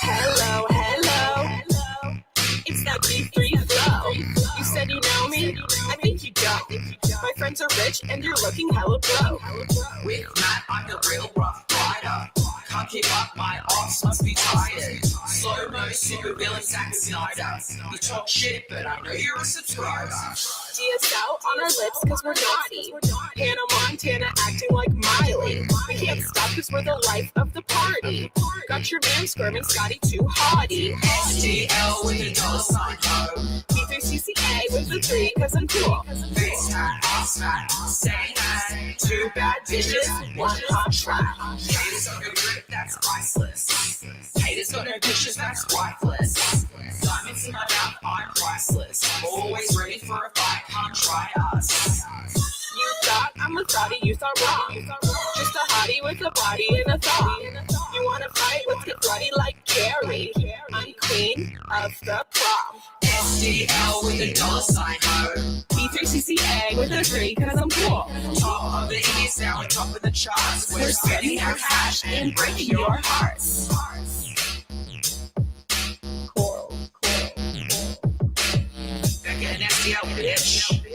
Hello, hello. my B3 flow. You said you know me? I think you don't. My friends are rich and you're looking hella broke. With Matt, I'm the real rough rider. Can't keep up, my arms must be tired. Slow-mo, super villain, Zack Snyder. You talk shit, but I know you're a subscriber. DSL on our lips cause we're naughty. Hannah Montana acting like Miley. We can't stop cause we're the life of the party. Got your man squirming Scotty too haughty. SDL with a $sign ho. B3CCA with the 3 cause I'm cool. Face hat, ass fat, say hey. 2 bad bitches, 1 hot track. Haters on the grip, that's priceless. Haters got no pictures, that's wifeless. Diamonds in my mouth, I'm priceless. Always ready for a fight, can't try us. You thought I'm a thotty, you thought wrong. Just a hottie with a body and a thong. You wanna fight? Let's get bloody like Carrie. I'm queen of the prom. SDL with a $sign ho. B3CCA with a 3 cause I'm cool. Top of the East, now on top of the charts. We're spending our cash and breaking your hearts. Cool. Back at SDL, bitch.